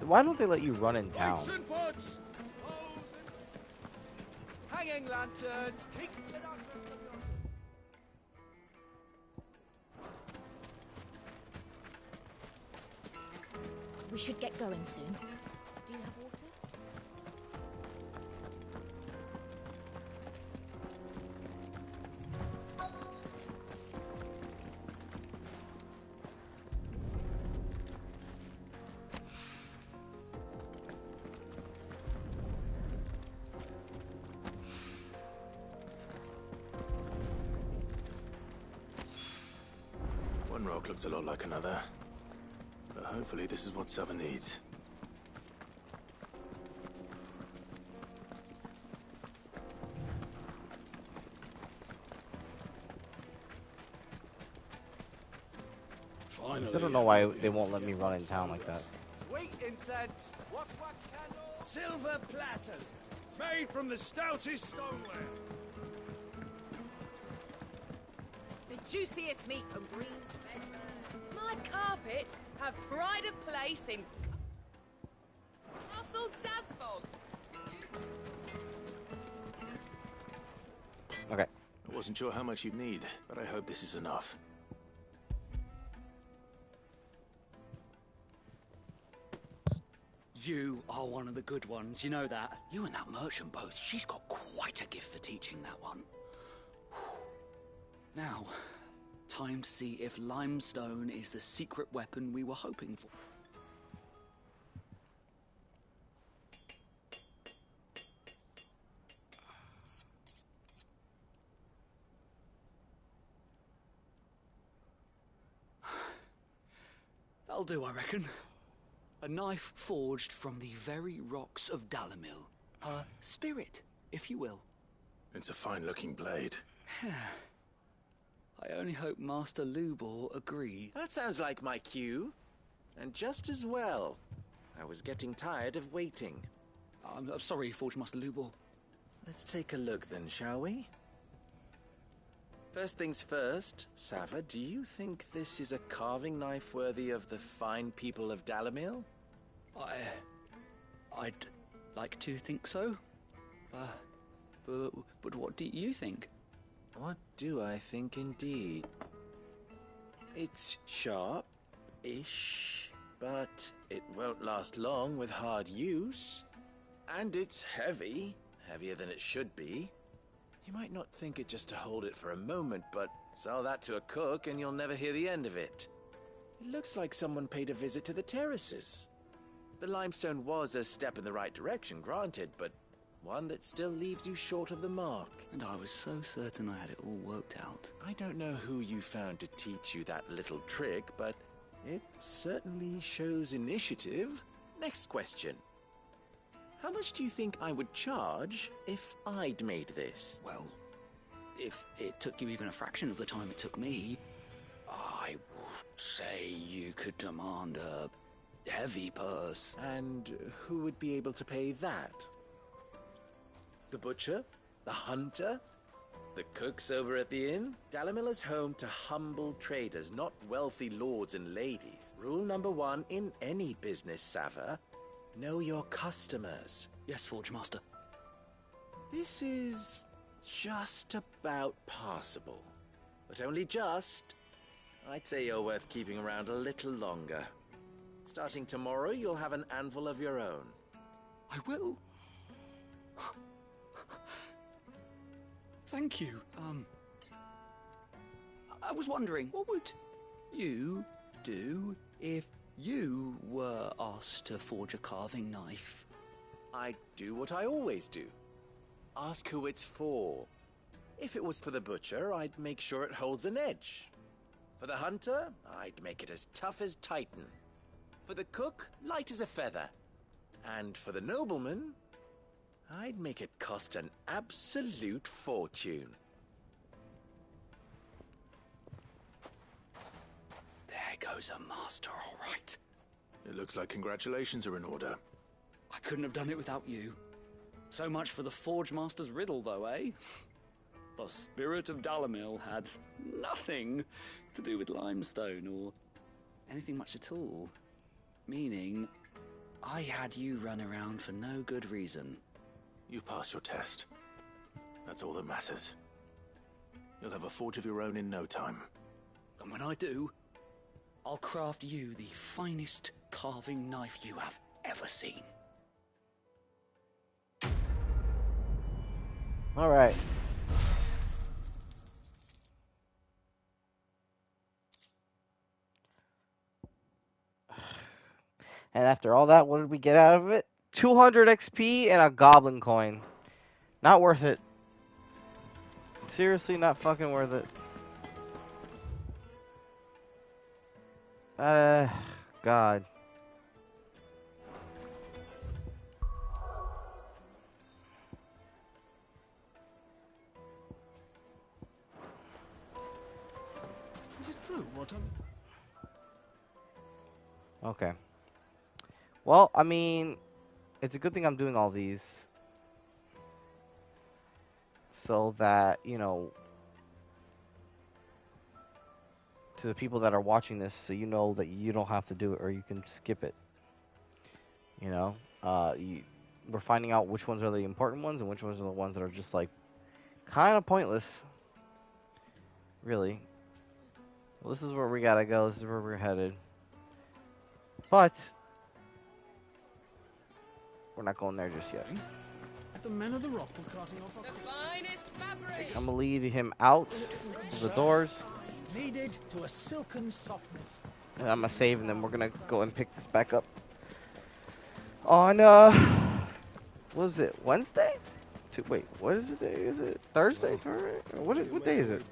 Why don't they let you run in town? Lights and pots! Hanging lanterns! We should get going soon. Do you have water? One rock looks a lot like another. But hopefully this is what Sava needs. I still don't know why they won't let me run in town like that. Sweet incense! Wax candles! Silver platters! Made from the stoutest stoneware! The juiciest meat from Green's Bed. My carpets have pride of place in Castle Dasbog. Okay. I wasn't sure how much you'd need, but I hope this is enough. You are one of the good ones, you know that? You and that merchant both, she's got quite a gift for teaching that one. Now, time to see if limestone is the secret weapon we were hoping for. That'll do, I reckon. A knife forged from the very rocks of Dalimil. Her spirit, if you will. It's a fine-looking blade. I only hope Master Lubor agrees. That sounds like my cue. And just as well. I was getting tired of waiting. I'm sorry, Forge Master Lubor. Let's take a look then, shall we? First things first, Sava, do you think this is a carving knife worthy of the fine people of Dalimil? I'd like to think so. But what do you think? What do I think indeed? It's sharp-ish, but it won't last long with hard use. And it's heavy, heavier than it should be. You might not think it just to hold it for a moment, but sell that to a cook and you'll never hear the end of it. It looks like someone paid a visit to the terraces. The limestone was a step in the right direction, granted, but one that still leaves you short of the mark. And I was so certain I had it all worked out. I don't know who you found to teach you that little trick, but it certainly shows initiative. Next question. How much do you think I would charge if I'd made this? Well, if it took you even a fraction of the time it took me, I would say you could demand a heavy purse. And who would be able to pay that? The butcher? The hunter? The cooks over at the inn? Dalimil is home to humble traders, not wealthy lords and ladies. Rule number 1 in any business, Sava: know your customers. Yes, Forge Master. This is just about passable. But only just. I'd say you're worth keeping around a little longer. Starting tomorrow, you'll have an anvil of your own. I will. Thank you. I was wondering, what would you do if you were asked to forge a carving knife? I'd do what I always do. Ask who it's for. If it was for the butcher, I'd make sure it holds an edge. For the hunter, I'd make it as tough as Titan. For the cook, light as a feather. And for the nobleman, I'd make it cost an absolute fortune. There goes a master, all right. It looks like congratulations are in order. I couldn't have done it without you. So much for the Forge Master's riddle, though, eh? The spirit of Dalimil had nothing to do with limestone or anything much at all. Meaning, I had you run around for no good reason. You've passed your test. That's all that matters. You'll have a forge of your own in no time. And when I do, I'll craft you the finest carving knife you have ever seen. All right. And after all that, what did we get out of it? 200 XP and a goblin coin. Not worth it. Seriously, not fucking worth it. God. Is it true what Okay. Well, I mean, it's a good thing I'm doing all these. So that, you know, to the people that are watching this, so you know that you don't have to do it or you can skip it. You know? We're finding out which ones are the important ones and which ones are the ones that are just, like, kind of pointless. Really. Well, this is where we gotta go. This is where we're headed. But we're not going there just yet. the men of the rock were carting off the finest fabric. I'm gonna lead him out the doors. Kneaded to a silken softness. And I'm gonna save, and then we're gonna go and pick this back up on what was it? Wednesday? Wait, what is it? Is it Thursday? What day is it?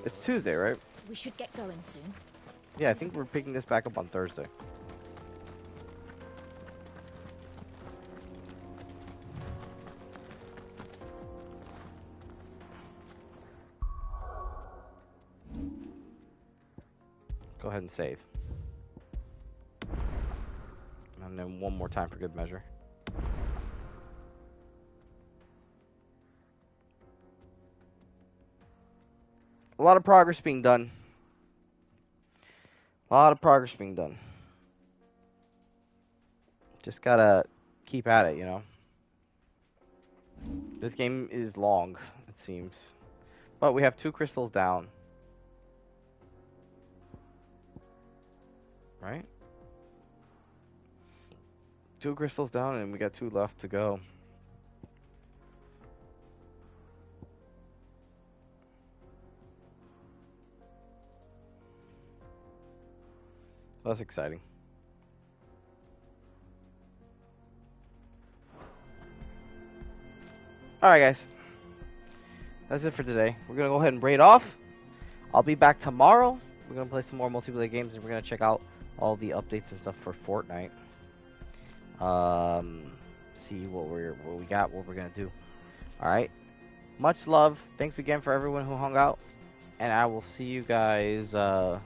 It's Tuesday, right? We should get going soon. Yeah, I think we're picking this back up on Thursday. Go ahead and save. And then one more time for good measure. A lot of progress being done. Just gotta keep at it, you know. This game is long, it seems. But we have 2 crystals down. Right? 2 crystals down, and we got 2 left to go. That's exciting. Alright, guys. That's it for today. We're going to go ahead and braid off. I'll be back tomorrow. We're going to play some more multiplayer games, and we're going to check out all the updates and stuff for Fortnite. See what we got, what we're going to do. Alright. Much love. Thanks again for everyone who hung out. And I will see you guys tomorrow.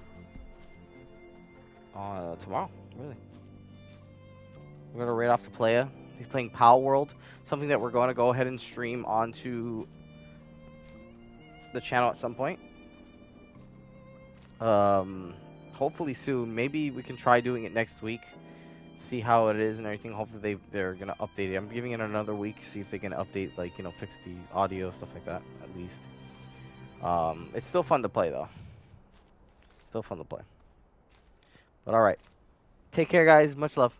Really. We're going to raid off to Playa. He's playing Power World. Something that we're going to go ahead and stream onto the channel at some point. Hopefully soon. Maybe we can try doing it next week. See how it is and everything. Hopefully they're going to update it. I'm giving it another week. See if they can update, like, you know, fix the audio, stuff like that, at least. It's still fun to play, though. Still fun to play. But alright. Take care, guys. Much love.